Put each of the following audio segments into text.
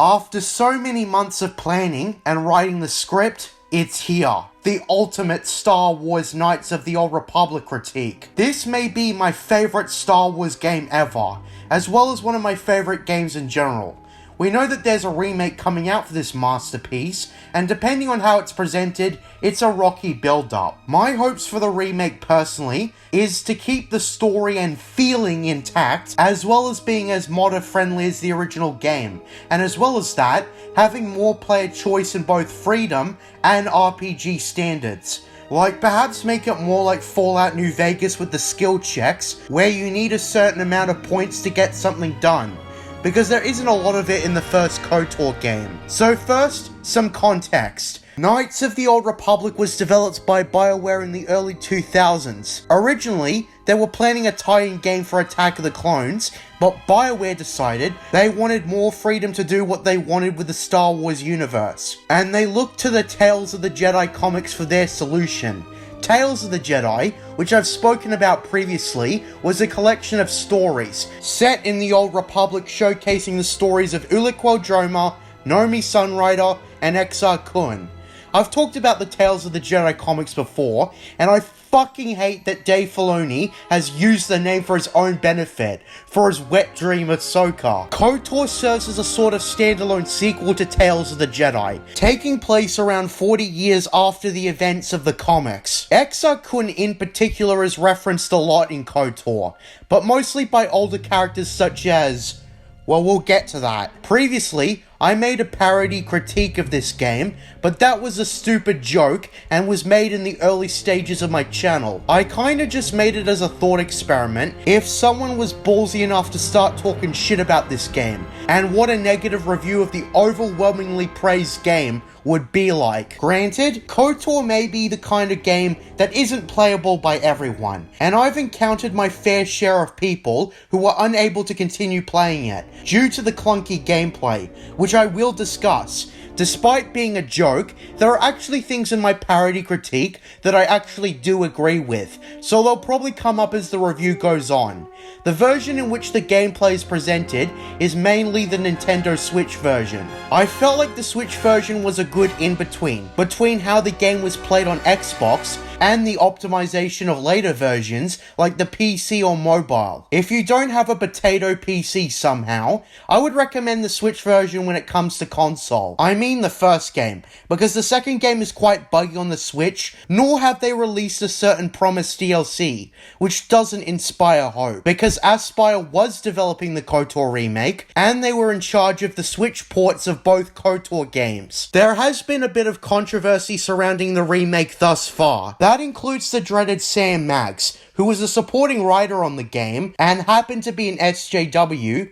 After so many months of planning and writing the script, it's here. The ultimate Star Wars Knights of the Old Republic critique. This may be my favorite Star Wars game ever, as well as one of my favorite games in general. We know that there's a remake coming out for this masterpiece, and depending on how it's presented, it's a rocky build-up. My hopes for the remake personally is to keep the story and feeling intact, as well as being as modder-friendly as the original game, and as well as that, having more player choice in both freedom and RPG standards. Like, perhaps make it more like Fallout New Vegas with the skill checks, where you need a certain amount of points to get something done, because there isn't a lot of it in the first KOTOR game. So first, some context. Knights of the Old Republic was developed by BioWare in the early 2000s. Originally, they were planning a tie-in game for Attack of the Clones, but BioWare decided they wanted more freedom to do what they wanted with the Star Wars universe. And they looked to the Tales of the Jedi comics for their solution. Tales of the Jedi, which I've spoken about previously, was a collection of stories set in the Old Republic, showcasing the stories of Ulic Qel-Droma, Nomi Sunrider, and Exar Kun. I've talked about the Tales of the Jedi comics before, and I fucking hate that Dave Filoni has used the name for his own benefit, for his wet dream Ahsoka. KOTOR serves as a sort of standalone sequel to Tales of the Jedi, taking place around 40 years after the events of the comics. Exar Kun in particular is referenced a lot in KOTOR, but mostly by older characters such as... well, we'll get to that. Previously, I made a parody critique of this game, but that was a stupid joke and was made in the early stages of my channel. I kinda just made it as a thought experiment if someone was ballsy enough to start talking shit about this game, and what a negative review of the overwhelmingly praised game would be like. Granted, KOTOR may be the kind of game that isn't playable by everyone, and I've encountered my fair share of people who were unable to continue playing it due to the clunky gameplay, which I will discuss. Despite being a joke, there are actually things in my parody critique that I actually do agree with, so they'll probably come up as the review goes on. The version in which the gameplay is presented is mainly the Nintendo Switch version. I felt like the Switch version was a good in-between, between how the game was played on Xbox and the optimization of later versions like the PC or mobile. If you don't have a potato PC somehow, I would recommend the Switch version when it comes to console. I mean the first game, because the second game is quite buggy on the Switch, nor have they released a certain promised DLC, which doesn't inspire hope, because Aspyr was developing the KOTOR remake, and they were in charge of the Switch ports of both KOTOR games. There has been a bit of controversy surrounding the remake thus far. That includes the dreaded Sam Max, who was a supporting writer on the game, and happened to be an SJW,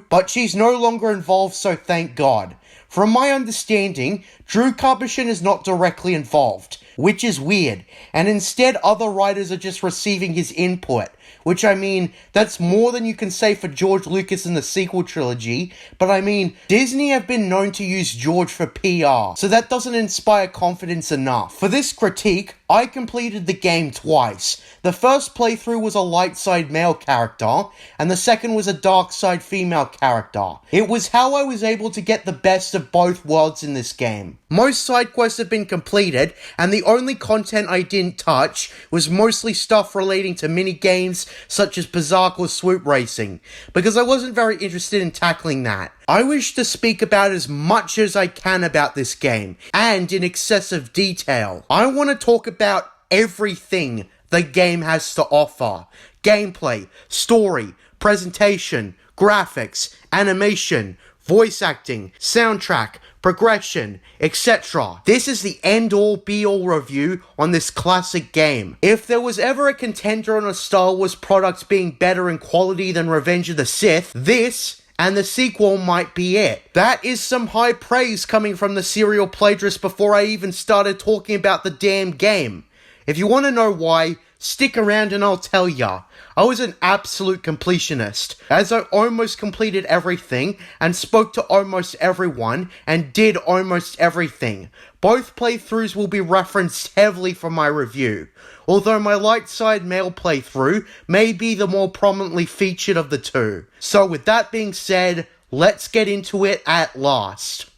but she's no longer involved, so thank God. From my understanding, Drew Carbishin is not directly involved, which is weird, and instead other writers are just receiving his input, which I mean, that's more than you can say for George Lucas in the sequel trilogy, but I mean, Disney have been known to use George for PR, so that doesn't inspire confidence enough. For this critique, I completed the game twice. The first playthrough was a light side male character, and the second was a dark side female character. It was how I was able to get the best of both worlds in this game. Most side quests have been completed, and the only content I didn't touch was mostly stuff relating to mini-games such as Berserk or Swoop Racing, because I wasn't very interested in tackling that. I wish to speak about as much as I can about this game, and in excessive detail. I want to talk about everything the game has to offer. Gameplay, story, presentation, graphics, animation, voice acting, soundtrack, progression, etc. This is the end-all be-all review on this classic game. If there was ever a contender on a Star Wars product being better in quality than Revenge of the Sith, this and the sequel might be it. That is some high praise coming from the serial plagiarist before I even started talking about the damn game. If you want to know why, stick around and I'll tell ya. I was an absolute completionist, as I almost completed everything and spoke to almost everyone and did almost everything. Both playthroughs will be referenced heavily for my review, although my light side male playthrough may be the more prominently featured of the two. So with that being said, let's get into it at last.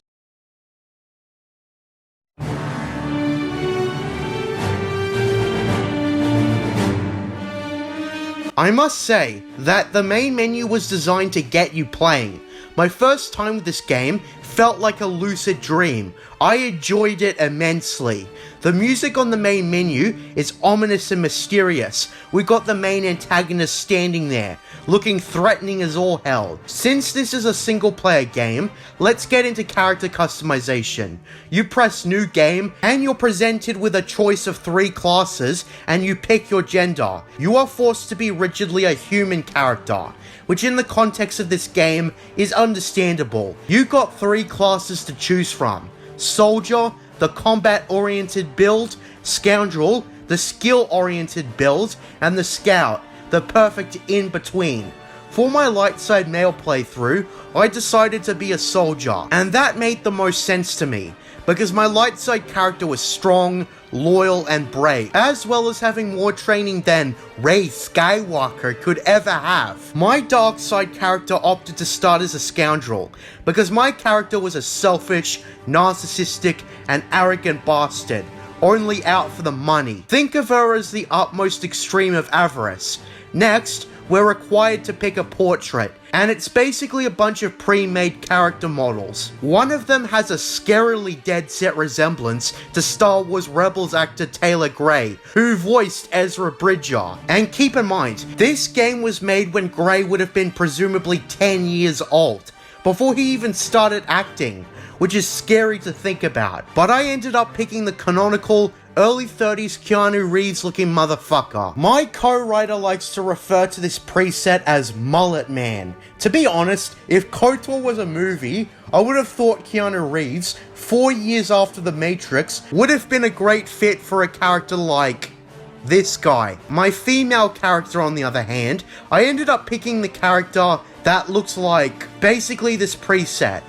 I must say that the main menu was designed to get you playing. My first time with this game felt like a lucid dream. I enjoyed it immensely. The music on the main menu is ominous and mysterious. We got the main antagonist standing there, looking threatening as all hell. Since this is a single player game, let's get into character customization. You press new game and you're presented with a choice of 3 classes and you pick your gender. You are forced to be rigidly a human character, which in the context of this game is understandable. You got 3 classes to choose from: Soldier, the combat-oriented build; Scoundrel, the skill-oriented build; and the Scout, the perfect in-between. For my light side male playthrough, I decided to be a soldier, and that made the most sense to me, because my light side character was strong, loyal, and brave, as well as having more training than Rey Skywalker could ever have. My dark side character opted to start as a scoundrel, because my character was a selfish, narcissistic, and arrogant bastard, only out for the money. Think of her as the utmost extreme of avarice. Next, we're required to pick a portrait, and it's basically a bunch of pre-made character models. One of them has a scarily dead-set resemblance to Star Wars Rebels actor Taylor Gray, who voiced Ezra Bridger. And keep in mind, this game was made when Gray would have been presumably 10 years old, before he even started acting, which is scary to think about. But I ended up picking the canonical early 30s Keanu Reeves looking motherfucker. My co-writer likes to refer to this preset as Mullet Man. To be honest, if KOTOR was a movie, I would have thought Keanu Reeves, 4 years after The Matrix, would have been a great fit for a character like this guy. My female character, on the other hand, I ended up picking the character that looks like basically this preset.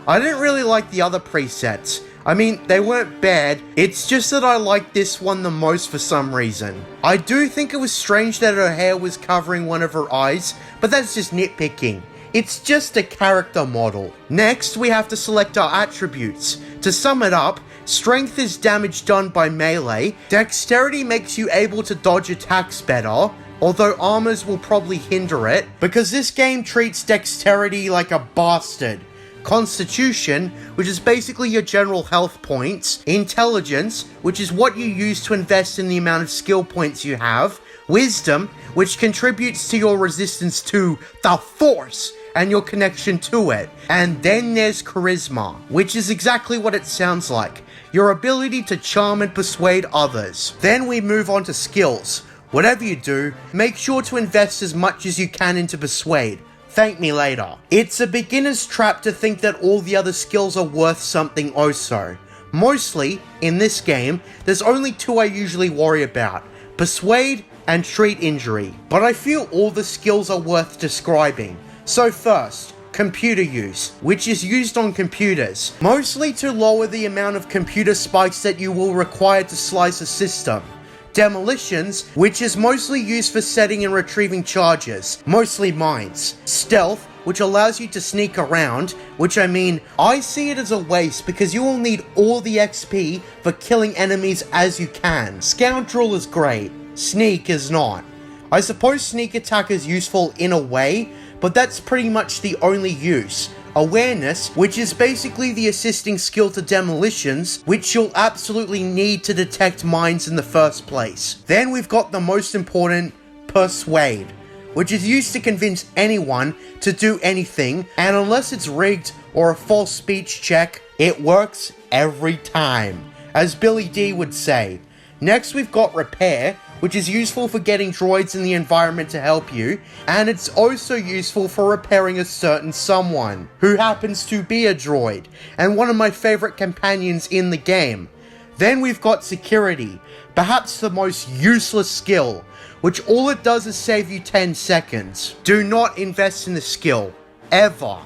I didn't really like the other presets. I mean, they weren't bad, it's just that I liked this one the most for some reason. I do think it was strange that her hair was covering one of her eyes, but that's just nitpicking. It's just a character model. Next, we have to select our attributes. To sum it up, strength is damage done by melee, dexterity makes you able to dodge attacks better, although armors will probably hinder it, because this game treats dexterity like a bastard. Constitution, which is basically your general health points; intelligence, which is what you use to invest in the amount of skill points you have; wisdom, which contributes to your resistance to the Force and your connection to it; and then there's charisma, which is exactly what it sounds like, your ability to charm and persuade others. Then we move on to skills. Whatever you do, make sure to invest as much as you can into persuade. Thank me later. It's a beginner's trap to think that all the other skills are worth something also. Mostly, in this game, there's only 2 I usually worry about: persuade and treat injury. But I feel all the skills are worth describing. So first, computer use, which is used on computers, mostly to lower the amount of computer spikes that you will require to slice a system. Demolitions, which is mostly used for setting and retrieving charges, mostly mines. Stealth, which allows you to sneak around, which I see it as a waste because you will need all the XP for killing enemies as you can. Scoundrel is great, sneak is not. I suppose sneak attack is useful in a way, but that's pretty much the only use. Awareness, which is basically the assisting skill to demolitions, which you'll absolutely need to detect mines in the first place. Then we've got the most important, persuade, which is used to convince anyone to do anything, and unless it's rigged or a false speech check, it works every time, as Billy D would say. Next we've got repair, which is useful for getting droids in the environment to help you, and it's also useful for repairing a certain someone, who happens to be a droid, and one of my favorite companions in the game. Then we've got security, perhaps the most useless skill, which all it does is save you 10 seconds. Do not invest in the skill, ever.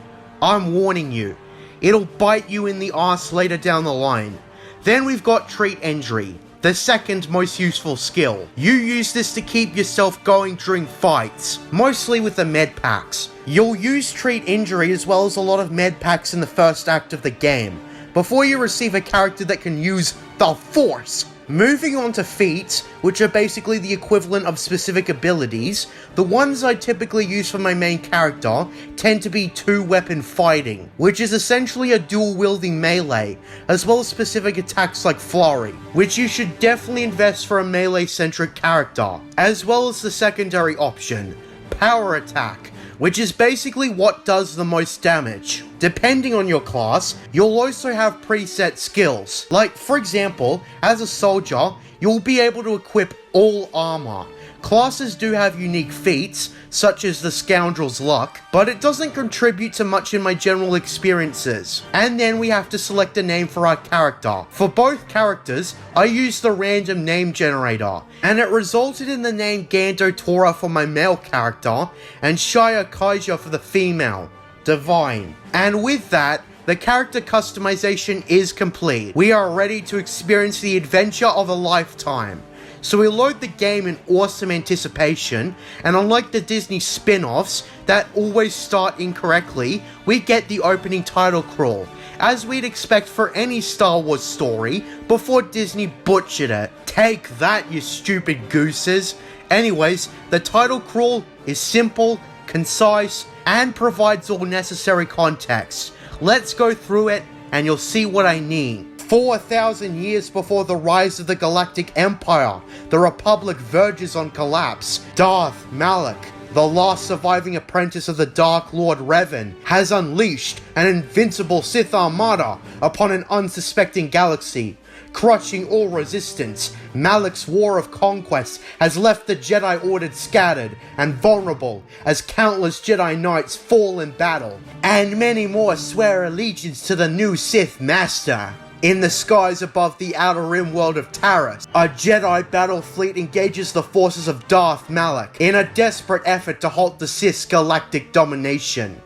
I'm warning you. It'll bite you in the ass later down the line. Then we've got treat injury. the second most useful skill. You use this to keep yourself going during fights, mostly with the med packs. You'll use treat injury as well as a lot of med packs in the first act of the game, before you receive a character that can use the Force. Moving on to feats, which are basically the equivalent of specific abilities, the ones I typically use for my main character tend to be two-weapon fighting, which is essentially a dual-wielding melee, as well as specific attacks like Flurry, which you should definitely invest for a melee-centric character, as well as the secondary option, Power Attack, which is basically what does the most damage. Depending on your class, you'll also have preset skills. Like, for example, as a soldier, you'll be able to equip all armor. Classes do have unique feats, such as the Scoundrel's Luck, but it doesn't contribute to much in my general experiences. And then we have to select a name for our character. For both characters, I used the random name generator, and it resulted in the name Gando Tora for my male character, and Shia Kaija for the female, Divine. And with that, the character customization is complete. We are ready to experience the adventure of a lifetime. So we load the game in awesome anticipation, and unlike the Disney spin-offs that always start incorrectly, we get the opening title crawl, as we'd expect for any Star Wars story, before Disney butchered it. Take that, you stupid gooses. Anyways, the title crawl is simple, concise, and provides all necessary context. Let's go through it, and you'll see what I mean. 4,000 years before the rise of the Galactic Empire, the Republic verges on collapse. Darth Malak, the last surviving apprentice of the Dark Lord Revan, has unleashed an invincible Sith armada upon an unsuspecting galaxy. Crushing all resistance, Malak's war of conquest has left the Jedi Order scattered and vulnerable as countless Jedi Knights fall in battle, and many more swear allegiance to the new Sith Master. In the skies above the Outer Rim world of Taris, a Jedi battle fleet engages the forces of Darth Malak in a desperate effort to halt the Sith's galactic domination.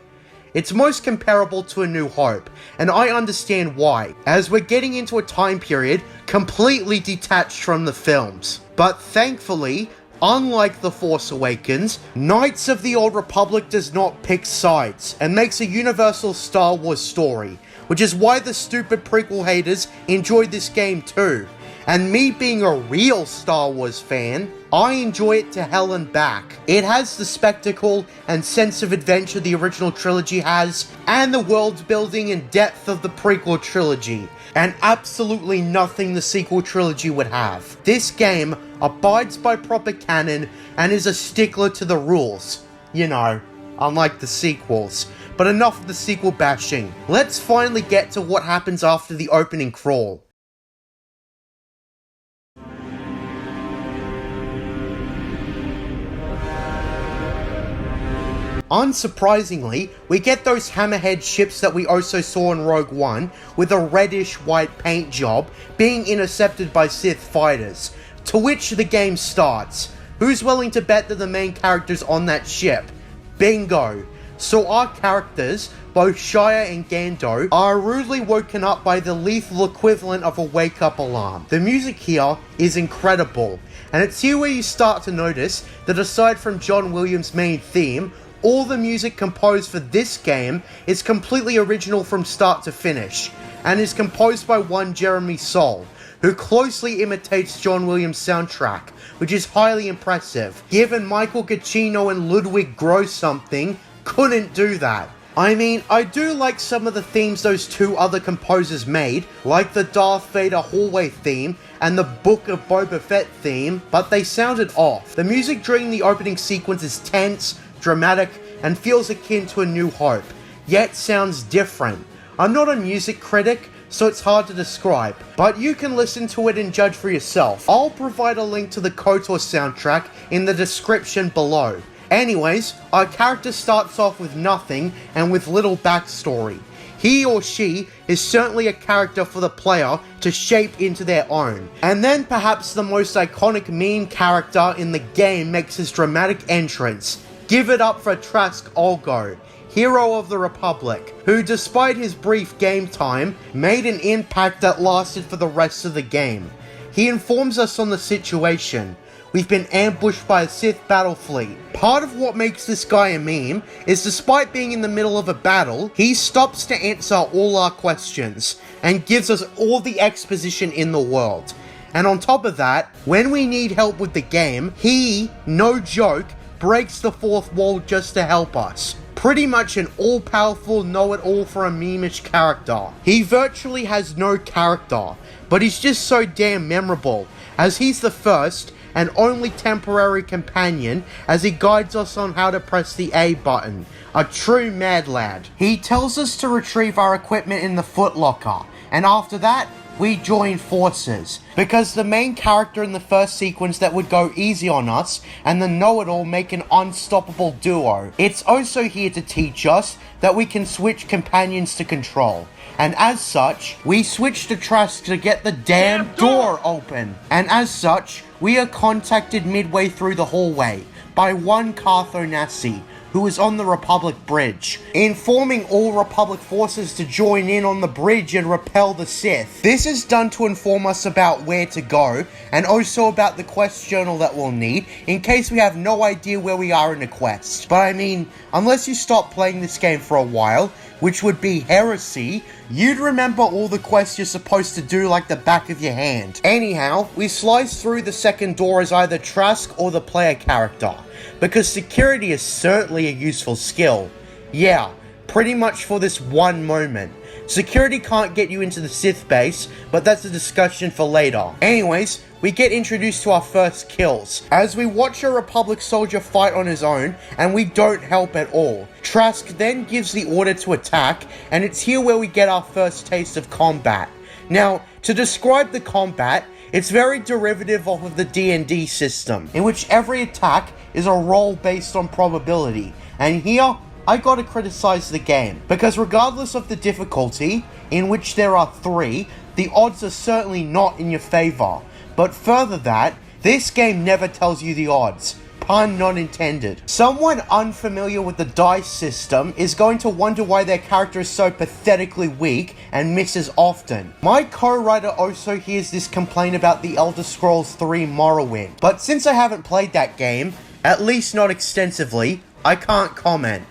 It's most comparable to A New Hope, and I understand why, as we're getting into a time period completely detached from the films. But thankfully, unlike The Force Awakens, Knights of the Old Republic does not pick sides, and makes a universal Star Wars story, which is why the stupid prequel haters enjoyed this game too. And me being a real Star Wars fan, I enjoy it to hell and back. It has the spectacle and sense of adventure the original trilogy has, and the world building and depth of the prequel trilogy, and absolutely nothing the sequel trilogy would have. This game abides by proper canon and is a stickler to the rules. You know, unlike the sequels. But enough of the sequel bashing. Let's finally get to what happens after the opening crawl. Unsurprisingly, we get those hammerhead ships that we also saw in Rogue One, with a reddish-white paint job, being intercepted by Sith fighters, to which the game starts. Who's willing to bet that the main character's on that ship? Bingo! So our characters, both Shia and Gando, are rudely woken up by the lethal equivalent of a wake-up alarm. The music here is incredible, and it's here where you start to notice that aside from John Williams' main theme, all the music composed for this game is completely original from start to finish, and is composed by one Jeremy Soule, who closely imitates John Williams' soundtrack, which is highly impressive, given Michael Giacchino and Ludwig Grossomething couldn't do that. I mean, I do like some of the themes those two other composers made, like the Darth Vader hallway theme and the Book of Boba Fett theme, but they sounded off. The music during the opening sequence is tense, dramatic, and feels akin to A New Hope, yet sounds different. I'm not a music critic, so it's hard to describe, but you can listen to it and judge for yourself. I'll provide a link to the KOTOR soundtrack in the description below. Anyways, our character starts off with nothing and with little backstory. He or she is certainly a character for the player to shape into their own. And then perhaps the most iconic main character in the game makes his dramatic entrance. Give it up for Trask Olgo, hero of the Republic, who despite his brief game time, made an impact that lasted for the rest of the game. he informs us on the situation. We've been ambushed by a Sith battle fleet. Part of what makes this guy a meme is despite being in the middle of a battle, he stops to answer all our questions and gives us all the exposition in the world. And on top of that, when we need help with the game, he, no joke, breaks the fourth wall just to help us. Pretty much an all-powerful know-it-all for a meme-ish character. He virtually has no character, but he's just so damn memorable, as he's the first and only temporary companion as he guides us on how to press the A button. A true mad lad. He tells us to retrieve our equipment in the footlocker, and after that, we join forces, because the main character in the first sequence that would go easy on us and the know-it-all make an unstoppable duo. It's also here to teach us that we can switch companions to control, and as such, we switch to Trask to get the damn door open. And as such, we are contacted midway through the hallway by one Carthonasi, who is on the Republic bridge, informing all Republic forces to join in on the bridge and repel the Sith. This is done to inform us about where to go, and also about the quest journal that we'll need, in case we have no idea where we are in a quest. But I mean, unless you stop playing this game for a while, which would be heresy, you'd remember all the quests you're supposed to do like the back of your hand. Anyhow, we slice through the second door as either Trask or the player character, because security is certainly a useful skill. Yeah, pretty much for this one moment. Security can't get you into the Sith base, but that's a discussion for later. Anyways, we get introduced to our first kills, as we watch a Republic soldier fight on his own, and we don't help at all. Trask then gives the order to attack, and it's here where we get our first taste of combat. Now, to describe the combat, it's very derivative off of the D&D system, in which every attack is a roll based on probability, and here, I gotta criticize the game, because regardless of the difficulty, in which there are 3, the odds are certainly not in your favor. But further that, this game never tells you the odds. Pun not intended. Someone unfamiliar with the dice system is going to wonder why their character is so pathetically weak and misses often. My co-writer also hears this complaint about the Elder Scrolls 3 Morrowind, but since I haven't played that game, at least not extensively, I can't comment.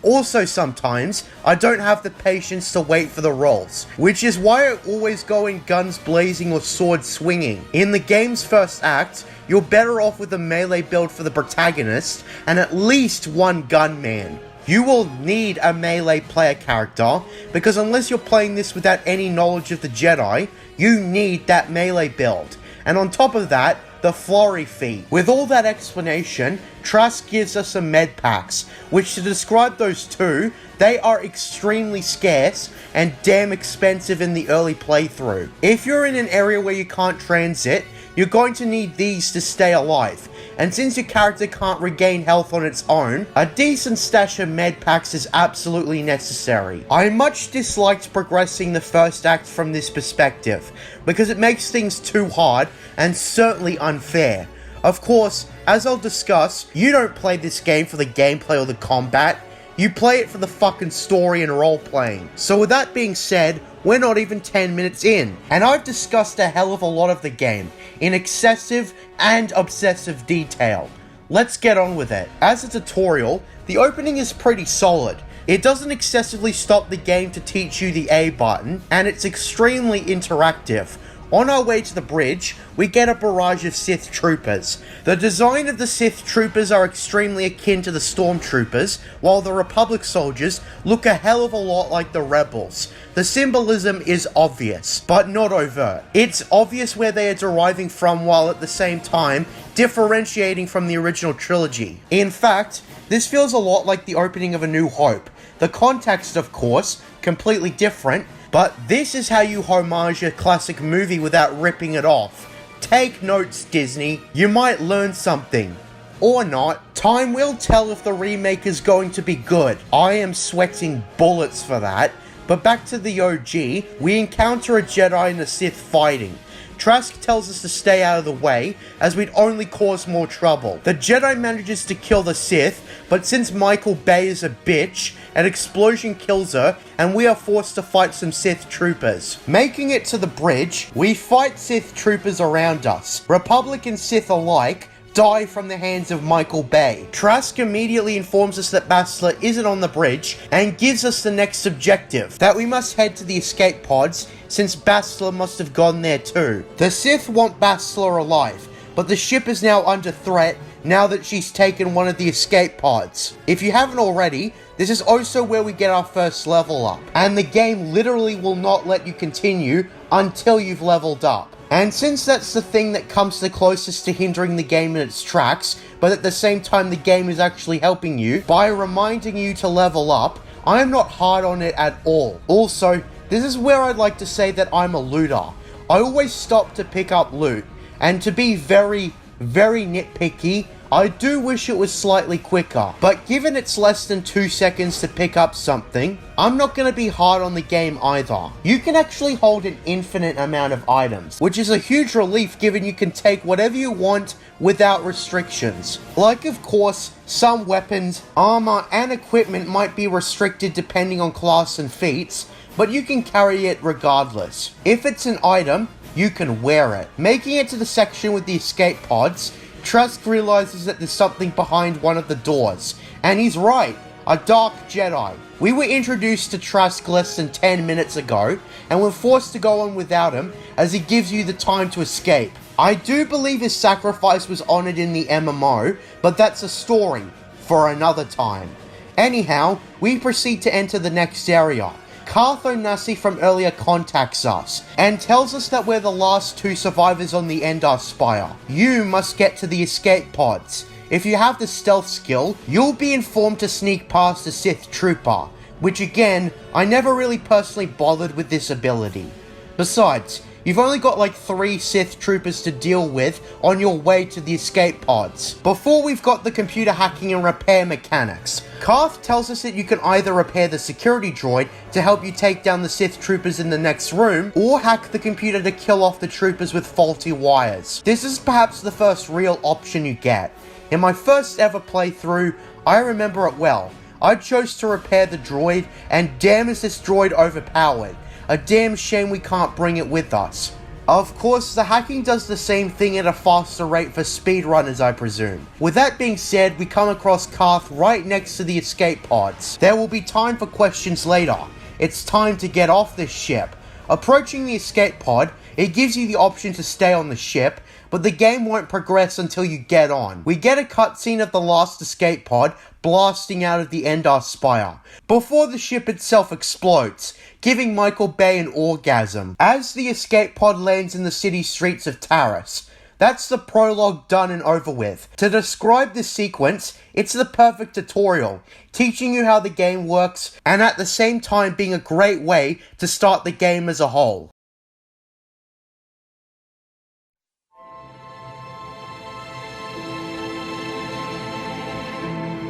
Also sometimes, I don't have the patience to wait for the rolls, which is why I always go in guns blazing or sword swinging. In the game's first act, you're better off with a melee build for the protagonist and at least one gunman. You will need a melee player character, because unless you're playing this without any knowledge of the Jedi, you need that melee build. And on top of that, the flurry feat. With all that explanation, Trask gives us some med packs, which to describe those two, they are extremely scarce and damn expensive in the early playthrough. If you're in an area where you can't transit, you're going to need these to stay alive, and since your character can't regain health on its own, a decent stash of med packs is absolutely necessary. I much disliked progressing the first act from this perspective, because it makes things too hard and certainly unfair. Of course, as I'll discuss, you don't play this game for the gameplay or the combat, you play it for the fucking story and role-playing. So with that being said, we're not even 10 minutes in, and I've discussed a hell of a lot of the game, in excessive and obsessive detail. Let's get on with it. As a tutorial, the opening is pretty solid. It doesn't excessively stop the game to teach you the A button, and it's extremely interactive. On our way to the bridge, we get a barrage of Sith troopers. The design of the Sith troopers are extremely akin to the stormtroopers, while the Republic soldiers look a hell of a lot like the rebels. The symbolism is obvious, but not overt. It's obvious where they are deriving from, while at the same time differentiating from the original trilogy. In fact, this feels a lot like the opening of A New Hope. The context, of course, completely different, but this is how you homage a classic movie without ripping it off. Take notes, Disney. You might learn something. Or not. Time will tell if the remake is going to be good. I am sweating bullets for that. But back to the OG, we encounter a Jedi and a Sith fighting. Trask tells us to stay out of the way, as we'd only cause more trouble. The Jedi manages to kill the Sith, but since Michael Bay is a bitch, an explosion kills her, and we are forced to fight some Sith troopers. Making it to the bridge, we fight Sith troopers around us. Republic and Sith alike die from the hands of Michael Bay. Trask immediately informs us that Bastila isn't on the bridge and gives us the next objective, that we must head to the escape pods since Bastila must have gone there too. The Sith want Bastila alive, but the ship is now under threat now that she's taken one of the escape pods. If you haven't already, this is also where we get our first level up, and the game literally will not let you continue until you've leveled up. And since that's the thing that comes the closest to hindering the game in its tracks, but at the same time the game is actually helping you by reminding you to level up, I am not hard on it at all. Also, this is where I'd like to say that I'm a looter. I always stop to pick up loot, and to be very nitpicky, I do wish it was slightly quicker, but given it's less than 2 seconds to pick up something, I'm not going to be hard on the game either. You can actually hold an infinite amount of items, which is a huge relief given you can take whatever you want without restrictions. Like, of course, some weapons, armor, and equipment might be restricted depending on class and feats, but you can carry it regardless. If it's an item, you can wear it. Making it to the section with the escape pods, Trask realizes that there's something behind one of the doors, and he's right, a Dark Jedi. We were introduced to Trask less than 10 minutes ago, and we're forced to go on without him, as he gives you the time to escape. I do believe his sacrifice was honored in the MMO, but that's a story for another time. Anyhow, we proceed to enter the next area. Cartho Nassi from earlier contacts us and tells us that we're the last 2 survivors on the Endar Spire. You must get to the escape pods. If you have the stealth skill, you'll be informed to sneak past a Sith trooper, which again, I never really personally bothered with this ability. Besides, you've only got like 3 Sith troopers to deal with on your way to the escape pods. Before we've got the computer hacking and repair mechanics. Karth tells us that you can either repair the security droid to help you take down the Sith troopers in the next room, or hack the computer to kill off the troopers with faulty wires. This is perhaps the first real option you get. In my first ever playthrough, I remember it well. I chose to repair the droid, and damn is this droid overpowered. A damn shame we can't bring it with us. Of course, the hacking does the same thing at a faster rate for speedrunners, I presume. With that being said, we come across Karth right next to the escape pods. There will be time for questions later. It's time to get off this ship. Approaching the escape pod, it gives you the option to stay on the ship, but the game won't progress until you get on. We get a cutscene of the last escape pod blasting out of the Endar Spire, before the ship itself explodes, giving Michael Bay an orgasm, as the escape pod lands in the city streets of Taris. That's the prologue done and over with. To describe this sequence, it's the perfect tutorial, teaching you how the game works, and at the same time being a great way to start the game as a whole.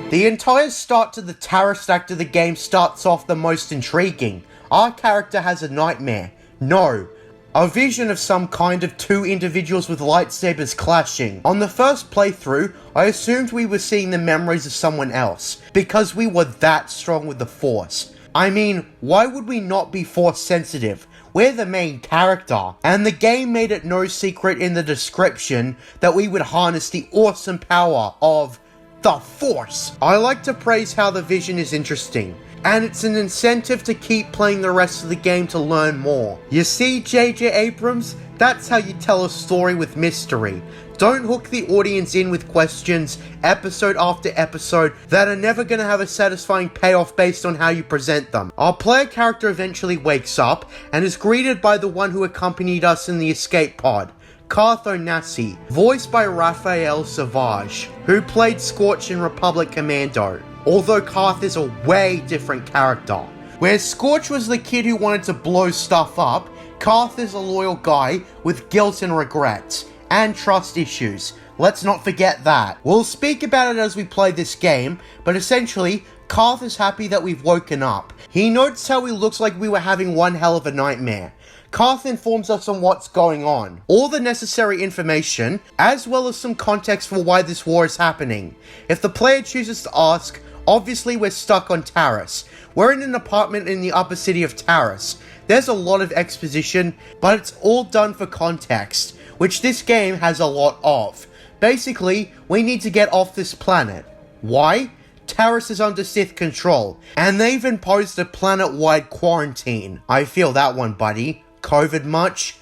The entire start to the Taris act of the game starts off the most intriguing. Our character has a nightmare. No, a vision of some kind of 2 individuals with lightsabers clashing. On the first playthrough, I assumed we were seeing the memories of someone else, because we were that strong with the Force. I mean, why would we not be Force sensitive? We're the main character, and the game made it no secret in the description that we would harness the awesome power of the Force. I like to praise how the vision is interesting, and it's an incentive to keep playing the rest of the game to learn more. You see, JJ Abrams, that's how you tell a story with mystery. Don't hook the audience in with questions, episode after episode, that are never going to have a satisfying payoff based on how you present them. Our player character eventually wakes up, and is greeted by the one who accompanied us in the escape pod, Cartho Nassi, voiced by Raphael Savage, who played Scorch in Republic Commando, although Karth is a way different character. Where Scorch was the kid who wanted to blow stuff up, Karth is a loyal guy with guilt and regrets, and trust issues. Let's not forget that. We'll speak about it as we play this game, but essentially, Karth is happy that we've woken up. He notes how he looks like we were having one hell of a nightmare. Karth informs us on what's going on, all the necessary information, as well as some context for why this war is happening. If the player chooses to ask, Obviously, we're stuck on Taris. We're in an apartment in the upper city of Taris. There's a lot of exposition, but it's all done for context, which this game has a lot of. Basically, we need to get off this planet. Why? Taris is under Sith control, and they've imposed a planet-wide quarantine. I feel that one, buddy. COVID much?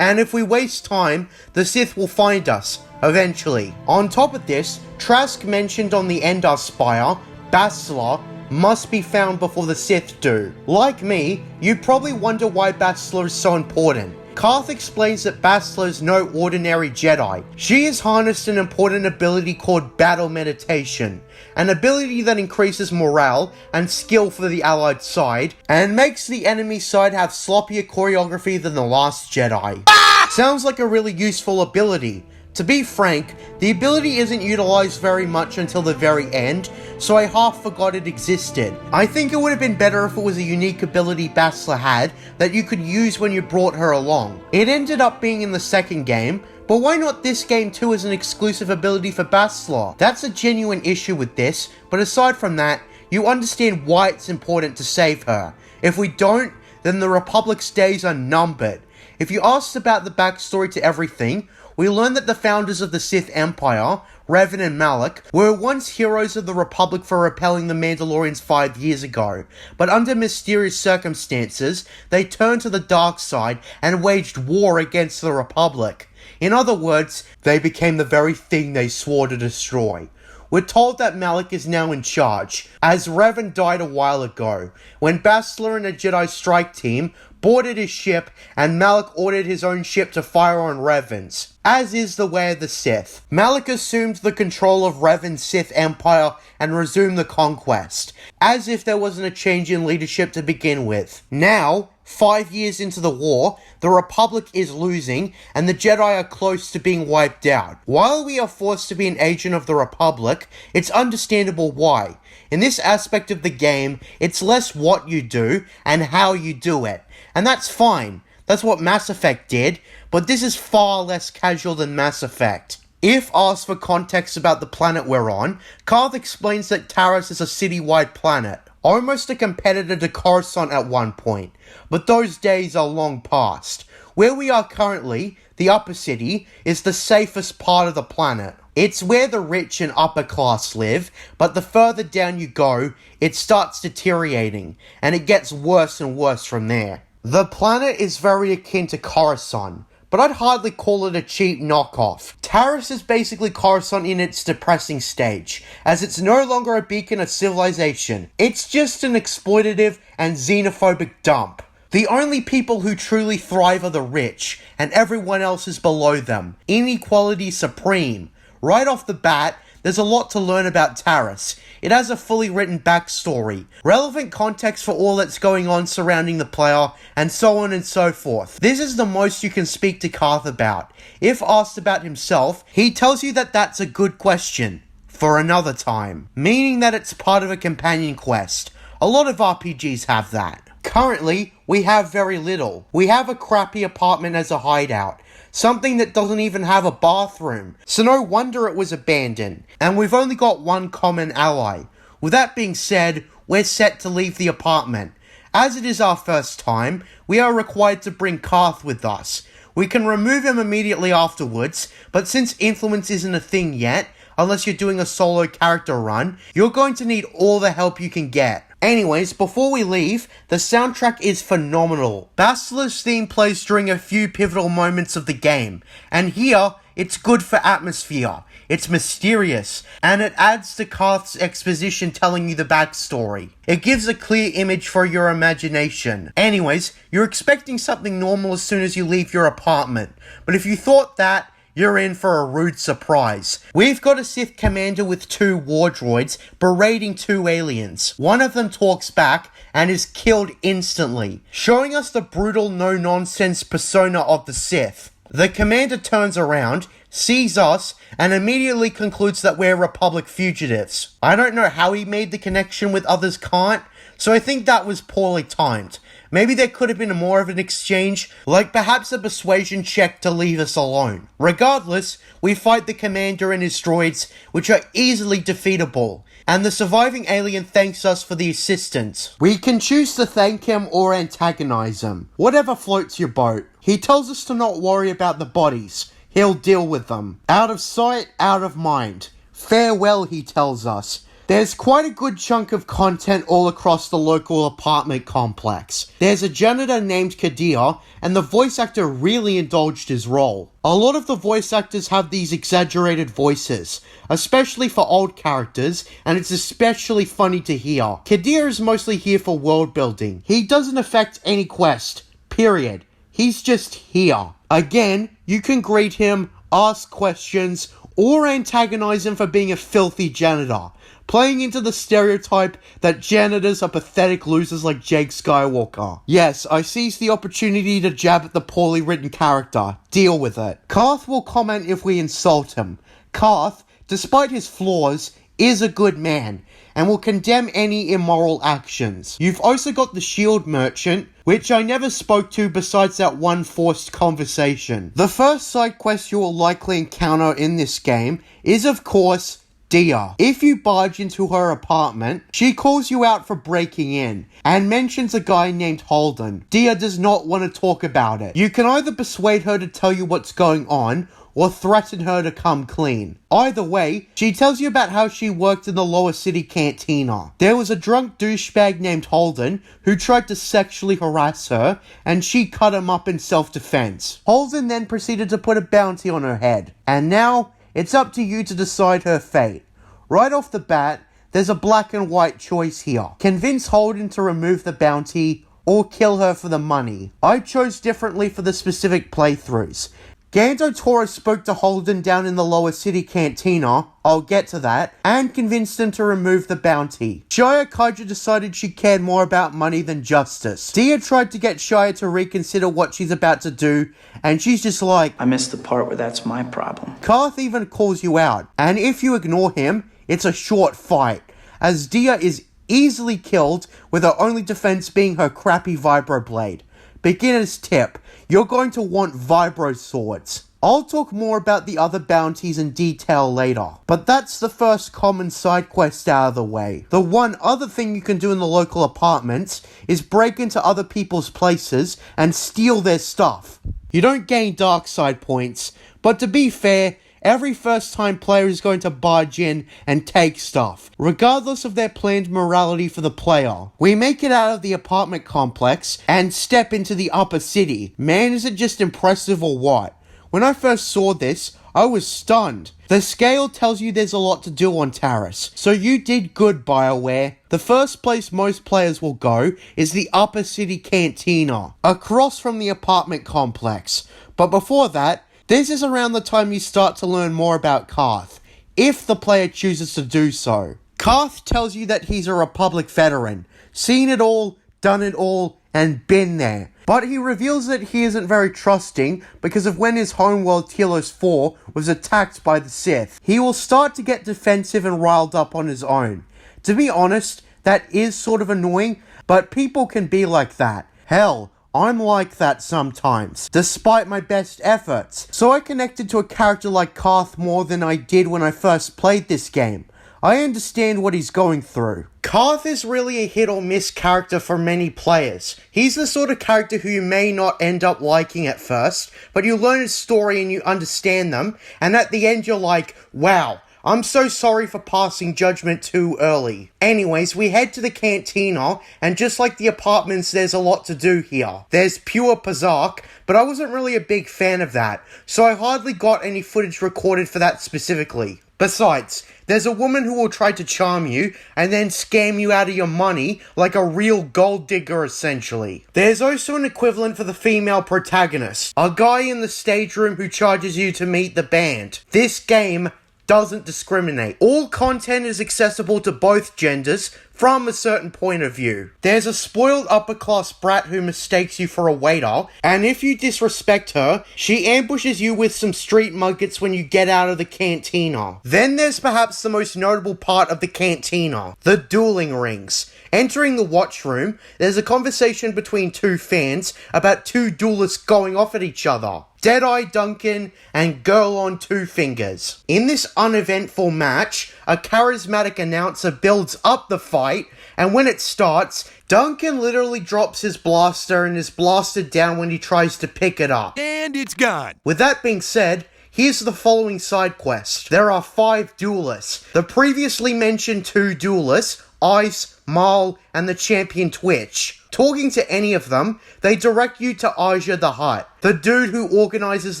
And if we waste time, the Sith will find us, eventually. On top of this, Trask mentioned on the Endar Spire, Bastila must be found before the Sith do. Like me, you probably wonder why Bastila is so important. Carth explains that Bastila is no ordinary Jedi. She has harnessed an important ability called Battle Meditation, an ability that increases morale and skill for the allied side, and makes the enemy side have sloppier choreography than the Last Jedi. Sounds like a really useful ability. To be frank, the ability isn't utilized very much until the very end, so I half forgot it existed. I think it would have been better if it was a unique ability Bastila had that you could use when you brought her along. It ended up being in the second game, but why not this game too as an exclusive ability for Bastila? That's a genuine issue with this, but aside from that, you understand why it's important to save her. If we don't, then the Republic's days are numbered. If you asked about the backstory to everything, we learn that the founders of the Sith Empire, Revan and Malak, were once heroes of the Republic for repelling the Mandalorians 5 years ago, but under mysterious circumstances, they turned to the dark side and waged war against the Republic. In other words, they became the very thing they swore to destroy. We're told that Malak is now in charge, as Revan died a while ago, when Bastila and a Jedi strike team boarded his ship, and Malak ordered his own ship to fire on Revan's, as is the way of the Sith. Malak assumed the control of Revan's Sith Empire and resumed the conquest, as if there wasn't a change in leadership to begin with. Now, 5 years into the war, the Republic is losing, and the Jedi are close to being wiped out. While we are forced to be an agent of the Republic, it's understandable why. In this aspect of the game, it's less what you do and how you do it. And that's fine. That's what Mass Effect did, but this is far less casual than Mass Effect. If asked for context about the planet we're on, Carth explains that Taris is a city-wide planet, almost a competitor to Coruscant at one point, but those days are long past. Where we are currently, the upper city, is the safest part of the planet. It's where the rich and upper class live, but the further down you go, it starts deteriorating, and it gets worse and worse from there. The planet is very akin to Coruscant, but I'd hardly call it a cheap knockoff. Taris is basically Coruscant in its depressing stage, as it's no longer a beacon of civilization. It's just an exploitative and xenophobic dump. The only people who truly thrive are the rich, and everyone else is below them. Inequality supreme. Right off the bat, there's a lot to learn about Taris. It has a fully written backstory, relevant context for all that's going on surrounding the player, and so on and so forth. This is the most you can speak to Carth about. If asked about himself, he tells you that that's a good question for another time, meaning that it's part of a companion quest. A lot of RPGs have that. Currently, we have very little. We have a crappy apartment as a hideout, something that doesn't even have a bathroom, so no wonder it was abandoned, and we've only got one common ally. With that being said, we're set to leave the apartment. As it is our first time, we are required to bring Carth with us. We can remove him immediately afterwards, but since influence isn't a thing yet, unless you're doing a solo character run, you're going to need all the help you can get. Anyways, before we leave, the soundtrack is phenomenal. Bastila's theme plays during a few pivotal moments of the game, and here, it's good for atmosphere. It's mysterious, and it adds to Carth's exposition telling you the backstory. It gives a clear image for your imagination. Anyways, you're expecting something normal as soon as you leave your apartment, but if you thought that, you're in for a rude surprise. We've got a Sith commander with 2 war droids berating 2 aliens. One of them talks back and is killed instantly, showing us the brutal no-nonsense persona of the Sith. The commander turns around, sees us, and immediately concludes that we're Republic fugitives. I don't know how he made the connection with others can't, so I think that was poorly timed. Maybe there could have been more of an exchange, like perhaps a persuasion check to leave us alone. Regardless, we fight the commander and his droids, which are easily defeatable, and the surviving alien thanks us for the assistance. We can choose to thank him or antagonize him, whatever floats your boat. He tells us to not worry about the bodies, he'll deal with them. Out of sight, out of mind. Farewell, he tells us. There's quite a good chunk of content all across the local apartment complex. There's a janitor named Kadir, and the voice actor really indulged his role. A lot of the voice actors have these exaggerated voices, especially for old characters, and it's especially funny to hear. Kadir is mostly here for world building. He doesn't affect any quest, period. He's just here. Again, you can greet him, ask questions, or antagonize him for being a filthy janitor, playing into the stereotype that janitors are pathetic losers like Jake Skywalker. Yes, I seized the opportunity to jab at the poorly written character. Deal with it. Karth will comment if we insult him. Karth, despite his flaws, is a good man, and will condemn any immoral actions. You've also got the shield merchant, which I never spoke to besides that one forced conversation. The first side quest you will likely encounter in this game is, of course, Dia. If you barge into her apartment, she calls you out for breaking in, and mentions a guy named Holden. Dia does not want to talk about it. You can either persuade her to tell you what's going on, or threaten her to come clean. Either way, she tells you about how she worked in the lower city cantina. There was a drunk douchebag named Holden who tried to sexually harass her, and she cut him up in self-defense. Holden then proceeded to put a bounty on her head, and now it's up to you to decide her fate. Right off the bat, there's a black and white choice here. Convince Holden to remove the bounty, or kill her for the money. I chose differently for the specific playthroughs. Gando Torres spoke to Holden down in the lower city cantina, I'll get to that, and convinced him to remove the bounty. Shia Kaija decided she cared more about money than justice. Dia tried to get Shia to reconsider what she's about to do, and she's just like, I missed the part where that's my problem. Karth even calls you out, and if you ignore him, it's a short fight, as Dia is easily killed with her only defense being her crappy vibroblade. Beginner's tip, you're going to want vibro swords. I'll talk more about the other bounties in detail later, but that's the first common side quest out of the way. The one other thing you can do in the local apartments is break into other people's places and steal their stuff. You don't gain dark side points, but to be fair, every first time player is going to barge in and take stuff, regardless of their planned morality for the player. We make it out of the apartment complex and step into the upper city. Man, is it just impressive or what? When I first saw this, I was stunned. The scale tells you there's a lot to do on Taris, so you did good, BioWare. The first place most players will go is the upper city cantina, across from the apartment complex. But before that, this is around the time you start to learn more about Karth, if the player chooses to do so. Karth tells you that he's a Republic veteran, seen it all, done it all, and been there. But he reveals that he isn't very trusting because of when his homeworld Telos 4 was attacked by the Sith. He will start to get defensive and riled up on his own. To be honest, that is sort of annoying, but people can be like that. Hell, I'm like that sometimes, despite my best efforts. So I connected to a character like Karth more than I did when I first played this game. I understand what he's going through. Karth is really a hit or miss character for many players. He's the sort of character who you may not end up liking at first, but you learn his story and you understand them, and at the end you're like, wow, I'm so sorry for passing judgment too early. Anyways, we head to the cantina, and just like the apartments, there's a lot to do here. There's pure Pazark, but I wasn't really a big fan of that, so I hardly got any footage recorded for that specifically. Besides, there's a woman who will try to charm you and then scam you out of your money like a real gold digger essentially. There's also an equivalent for the female protagonist, a guy in the stage room who charges you to meet the band. This game doesn't discriminate. All content is accessible to both genders, from a certain point of view. There's a spoiled upper-class brat who mistakes you for a waiter, and if you disrespect her, she ambushes you with some street muggets when you get out of the cantina. Then there's perhaps the most notable part of the cantina, the dueling rings. Entering the watch room, there's a conversation between two fans about two duelists going off at each other. Deadeye Duncan and Girl on Two Fingers. In this uneventful match, a charismatic announcer builds up the fight, and when it starts, Duncan literally drops his blaster and is blasted down when he tries to pick it up. And it's gone. With that being said, here's the following side quest. There are 5 duelists. The previously mentioned 2 duelists, Ice, Maul, and the champion Twitch. Talking to any of them, they direct you to Azure the Hutt, the dude who organizes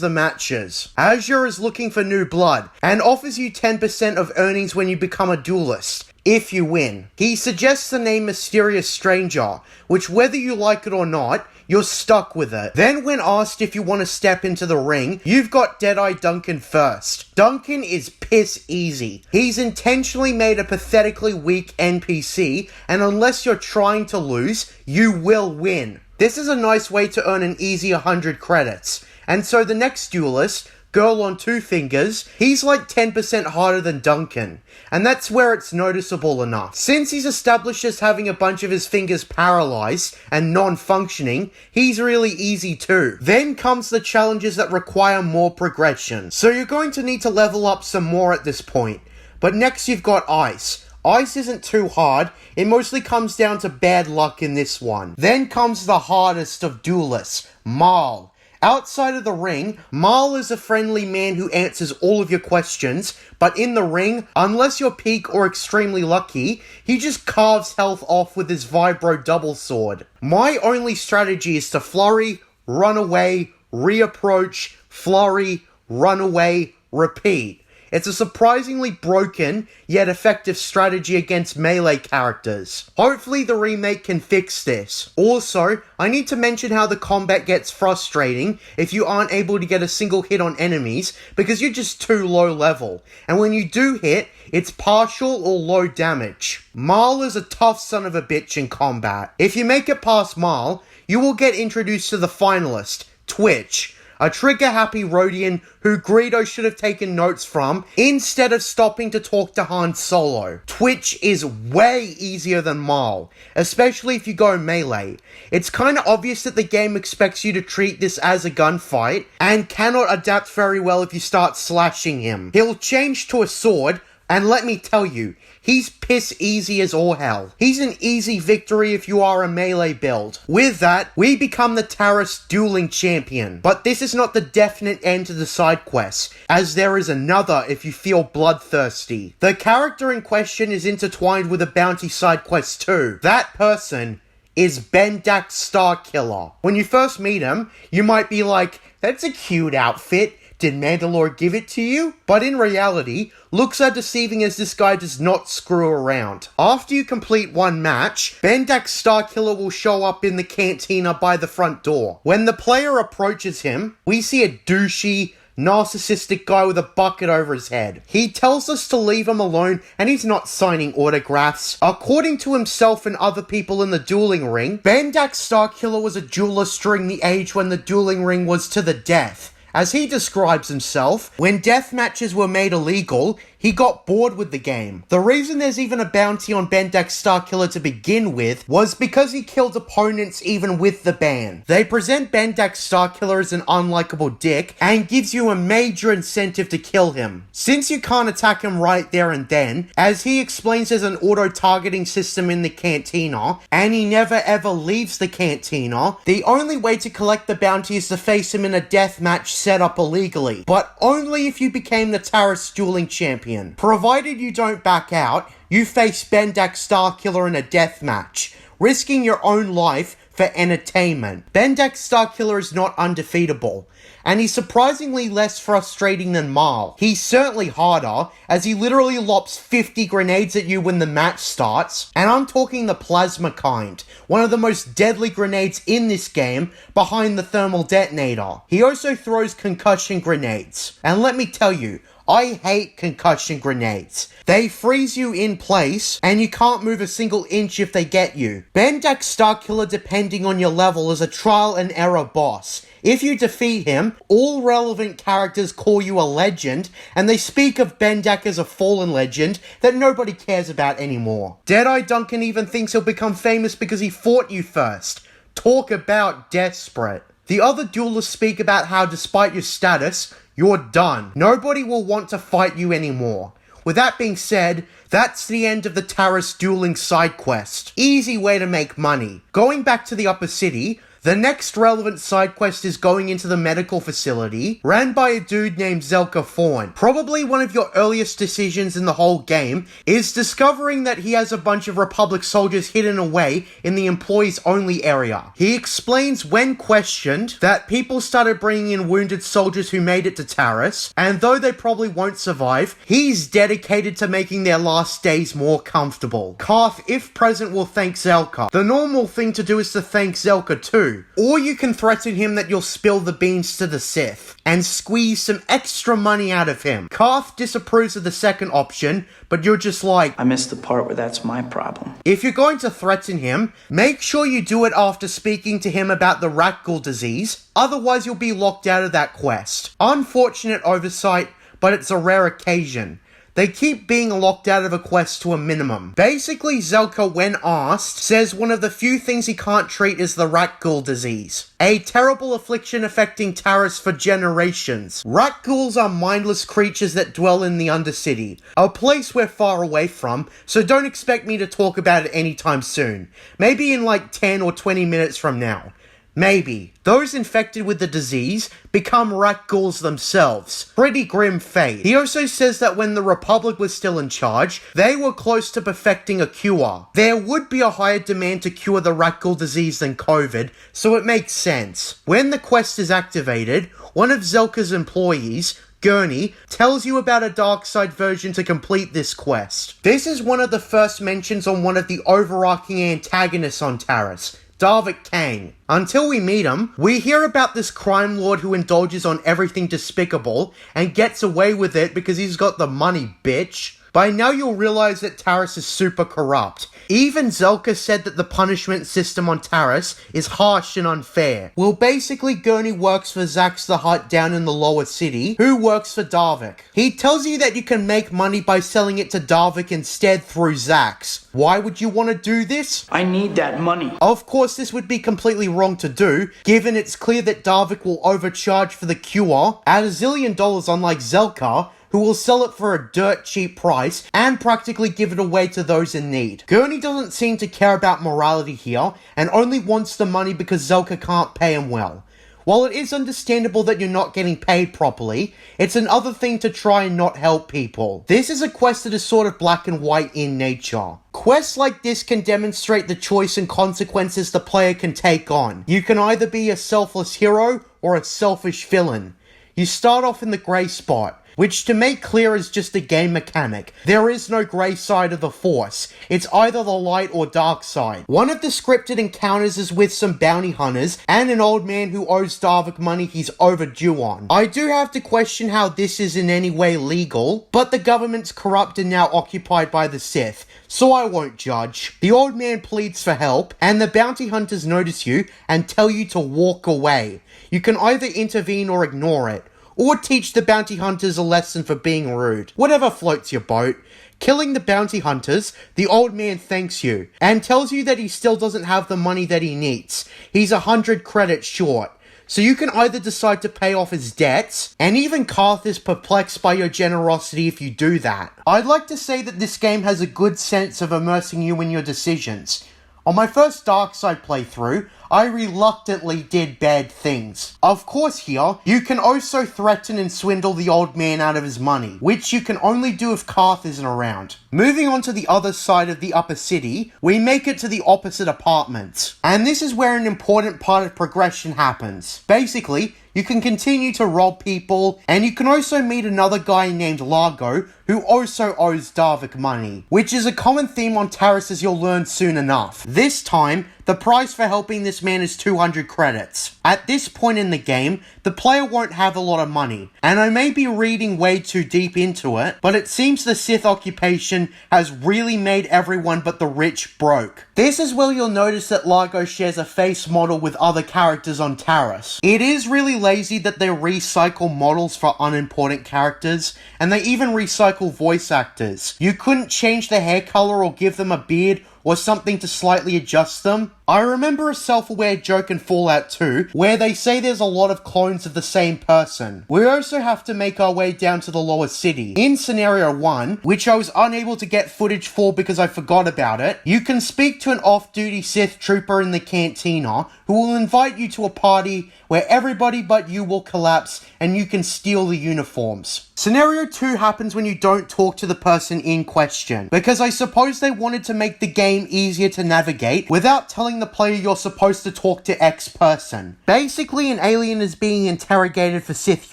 the matches. Azure is looking for new blood, and offers you 10% of earnings when you become a duelist, if you win. He suggests the name Mysterious Stranger, which whether you like it or not, you're stuck with it. Then when asked if you want to step into the ring, you've got Deadeye Duncan first. Duncan is piss easy. He's intentionally made a pathetically weak NPC, and unless you're trying to lose, you will win. This is a nice way to earn an easy 100 credits. And so the next duelist, Girl on Two Fingers, he's like 10% harder than Duncan, and that's where it's noticeable enough. Since he's established as having a bunch of his fingers paralyzed and non-functioning, he's really easy too. Then comes the challenges that require more progression, so you're going to need to level up some more at this point. But next you've got Ice. Ice isn't too hard, it mostly comes down to bad luck in this one. Then comes the hardest of duelists, Maul. Outside of the ring, Maul is a friendly man who answers all of your questions, but in the ring, unless you're peak or extremely lucky, he just carves health off with his vibro double sword. My only strategy is to flurry, run away, reapproach, flurry, run away, repeat. It's a surprisingly broken, yet effective strategy against melee characters. Hopefully the remake can fix this. Also, I need to mention how the combat gets frustrating if you aren't able to get a single hit on enemies because you're just too low level. And when you do hit, it's partial or low damage. Maul is a tough son of a bitch in combat. If you make it past Maul, you will get introduced to the finalist, Twitch. A trigger-happy Rhodian who Greedo should have taken notes from instead of stopping to talk to Han Solo. Twitch is way easier than Maul, especially if you go melee. It's kinda obvious that the game expects you to treat this as a gunfight, and cannot adapt very well if you start slashing him. He'll change to a sword, and let me tell you, he's piss easy as all hell. He's an easy victory if you are a melee build. With that, we become the Taris dueling champion. But this is not the definite end to the side quests, as there is another if you feel bloodthirsty. The character in question is intertwined with a bounty side quest too. That person is Bendak Starkiller. When you first meet him, you might be like, that's a cute outfit. Did Mandalore give it to you? But in reality, looks are deceiving as this guy does not screw around. After you complete one match, Bendak Starkiller will show up in the cantina by the front door. When the player approaches him, we see a douchey, narcissistic guy with a bucket over his head. He tells us to leave him alone and he's not signing autographs. According to himself and other people in the dueling ring, Bendak Starkiller was a duelist during the age when the dueling ring was to the death. As he describes himself, when death matches were made illegal, he got bored with the game. The reason there's even a bounty on Bendak Starkiller to begin with was because he killed opponents even with the ban. They present Bendak Starkiller as an unlikable dick and gives you a major incentive to kill him. Since you can't attack him right there and then, as he explains there's an auto-targeting system in the cantina, and he never ever leaves the cantina, the only way to collect the bounty is to face him in a death match set up illegally, but only if you became the Taris dueling champion. Provided you don't back out, you face Bendak Starkiller in a death match, risking your own life for entertainment. Bendak Starkiller is not undefeatable, and he's surprisingly less frustrating than Maul. He's certainly harder, as he literally lops 50 grenades at you when the match starts, and I'm talking the plasma kind, one of the most deadly grenades in this game, behind the thermal detonator. He also throws concussion grenades, and let me tell you, I hate concussion grenades. They freeze you in place, and you can't move a single inch if they get you. Bendak Starkiller, depending on your level, is a trial and error boss. If you defeat him, all relevant characters call you a legend, and they speak of Bendak as a fallen legend that nobody cares about anymore. Deadeye Duncan even thinks he'll become famous because he fought you first. Talk about desperate. The other duelists speak about how despite your status, you're done. Nobody will want to fight you anymore. With that being said, that's the end of the Taris dueling side quest. Easy way to make money. Going back to the upper city, the next relevant side quest is going into the medical facility, ran by a dude named Zelka Fawn. Probably one of your earliest decisions in the whole game is discovering that he has a bunch of Republic soldiers hidden away in the employees only area. He explains when questioned that people started bringing in wounded soldiers who made it to Taris, and though they probably won't survive, he's dedicated to making their last days more comfortable. Karth, if present, will thank Zelka. The normal thing to do is to thank Zelka too. Or you can threaten him that you'll spill the beans to the Sith and squeeze some extra money out of him. Karth disapproves of the second option, but you're just like, I missed the part where that's my problem. if you're going to threaten him, make sure you do it after speaking to him about the Rakghoul disease, otherwise you'll be locked out of that quest. Unfortunate oversight, but it's a rare occasion. They keep being locked out of a quest to a minimum. Basically, Zelka, when asked, says one of the few things he can't treat is the Rakghoul disease. A terrible affliction affecting Taris for generations. Rakghouls are mindless creatures that dwell in the Undercity, a place we're far away from, so don't expect me to talk about it anytime soon. Maybe in like 10 or 20 minutes from now. Maybe. Those infected with the disease become Rakghouls themselves. Pretty grim fate. He also says that when the Republic was still in charge, they were close to perfecting a cure. There would be a higher demand to cure the Rakghoul disease than COVID, so it makes sense. When the quest is activated, one of Zelka's employees, Gurney, tells you about a dark side version to complete this quest. This is one of the first mentions on one of the overarching antagonists on Taris, Davik Kang. Until we meet him, we hear about this crime lord who indulges on everything despicable and gets away with it because he's got the money, bitch. By now you'll realize that Taris is super corrupt. Even Zelka said that the punishment system on Taris is harsh and unfair. Well, basically Gurney works for Zax the Hutt down in the lower city, who works for Davik. He tells you that you can make money by selling it to Davik instead through Zax. Why would you want to do this? I need that money. Of course, this would be completely wrong to do, given it's clear that Davik will overcharge for the cure at $1 zillion, unlike Zelka, who will sell it for a dirt cheap price and practically give it away to those in need. Gurney doesn't seem to care about morality here and only wants the money because Zelka can't pay him well. While it is understandable that you're not getting paid properly, it's another thing to try and not help people. This is a quest that is sort of black and white in nature. Quests like this can demonstrate the choice and consequences the player can take on. You can either be a selfless hero or a selfish villain. You start off in the grey spot, which to make clear is just a game mechanic. There is no grey side of the Force. It's either the light or dark side. One of the scripted encounters is with some bounty hunters and an old man who owes Davik money he's overdue on. I do have to question how this is in any way legal, but the government's corrupt and now occupied by the Sith, so I won't judge. The old man pleads for help, and the bounty hunters notice you and tell you to walk away. You can either intervene or ignore it, or teach the bounty hunters a lesson for being rude. Whatever floats your boat. Killing the bounty hunters, the old man thanks you, and tells you that he still doesn't have the money that he needs. He's 100 credits short. So you can either decide to pay off his debts, and even Karth is perplexed by your generosity if you do that. I'd like to say that this game has a good sense of immersing you in your decisions. On my first Dark Side playthrough, I reluctantly did bad things. Of course here, you can also threaten and swindle the old man out of his money, which you can only do if Karth isn't around. Moving on to the other side of the upper city, we make it to the opposite apartments. And this is where an important part of progression happens. Basically, you can continue to rob people, and you can also meet another guy named Largo, who also owes Davik money, which is a common theme on Taris as you'll learn soon enough. This time, the price for helping this man is 200 credits. At this point in the game, the player won't have a lot of money, and I may be reading way too deep into it, but it seems the Sith occupation has really made everyone but the rich broke. This is where you'll notice that Largo shares a face model with other characters on Taris. It is really lazy that they recycle models for unimportant characters, and they even recycle voice actors. You couldn't change the hair color or give them a beard or something to slightly adjust them. I remember a self-aware joke in Fallout 2 where they say there's a lot of clones of the same person. We also have to make our way down to the lower city. In scenario 1, which I was unable to get footage for because I forgot about it, you can speak to an off-duty Sith trooper in the cantina who will invite you to a party where everybody but you will collapse and you can steal the uniforms. Scenario 2 happens when you don't talk to the person in question, because I suppose they wanted to make the game easier to navigate without telling the player you're supposed to talk to X person. Basically, an alien is being interrogated for Sith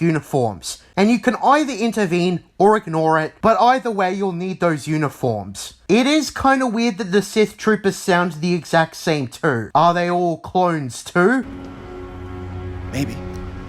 uniforms, and you can either intervene or ignore it, but either way you'll need those uniforms. It is kinda weird that the Sith troopers sound the exact same too. Are they all clones too? Maybe.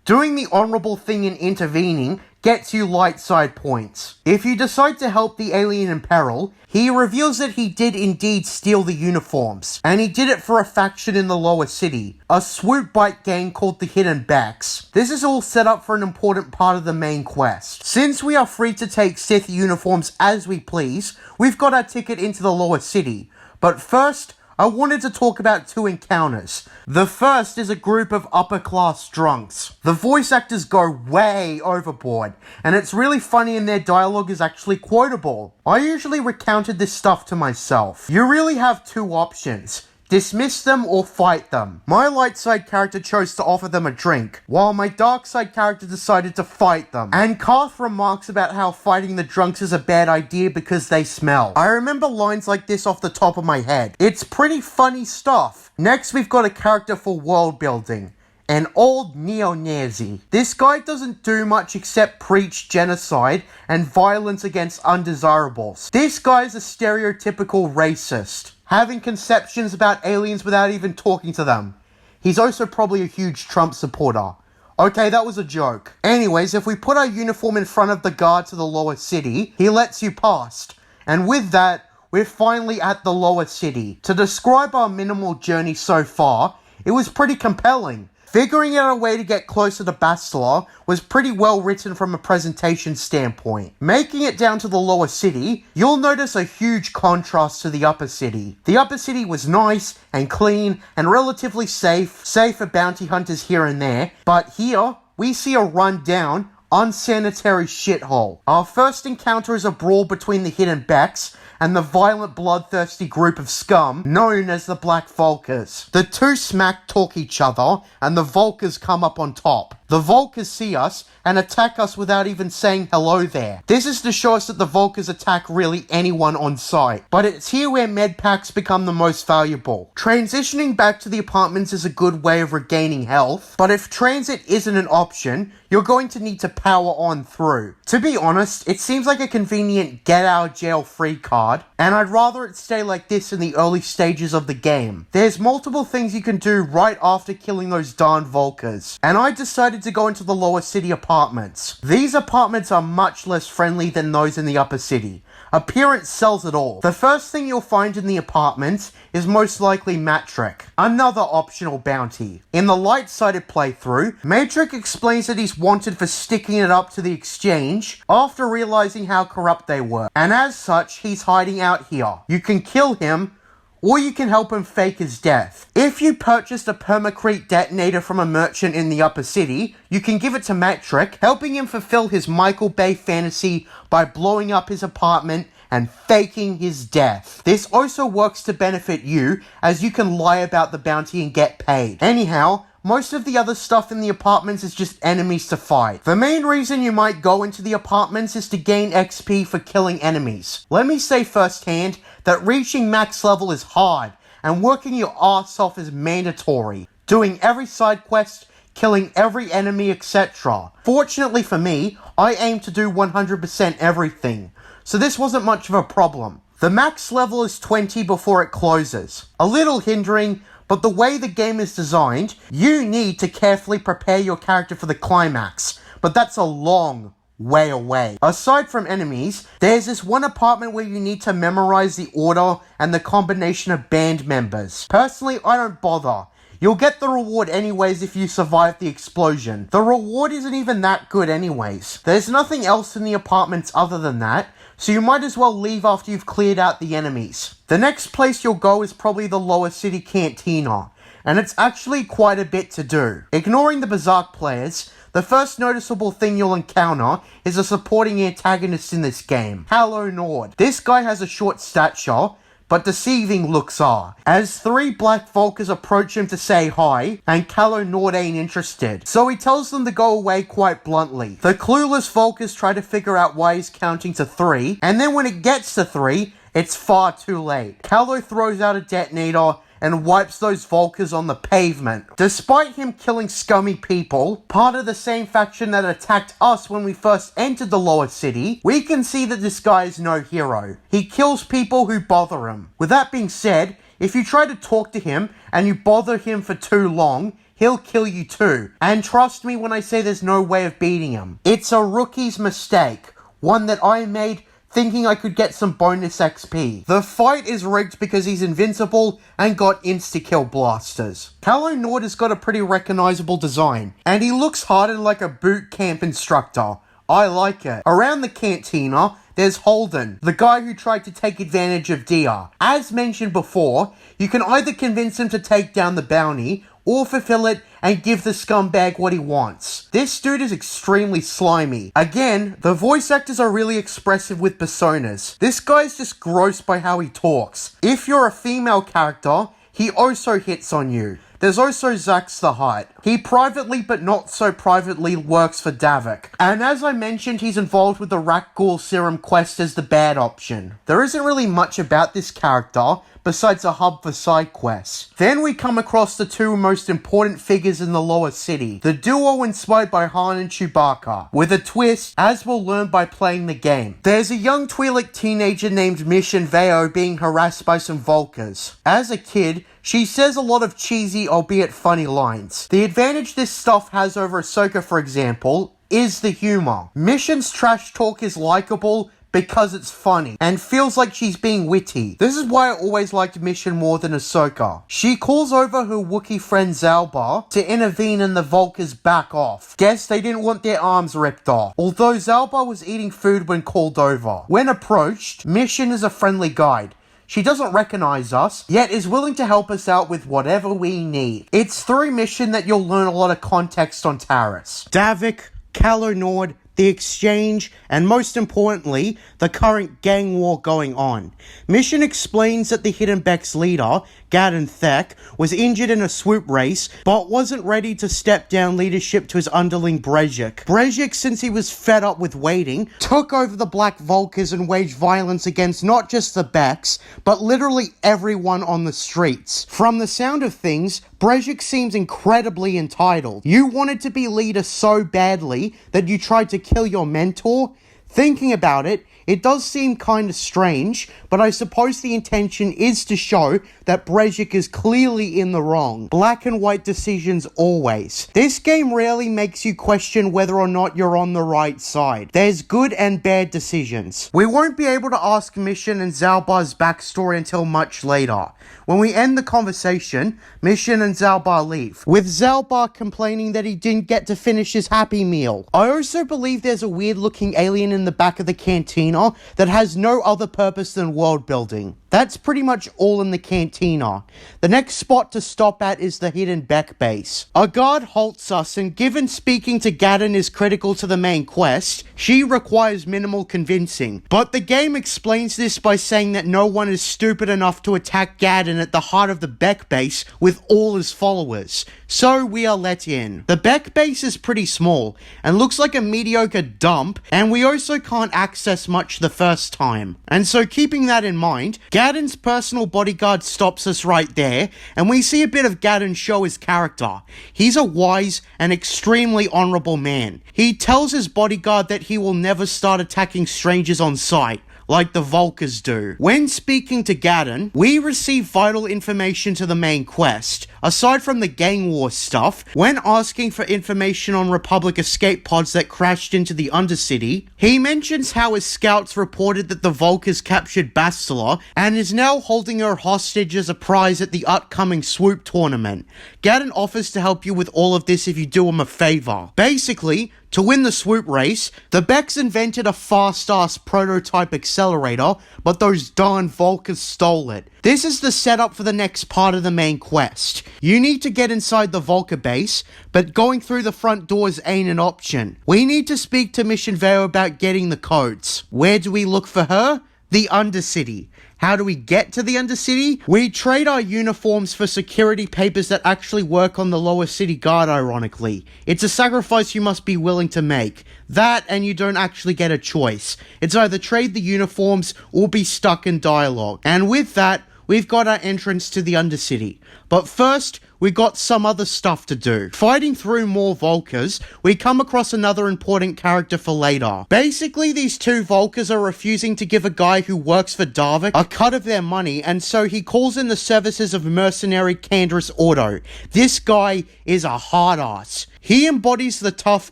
Doing the honourable thing in intervening gets you light side points. If you decide to help the alien in peril, he reveals that he did indeed steal the uniforms, and he did it for a faction in the lower city, a swoop bike gang called the Hidden Becks. This is all set up for an important part of the main quest. Since we are free to take Sith uniforms as we please, we've got our ticket into the lower city. But first, I wanted to talk about two encounters. The first is a group of upper-class drunks. The voice actors go way overboard, and it's really funny and their dialogue is actually quotable. I usually recounted this stuff to myself. You really have two options: dismiss them or fight them. My light side character chose to offer them a drink, while my dark side character decided to fight them. And Karth remarks about how fighting the drunks is a bad idea because they smell. I remember lines like this off the top of my head. It's pretty funny stuff. Next, we've got a character for world building. An old neo-Nazi. This guy doesn't do much except preach genocide and violence against undesirables. This guy's a stereotypical racist, having conceptions about aliens without even talking to them. He's also probably a huge Trump supporter. Okay, that was a joke. Anyways, if we put our uniform in front of the guard to the lower city, he lets you past. And with that, we're finally at the lower city. To describe our minimal journey so far, it was pretty compelling. Figuring out a way to get closer to Bastila was pretty well written from a presentation standpoint. Making it down to the lower city, you'll notice a huge contrast to the upper city. The upper city was nice and clean and relatively safe, save for bounty hunters here and there, but here, we see a run-down, unsanitary shithole. Our first encounter is a brawl between the Hidden Becks and the violent, bloodthirsty group of scum known as the Black Vulkars. The two smack talk each other, and the Vulkars come up on top. The Vulkars see us and attack us without even saying hello there. This is to show us that the Vulkars attack really anyone on sight. But it's here where med packs become the most valuable. Transitioning back to the apartments is a good way of regaining health, but if transit isn't an option, you're going to need to power on through. To be honest, it seems like a convenient get out of jail free card, and I'd rather it stay like this in the early stages of the game. There's multiple things you can do right after killing those darn Vulkars, and I decided to go into the lower city apartments. These apartments are much less friendly than those in the upper city. Appearance sells it all. The first thing you'll find in the apartments is most likely Matrick, another optional bounty. In the light-sided playthrough, Matrick explains that he's wanted for sticking it up to the exchange after realizing how corrupt they were, and as such, he's hiding out here. You can kill him, or you can help him fake his death. If you purchased a permacrete detonator from a merchant in the upper city, you can give it to Matrick, helping him fulfill his Michael Bay fantasy by blowing up his apartment and faking his death. This also works to benefit you, as you can lie about the bounty and get paid. Anyhow, most of the other stuff in the apartments is just enemies to fight. The main reason you might go into the apartments is to gain XP for killing enemies. Let me say firsthand that reaching max level is hard, and working your ass off is mandatory. Doing every side quest, killing every enemy, etc. Fortunately for me, I aim to do 100% everything, so this wasn't much of a problem. The max level is 20 before it closes. A little hindering, but the way the game is designed, you need to carefully prepare your character for the climax, but that's a long way away. Aside from enemies, there's this one apartment where you need to memorize the order and the combination of band members. Personally, I don't bother. You'll get the reward anyways if you survive the explosion. The reward isn't even that good anyways. There's nothing else in the apartments other than that, so you might as well leave after you've cleared out the enemies. The next place you'll go is probably the lower city cantina, and it's actually quite a bit to do. Ignoring the Berserk players, the first noticeable thing you'll encounter is a supporting antagonist in this game, Calo Nord. This guy has a short stature, but deceiving looks are, as 3 black Vulkars approach him to say hi, and Calo Nord ain't interested, so he tells them to go away quite bluntly. The clueless Vulkars try to figure out why he's counting to 3, and then when it gets to 3, it's far too late. Calo throws out a detonator and wipes those Vulkars on the pavement. Despite him killing scummy people, part of the same faction that attacked us when we first entered the lower city, we can see that this guy is no hero. He kills people who bother him. With that being said, if you try to talk to him and you bother him for too long, he'll kill you too. And trust me when I say there's no way of beating him. It's a rookie's mistake, one that I made thinking I could get some bonus XP. The fight is rigged because he's invincible and got insta-kill blasters. Calo Nord has got a pretty recognizable design, and he looks hardened like a boot camp instructor. I like it. Around the cantina, there's Holden, the guy who tried to take advantage of Dia. As mentioned before, you can either convince him to take down the bounty, or fulfill it and give the scumbag what he wants. This dude is extremely slimy. Again, the voice actors are really expressive with personas. This guy's just gross by how he talks. If you're a female character, he also hits on you. There's also Zax the Hutt. He privately but not so privately works for Davik. And as I mentioned, he's involved with the Rakghoul Serum quest as the bad option. There isn't really much about this character besides a hub for side quests. Then we come across the 2 most important figures in the lower city, the duo inspired by Han and Chewbacca, with a twist, as we'll learn by playing the game. There's a young Twi'lek teenager named Mission Veo being harassed by some Vulkars. As a kid, she says a lot of cheesy, albeit funny lines. The advantage this stuff has over Ahsoka, for example, is the humor. Mission's trash talk is likable because it's funny, and feels like she's being witty. This is why I always liked Mission more than Ahsoka. She calls over her Wookiee friend Zalbar to intervene and the Vulkars back off. Guess they didn't want their arms ripped off. Although Zalbar was eating food when called over. When approached, Mission is a friendly guide. She doesn't recognize us, yet is willing to help us out with whatever we need. It's through Mission that you'll learn a lot of context on Taris, Davik, Calo Nord, the exchange, and most importantly, the current gang war going on. Mission explains that the Hidden Beck's leader, Gadon Thek, was injured in a swoop race, but wasn't ready to step down leadership to his underling Brejik. Brejik, since he was fed up with waiting, took over the Black Vulkars and waged violence against not just the Becks, but literally everyone on the streets. From the sound of things, Brejik seems incredibly entitled. You wanted to be leader so badly that you tried to kill your mentor? Thinking about it, it does seem kinda strange, but I suppose the intention is to show that Brejik is clearly in the wrong. Black and white decisions always. This game rarely makes you question whether or not you're on the right side. There's good and bad decisions. We won't be able to ask Mission and Zalbar's backstory until much later. When we end the conversation, Mission and Zalbar leave, with Zalbar complaining that he didn't get to finish his Happy Meal. I also believe there's a weird looking alien in the back of the cantina that has no other purpose than world building. That's pretty much all in the cantina. The next spot to stop at is the Hidden Beck base. A guard halts us, and given speaking to Gadon is critical to the main quest, she requires minimal convincing. But the game explains this by saying that no one is stupid enough to attack Gadon at the heart of the Beck base with all his followers. So we are let in. The Beck base is pretty small, and looks like a mediocre dump, and we also can't access much the first time. And so keeping that in mind, Gadon's personal bodyguard stops us right there, and we see a bit of Gadon show his character. He's a wise and extremely honorable man. He tells his bodyguard that he will never start attacking strangers on sight, like the Vulkars do. When speaking to Gadon, we receive vital information to the main quest. Aside from the gang war stuff, when asking for information on Republic escape pods that crashed into the Undercity, he mentions how his scouts reported that the Vulkars captured Bastila and is now holding her hostage as a prize at the upcoming swoop tournament. Gadon offers to help you with all of this if you do him a favor. Basically, to win the swoop race, the Becks invented a fast-ass prototype accelerator, but those darn Vulkars stole it. This is the setup for the next part of the main quest. You need to get inside the Vulkar base, but going through the front doors ain't an option. We need to speak to Mission Vale about getting the codes. Where do we look for her? The Undercity. How do we get to the Undercity? We trade our uniforms for security papers that actually work on the lower city guard, ironically. It's a sacrifice you must be willing to make. That, and you don't actually get a choice. It's either trade the uniforms or be stuck in dialogue. And with that, we've got our entrance to the Undercity. But first, we got some other stuff to do. Fighting through more Vulkars, we come across another important character for later. Basically, these two Vulkars are refusing to give a guy who works for Darvik a cut of their money, and so he calls in the services of mercenary Canderous Auto. This guy is a hard ass. He embodies the tough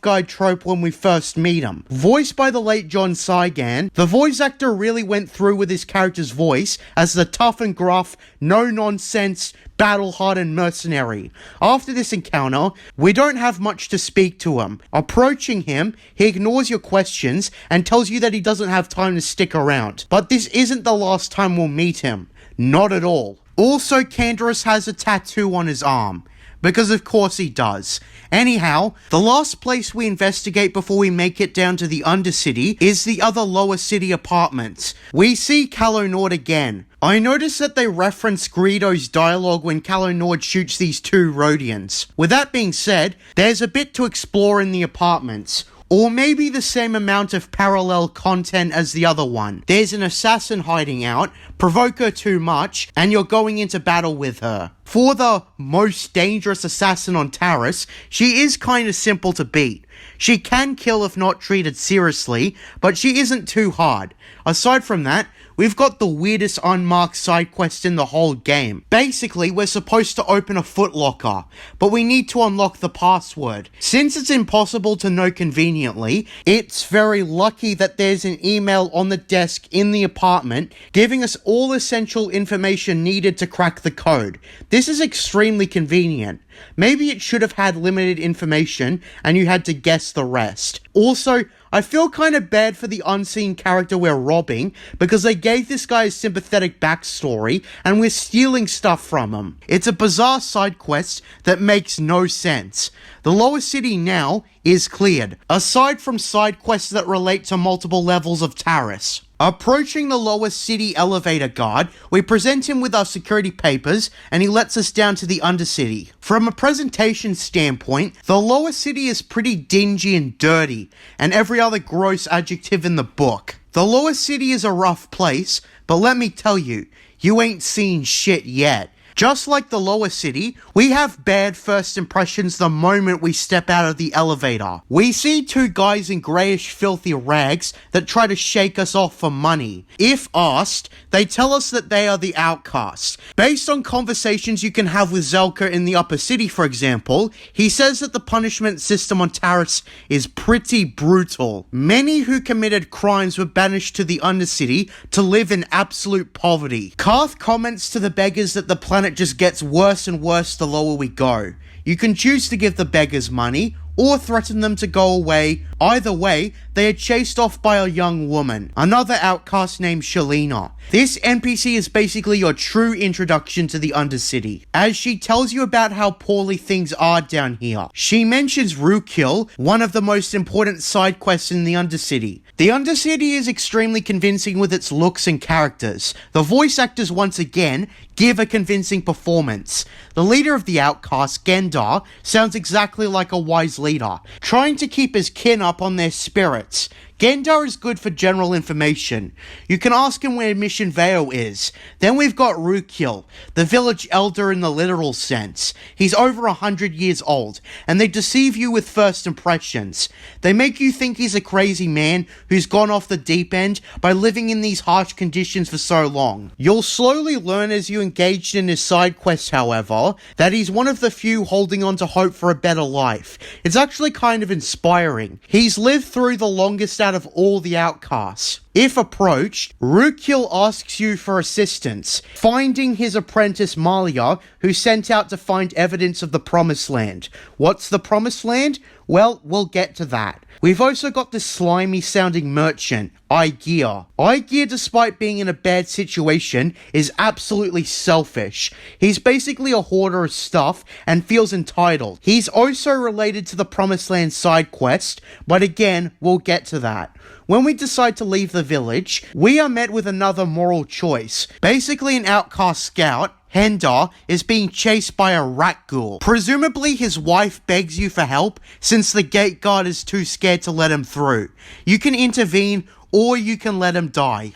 guy trope when we first meet him. Voiced by the late John Saigan, the voice actor really went through with his character's voice as the tough and gruff, no-nonsense, battle-hardened mercenary. After this encounter, we don't have much to speak to him. Approaching him, he ignores your questions and tells you that he doesn't have time to stick around. But this isn't the last time we'll meet him. Not at all. Also, Canderous has a tattoo on his arm. Because of course he does. Anyhow, the last place we investigate before we make it down to the Undercity is the other lower city apartments. We see Calo Nord again. I noticed that they reference Greedo's dialogue when Calo Nord shoots these two Rhodians. With that being said, there's a bit to explore in the apartments. Or maybe the same amount of parallel content as the other one. There's an assassin hiding out, provoke her too much, and you're going into battle with her. For the most dangerous assassin on Taris, she is kinda simple to beat. She can kill if not treated seriously, but she isn't too hard. Aside from that, we've got the weirdest unmarked side quest in the whole game. Basically, we're supposed to open a footlocker, but we need to unlock the password. Since it's impossible to know conveniently, it's very lucky that there's an email on the desk in the apartment giving us all essential information needed to crack the code. This is extremely convenient. Maybe it should have had limited information and you had to guess the rest. Also, I feel kind of bad for the unseen character we're robbing because they gave this guy a sympathetic backstory and we're stealing stuff from him. It's a bizarre side quest that makes no sense. The lower city now is cleared, aside from side quests that relate to multiple levels of Taris. Approaching the lower city elevator guard, we present him with our security papers and he lets us down to the Undercity. From a presentation standpoint, the lower city is pretty dingy and dirty, and every other gross adjective in the book. The lower city is a rough place, but let me tell you, you ain't seen shit yet. Just like the lower city, we have bad first impressions the moment we step out of the elevator. We see two guys in greyish filthy rags that try to shake us off for money. If asked, they tell us that they are the outcasts. Based on conversations you can have with Zelka in the upper city, for example, he says that the punishment system on Taris is pretty brutal. Many who committed crimes were banished to the Undercity to live in absolute poverty. Karth comments to the beggars that the planet just gets worse and worse the lower we go. You can choose to give the beggars money or threaten them to go away. Either way, they are chased off by a young woman, another outcast named Shalina. This NPC is basically your true introduction to the Undercity, as she tells you about how poorly things are down here. She mentions Rukil, one of the most important side quests in the Undercity. The Undercity is extremely convincing with its looks and characters. The voice actors once again give a convincing performance. The leader of the outcasts, Gendar, sounds exactly like a wise leader, trying to keep his kin up on their spirits. Gendar is good for general information. You can ask him where Mission Vale is. Then we've got Rukil, the village elder in the literal sense. He's over 100 years old, and they deceive you with first impressions. They make you think he's a crazy man who's gone off the deep end by living in these harsh conditions for so long. You'll slowly learn as you engage in his side quests, however, that he's one of the few holding on to hope for a better life. It's actually kind of inspiring. He's lived through the longest out of all the outcasts. If approached, Rukil asks you for assistance, finding his apprentice Malia, who's sent out to find evidence of the Promised Land. What's the Promised Land? Well, we'll get to that. We've also got this slimy sounding merchant, Igear. Igear, despite being in a bad situation, is absolutely selfish. He's basically a hoarder of stuff and feels entitled. He's also related to the Promised Land side quest, but again, we'll get to that. When we decide to leave the village, we are met with another moral choice. Basically, an outcast scout, Endar, is being chased by a rat ghoul. Presumably, his wife begs you for help since the gate guard is too scared to let him through. You can intervene, or you can let him die.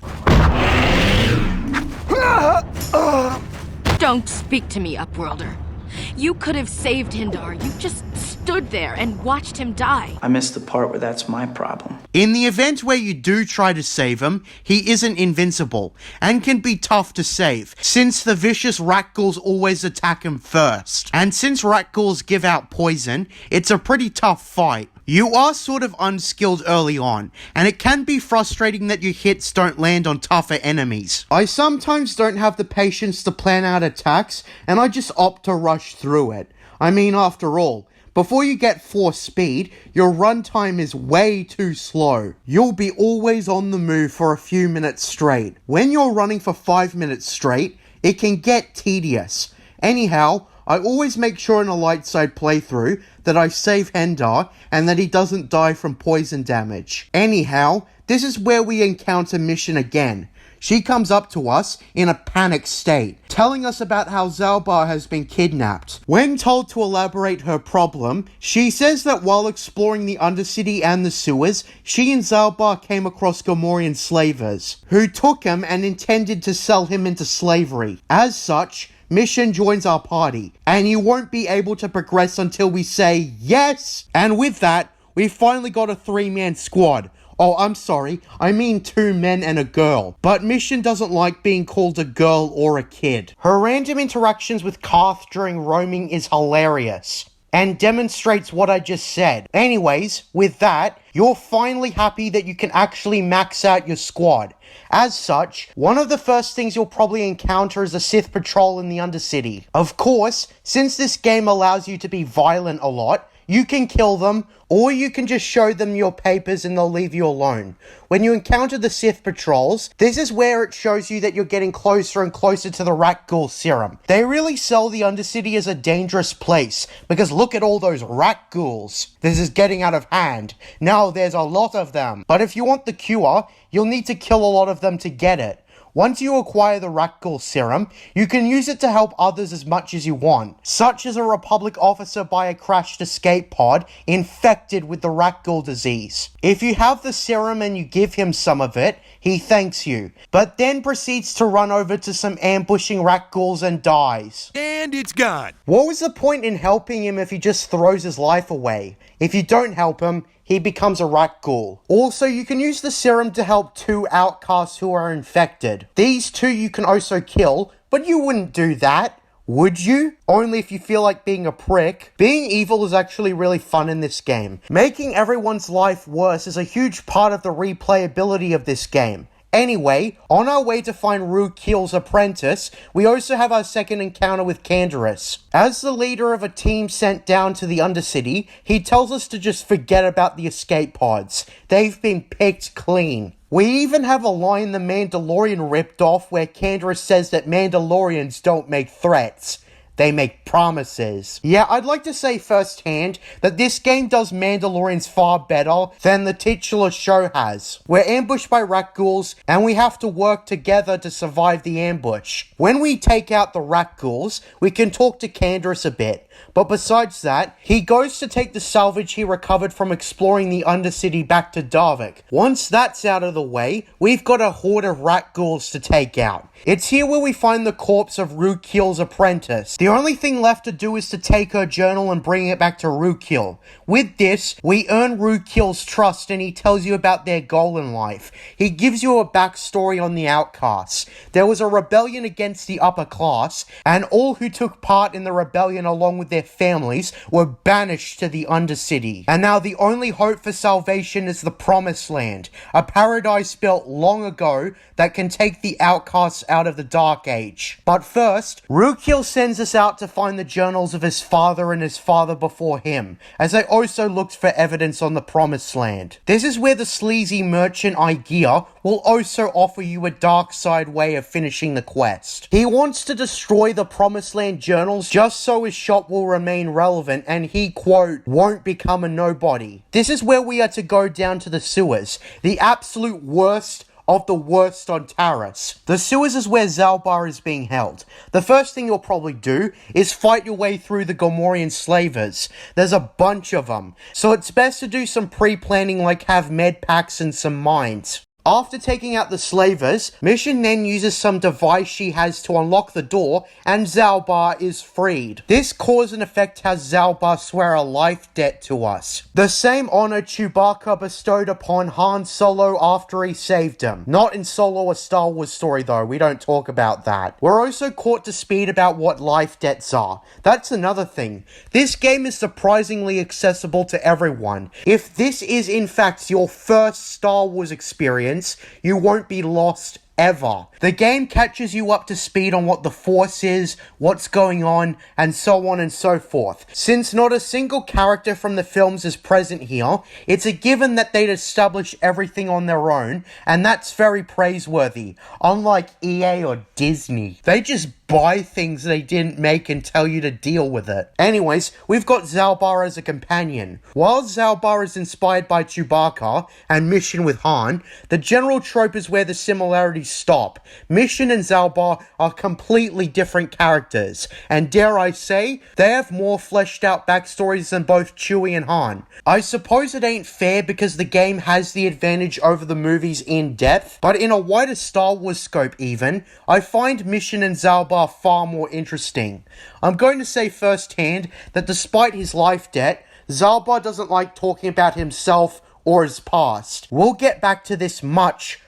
Don't speak to me, Upworlder. You could have saved Endar. You just stood there and watched him die. I missed the part where that's my problem. In the event where you do try to save him, he isn't invincible, and can be tough to save, since the vicious rat ghouls always attack him first. And since rat ghouls give out poison, it's a pretty tough fight. You are sort of unskilled early on, and it can be frustrating that your hits don't land on tougher enemies. I sometimes don't have the patience to plan out attacks, and I just opt to rush through it. I mean, after all, before you get force speed, your runtime is way too slow. You'll be always on the move for a few minutes straight. When you're running for 5 minutes straight, it can get tedious. Anyhow, I always make sure in a light side playthrough that I save Endar and that he doesn't die from poison damage. Anyhow, this is where we encounter Mission again. She comes up to us in a panicked state, telling us about how Zalbar has been kidnapped. When told to elaborate her problem, she says that while exploring the Undercity and the sewers, she and Zalbar came across Gamorrean slavers, who took him and intended to sell him into slavery. As such, Mission joins our party, and you won't be able to progress until we say yes! And with that, we finally got a 3-man squad. Oh, I'm sorry, I mean 2 men and a girl. But Mission doesn't like being called a girl or a kid. Her random interactions with Karth during roaming is hilarious, and demonstrates what I just said. Anyways, with that, you're finally happy that you can actually max out your squad. As such, one of the first things you'll probably encounter is a Sith patrol in the Undercity. Of course, since this game allows you to be violent a lot, you can kill them, or you can just show them your papers and they'll leave you alone. When you encounter the Sith patrols, this is where it shows you that you're getting closer and closer to the rat ghoul serum. They really sell the Undercity as a dangerous place, because look at all those rat ghouls. This is getting out of hand. Now there's a lot of them. But if you want the cure, you'll need to kill a lot of them to get it. Once you acquire the rat ghoul serum, you can use it to help others as much as you want, such as a Republic officer by a crashed escape pod infected with the rat ghoul disease. If you have the serum and you give him some of it, he thanks you, but then proceeds to run over to some ambushing rat ghouls and dies. And it's gone. What was the point in helping him if he just throws his life away? If you don't help him, he becomes a rat ghoul. Also, you can use the serum to help 2 outcasts who are infected. These 2 you can also kill, but you wouldn't do that, would you? Only if you feel like being a prick. Being evil is actually really fun in this game. Making everyone's life worse is a huge part of the replayability of this game. Anyway, on our way to find Rukil's apprentice, we also have our second encounter with Canderous. As the leader of a team sent down to the Undercity, he tells us to just forget about the escape pods. They've been picked clean. We even have a line the Mandalorian ripped off where Canderous says that Mandalorians don't make threats. They make promises. Yeah, I'd like to say firsthand that this game does Mandalorians far better than the titular show has. We're ambushed by rat ghouls, and we have to work together to survive the ambush. When we take out the rat ghouls, we can talk to Canderous a bit. But besides that, he goes to take the salvage he recovered from exploring the Undercity back to Darvik. Once that's out of the way, we've got a horde of rat ghouls to take out. It's here where we find the corpse of Rukil's apprentice. The only thing left to do is to take her journal and bring it back to Rukil. With this, we earn Rukil's trust and he tells you about their goal in life. He gives you a backstory on the outcasts. There was a rebellion against the upper class, and all who took part in the rebellion along with their families were banished to the Undercity. And now the only hope for salvation is the Promised Land, a paradise built long ago that can take the outcasts out of the Dark Age. But first, Rukil sends us out to find the journals of his father and his father before him, as they also looked for evidence on the Promised Land. This is where the sleazy merchant Igear will also offer you a dark side way of finishing the quest. He wants to destroy the Promised Land journals just so his shop will remain relevant and he, quote, won't become a nobody. This is where we are to go down to the sewers, the absolute worst of the worst on Taris. The sewers is where Zalbar is being held. The first thing you'll probably do is fight your way through the Gomorian slavers. There's a bunch of them, so it's best to do some pre-planning like have med packs and some mines. After taking out the slavers, Mission then uses some device she has to unlock the door and Zalbar is freed. This cause and effect has Zalbar swear a life debt to us. The same honor Chewbacca bestowed upon Han Solo after he saved him. Not in Solo a Star Wars story though, we don't talk about that. We're also caught to speed about what life debts are. That's another thing. This game is surprisingly accessible to everyone. If this is in fact your first Star Wars experience, you won't be lost ever. The game catches you up to speed on what the Force is, what's going on, and so on and so forth. Since not a single character from the films is present here, it's a given that they'd establish everything on their own, and that's very praiseworthy, unlike EA or Disney. They just buy things they didn't make and tell you to deal with it. Anyways, we've got Zalbar as a companion. While Zalbar is inspired by Chewbacca and Mission with Han, the general trope is where the similarities stop. Mission and Zalbar are completely different characters, and dare I say, they have more fleshed out backstories than both Chewie and Han. I suppose it ain't fair because the game has the advantage over the movies in depth, but in a wider Star Wars scope even, I find Mission and Zalbar far more interesting. I'm going to say firsthand that despite his life debt, Zalbar doesn't like talking about himself or his past. We'll get back to this much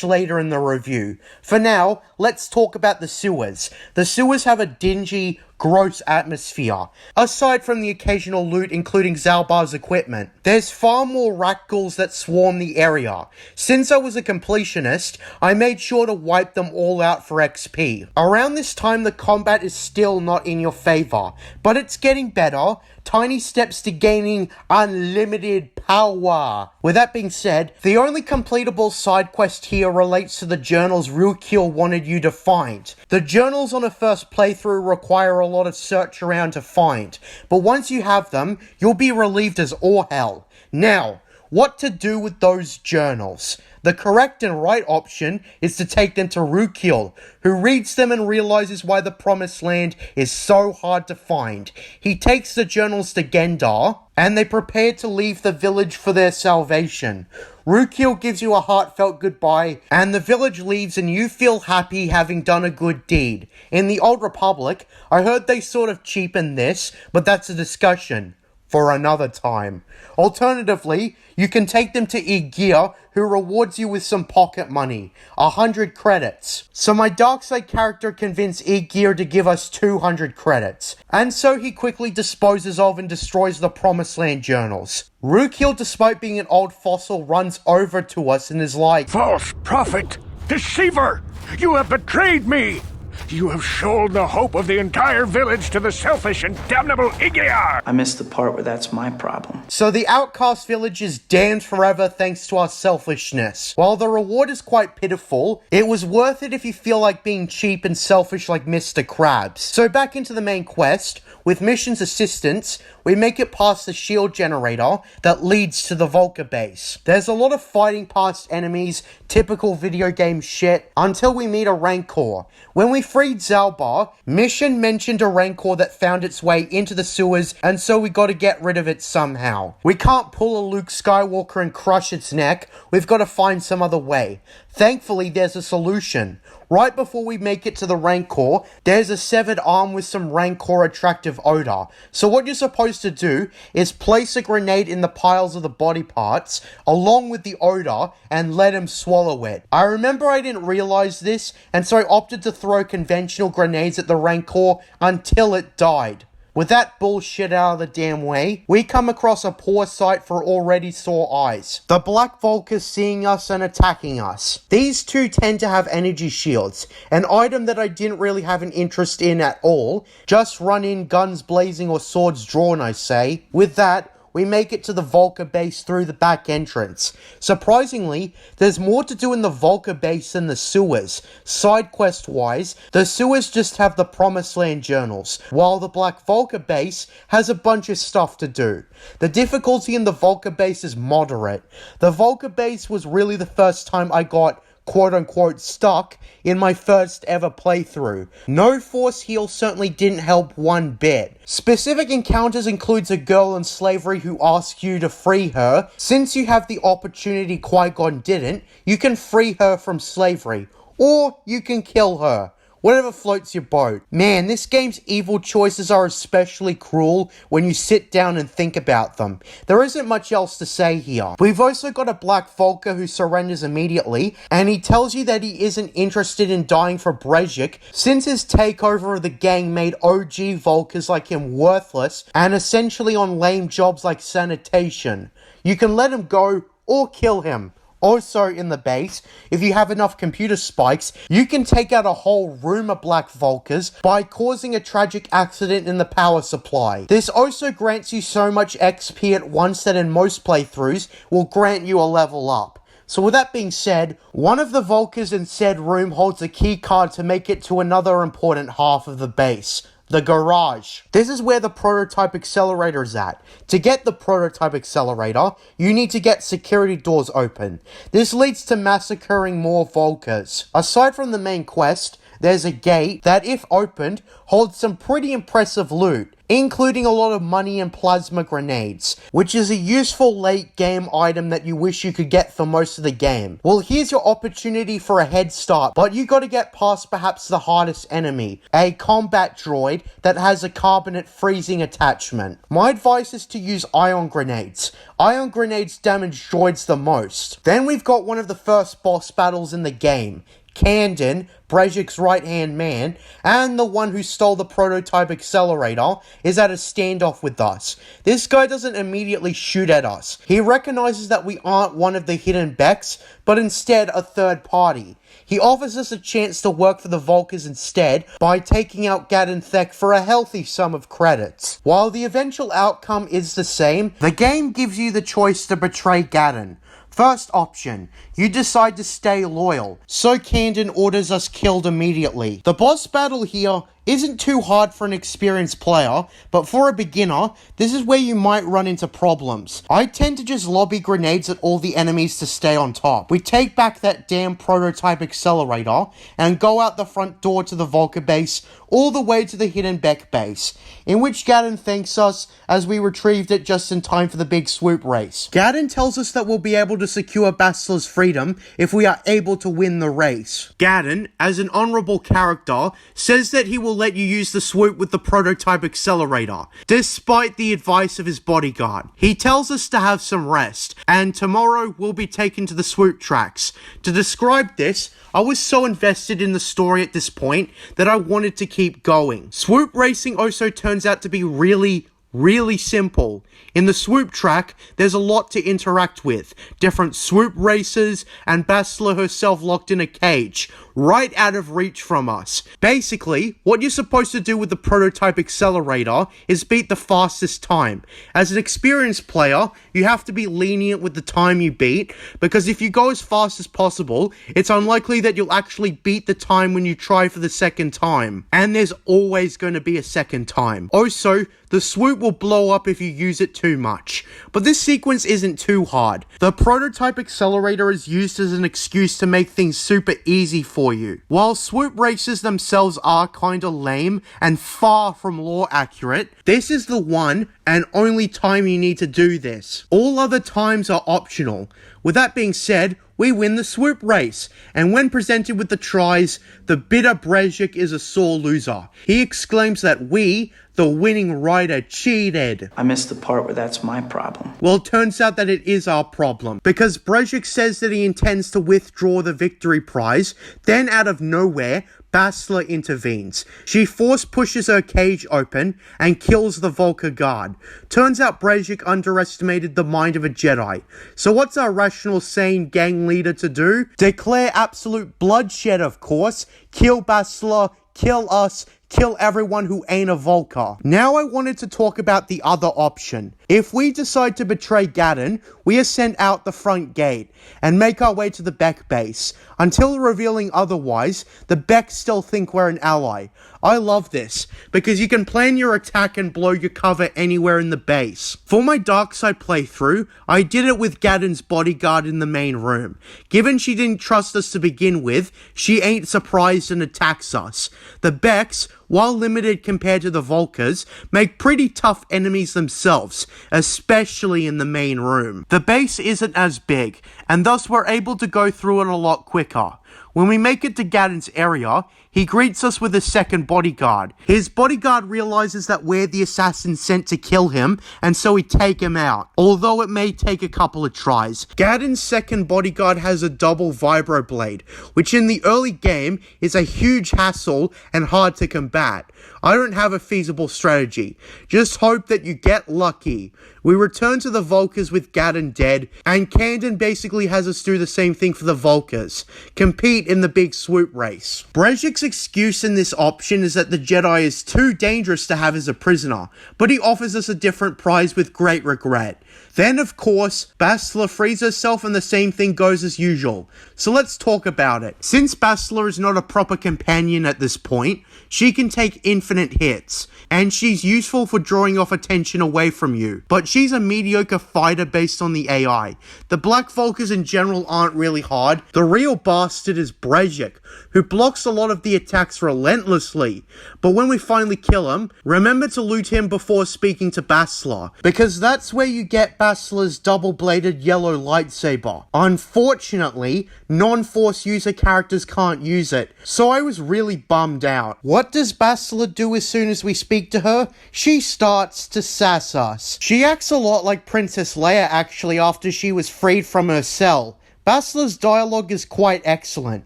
later in the review. For now, let's talk about the sewers. The sewers have a dingy, gross atmosphere. Aside from the occasional loot including Zalbar's equipment, there's far more rat ghouls that swarm the area. Since I was a completionist, I made sure to wipe them all out for XP. Around this time the combat is still not in your favor, but it's getting better. Tiny steps to gaining unlimited power. With that being said, the only completable side quest here relates to the journals Rukil wanted you to find. The journals on a first playthrough require a lot of search around to find, but once you have them, you'll be relieved as all hell. Now, what to do with those journals? The correct and right option is to take them to Rukil, who reads them and realizes why the Promised Land is so hard to find. He takes the journals to Gendar, and they prepare to leave the village for their salvation. Rukil gives you a heartfelt goodbye, and the village leaves and you feel happy having done a good deed. In the Old Republic, I heard they sort of cheapened this, but that's a discussion for another time. Alternatively, you can take them to Igear, who rewards you with some pocket money, 100 credits. So my dark side character convinced Igear to give us 200 credits, and so he quickly disposes of and destroys the Promised Land journals. Rukil, despite being an old fossil, runs over to us and is like, "False prophet! Deceiver! You have betrayed me! You have sold the hope of the entire village to the selfish and damnable Igear!" I missed the part where that's my problem. So the outcast village is damned forever thanks to our selfishness. While the reward is quite pitiful, it was worth it if you feel like being cheap and selfish like Mr. Krabs. So back into the main quest. With Mission's assistance, we make it past the shield generator that leads to the Volca base. There's a lot of fighting past enemies, typical video game shit, until we meet a Rancor. When we freed Zalbar, mission mentioned a Rancor that found its way into the sewers, and so we gotta get rid of it somehow. We can't pull a Luke Skywalker and crush its neck, we've gotta find some other way. Thankfully, there's a solution. Right before we make it to the Rancor, there's a severed arm with some Rancor attractive odor. So what you're supposed to do is place a grenade in the piles of the body parts, along with the odor, and let him swallow it. I remember I didn't realize this, and so I opted to throw conventional grenades at the Rancor until it died. With that bullshit out of the damn way, we come across a poor sight for already sore eyes. The Black Vulkars seeing us and attacking us. These two tend to have energy shields, an item that I didn't really have an interest in at all. Just run in guns blazing or swords drawn, I say. With that, we make it to the Vulkar base through the back entrance. Surprisingly, there's more to do in the Vulkar base than the sewers. Side quest wise, the sewers just have the Promised Land journals, while the Black Vulkar base has a bunch of stuff to do. The difficulty in the Vulkar base is moderate. The Vulkar base was really the first time I got quote-unquote stuck in my first ever playthrough. No force heal certainly didn't help one bit. Specific encounters includes a girl in slavery who asks you to free her. Since you have the opportunity Qui-Gon didn't, you can free her from slavery, or you can kill her. Whatever floats your boat. Man, this game's evil choices are especially cruel when you sit down and think about them. There isn't much else to say here. We've also got a Black Vulkar who surrenders immediately, and he tells you that he isn't interested in dying for Kashyyyk, since his takeover of the gang made OG Vulkars like him worthless, and essentially on lame jobs like sanitation. You can let him go, or kill him. Also in the base, if you have enough computer spikes, you can take out a whole room of Black Vulkars by causing a tragic accident in the power supply. This also grants you so much XP at once that in most playthroughs will grant you a level up. So with that being said, one of the Vulkars in said room holds a key card to make it to another important half of the base. The garage. This is where the prototype accelerator is at. To get the prototype accelerator, you need to get security doors open. This leads to massacring more Vulkars. Aside from the main quest, there's a gate that, if opened, holds some pretty impressive loot, including a lot of money and plasma grenades, which is a useful late game item that you wish you could get for most of the game. Well, here's your opportunity for a head start, but you gotta get past perhaps the hardest enemy, a combat droid that has a carbonate freezing attachment. My advice is to use ion grenades. Ion grenades damage droids the most. Then we've got one of the first boss battles in the game. Camden, Kashyyyk's right-hand man, and the one who stole the prototype accelerator, is at a standoff with us. This guy doesn't immediately shoot at us. He recognizes that we aren't one of the hidden Becks, but instead a third party. He offers us a chance to work for the Vulkars instead by taking out Gadon Thek for a healthy sum of credits. While the eventual outcome is the same, the game gives you the choice to betray Gadon. First option, you decide to stay loyal, so Camden orders us killed immediately. The boss battle here isn't too hard for an experienced player, but for a beginner, this is where you might run into problems. I tend to just lobby grenades at all the enemies to stay on top. We take back that damn prototype accelerator and go out the front door to the Vulkar base, all the way to the hidden Beck base, in which Gadon thanks us as we retrieved it just in time for the big swoop race. Gadon tells us that we'll be able to secure Bastla's freedom if we are able to win the race. Gadon, as an honorable character, says that he will let you use the swoop with the prototype accelerator, despite the advice of his bodyguard. He tells us to have some rest, and tomorrow we'll be taken to the swoop tracks. To describe this, I was so invested in the story at this point that I wanted to keep going. Swoop racing also turns out to be really simple. In the swoop track, there's a lot to interact with. Different swoop races, and Bastla herself locked in a cage, right out of reach from us. Basically, what you're supposed to do with the prototype accelerator is beat the fastest time. As an experienced player, you have to be lenient with the time you beat, because if you go as fast as possible, it's unlikely that you'll actually beat the time when you try for the second time. And there's always going to be a second time. Also, the swoop swoop will blow up if you use it too much. But this sequence isn't too hard. The prototype accelerator is used as an excuse to make things super easy for you. While swoop races themselves are kinda lame and far from lore accurate, this is the one and only time you need to do this. All other times are optional. With that being said, we win the swoop race, and when presented with the tries, the bitter Kashyyyk is a sore loser. He exclaims that we, the winning rider, cheated. I missed the part where that's my problem. Well, it turns out that it is our problem, because Kashyyyk says that he intends to withdraw the victory prize, then out of nowhere, Bastila intervenes. She force pushes her cage open and kills the Vulca guard. Turns out Kashyyyk underestimated the mind of a Jedi. So what's our rational, sane gang leader to do? Declare absolute bloodshed, of course. Kill Bastila, kill us, kill everyone who ain't a Vulca. Now I wanted to talk about the other option. If we decide to betray Gadon, we are sent out the front gate and make our way to the Beck base. Until revealing otherwise, the Beck still think we're an ally. I love this, because you can plan your attack and blow your cover anywhere in the base. For my dark side playthrough, I did it with Gadon's bodyguard in the main room. Given she didn't trust us to begin with, she ain't surprised and attacks us. The Becks, while limited compared to the Vulcas, make pretty tough enemies themselves, especially in the main room. The base isn't as big, and thus we're able to go through it a lot quicker. When we make it to Gadon's area, he greets us with a second bodyguard. His bodyguard realizes that we're the assassins sent to kill him, and so we take him out, although it may take a couple of tries. Gadon's second bodyguard has a double vibro blade, which in the early game is a huge hassle and hard to combat. I don't have a feasible strategy. Just hope that you get lucky. We return to the Vulcas with Gadon dead, and Candon basically has us do the same thing for the Vulcas. Compete in the big swoop race. Kashyyyk excuse in this option is that the Jedi is too dangerous to have as a prisoner, but he offers us a different prize with great regret. Then, of course, Bastila frees herself and the same thing goes as usual. So let's talk about it. Since Bastila is not a proper companion at this point, she can take infinite hits, and she's useful for drawing off attention away from you. But she's a mediocre fighter based on the AI. The Black Vulcas in general aren't really hard. The real bastard is Kashyyyk, who blocks a lot of the attacks relentlessly. But when we finally kill him, remember to loot him before speaking to Bastila, because that's where you get Bastila's double-bladed yellow lightsaber. Unfortunately, non-Force user characters can't use it, so I was really bummed out. What does Bastila do as soon as we speak to her? She starts to sass us. She acts a lot like Princess Leia actually after she was freed from her cell. Bastila's dialogue is quite excellent,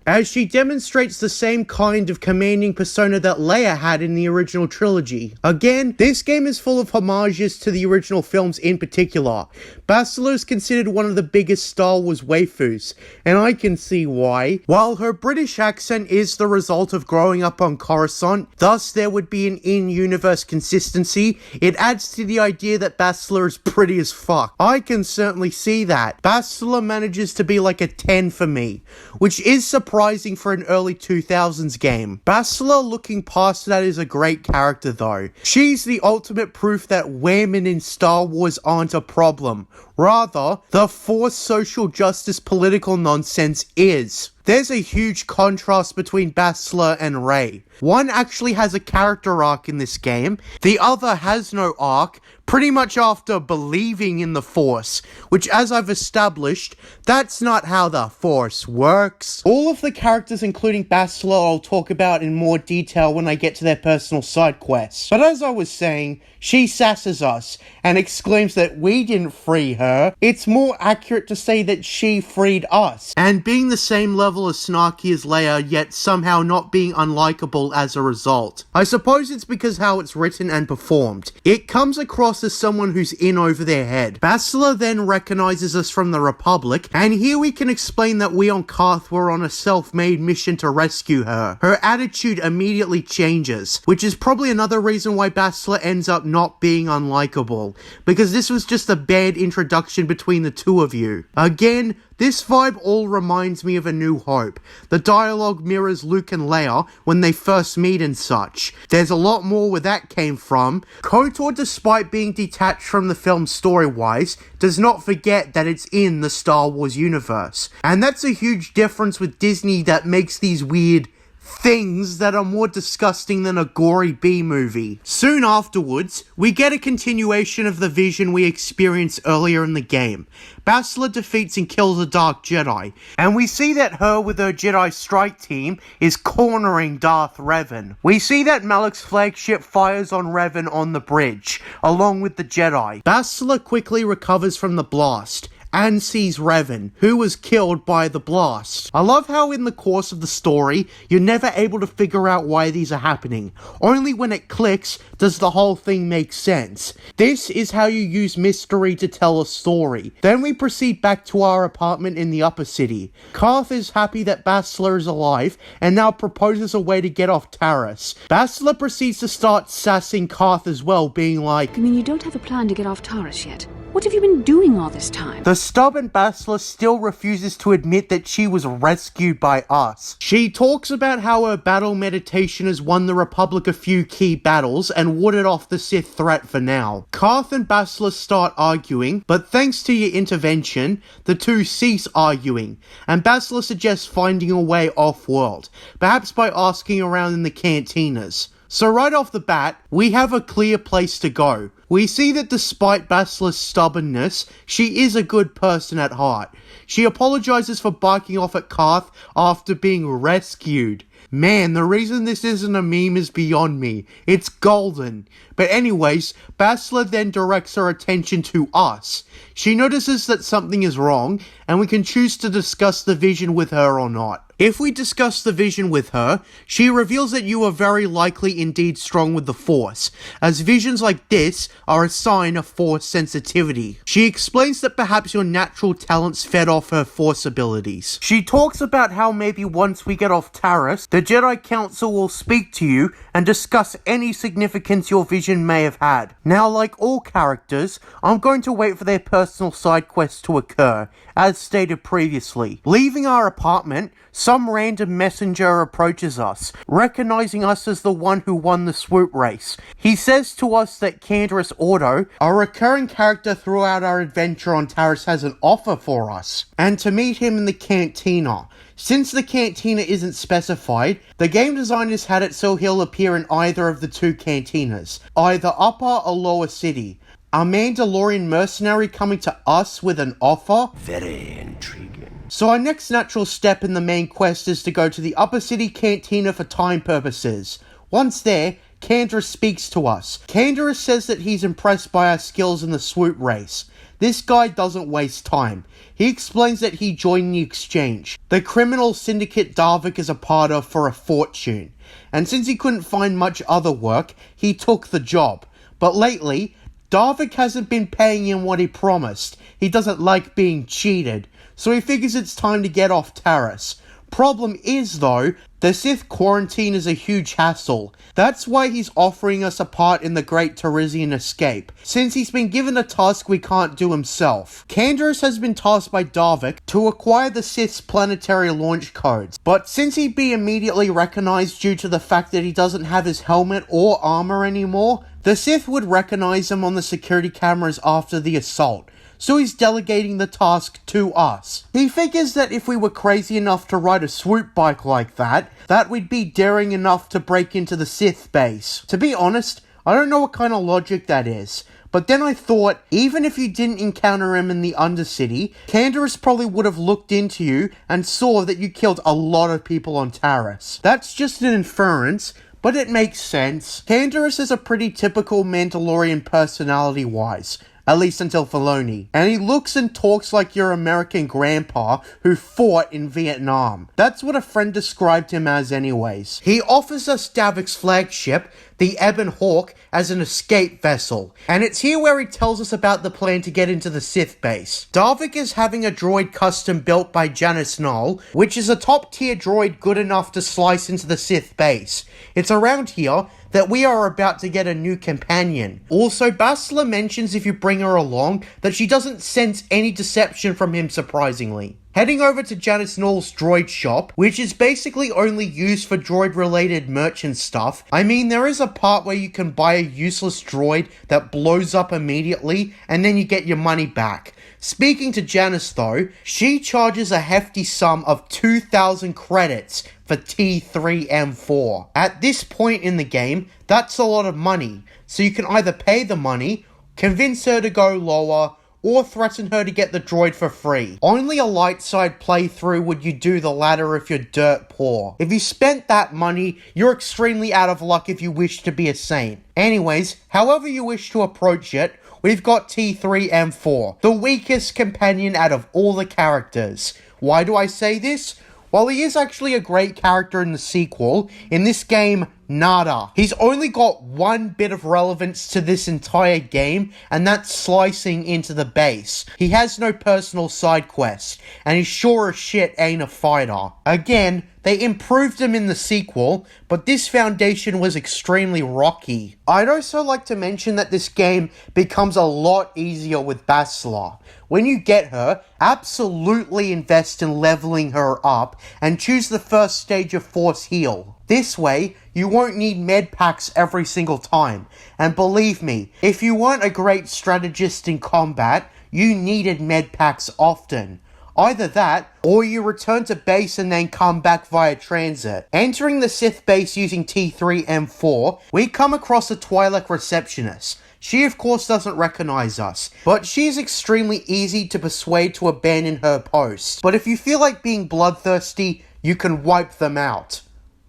as she demonstrates the same kind of commanding persona that Leia had in the original trilogy. Again, this game is full of homages to the original films in particular. Bastila is considered one of the biggest Star Wars waifus, and I can see why. While her British accent is the result of growing up on Coruscant, thus there would be an in-universe consistency, it adds to the idea that Bastila is pretty as fuck. I can certainly see that. Bastila manages to be like a 10 for me, which is surprising for an early 2000s game. Bastila, looking past that, is a great character though. She's the ultimate proof that women in Star Wars aren't a problem. Rather, the forced social justice political nonsense is. There's a huge contrast between Bastila and Rey. One actually has a character arc in this game, the other has no arc, pretty much after believing in the Force, which, as I've established, that's not how the Force works. All of the characters, including Bastila, I'll talk about in more detail when I get to their personal side quests. But as I was saying, she sasses us and exclaims that we didn't free her. It's more accurate to say that she freed us. And being the same level as snarky as Leia, yet somehow not being unlikable as a result. I suppose it's because how it's written and performed. It comes across as someone who's in over their head. Bastila then recognizes us from the Republic, and here we can explain that we on Karth were on a self-made mission to rescue her. Her attitude immediately changes, which is probably another reason why Bastila ends up not being unlikable, because this was just a bad introduction between the two of you. Again, this vibe all reminds me of A New Hope. The dialogue mirrors Luke and Leia when they first meet and such. There's a lot more where that came from. KOTOR, despite being detached from the film story-wise, does not forget that it's in the Star Wars universe. And that's a huge difference with Disney that makes these weird things that are more disgusting than a gory B-movie. Soon afterwards, we get a continuation of the vision we experienced earlier in the game. Bastila defeats and kills a Dark Jedi, and we see that her with her Jedi strike team is cornering Darth Revan. We see that Malak's flagship fires on Revan on the bridge, along with the Jedi. Bastila quickly recovers from the blast, and sees Revan, who was killed by the blast. I love how in the course of the story, you're never able to figure out why these are happening. Only when it clicks does the whole thing make sense. This is how you use mystery to tell a story. Then we proceed back to our apartment in the upper city. Karth is happy that Bastila is alive, and now proposes a way to get off Taris. Bastila proceeds to start sassing Karth as well, being like, You mean you don't have a plan to get off Taris yet? What have you been doing all this time? The stubborn Bastila still refuses to admit that she was rescued by us. She talks about how her battle meditation has won the Republic a few key battles and warded off the Sith threat for now. Karth and Bastila start arguing, but thanks to your intervention, the two cease arguing, and Bastila suggests finding a way off-world, perhaps by asking around in the cantinas. So right off the bat, we have a clear place to go. We see that despite Bastila's stubbornness, she is a good person at heart. She apologizes for barking off at Karth after being rescued. Man, the reason this isn't a meme is beyond me. It's golden. But anyways, Bastila then directs her attention to us. She notices that something is wrong, and we can choose to discuss the vision with her or not. If we discuss the vision with her, she reveals that you are very likely indeed strong with the Force, as visions like this are a sign of Force sensitivity. She explains that perhaps your natural talents fed off her Force abilities. She talks about how maybe once we get off Taris, the Jedi Council will speak to you and discuss any significance your vision may have had. Now, like all characters, I'm going to wait for their personal side quests to occur, as stated previously. Leaving our apartment, some random messenger approaches us, recognizing us as the one who won the swoop race. He says to us that Canderous Auto, a recurring character throughout our adventure on Taris, has an offer for us, and to meet him in the cantina. Since the cantina isn't specified, the game designers had it so he'll appear in either of the two cantinas, either upper or lower city. A Mandalorian mercenary coming to us with an offer? Very intriguing. So our next natural step in the main quest is to go to the upper city cantina for time purposes. Once there, Canderous speaks to us. Canderous says that he's impressed by our skills in the swoop race. This guy doesn't waste time. He explains that he joined the exchange, the criminal syndicate Darvik is a part of, for a fortune. And since he couldn't find much other work, he took the job. But lately, Darvik hasn't been paying him what he promised. He doesn't like being cheated, so he figures it's time to get off Taris. Problem is though, the Sith quarantine is a huge hassle. That's why he's offering us a part in the Great Tarisian Escape, since he's been given a task we can't do himself. Canderous has been tasked by Darvik to acquire the Sith's planetary launch codes, but since he'd be immediately recognized due to the fact that he doesn't have his helmet or armor anymore, the Sith would recognize him on the security cameras after the assault. So he's delegating the task to us. He figures that if we were crazy enough to ride a swoop bike like that we'd be daring enough to break into the Sith base. To be honest, I don't know what kind of logic that is. But then I thought, even if you didn't encounter him in the Undercity, Canderous probably would have looked into you and saw that you killed a lot of people on Taris. That's just an inference, but it makes sense. Canderous is a pretty typical Mandalorian personality-wise, at least until Filoni. And he looks and talks like your American grandpa who fought in Vietnam. That's what a friend described him as anyways. He offers us Davik's flagship, the Ebon Hawk, as an escape vessel. And it's here where he tells us about the plan to get into the Sith base. Darvik is having a droid custom built by Janice Null, which is a top tier droid good enough to slice into the Sith base. It's around here that we are about to get a new companion. Also, Bastila mentions if you bring her along that she doesn't sense any deception from him, surprisingly. Heading over to Janice Null's droid shop, which is basically only used for droid-related merchant stuff. I mean, there is a part where you can buy a useless droid that blows up immediately, and then you get your money back. Speaking to Janice though, she charges a hefty sum of 2,000 credits for T3M4. At this point in the game, that's a lot of money, so you can either pay the money, convince her to go lower, or threaten her to get the droid for free. Only a light side playthrough would you do the latter if you're dirt poor. If you spent that money, you're extremely out of luck if you wish to be a saint. Anyways, however you wish to approach it, we've got T3M4, the weakest companion out of all the characters. Why do I say this? While he is actually a great character in the sequel, in this game, nada. He's only got one bit of relevance to this entire game, and that's slicing into the base. He has no personal side quests, and he sure as shit ain't a fighter. Again, they improved him in the sequel, but this foundation was extremely rocky. I'd also like to mention that this game becomes a lot easier with Bastila. When you get her, absolutely invest in leveling her up and choose the first stage of Force Heal. This way, you won't need med packs every single time. And believe me, if you weren't a great strategist in combat, you needed med packs often. Either that, or you return to base and then come back via transit. Entering the Sith base using T3M4, we come across a Twi'lek receptionist. She of course doesn't recognize us, but she's extremely easy to persuade to abandon her post. But if you feel like being bloodthirsty, you can wipe them out.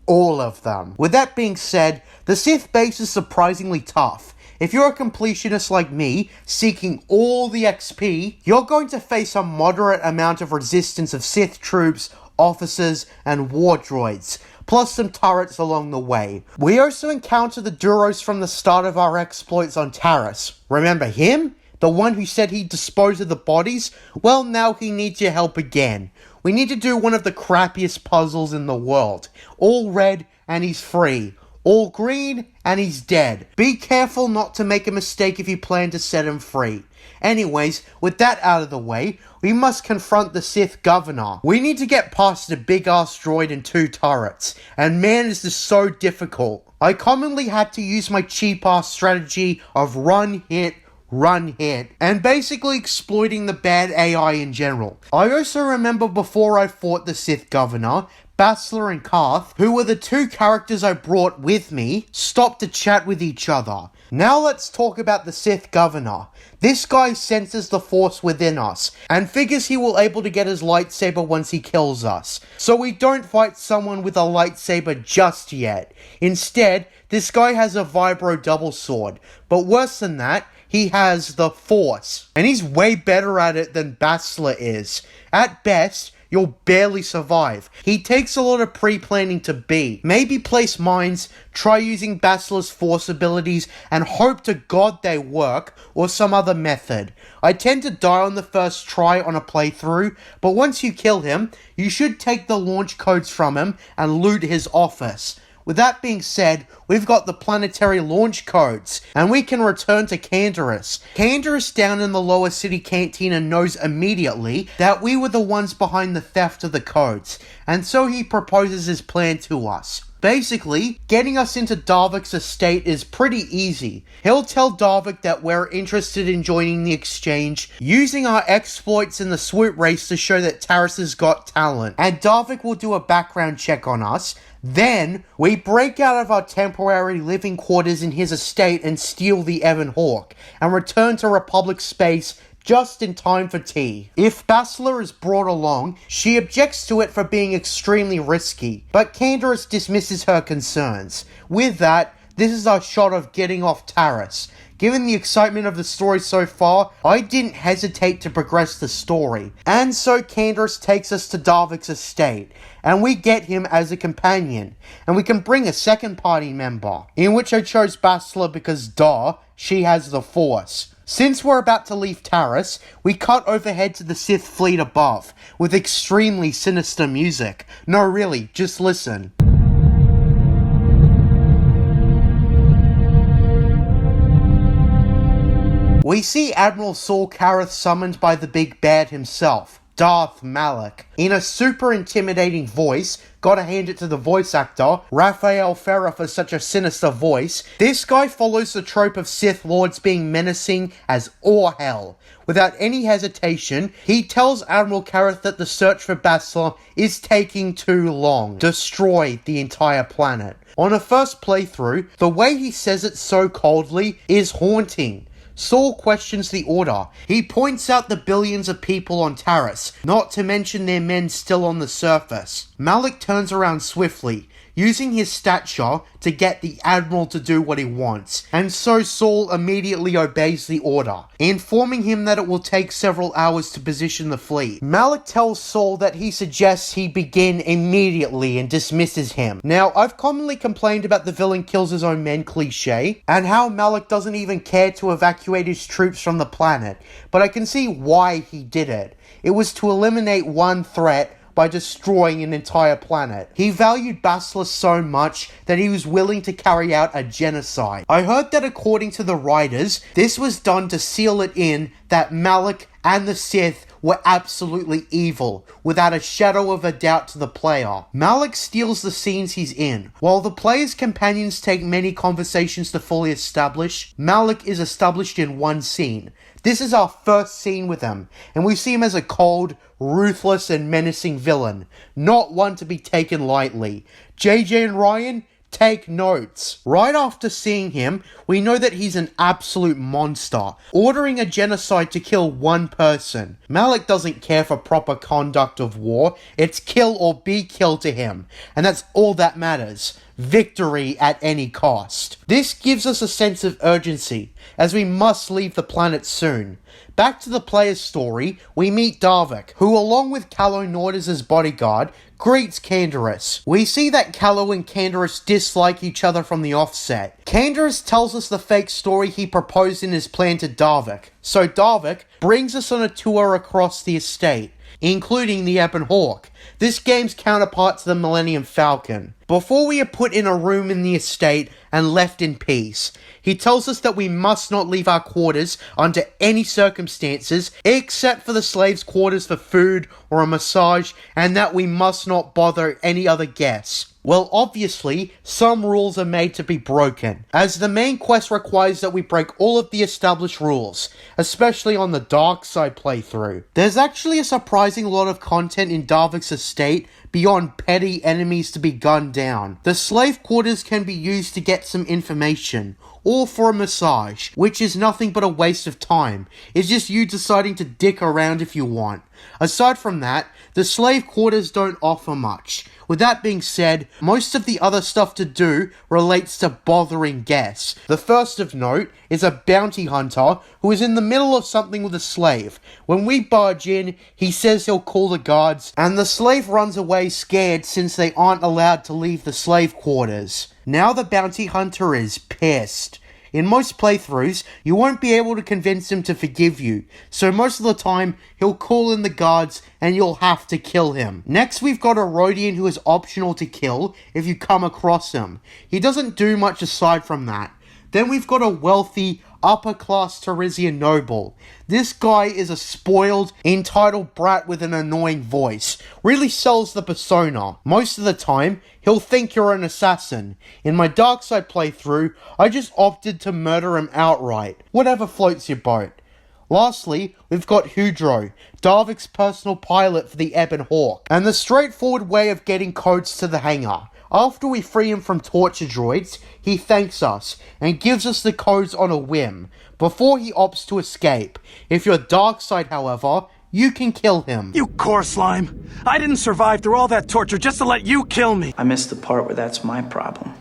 All of them. With that being said, the Sith base is surprisingly tough. If you're a completionist like me, seeking all the XP, you're going to face a moderate amount of resistance of Sith troops, officers, and war droids, plus some turrets along the way. We also encounter the Duros from the start of our exploits on Taris. Remember him? The one who said he'd dispose of the bodies? Well, now he needs your help again. We need to do one of the crappiest puzzles in the world. All red, and he's free. All green, and he's dead. Be careful not to make a mistake if you plan to set him free. Anyways, with that out of the way, we must confront the Sith Governor. We need to get past a big-ass droid and 2 turrets, and man is this so difficult. I commonly had to use my cheap-ass strategy of run, hit, and basically exploiting the bad AI in general. I also remember before I fought the Sith Governor, Bastila and Karth, who were the 2 characters I brought with me, stopped to chat with each other. Now let's talk about the Sith Governor. This guy senses the Force within us, and figures he will able to get his lightsaber once he kills us. So we don't fight someone with a lightsaber just yet. Instead, this guy has a vibro double sword, but worse than that, he has the Force, and he's way better at it than Bastila is. At best, you'll barely survive. He takes a lot of pre-planning to beat. Maybe place mines, try using Bastila's Force abilities, and hope to God they work, or some other method. I tend to die on the first try on a playthrough, but once you kill him, you should take the launch codes from him and loot his office. With that being said, we've got the planetary launch codes, and we can return to Canderous. Canderous down in the lower city cantina knows immediately that we were the ones behind the theft of the codes, and so he proposes his plan to us. Basically, getting us into Darvik's estate is pretty easy. He'll tell Darvik that we're interested in joining the exchange, using our exploits in the swoop race to show that Taris has got talent, and Darvik will do a background check on us. Then, we break out of our temporary living quarters in his estate and steal the Evan Hawk, and return to Republic space just in time for tea. If Bastila is brought along, she objects to it for being extremely risky, but Canderous dismisses her concerns. With that, this is our shot of getting off Taris. Given the excitement of the story so far, I didn't hesitate to progress the story. And so Canderous takes us to Darvik's estate, and we get him as a companion. And we can bring a second party member, in which I chose Bastila because duh, she has the Force. Since we're about to leave Taris, we cut overhead to the Sith fleet above, with extremely sinister music. No really, just listen. see Admiral Saul Karath summoned by the big bad himself, Darth Malak, in a super intimidating voice. Gotta hand it to the voice actor, Raphael Ferrer, for such a sinister voice. This guy follows the trope of Sith Lords being menacing as all hell. Without any hesitation, he tells Admiral Karath that the search for Bastila is taking too long. Destroy the entire planet. On a first playthrough, the way he says it so coldly is haunting. Saul questions the order. He points out the billions of people on Taris, not to mention their men still on the surface. Malak turns around swiftly, using his stature to get the Admiral to do what he wants, and so Saul immediately obeys the order, informing him that it will take several hours to position the fleet. Malak tells Saul that he suggests he begin immediately and dismisses him. Now, I've commonly complained about the villain kills his own men cliche, and how Malak doesn't even care to evacuate his troops from the planet, but I can see why he did it. It was to eliminate one threat by destroying an entire planet. He valued Bastila so much that he was willing to carry out a genocide. I heard that according to the writers, this was done to seal it in that Malak and the Sith were absolutely evil, without a shadow of a doubt to the player. Malak steals the scenes he's in. While the player's companions take many conversations to fully establish, Malak is established in one scene. This is our first scene with him, and we see him as a cold, ruthless, and menacing villain, not one to be taken lightly. JJ and Ryan, take notes. Right after seeing him, we know that he's an absolute monster, ordering a genocide to kill one person. Malak doesn't care for proper conduct of war, it's kill or be killed to him, and that's all that matters. Victory at any cost. This gives us a sense of urgency, as we must leave the planet soon. Back to the player's story, we meet Davik, who along with Calo Nord as his bodyguard, greets Canderous. We see that Calo and Canderous dislike each other from the offset. Canderous tells us the fake story he proposed in his plan to Davik, so Davik brings us on a tour across the estate, including the Ebon Hawk, this game's counterpart to the Millennium Falcon. Before we are put in a room in the estate and left in peace, he tells us that we must not leave our quarters under any circumstances except for the slaves' quarters for food or a massage, and that we must not bother any other guests. Well, obviously, some rules are made to be broken, as the main quest requires that we break all of the established rules, especially on the dark side playthrough. There's actually a surprising lot of content in Davik's estate beyond petty enemies to be gunned down. The slave quarters can be used to get some information, or for a massage, which is nothing but a waste of time. It's just you deciding to dick around if you want. Aside from that, the slave quarters don't offer much. With that being said, most of the other stuff to do relates to bothering guests. The first of note is a bounty hunter who is in the middle of something with a slave. When we barge in, he says he'll call the guards, and the slave runs away scared since they aren't allowed to leave the slave quarters. Now the bounty hunter is pissed. In most playthroughs, you won't be able to convince him to forgive you, so most of the time, he'll call in the guards and you'll have to kill him. Next, we've got a Rodian who is optional to kill if you come across him. He doesn't do much aside from that. Then we've got a wealthy, upper-class Tarisian noble. This guy is a spoiled, entitled brat with an annoying voice. Really sells the persona. Most of the time, he'll think you're an assassin. In my dark side playthrough, I just opted to murder him outright. Whatever floats your boat. Lastly, we've got Hudro, Davik's personal pilot for the Ebon Hawk, and the straightforward way of getting codes to the hangar. After we free him from torture droids, he thanks us and gives us the codes on a whim, before he opts to escape. If you're dark side, however, you can kill him. You core slime! I didn't survive through all that torture just to let you kill me! I missed the part where that's my problem.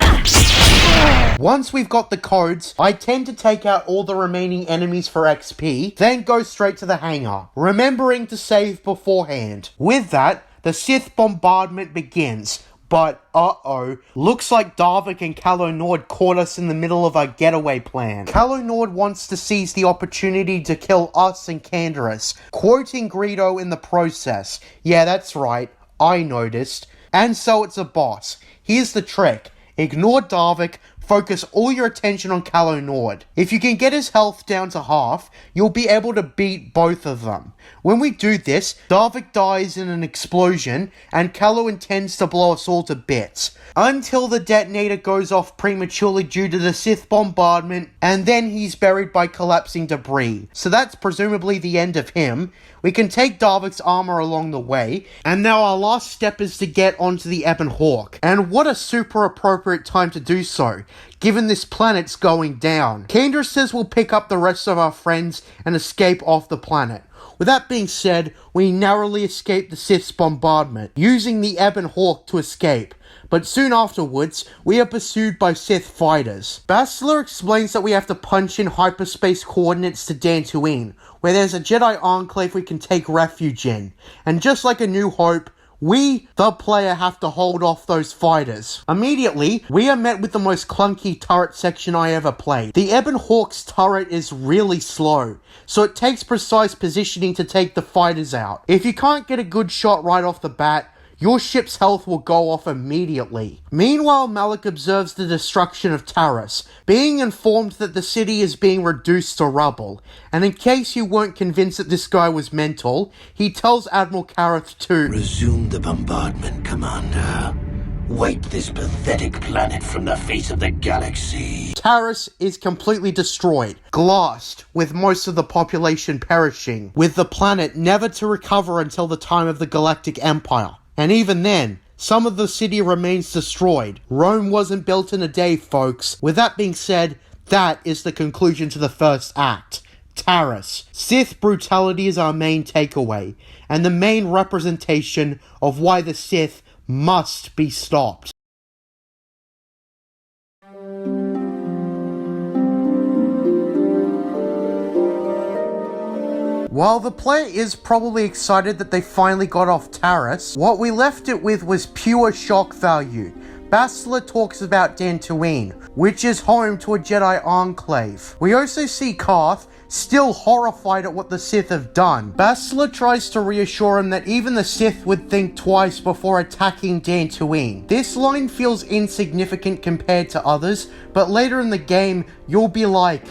Once we've got the codes, I tend to take out all the remaining enemies for XP, then go straight to the hangar, remembering to save beforehand. With that, the Sith bombardment begins. But, looks like Davik and Calo Nord caught us in the middle of our getaway plan. Calo Nord wants to seize the opportunity to kill us and Canderous, quoting Greedo in the process. Yeah, that's right, I noticed. And so it's a boss. Here's the trick. Ignore Davik, focus all your attention on Calo Nord. If you can get his health down to half, you'll be able to beat both of them. When we do this, Darvik dies in an explosion, and Calo intends to blow us all to bits, until the detonator goes off prematurely due to the Sith bombardment, and then he's buried by collapsing debris. So that's presumably the end of him. We can take Darvik's armor along the way, and now our last step is to get onto the Ebon Hawk. And what a super appropriate time to do so, given this planet's going down. Kendra says we'll pick up the rest of our friends and escape off the planet. With that being said, we narrowly escape the Sith's bombardment, using the Ebon Hawk to escape. But soon afterwards, we are pursued by Sith fighters. Bastila explains that we have to punch in hyperspace coordinates to Dantooine, where there's a Jedi Enclave we can take refuge in. And just like A New Hope, we, the player, have to hold off those fighters. Immediately, we are met with the most clunky turret section I ever played. The Ebon Hawk's turret is really slow, so it takes precise positioning to take the fighters out. If you can't get a good shot right off the bat, your ship's health will go off immediately. Meanwhile, Malik observes the destruction of Taris, being informed that the city is being reduced to rubble, and in case you weren't convinced that this guy was mental, he tells Admiral Kareth to resume the bombardment, Commander. Wipe this pathetic planet from the face of the galaxy. Taris is completely destroyed, glassed, with most of the population perishing, with the planet never to recover until the time of the Galactic Empire. And even then, some of the city remains destroyed. Rome wasn't built in a day, folks. With that being said, that is the conclusion to the first act. Taris. Sith brutality is our main takeaway, and the main representation of why the Sith must be stopped. While the player is probably excited that they finally got off Taris, what we left it with was pure shock value. Bastila talks about Dantooine, which is home to a Jedi Enclave. We also see Karth, still horrified at what the Sith have done. Bastila tries to reassure him that even the Sith would think twice before attacking Dantooine. This line feels insignificant compared to others, but later in the game, you'll be like,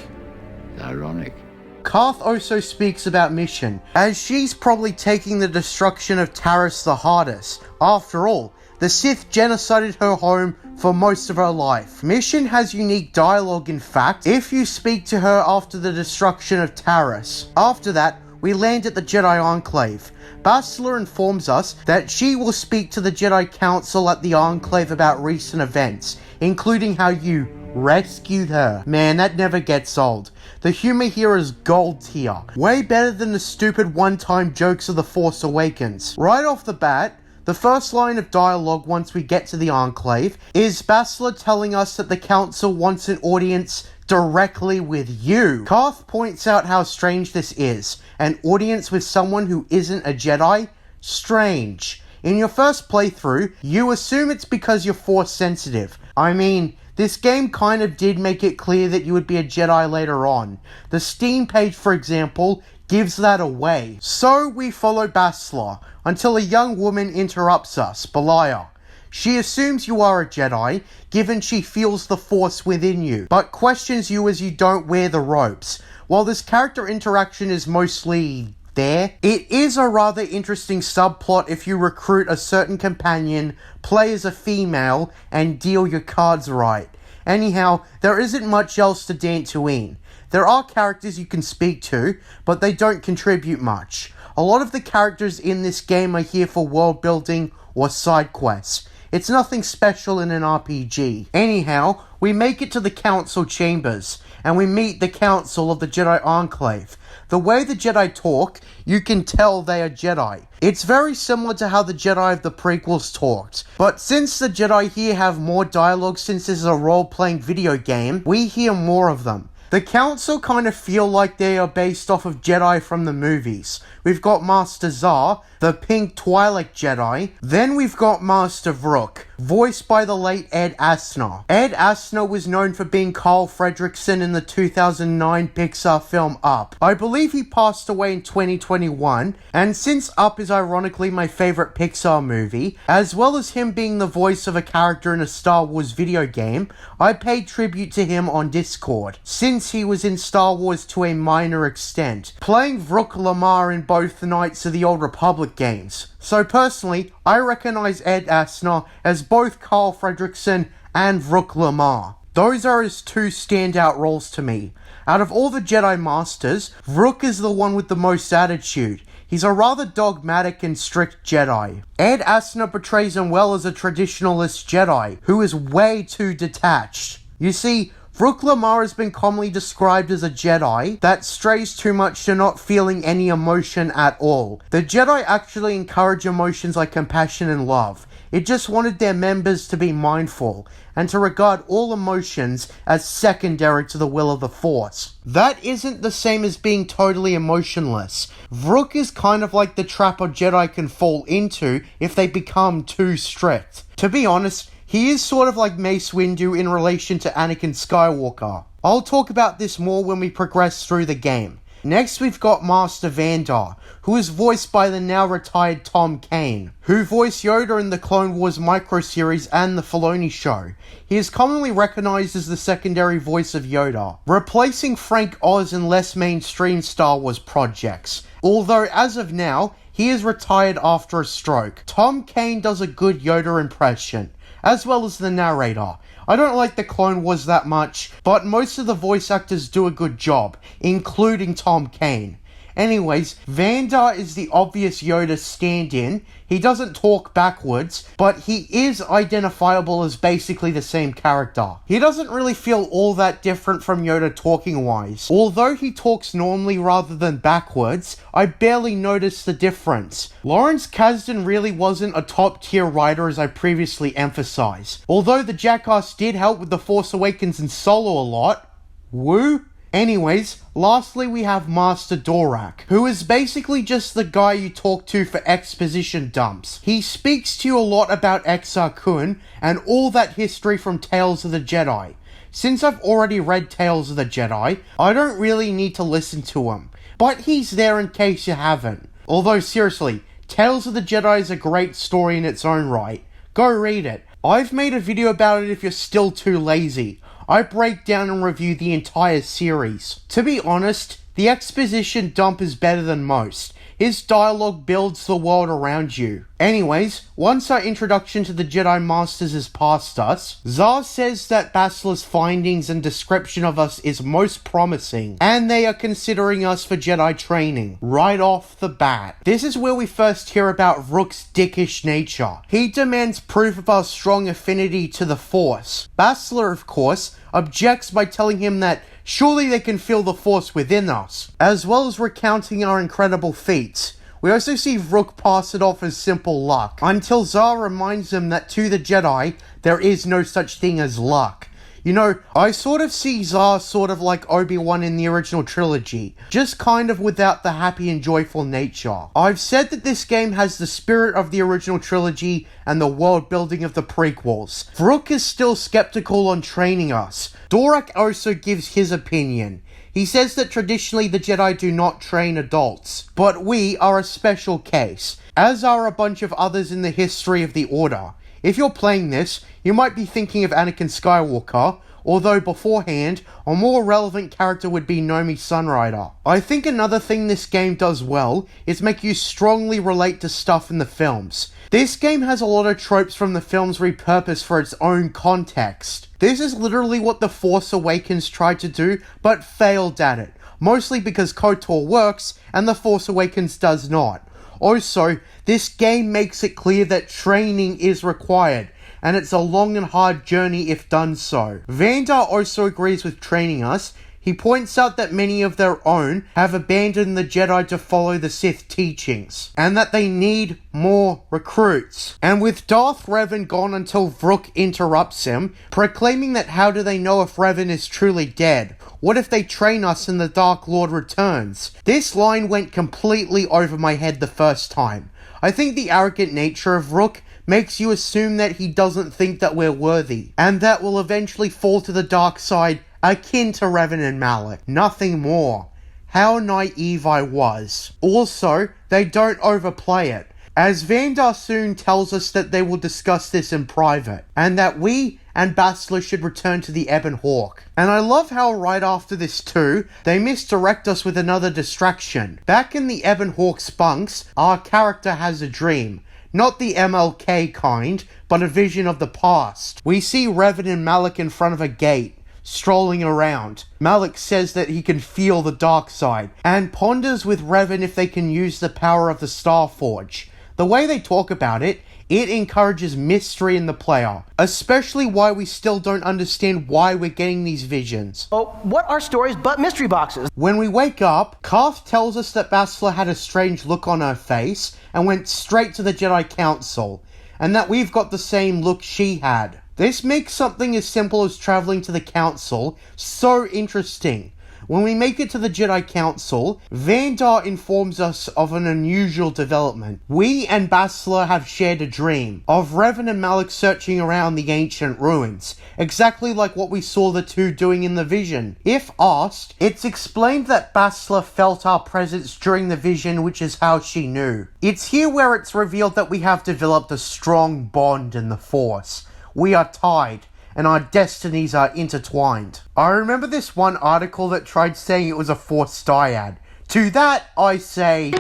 Ironic. Karth also speaks about Mission, as she's probably taking the destruction of Taris the hardest. After all, the Sith genocided her home for most of her life. Mission has unique dialogue, in fact, if you speak to her after the destruction of Taris. After that, we land at the Jedi Enclave. Bastila informs us that she will speak to the Jedi Council at the Enclave about recent events, including how you rescued her. Man, that never gets old. The humor here is gold tier. Way better than the stupid one-time jokes of The Force Awakens. Right off the bat, the first line of dialogue once we get to the Enclave is Bastila telling us that the Council wants an audience directly with you. Karth points out how strange this is. An audience with someone who isn't a Jedi? Strange. In your first playthrough, you assume it's because you're Force sensitive. I mean, this game kind of did make it clear that you would be a Jedi later on. The Steam page, for example, gives that away. So we follow Bastila until a young woman interrupts us, Belaya. She assumes you are a Jedi, given she feels the Force within you, but questions you as you don't wear the robes. While this character interaction is mostly there, it is a rather interesting subplot if you recruit a certain companion, play as a female, and deal your cards right. Anyhow, there isn't much else to Dantooine. There are characters you can speak to, but they don't contribute much. A lot of the characters in this game are here for world building or side quests. It's nothing special in an RPG. Anyhow, we make it to the Council Chambers, and we meet the Council of the Jedi Enclave. The way the Jedi talk, you can tell they are Jedi. It's very similar to how the Jedi of the prequels talked. But since the Jedi here have more dialogue since this is a role-playing video game, we hear more of them. The Council kind of feel like they are based off of Jedi from the movies. We've got Master Zar, the pink Twi'lek Jedi. Then we've got Master Vrook, voiced by the late Ed Asner. Ed Asner was known for being Carl Fredricksen in the 2009 Pixar film Up. I believe he passed away in 2021, and since Up is ironically my favorite Pixar movie, as well as him being the voice of a character in a Star Wars video game, I paid tribute to him on Discord, since he was in Star Wars to a minor extent, playing Vrook Lamar in both the Knights of the Old Republic games. So personally, I recognize Ed Asner as both Carl Fredricksen and Vrook Lamar. Those are his two standout roles to me. Out of all the Jedi Masters, Vrook is the one with the most attitude. He's a rather dogmatic and strict Jedi. Ed Asner portrays him well as a traditionalist Jedi, who is way too detached. You see, Vrook Lamar has been commonly described as a Jedi that strays too much to not feeling any emotion at all. The Jedi actually encourage emotions like compassion and love. It just wanted their members to be mindful, and to regard all emotions as secondary to the will of the Force. That isn't the same as being totally emotionless. Vrook is kind of like the trap a Jedi can fall into if they become too strict. To be honest, he is sort of like Mace Windu in relation to Anakin Skywalker. I'll talk about this more when we progress through the game. Next we've got Master Vandar, who is voiced by the now retired Tom Kane, who voiced Yoda in the Clone Wars micro-series and the Filoni show. He is commonly recognized as the secondary voice of Yoda, replacing Frank Oz in less mainstream Star Wars projects, although as of now, he is retired after a stroke. Tom Kane does a good Yoda impression, as well as the narrator. I don't like the Clone Wars that much, but most of the voice actors do a good job, including Tom Kane. Anyways, Vandar is the obvious Yoda stand-in. He doesn't talk backwards, but he is identifiable as basically the same character. He doesn't really feel all that different from Yoda talking-wise. Although he talks normally rather than backwards, I barely noticed the difference. Lawrence Kasdan really wasn't a top-tier writer as I previously emphasized. Although the jackass did help with The Force Awakens and Solo a lot. Woo? Anyways, lastly we have Master Doorak, who is basically just the guy you talk to for exposition dumps. He speaks to you a lot about Exar Kun and all that history from Tales of the Jedi. Since I've already read Tales of the Jedi, I don't really need to listen to him, but he's there in case you haven't. Although seriously, Tales of the Jedi is a great story in its own right. Go read it. I've made a video about it if you're still too lazy. I break down and review the entire series. To be honest, the exposition dump is better than most. His dialogue builds the world around you. Anyways, once our introduction to the Jedi Masters is past us, Zar says that Bastla's findings and description of us is most promising, and they are considering us for Jedi training, right off the bat. This is where we first hear about Vrook's dickish nature. He demands proof of our strong affinity to the Force. Bastla, of course, objects by telling him that surely they can feel the Force within us, as well as recounting our incredible feats. We also see Vrook pass it off as simple luck, until Zar reminds him that to the Jedi, there is no such thing as luck. You know, I sort of see Zar sort of like Obi-Wan in the original trilogy, just kind of without the happy and joyful nature. I've said that this game has the spirit of the original trilogy and the world building of the prequels. Vrook is still skeptical on training us. Doorak also gives his opinion. He says that traditionally the Jedi do not train adults, but we are a special case, as are a bunch of others in the history of the Order. If you're playing this, you might be thinking of Anakin Skywalker, although beforehand, a more relevant character would be Nomi Sunrider. I think another thing this game does well is make you strongly relate to stuff in the films. This game has a lot of tropes from the films repurposed for its own context. This is literally what The Force Awakens tried to do, but failed at it, mostly because KOTOR works and The Force Awakens does not. Also, this game makes it clear that training is required, and it's a long and hard journey if done so. Vandar also agrees with training us. He points out that many of their own have abandoned the Jedi to follow the Sith teachings, and that they need more recruits. And with Darth Revan gone until Vrook interrupts him, proclaiming that how do they know if Revan is truly dead? What if they train us and the Dark Lord returns? This line went completely over my head the first time. I think the arrogant nature of Vrook makes you assume that he doesn't think that we're worthy, and that we'll eventually fall to the dark side akin to Revan and Malak. Nothing more. How naive I was. Also, they don't overplay it, as Vandar soon tells us that they will discuss this in private, and that we and Bastila should return to the Ebon Hawk. And I love how right after this too, they misdirect us with another distraction. Back in the Ebon Hawk's bunks, our character has a dream. Not the MLK kind, but a vision of the past. We see Revan and Malak in front of a gate, strolling around. Malak says that he can feel the dark side, and ponders with Revan if they can use the power of the Starforge. The way they talk about it, it encourages mystery in the player, especially why we still don't understand why we're getting these visions. Oh, what are stories but mystery boxes? When we wake up, Karth tells us that Bastila had a strange look on her face and went straight to the Jedi Council, and that we've got the same look she had. This makes something as simple as traveling to the Council so interesting. When we make it to the Jedi Council, Vandar informs us of an unusual development. We and Bastila have shared a dream of Revan and Malak searching around the ancient ruins, exactly like what we saw the two doing in the vision. If asked, it's explained that Bastila felt our presence during the vision, which is how she knew. It's here where it's revealed that we have developed a strong bond in the Force. We are tied, and our destinies are intertwined. I remember this one article that tried saying it was a Force dyad. To that, I say...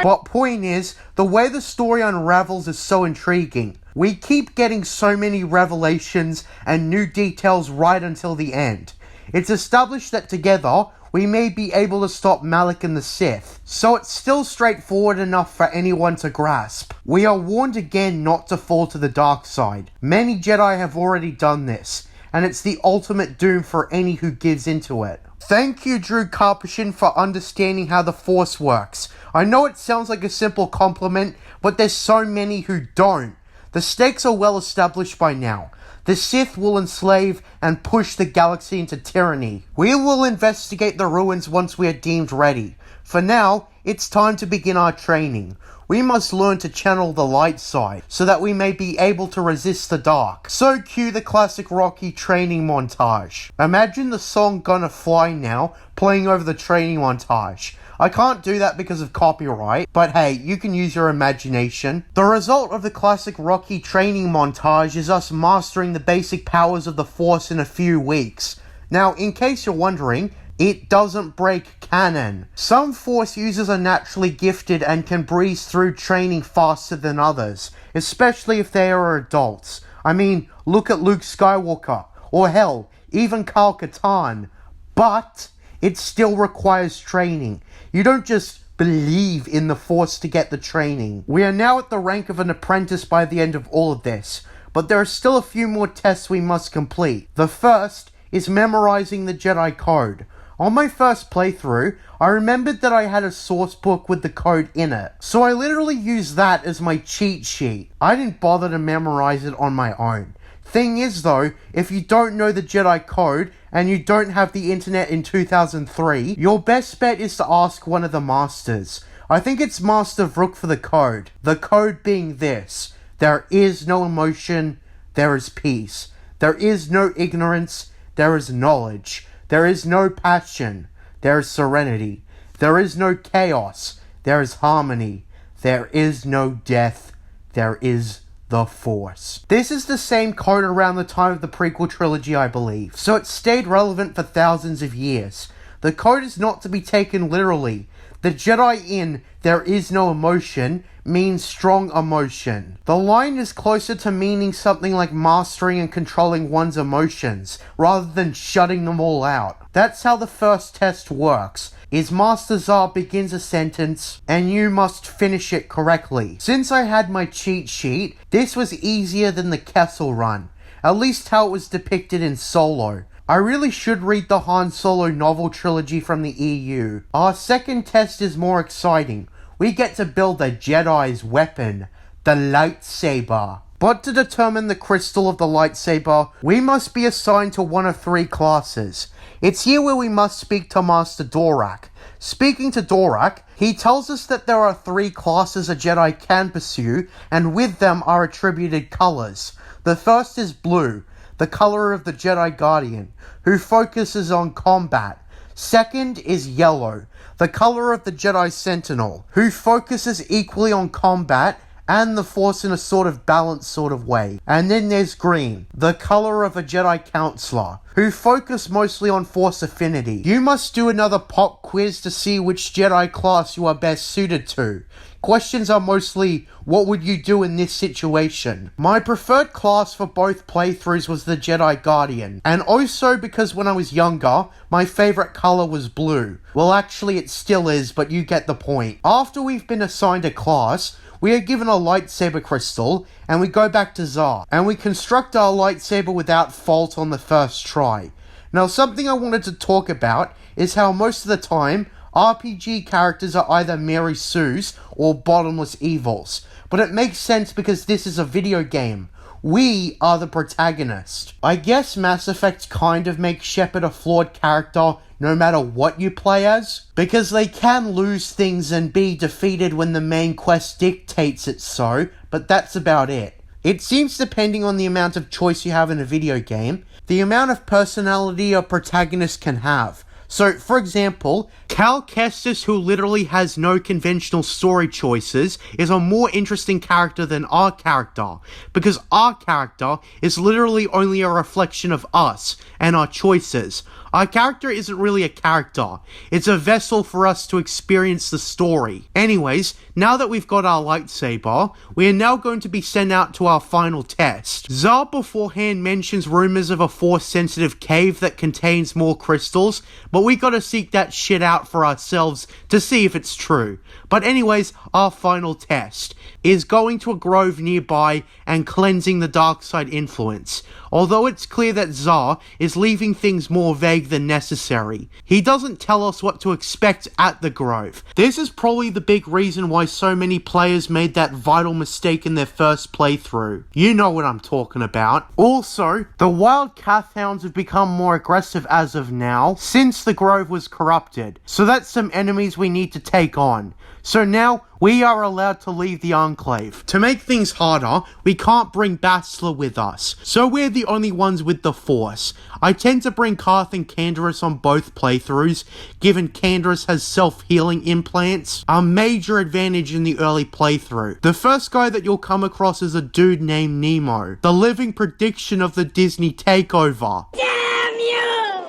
But point is, the way the story unravels is so intriguing. We keep getting so many revelations and new details right until the end. It's established that together, we may be able to stop Malak and the Sith, so it's still straightforward enough for anyone to grasp. We are warned again not to fall to the dark side. Many Jedi have already done this, and it's the ultimate doom for any who gives into it. Thank you, Drew Karpyshyn, for understanding how the Force works. I know it sounds like a simple compliment, but there's so many who don't. The stakes are well established by now. The Sith will enslave and push the galaxy into tyranny. We will investigate the ruins once we are deemed ready. For now, it's time to begin our training. We must learn to channel the light side, so that we may be able to resist the dark. So cue the classic Rocky training montage. Imagine the song Gonna Fly Now playing over the training montage. I can't do that because of copyright, but hey, you can use your imagination. The result of the classic Rocky training montage is us mastering the basic powers of the Force in a few weeks. Now, in case you're wondering, it doesn't break canon. Some Force users are naturally gifted and can breeze through training faster than others, especially if they are adults. I mean, look at Luke Skywalker, or hell, even Kyle Katarn. But it still requires training. You don't just believe in the Force to get the training. We are now at the rank of an apprentice by the end of all of this, but there are still a few more tests we must complete. The first is memorizing the Jedi Code. On my first playthrough, I remembered that I had a source book with the code in it, so I literally used that as my cheat sheet. I didn't bother to memorize it on my own. Thing is though, if you don't know the Jedi Code, and you don't have the internet in 2003, your best bet is to ask one of the masters. I think it's Master Vrook for the code. The code being this: there is no emotion, there is peace. There is no ignorance, there is knowledge. There is no passion, there is serenity. There is no chaos, there is harmony. There is no death, there is the Force. This is the same code around the time of the prequel trilogy, I believe, so it stayed relevant for thousands of years. The code is not to be taken literally. The Jedi in "there is no emotion" means strong emotion. The line is closer to meaning something like mastering and controlling one's emotions, rather than shutting them all out. That's how the first test works. Is Master Zar begins a sentence, and you must finish it correctly. Since I had my cheat sheet, this was easier than the Kessel run. At least how it was depicted in Solo. I really should read the Han Solo novel trilogy from the EU. Our second test is more exciting. We get to build a Jedi's weapon, the lightsaber. But to determine the crystal of the lightsaber, we must be assigned to one of 3 classes. It's here where we must speak to Master Dorak. Speaking to Dorak, he tells us that there are 3 classes a Jedi can pursue, and with them are attributed colors. The first is blue, the color of the Jedi Guardian, who focuses on combat. Second is yellow, the color of the Jedi Sentinel, who focuses equally on combat and the Force in a sort of balanced sort of way. And then there's green, the color of a Jedi Counselor, who focus mostly on Force affinity. You must do another pop quiz to see which Jedi class you are best suited to. Questions are mostly, what would you do in this situation? My preferred class for both playthroughs was the Jedi Guardian, and also because when I was younger, my favorite color was blue. Well, actually it still is, but you get the point. After we've been assigned a class, we are given a lightsaber crystal, and we go back to Zar, and we construct our lightsaber without fault on the first try. Now, something I wanted to talk about is how most of the time, RPG characters are either Mary Sue's or bottomless evils, but it makes sense because this is a video game. We are the protagonist. I guess Mass Effect kind of makes Shepard a flawed character no matter what you play as, because they can lose things and be defeated when the main quest dictates it so, but that's about it. It seems depending on the amount of choice you have in a video game, the amount of personality a protagonist can have. So, for example, Cal Kestis, who literally has no conventional story choices, is a more interesting character than our character, because our character is literally only a reflection of us and our choices. Our character isn't really a character, it's a vessel for us to experience the story. Anyways, now that we've got our lightsaber, we are now going to be sent out to our final test. Zar beforehand mentions rumors of a Force-sensitive cave that contains more crystals, but we gotta seek that shit out for ourselves to see if it's true. But anyways, our final test is going to a grove nearby and cleansing the dark side influence. Although it's clear that Zar is leaving things more vague than necessary, he doesn't tell us what to expect at the grove. This is probably the big reason why so many players made that vital mistake in their first playthrough. You know what I'm talking about. Also, the wild Cathhounds have become more aggressive as of now, since the grove was corrupted. So that's some enemies we need to take on. So now, we are allowed to leave the Enclave. To make things harder, we can't bring Bastila with us, so we're the only ones with the Force. I tend to bring Karth and Canderous on both playthroughs, given Canderous has self-healing implants, a major advantage in the early playthrough. The first guy that you'll come across is a dude named Nemo, the living prediction of the Disney takeover. Damn you!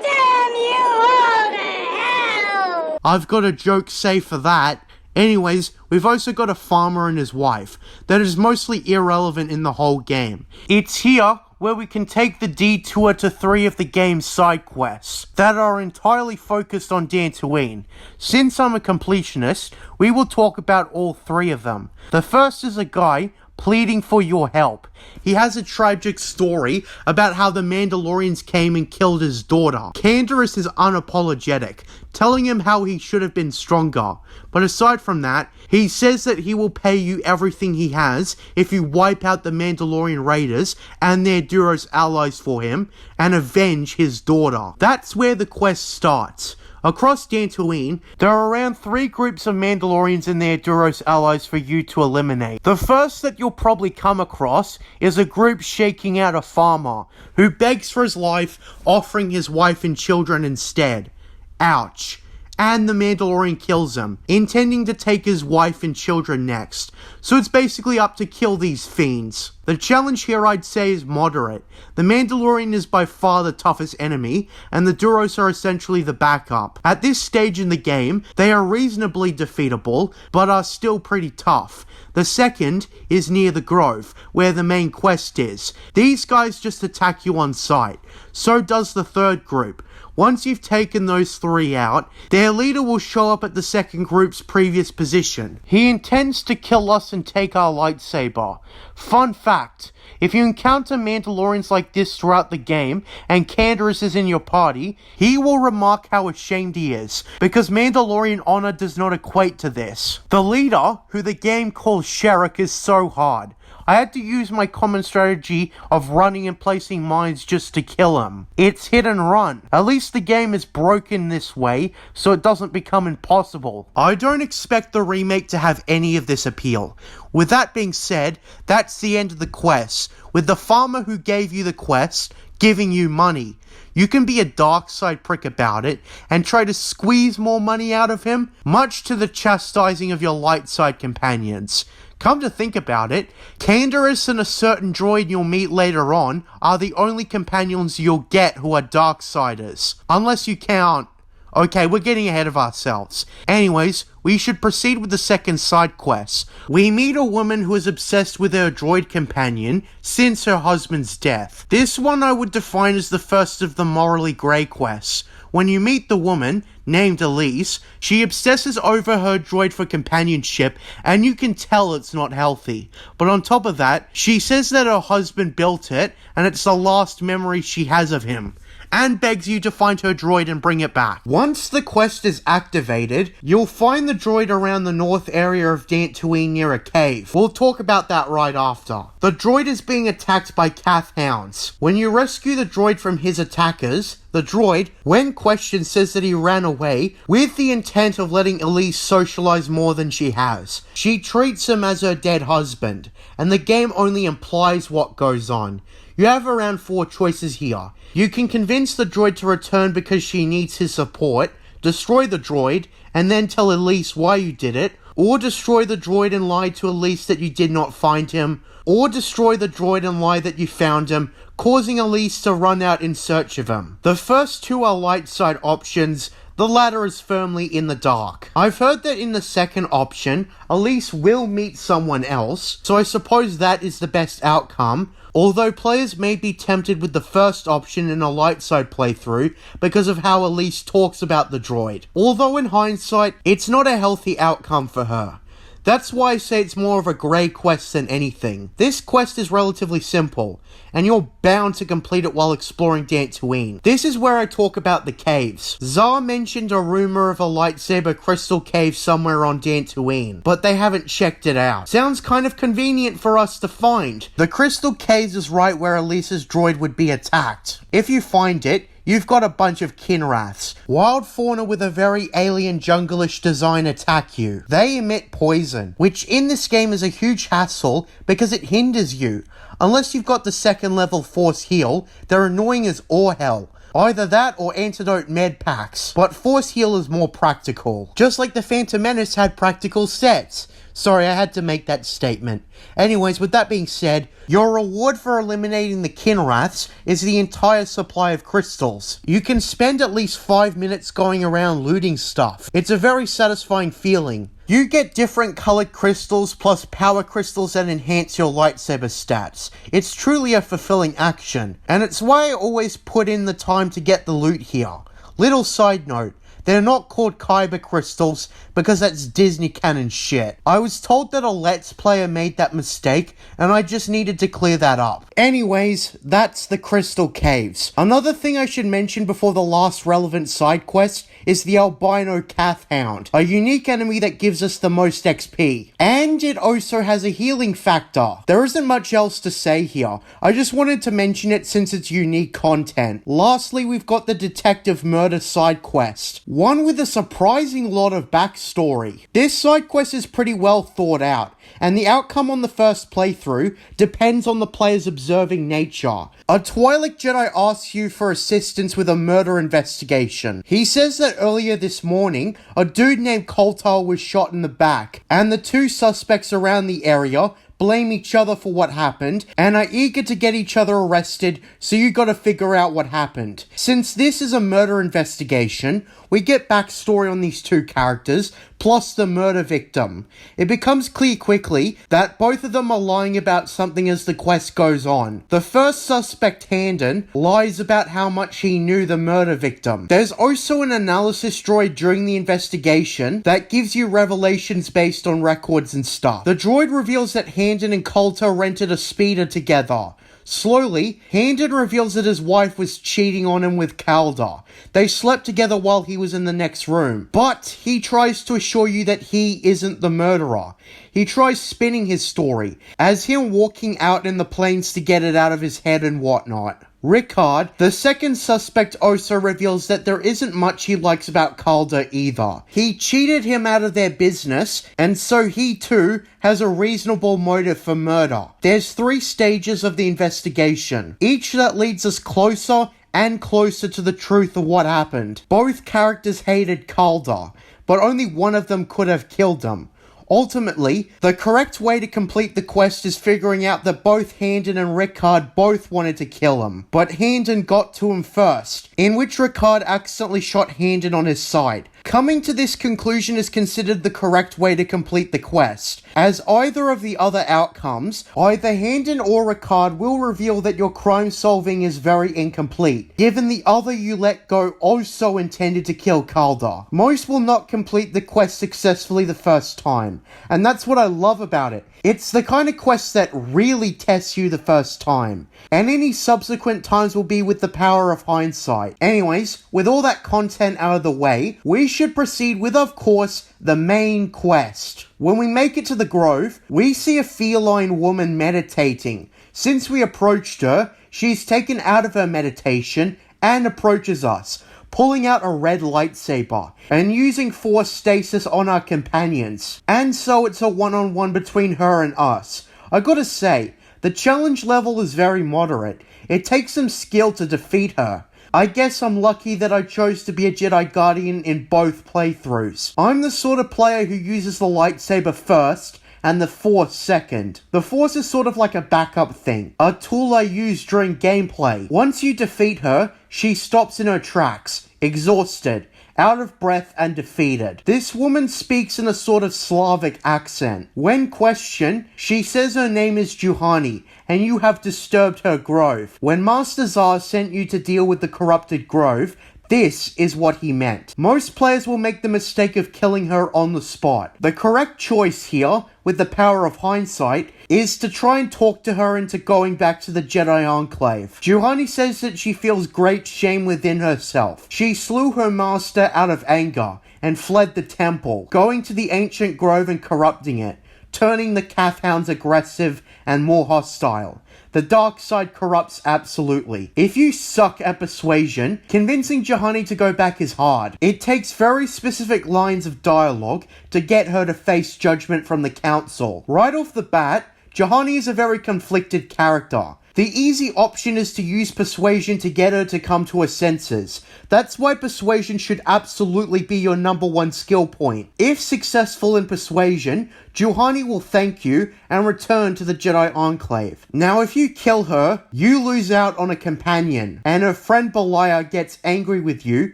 Damn you all to hell! I've got a joke say for that. Anyways, we've also got a farmer and his wife that is mostly irrelevant in the whole game. It's here where we can take the detour to 3 of the game's side quests that are entirely focused on Dantooine. Since I'm a completionist, we will talk about all 3 of them. The first is a guy pleading for your help. He has a tragic story about how the Mandalorians came and killed his daughter. Canderous is unapologetic, telling him how he should have been stronger. But aside from that, he says that he will pay you everything he has if you wipe out the Mandalorian raiders and their Duros allies for him and avenge his daughter. That's where the quest starts. Across Dantooine, there are around 3 groups of Mandalorians and their Duros allies for you to eliminate. The first that you'll probably come across is a group shaking out a farmer who begs for his life, offering his wife and children instead. Ouch. And the Mandalorian kills him, intending to take his wife and children next. So it's basically up to kill these fiends. The challenge here I'd say is moderate. The Mandalorian is by far the toughest enemy, and the Duros are essentially the backup. At this stage in the game, they are reasonably defeatable, but are still pretty tough. The second is near the Grove, where the main quest is. These guys just attack you on sight. So does the third group. Once you've taken those 3 out, their leader will show up at the second group's previous position. He intends to kill us and take our lightsaber. Fun fact, if you encounter Mandalorians like this throughout the game, and Canderous is in your party, he will remark how ashamed he is, because Mandalorian honor does not equate to this. The leader, who the game calls Kashyyyk, is so hard. I had to use my common strategy of running and placing mines just to kill him. It's hit and run. At least the game is broken this way, so it doesn't become impossible. I don't expect the remake to have any of this appeal. With that being said, that's the end of the quest, with the farmer who gave you the quest giving you money. You can be a dark side prick about it and try to squeeze more money out of him, much to the chastising of your light side companions. Come to think about it, Canderous and a certain droid you'll meet later on are the only companions you'll get who are Darksiders. Unless you count... Okay, we're getting ahead of ourselves. Anyways, we should proceed with the second side quest. We meet a woman who is obsessed with her droid companion since her husband's death. This one I would define as the first of the morally grey quests. When you meet the woman, named Elise, she obsesses over her droid for companionship, and you can tell it's not healthy. But on top of that, she says that her husband built it, and it's the last memory she has of him, and begs you to find her droid and bring it back. Once the quest is activated, you'll find the droid around the north area of Dantooine near a cave. We'll talk about that right after. The droid is being attacked by Cath hounds. When you rescue the droid from his attackers, the droid, when questioned, says that he ran away with the intent of letting Elise socialize more than she has. She treats him as her dead husband, and the game only implies what goes on. You have around 4 choices here. You can convince the droid to return because she needs his support, destroy the droid, and then tell Elise why you did it, or destroy the droid and lie to Elise that you did not find him, or destroy the droid and lie that you found him, causing Elise to run out in search of him. The first 2 are light side options, the latter is firmly in the dark. I've heard that in the second option, Elise will meet someone else, so I suppose that is the best outcome, although players may be tempted with the first option in a light side playthrough because of how Elise talks about the droid. Although in hindsight, it's not a healthy outcome for her. That's why I say it's more of a grey quest than anything. This quest is relatively simple, and you're bound to complete it while exploring Dantooine. This is where I talk about the caves. Zar mentioned a rumor of a lightsaber crystal cave somewhere on Dantooine, but they haven't checked it out. Sounds kind of convenient for us to find. The crystal caves is right where Elise's droid would be attacked. If you find it, you've got a bunch of Kinraths, wild fauna with a very alien jungle-ish design, attack you. They emit poison, which in this game is a huge hassle because it hinders you. Unless you've got the second level force heal, they're annoying as all hell. Either that or antidote med packs, but force heal is more practical. Just like the Phantom Menace had practical sets. Sorry, I had to make that statement. Anyways, with that being said, your reward for eliminating the Kinraths is the entire supply of crystals. You can spend at least 5 minutes going around looting stuff. It's a very satisfying feeling. You get different colored crystals plus power crystals that enhance your lightsaber stats. It's truly a fulfilling action, and it's why I always put in the time to get the loot here. Little side note, they're not called Kyber crystals because that's Disney canon shit. I was told that a Let's Player made that mistake and I just needed to clear that up. Anyways, that's the Crystal Caves. Another thing I should mention before the last relevant side quest is the albino Cath Hound, a unique enemy that gives us the most XP. And it also has a healing factor. There isn't much else to say here. I just wanted to mention it since it's unique content. Lastly, we've got the detective murder side quest. One with a surprising lot of backstory. This side quest is pretty well thought out, and the outcome on the first playthrough depends on the player's observing nature. A Twi'lek Jedi asks you for assistance with a murder investigation. He says that earlier this morning, a dude named KOTOR was shot in the back, and the 2 suspects around the area blame each other for what happened, and are eager to get each other arrested, so you gotta figure out what happened. Since this is a murder investigation, we get backstory on these 2 characters, plus the murder victim. It becomes clear quickly that both of them are lying about something as the quest goes on. The first suspect, Handon, lies about how much he knew the murder victim. There's also an analysis droid during the investigation that gives you revelations based on records and stuff. The droid reveals that Handon and KOTOR rented a speeder together. Slowly, Handon reveals that his wife was cheating on him with Kaldor. They slept together while he was in the next room. But he tries to assure you that he isn't the murderer. He tries spinning his story, as him walking out in the plains to get it out of his head and whatnot. Ricard, the second suspect, also reveals that there isn't much he likes about Kaldor either. He cheated him out of their business, and so he too has a reasonable motive for murder. There's 3 stages of the investigation, each that leads us closer and closer to the truth of what happened. Both characters hated Kaldor, but only one of them could have killed him. Ultimately, the correct way to complete the quest is figuring out that both Handon and Ricard both wanted to kill him, but Handon got to him first, in which Ricard accidentally shot Handon on his side. Coming to this conclusion is considered the correct way to complete the quest, as either of the other outcomes, either Handon or Ricard, will reveal that your crime solving is very incomplete, given the other you let go also intended to kill Kaldor. Most will not complete the quest successfully the first time, and that's what I love about it. It's the kind of quest that really tests you the first time, and any subsequent times will be with the power of hindsight. Anyways, with all that content out of the way, we should proceed with, of course, the main quest. When we make it to the grove, we see a feline woman meditating. Since we approached her, she's taken out of her meditation and approaches us, pulling out a red lightsaber and using force stasis on our companions. And so it's a one-on-one between her and us. I gotta say, the challenge level is very moderate. It takes some skill to defeat her. I guess I'm lucky that I chose to be a Jedi Guardian in both playthroughs. I'm the sort of player who uses the lightsaber first and the Force second. The Force is sort of like a backup thing, a tool I use during gameplay. Once you defeat her, she stops in her tracks, exhausted, out of breath and defeated. This woman speaks in a sort of Slavic accent. When questioned, she says her name is Juhani, and you have disturbed her grove. When Master Zar sent you to deal with the corrupted grove, this is what he meant. Most players will make the mistake of killing her on the spot. The correct choice here, with the power of hindsight, is to try and talk to her into going back to the Jedi Enclave. Juhani says that she feels great shame within herself. She slew her master out of anger and fled the temple, going to the ancient grove and corrupting it, turning the Kathhounds aggressive and more hostile. The dark side corrupts absolutely. If you suck at persuasion, convincing Juhani to go back is hard. It takes very specific lines of dialogue to get her to face judgment from the council. Right off the bat, Juhani is a very conflicted character. The easy option is to use persuasion to get her to come to her senses. That's why persuasion should absolutely be your #1 skill point. If successful in persuasion, Juhani will thank you and return to the Jedi Enclave. Now if you kill her, you lose out on a companion, and her friend Belaya gets angry with you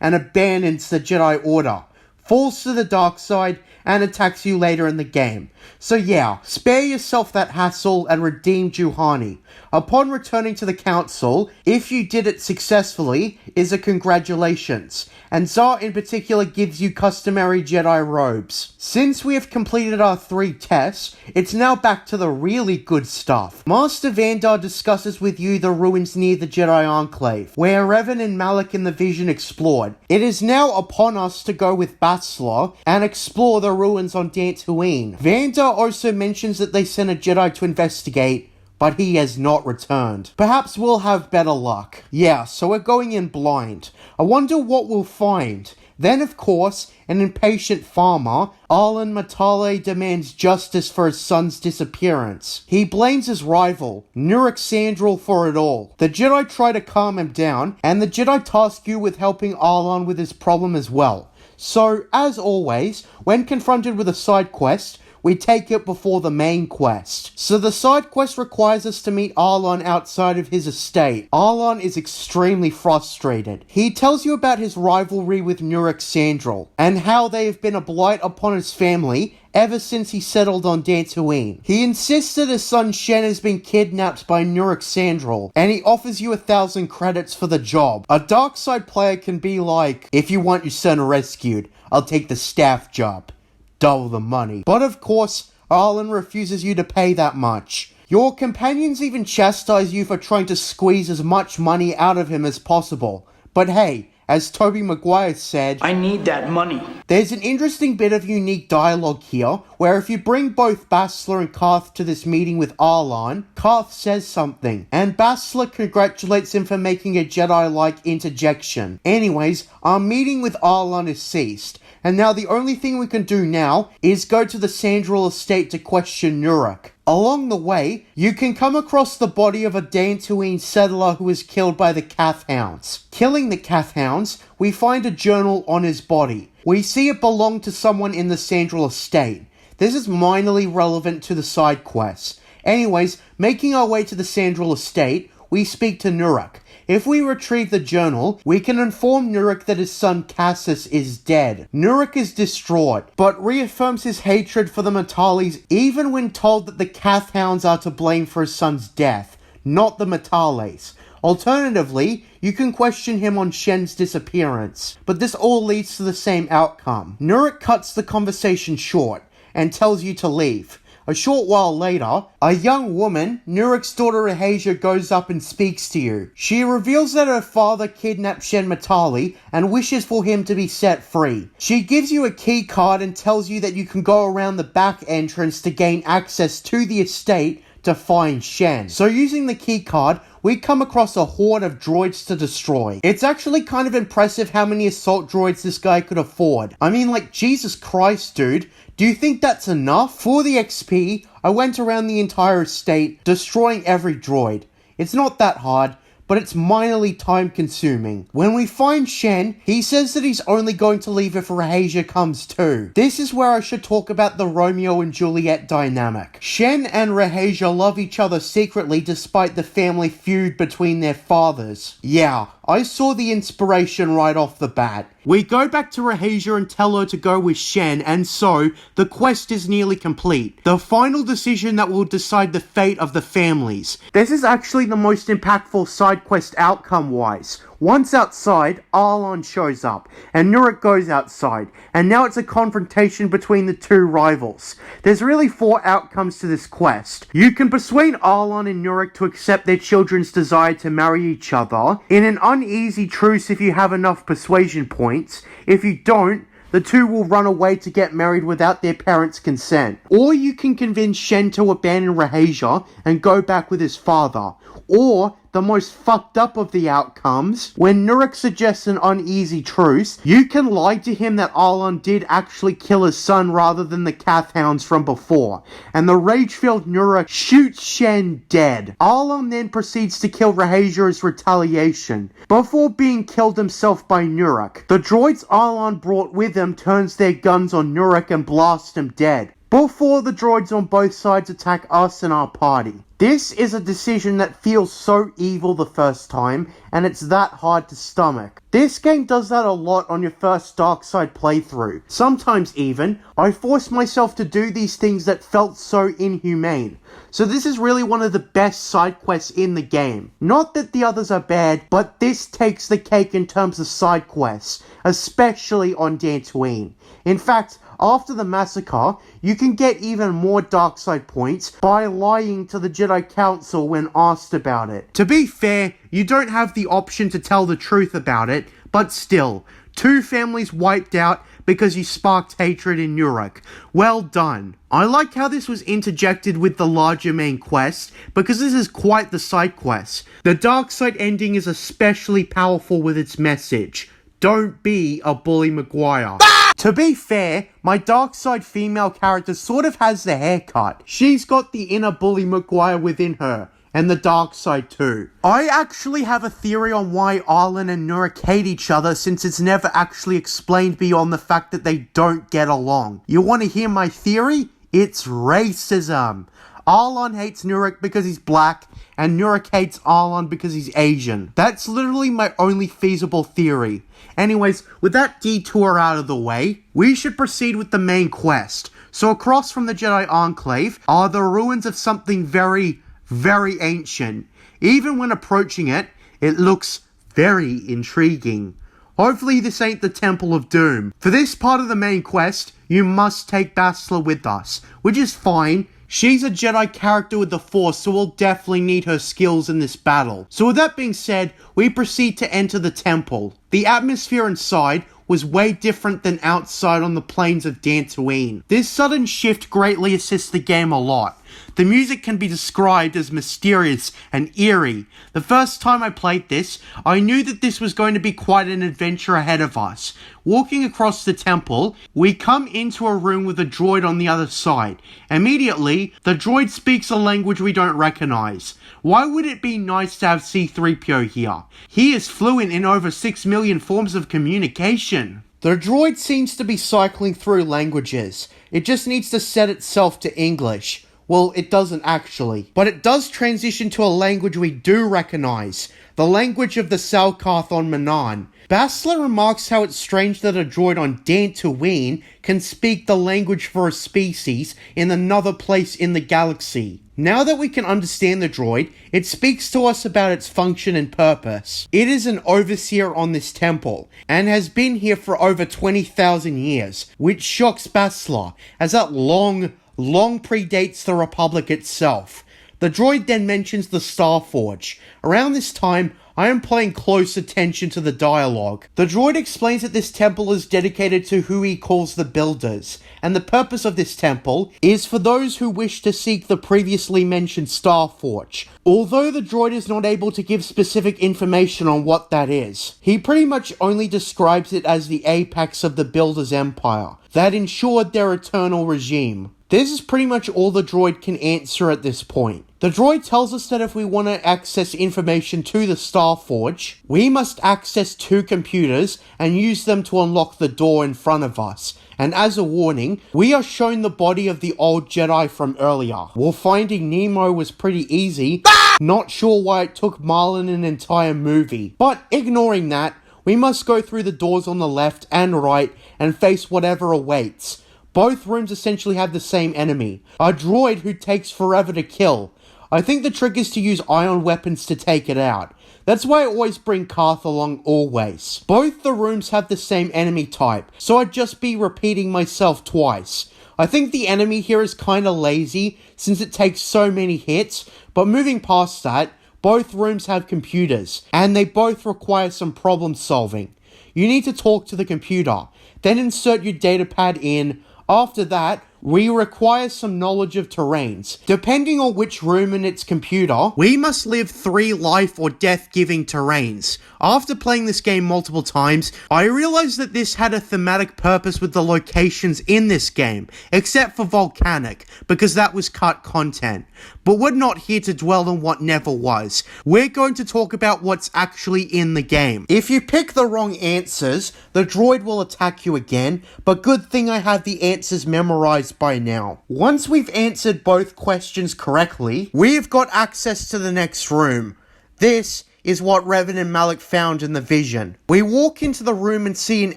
and abandons the Jedi Order, falls to the dark side, and attacks you later in the game. So yeah, spare yourself that hassle and redeem Juhani. Upon returning to the council, if you did it successfully, is a congratulations, and Zar in particular gives you customary Jedi robes. Since we have completed our 3 tests, it's now back to the really good stuff. Master Vandar discusses with you the ruins near the Jedi Enclave, where Revan and Malak in the Vision explored. It is now upon us to go with Bastila and explore the ruins on Dantooine. Vandar also mentions that they sent a Jedi to investigate, but he has not returned. Perhaps we'll have better luck. Yeah, so we're going in blind. I wonder what we'll find. Then, of course, an impatient farmer, Arlen Matale, demands justice for his son's disappearance. He blames his rival, Nuruk Sandril, for it all. The Jedi try to calm him down, and the Jedi task you with helping Arlen with his problem as well. So, as always, when confronted with a side quest, we take it before the main quest. So the side quest requires us to meet Arlon outside of his estate. Arlon is extremely frustrated. He tells you about his rivalry with Nuruk Sandril, and how they have been a blight upon his family ever since he settled on Dantooine. He insists that his son Shen has been kidnapped by Nuruk Sandril, and he offers you 1,000 credits for the job. A dark side player can be like, if you want your son rescued, I'll take the staff job. Double the money. But of course, Arlen refuses you to pay that much. Your companions even chastise you for trying to squeeze as much money out of him as possible. But hey, as Tobey Maguire said, I need that money. there's an interesting bit of unique dialogue here, where if you bring both Bastila and Carth to this meeting with Arlan, Carth says something, and Bastila congratulates him for making a Jedi-like interjection. Anyways, our meeting with Arlan is ceased, and now the only thing we can do now is go to the Sandral estate to question Nuruk. Along the way, you can come across the body of a Dantooine settler who was killed by the Kath Hounds. Killing the Kath Hounds, we find a journal on his body. We see it belonged to someone in the Sandral estate. This is minorly relevant to the side quests. Anyways, making our way to the Sandral estate, we speak to Nuruk. If we retrieve the journal, we can inform Nuruk that his son Cassius is dead. Nuruk is distraught, but reaffirms his hatred for the Matalis even when told that the Kath Hounds are to blame for his son's death, not the Matales. Alternatively, you can question him on Shen's disappearance, but this all leads to the same outcome. Nuruk cuts the conversation short and tells you to leave. A short while later, a young woman, Nuruk's daughter Rahasia, goes up and speaks to you. She reveals that her father kidnapped Shen Matali and wishes for him to be set free. She gives you a key card and tells you that you can go around the back entrance to gain access to the estate to find Shen. So using the key card, we come across a horde of droids to destroy. It's actually kind of impressive how many assault droids this guy could afford. I mean, like, Jesus Christ, dude. Do you think that's enough? For the XP, I went around the entire estate, destroying every droid. It's not that hard, but it's minorly time consuming. When we find Shen, he says that he's only going to leave if Rahasia comes too. This is where I should talk about the Romeo and Juliet dynamic. Shen and Rahasia love each other secretly despite the family feud between their fathers. Yeah, I saw the inspiration right off the bat. We go back to Rahasia and tell her to go with Shen, and so, the quest is nearly complete. The final decision that will decide the fate of the families. This is actually the most impactful side quest outcome-wise. Once outside, Arlan shows up, and Nuruk goes outside, and now it's a confrontation between the two rivals. There's really 4 outcomes to this quest. You can persuade Arlan and Nuruk to accept their children's desire to marry each other, in an uneasy truce if you have enough persuasion points. If you don't, the two will run away to get married without their parents' consent. Or you can convince Shen to abandon Rahasia and go back with his father. Or, the most fucked up of the outcomes, when Nuruk suggests an uneasy truce, you can lie to him that Arlan did actually kill his son rather than the Kath Hounds from before, and the rage-filled Nuruk shoots Shen dead. Arlan then proceeds to kill Rahasia as retaliation, before being killed himself by Nuruk. The droids Arlan brought with him turns their guns on Nuruk and blast him dead, before the droids on both sides attack us and our party. This is a decision that feels so evil the first time, and it's that hard to stomach. This game does that a lot on your first dark side playthrough. Sometimes even, I forced myself to do these things that felt so inhumane. So this is really one of the best side quests in the game. Not that the others are bad, but this takes the cake in terms of side quests, especially on Dantooine. In fact, after the massacre, you can get even more dark side points by lying to the Jedi Council when asked about it. To be fair, you don't have the option to tell the truth about it, but still, 2 families wiped out because you sparked hatred in Nuruk. Well done. I like how this was interjected with the larger main quest, because this is quite the side quest. The dark side ending is especially powerful with its message. Don't be a bully Maguire. To be fair, my dark side female character sort of has the haircut. She's got the inner bully Maguire within her, and the dark side too. I actually have a theory on why Arlan and Nuruk hate each other, since it's never actually explained beyond the fact that they don't get along. You want to hear my theory? It's racism. Arlan hates Nuruk because he's black, and Nuruk hates Arlan because he's Asian. That's literally my only feasible theory. Anyways, with that detour out of the way, we should proceed with the main quest. So across from the Jedi Enclave are the ruins of something very, very ancient. Even when approaching it, it looks very intriguing. Hopefully this ain't the Temple of Doom. For this part of the main quest, you must take Bastila with us, which is fine. She's a Jedi character with the Force, so we'll definitely need her skills in this battle. So with that being said, we proceed to enter the temple. The atmosphere inside was way different than outside on the plains of Dantooine. This sudden shift greatly assists the game a lot. The music can be described as mysterious and eerie. The first time I played this, I knew that this was going to be quite an adventure ahead of us. Walking across the temple, we come into a room with a droid on the other side. Immediately, the droid speaks a language we don't recognize. Why would it be nice to have C-3PO here? He is fluent in over 6 million forms of communication. The droid seems to be cycling through languages. It just needs to set itself to English. Well, it doesn't actually. But it does transition to a language we do recognize. The language of the Salkarth on Manaan. Bastila remarks how it's strange that a droid on Dantooine can speak the language for a species in another place in the galaxy. Now that we can understand the droid, it speaks to us about its function and purpose. It is an overseer on this temple, and has been here for over 20,000 years, which shocks Bastila, as that long predates the Republic itself. The droid then mentions the Starforge. Around this time, I am paying close attention to the dialogue. The droid explains that this temple is dedicated to who he calls the Builders, and the purpose of this temple is for those who wish to seek the previously mentioned Starforge. Although the droid is not able to give specific information on what that is, he pretty much only describes it as the apex of the Builders' empire that ensured their eternal regime. This is pretty much all the droid can answer at this point. The droid tells us that if we want to access information to the Starforge, we must access 2 computers and use them to unlock the door in front of us. And as a warning, we are shown the body of the old Jedi from earlier. While finding Nemo was pretty easy, not sure why it took Marlon an entire movie. But ignoring that, we must go through the doors on the left and right and face whatever awaits. Both rooms essentially have the same enemy, a droid who takes forever to kill. I think the trick is to use ion weapons to take it out. That's why I always bring Karth along always. Both the rooms have the same enemy type, so I'd just be repeating myself twice. I think the enemy here is kinda lazy since it takes so many hits, but moving past that, both rooms have computers, and they both require some problem solving. You need to talk to the computer, then insert your datapad in. After that, we require some knowledge of terrains. Depending on which room in its computer, we must live 3 life or death-giving terrains. After playing this game multiple times, I realized that this had a thematic purpose with the locations in this game, except for Volcanic, because that was cut content. But we're not here to dwell on what never was. We're going to talk about what's actually in the game. If you pick the wrong answers, the droid will attack you again, but good thing I have the answers memorized by now. Once we've answered both questions correctly, we've got access to the next room. This is what Revan and Malak found in the vision. We walk into the room and see an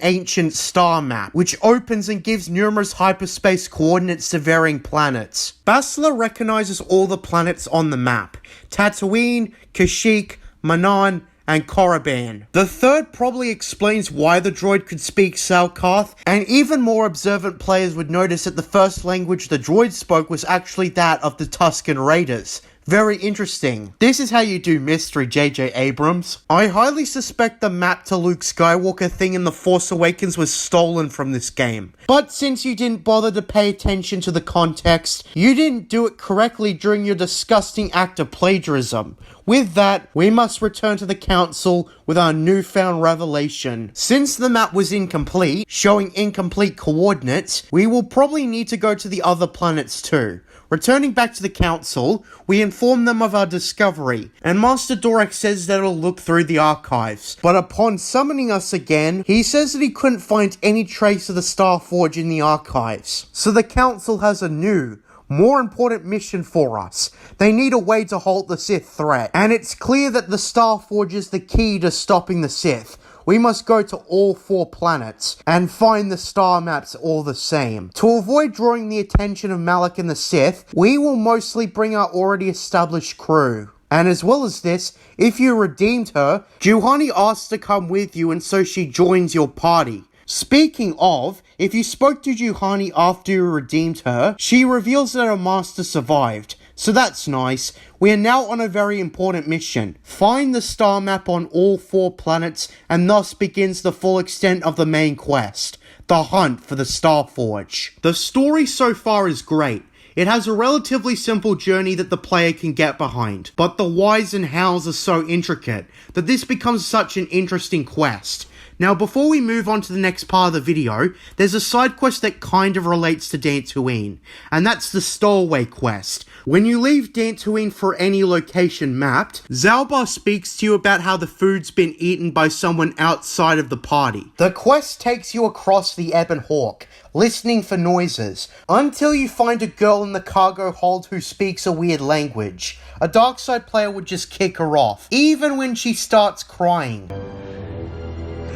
ancient star map, which opens and gives numerous hyperspace coordinates to varying planets. Bastila recognizes all the planets on the map: Tatooine, Kashyyyk, Manaan, and Korriban. The third probably explains why the droid could speak Salkarth, and even more observant players would notice that the first language the droid spoke was actually that of the Tusken Raiders. Very interesting. This is how you do mystery, J.J. Abrams. I highly suspect the map to Luke Skywalker thing in The Force Awakens was stolen from this game. But since you didn't bother to pay attention to the context, you didn't do it correctly during your disgusting act of plagiarism. With that, we must return to the Council with our newfound revelation. Since the map was incomplete, showing incomplete coordinates, we will probably need to go to the other planets too. Returning back to the Council, we inform them of our discovery, and Master Dorek says that he'll look through the archives. But upon summoning us again, he says that he couldn't find any trace of the Starforge in the archives. So the Council has a new, more important mission for us. They need a way to halt the Sith threat, and it's clear that the Starforge is the key to stopping the Sith. We must go to all 4 planets and find the star maps all the same. To avoid drawing the attention of Malak and the Sith, we will mostly bring our already established crew. And as well as this, if you redeemed her, Juhani asks to come with you and so she joins your party. Speaking of, if you spoke to Juhani after you redeemed her, she reveals that her master survived. So that's nice. We are now on a very important mission. Find the star map on all 4 planets, and thus begins the full extent of the main quest, the hunt for the Star Forge. The story so far is great. It has a relatively simple journey that the player can get behind, but the whys and hows are so intricate that this becomes such an interesting quest. Now, before we move on to the next part of the video, there's a side quest that kind of relates to Dantooine, and that's the Stowaway quest. When you leave Dantooine for any location mapped, Zalbar speaks to you about how the food's been eaten by someone outside of the party. The quest takes you across the Ebon Hawk, listening for noises, until you find a girl in the cargo hold who speaks a weird language. A dark side player would just kick her off, even when she starts crying.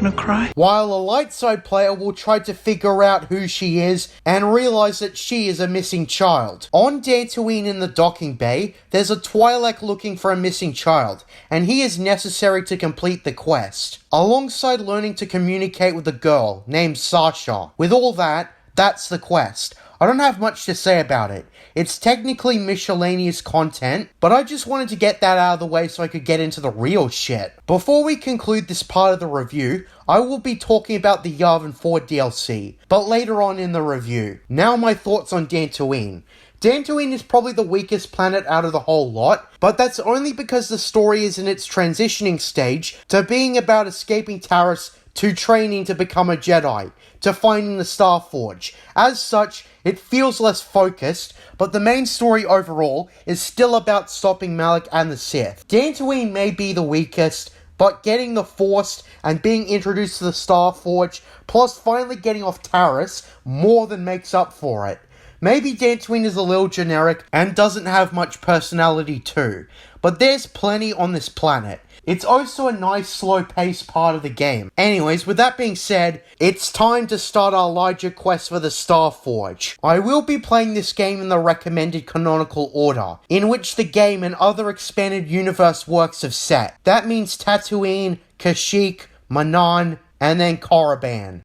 Gonna cry? While a light side player will try to figure out who she is and realize that she is a missing child. On Dantooine in the docking bay, there's a Twi'lek looking for a missing child, and he is necessary to complete the quest, alongside learning to communicate with a girl named Sasha. With all that, that's the quest. I don't have much to say about it. It's technically miscellaneous content, but I just wanted to get that out of the way so I could get into the real shit. Before we conclude this part of the review, I will be talking about the Yavin 4 DLC, but later on in the review. Now my thoughts on Dantooine. Dantooine is probably the weakest planet out of the whole lot, but that's only because the story is in its transitioning stage to being about escaping Taris to training to become a Jedi, to finding the Star Forge. As such, it feels less focused, but the main story overall is still about stopping Malak and the Sith. Dantooine may be the weakest, but getting the Force and being introduced to the Star Forge, plus finally getting off Taris, more than makes up for it. Maybe Dantooine is a little generic and doesn't have much personality too, but there's plenty on this planet. It's also a nice slow-paced part of the game. Anyways, with that being said, it's time to start our larger quest for the Star Forge. I will be playing this game in the recommended canonical order, in which the game and other expanded universe works have set. That means Tatooine, Kashyyyk, Manaan, and then Korriban.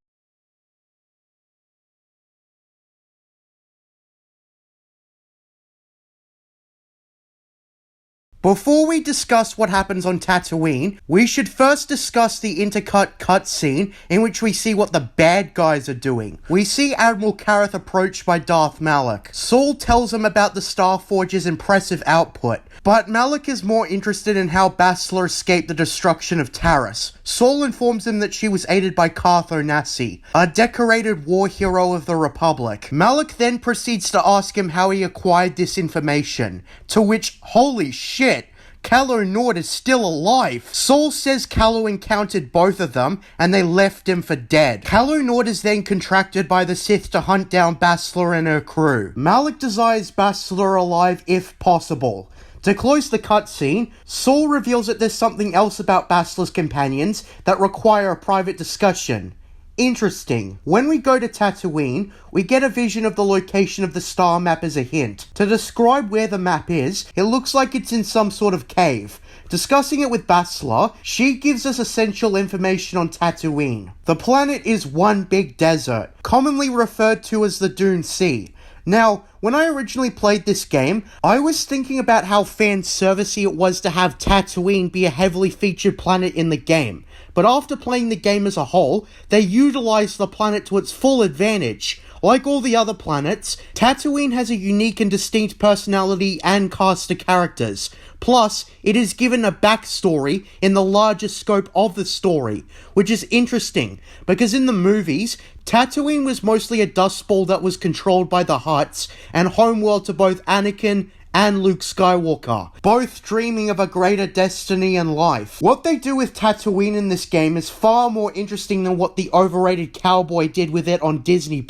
Before we discuss what happens on Tatooine, we should first discuss the intercut cutscene in which we see what the bad guys are doing. We see Admiral Kareth approached by Darth Malak. Saul tells him about the Star Forge's impressive output, but Malak is more interested in how Bastila escaped the destruction of Taris. Saul informs him that she was aided by Carth Onasi, a decorated war hero of the Republic. Malak then proceeds to ask him how he acquired this information, to which, holy shit, Calo Nord is still alive. Saul says Calo encountered both of them, and they left him for dead. Calo Nord is then contracted by the Sith to hunt down Bastila and her crew. Malak desires Bastila alive if possible. To close the cutscene, Saul reveals that there's something else about Bastila's companions that require a private discussion. Interesting. When we go to Tatooine, we get a vision of the location of the star map as a hint. To describe where the map is, it looks like it's in some sort of cave. Discussing it with Bastila, she gives us essential information on Tatooine. The planet is one big desert, commonly referred to as the Dune Sea. Now, when I originally played this game, I was thinking about how fan-servicey it was to have Tatooine be a heavily featured planet in the game. But after playing the game as a whole, they utilized the planet to its full advantage. Like all the other planets, Tatooine has a unique and distinct personality and cast of characters. Plus, it is given a backstory in the larger scope of the story, which is interesting, because in the movies, Tatooine was mostly a dust ball that was controlled by the Hutts, and homeworld to both Anakin and Luke Skywalker, both dreaming of a greater destiny and life. What they do with Tatooine in this game is far more interesting than what the overrated Cowboy did with it on Disney+.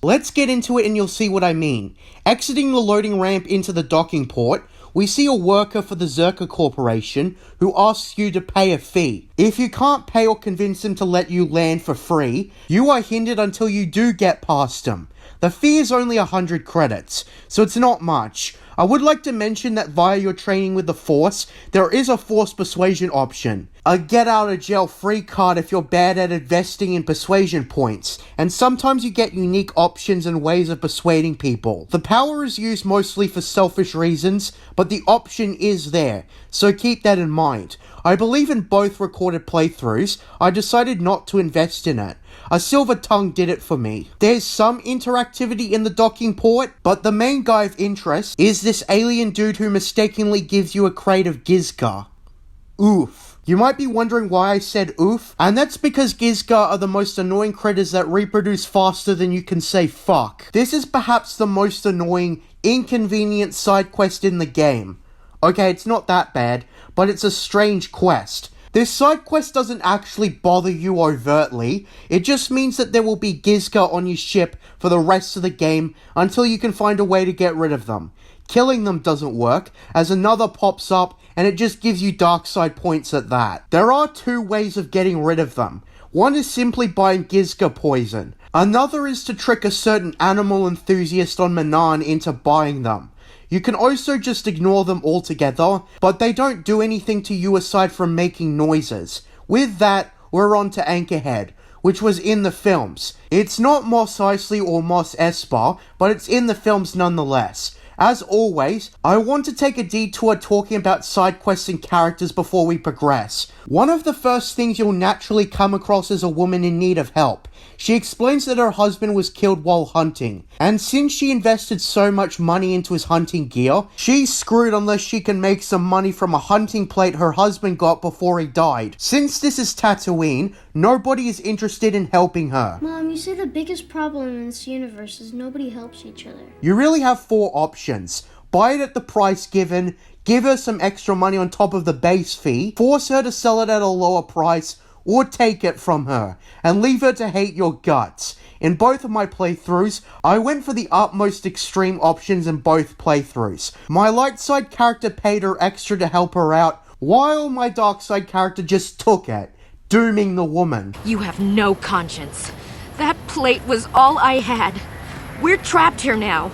Let's get into it and you'll see what I mean. Exiting the loading ramp into the docking port, we see a worker for the Zerka Corporation who asks you to pay a fee. If you can't pay or convince him to let you land for free, you are hindered until you do get past him. The fee is only 100 credits, so it's not much. I would like to mention that via your training with the Force, there is a Force persuasion option. A get out of jail free card if you're bad at investing in persuasion points, and sometimes you get unique options and ways of persuading people. The power is used mostly for selfish reasons, but the option is there, so keep that in mind. I believe in both recorded playthroughs. I decided not to invest in it. A silver tongue did it for me. There's some interactivity in the docking port, but the main guy of interest is this alien dude who mistakenly gives you a crate of Gizka. Oof. You might be wondering why I said oof, and that's because Gizka are the most annoying critters that reproduce faster than you can say fuck. This is perhaps the most annoying, inconvenient side quest in the game. Okay, it's not that bad, but it's a strange quest. This side quest doesn't actually bother you overtly, it just means that there will be Gizka on your ship for the rest of the game until you can find a way to get rid of them. Killing them doesn't work, as another pops up and it just gives you dark side points at that. There are two ways of getting rid of them. One is simply buying Gizka poison. Another is to trick a certain animal enthusiast on Manaan into buying them. You can also just ignore them altogether, but they don't do anything to you aside from making noises. With that, we're on to Anchorhead, which was in the films. It's not Mos Eisley or Mos Espa, but it's in the films nonetheless. As always, I want to take a detour talking about side quests and characters before we progress. One of the first things you'll naturally come across is a woman in need of help. She explains that her husband was killed while hunting, and since she invested so much money into his hunting gear, she's screwed unless she can make some money from a hunting plate her husband got before he died. Since this is Tatooine, nobody is interested in helping her. Mom, you say the biggest problem in this universe is nobody helps each other. You really have four options. Buy it at the price given, give her some extra money on top of the base fee, force her to sell it at a lower price, or take it from her, and leave her to hate your guts. In both of my playthroughs, I went for the utmost extreme options in both playthroughs. My light side character paid her extra to help her out, while my dark side character just took it, dooming the woman. You have no conscience. That plate was all I had. We're trapped here now.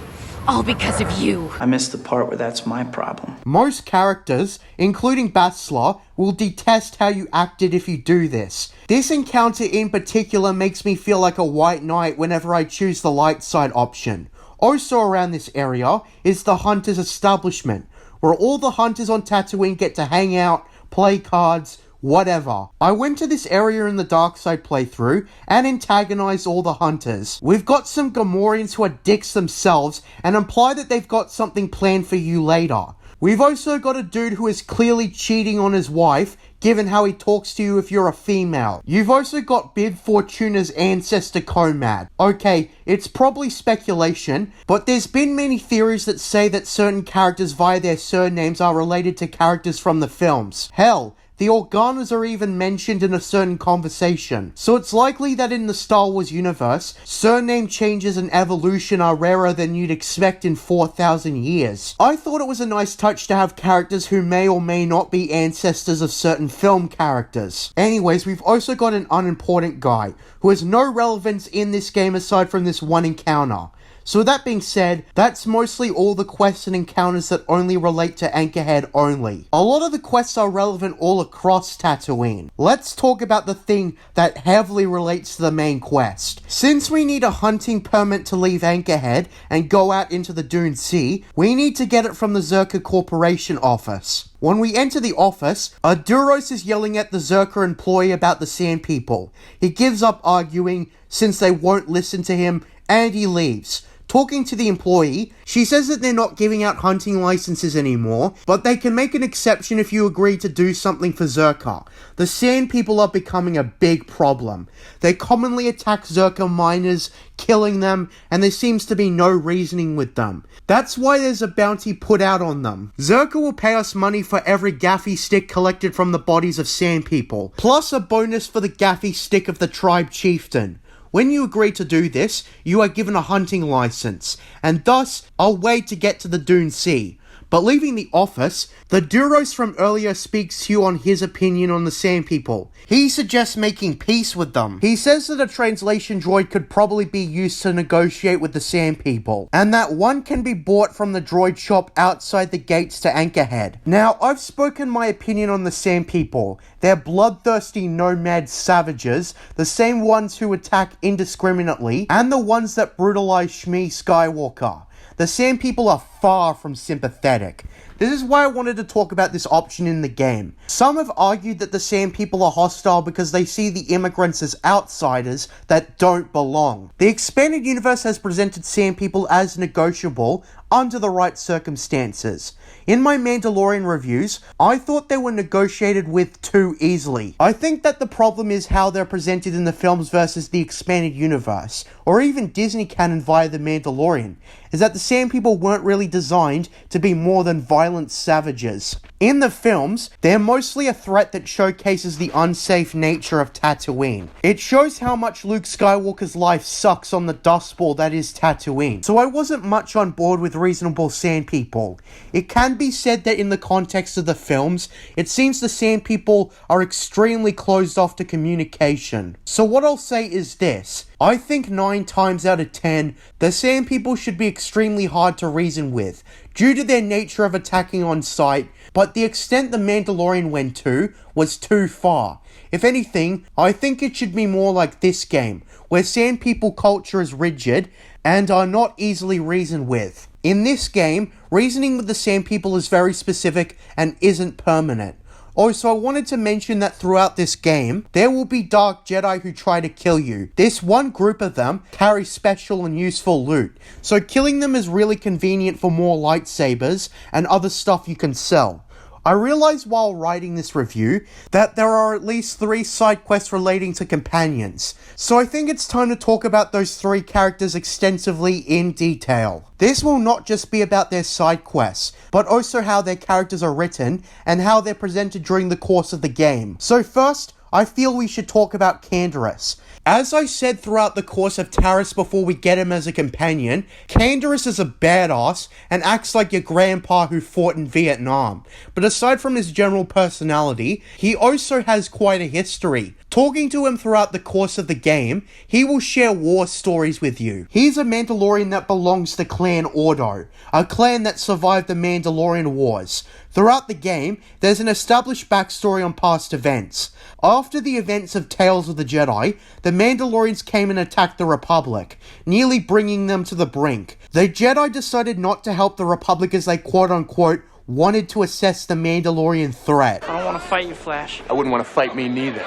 All because of you. I missed the part where that's my problem. Most characters, including Bastila, will detest how you acted if you do this. This encounter in particular makes me feel like a white knight whenever I choose the light side option. Also around this area is the Hunter's establishment, where all the hunters on Tatooine get to hang out, play cards, whatever. I went to this area in the dark side playthrough and antagonized all the hunters. We've got some Gamorreans who are dicks themselves and imply that they've got something planned for you later. We've also got a dude who is clearly cheating on his wife, given how he talks to you if you're a female. You've also got Bib Fortuna's ancestor Comad. Okay, it's probably speculation, but there's been many theories that say that certain characters via their surnames are related to characters from the films. Hell, the Organas are even mentioned in a certain conversation, so it's likely that in the Star Wars universe, surname changes and evolution are rarer than you'd expect in 4,000 years. I thought it was a nice touch to have characters who may or may not be ancestors of certain film characters. Anyways, we've also got an unimportant guy, who has no relevance in this game aside from this one encounter. So with that being said, that's mostly all the quests and encounters that only relate to Anchorhead only. A lot of the quests are relevant all across Tatooine. Let's talk about the thing that heavily relates to the main quest. Since we need a hunting permit to leave Anchorhead and go out into the Dune Sea, we need to get it from the Zerka Corporation office. When we enter the office, Aduros is yelling at the Zerka employee about the Sand People. He gives up arguing since they won't listen to him, and he leaves. Talking to the employee, she says that they're not giving out hunting licenses anymore, but they can make an exception if you agree to do something for Zerka. The Sand People are becoming a big problem. They commonly attack Zerka miners, killing them, and there seems to be no reasoning with them. That's why there's a bounty put out on them. Zerka will pay us money for every gaffy stick collected from the bodies of Sand People, plus a bonus for the gaffy stick of the tribe chieftain. When you agree to do this, you are given a hunting license, and thus a way to get to the Dune Sea. But leaving the office, the Duros from earlier speaks to you on his opinion on the Sand People. He suggests making peace with them. He says that a translation droid could probably be used to negotiate with the Sand People, and that one can be bought from the droid shop outside the gates to Anchorhead. Now, I've spoken my opinion on the Sand People. They're bloodthirsty nomad savages, the same ones who attack indiscriminately, and the ones that brutalize Shmi Skywalker. The Sand People are far from sympathetic. This is why I wanted to talk about this option in the game. Some have argued that the Sand People are hostile because they see the immigrants as outsiders that don't belong. The expanded universe has presented Sand People as negotiable under the right circumstances. In my Mandalorian reviews, I thought they were negotiated with too easily. I think that the problem is how they're presented in the films versus the expanded universe, or even Disney canon via The Mandalorian, is that the Sand People weren't really designed to be more than violent savages. In the films, they're mostly a threat that showcases the unsafe nature of Tatooine. It shows how much Luke Skywalker's life sucks on the dust bowl that is Tatooine. So I wasn't much on board with reasonable Sand People. It can be said that in the context of the films, it seems the Sand People are extremely closed off to communication. So what I'll say is this. I think 9 times out of 10, the Sand People should be extremely hard to reason with, due to their nature of attacking on sight, but the extent the Mandalorian went to was too far. If anything, I think it should be more like this game, where Sand People culture is rigid and are not easily reasoned with. In this game, reasoning with the Sand People is very specific and isn't permanent. Also, I wanted to mention that throughout this game, there will be Dark Jedi who try to kill you. This one group of them carry special and useful loot, so killing them is really convenient for more lightsabers and other stuff you can sell. I realized while writing this review that there are at least 3 side quests relating to companions, so I think it's time to talk about those 3 characters extensively in detail. This will not just be about their side quests, but also how their characters are written and how they're presented during the course of the game. So first, I feel we should talk about Canderous. As I said throughout the course of Taris before we get him as a companion, Canderous is a badass and acts like your grandpa who fought in Vietnam. But aside from his general personality, he also has quite a history. Talking to him throughout the course of the game, he will share war stories with you. He's a Mandalorian that belongs to Clan Ordo, a clan that survived the Mandalorian Wars. Throughout the game, there's an established backstory on past events. After the events of Tales of the Jedi, the Mandalorians came and attacked the Republic, nearly bringing them to the brink. The Jedi decided not to help the Republic as they quote-unquote wanted to assess the Mandalorian threat. I don't want to fight you, Flash. I wouldn't want to fight me neither.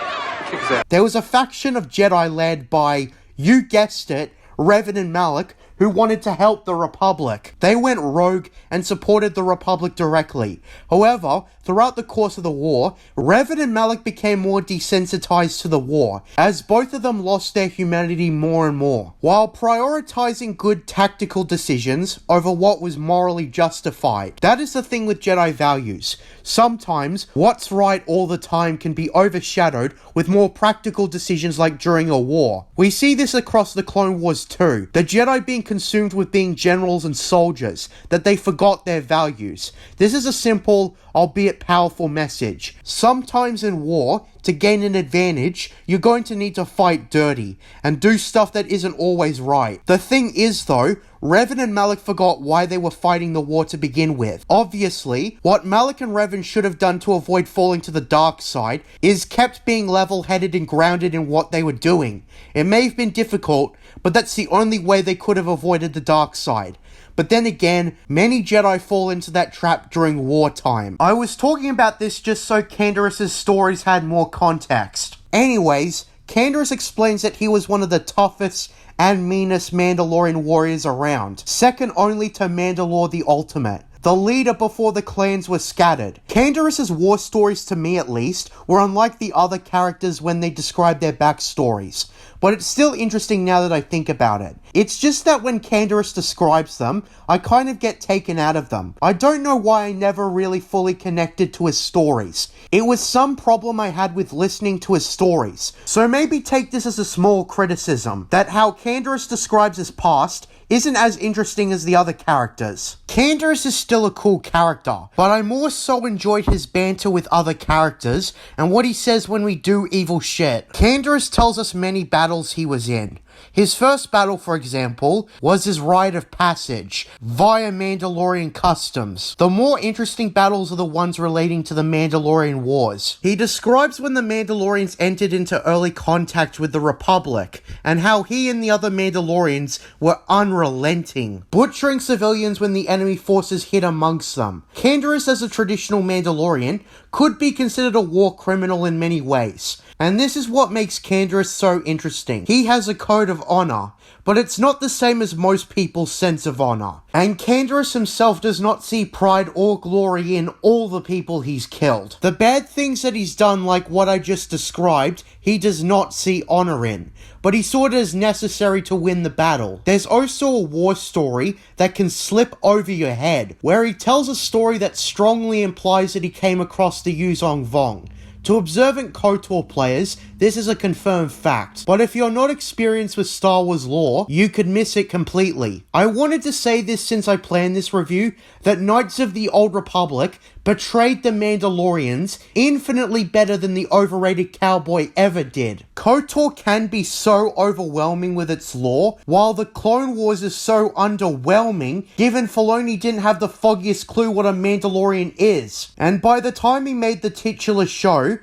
There was a faction of Jedi led by, you guessed it, Revan and Malak, who wanted to help the Republic. They went rogue and supported the Republic directly. However, throughout the course of the war, Revan and Malak became more desensitized to the war, as both of them lost their humanity more and more, while prioritizing good tactical decisions over what was morally justified. That is the thing with Jedi values. Sometimes, what's right all the time can be overshadowed with more practical decisions like during a war. We see this across the Clone Wars too, the Jedi being consumed with being generals and soldiers, that they forgot their values. This is a simple, albeit powerful message. Sometimes in war, to gain an advantage, you're going to need to fight dirty, and do stuff that isn't always right. The thing is though, Revan and Malak forgot why they were fighting the war to begin with. Obviously, what Malak and Revan should have done to avoid falling to the dark side is kept being level-headed and grounded in what they were doing. It may have been difficult, but that's the only way they could have avoided the dark side. But then again, many Jedi fall into that trap during wartime. I was talking about this just so Canderous' stories had more context. Anyways, Canderous explains that he was one of the toughest and meanest Mandalorian warriors around, second only to Mandalore the Ultimate, the leader before the clans were scattered. Canderous' war stories, to me at least, were unlike the other characters when they described their backstories, but it's still interesting now that I think about it. It's just that when Canderous describes them, I kind of get taken out of them. I don't know why I never really fully connected to his stories. It was some problem I had with listening to his stories. So maybe take this as a small criticism, that how Canderous describes his past isn't as interesting as the other characters. Canderous is still a cool character, but I more so enjoyed his banter with other characters and what he says when we do evil shit. Canderous tells us many battles he was in. His first battle, for example, was his rite of passage via Mandalorian customs. The more interesting battles are the ones relating to the Mandalorian Wars. He describes when the Mandalorians entered into early contact with the Republic, and how he and the other Mandalorians were unrelenting, butchering civilians when the enemy forces hit amongst them. Canderous, as a traditional Mandalorian, could be considered a war criminal in many ways. And this is what makes Canderous so interesting. He has a code of honor, but it's not the same as most people's sense of honor. And Canderous himself does not see pride or glory in all the people he's killed. The bad things that he's done, like what I just described, he does not see honor in, but he saw it as necessary to win the battle. There's also a war story that can slip over your head, where he tells a story that strongly implies that he came across the Yuzong Vong. To observant KOTOR players, this is a confirmed fact, but if you're not experienced with Star Wars lore, you could miss it completely. I wanted to say this since I planned this review, that Knights of the Old Republic betrayed the Mandalorians infinitely better than the overrated cowboy ever did. KOTOR can be so overwhelming with its lore, while the Clone Wars is so underwhelming, given Filoni didn't have the foggiest clue what a Mandalorian is. And by the time he made the titular show,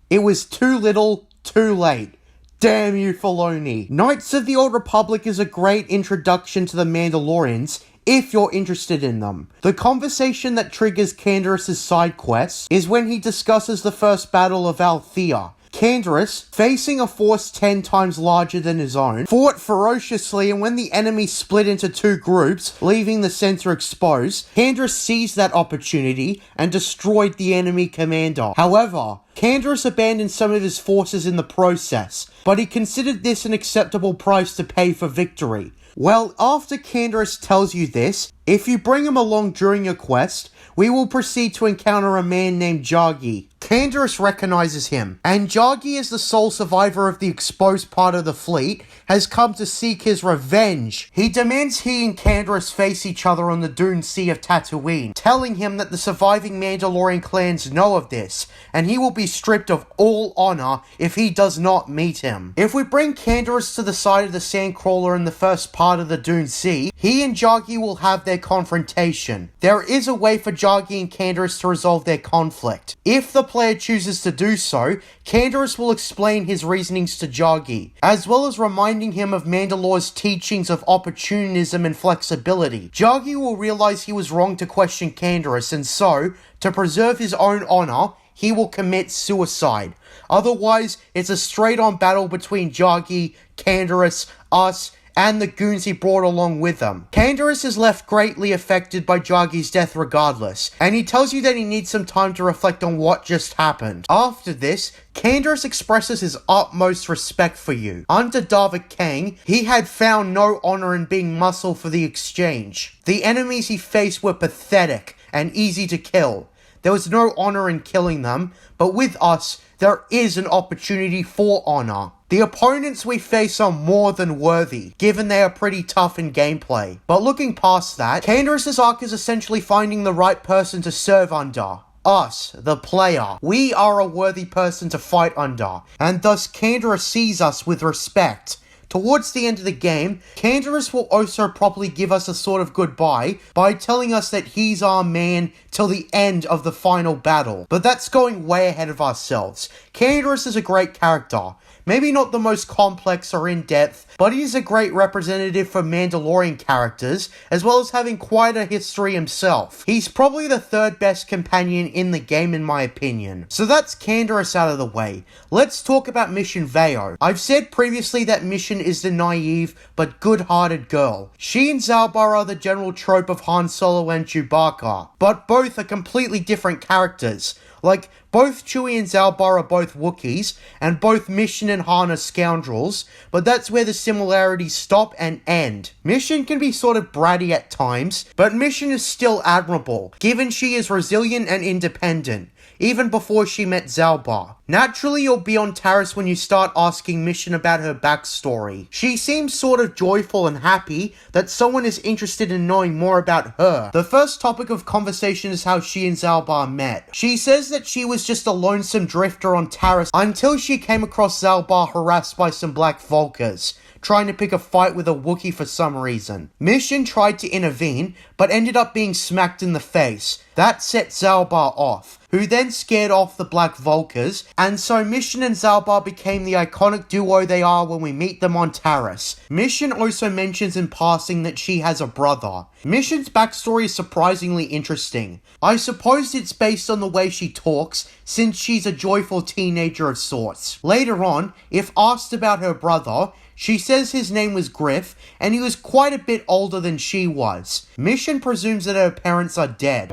it was too little, too late. Damn you, Filoni. Knights of the Old Republic is a great introduction to the Mandalorians, if you're interested in them. The conversation that triggers Canderous' side quests is when he discusses the first battle of Althea. Canderous, facing a force 10 times larger than his own, fought ferociously, and when the enemy split into two groups, leaving the center exposed, Canderous seized that opportunity and destroyed the enemy commander. However, Canderous abandoned some of his forces in the process, but he considered this an acceptable price to pay for victory. Well, after Canderous tells you this, if you bring him along during your quest, we will proceed to encounter a man named Jargi. Canderous recognizes him, and Jargi, as the sole survivor of the exposed part of the fleet, has come to seek his revenge. He demands he and Canderous face each other on the dune sea of Tatooine, telling him that the surviving Mandalorian clans know of this, and he will be stripped of all honor if he does not meet him. If we bring Canderous to the side of the Sandcrawler in the first part of the dune sea, he and Jargi will have their confrontation. There is a way for Jargi and Canderous to resolve their conflict. If the player chooses to do so, Canderous will explain his reasonings to Jargi, as well as reminding him of Mandalore's teachings of opportunism and flexibility. Jargi will realize he was wrong to question Canderous, and so, to preserve his own honor, he will commit suicide. Otherwise, it's a straight-on battle between Jargi, Canderous, us, and the goons he brought along with him. Canderous is left greatly affected by Jargi's death regardless, and he tells you that he needs some time to reflect on what just happened. After this, Canderous expresses his utmost respect for you. Under Davik Kang, he had found no honor in being muscle for the exchange. The enemies he faced were pathetic and easy to kill. There was no honor in killing them, but with us, there is an opportunity for honor. The opponents we face are more than worthy, given they are pretty tough in gameplay. But looking past that, Canderous' arc is essentially finding the right person to serve under. Us, the player. We are a worthy person to fight under, and thus Canderous sees us with respect. Towards the end of the game, Canderous will also probably give us a sort of goodbye by telling us that he's our man till the end of the final battle. But that's going way ahead of ourselves. Canderous is a great character. Maybe not the most complex or in-depth, but he is a great representative for Mandalorian characters, as well as having quite a history himself. He's probably the third best companion in the game in my opinion. So that's Canderous out of the way. Let's talk about Mission Veo. I've said previously that Mission is the naive but good-hearted girl. She and Zalbar are the general trope of Han Solo and Chewbacca, but both are completely different characters. Like, both Chewie and Zalbar are both Wookiees, and both Mission and Han are scoundrels, but that's where the similarities stop and end. Mission can be sort of bratty at times, but Mission is still admirable, given she is resilient and independent, even before she met Zalbar. Naturally, you'll be on Taris when you start asking Mission about her backstory. She seems sort of joyful and happy that someone is interested in knowing more about her. The first topic of conversation is how she and Zalbar met. She says that she was just a lonesome drifter on Taris until she came across Zalbar harassed by some Black Vulkars, trying to pick a fight with a Wookiee for some reason. Mission tried to intervene, but ended up being smacked in the face. That set Zalbar off, who then scared off the Black Vulkars, and so Mission and Zalbar became the iconic duo they are when we meet them on Taris. Mission also mentions in passing that she has a brother. Mission's backstory is surprisingly interesting. I suppose it's based on the way she talks, since she's a joyful teenager of sorts. Later on, if asked about her brother, she says his name was Griff, and he was quite a bit older than she was. Mission presumes that her parents are dead.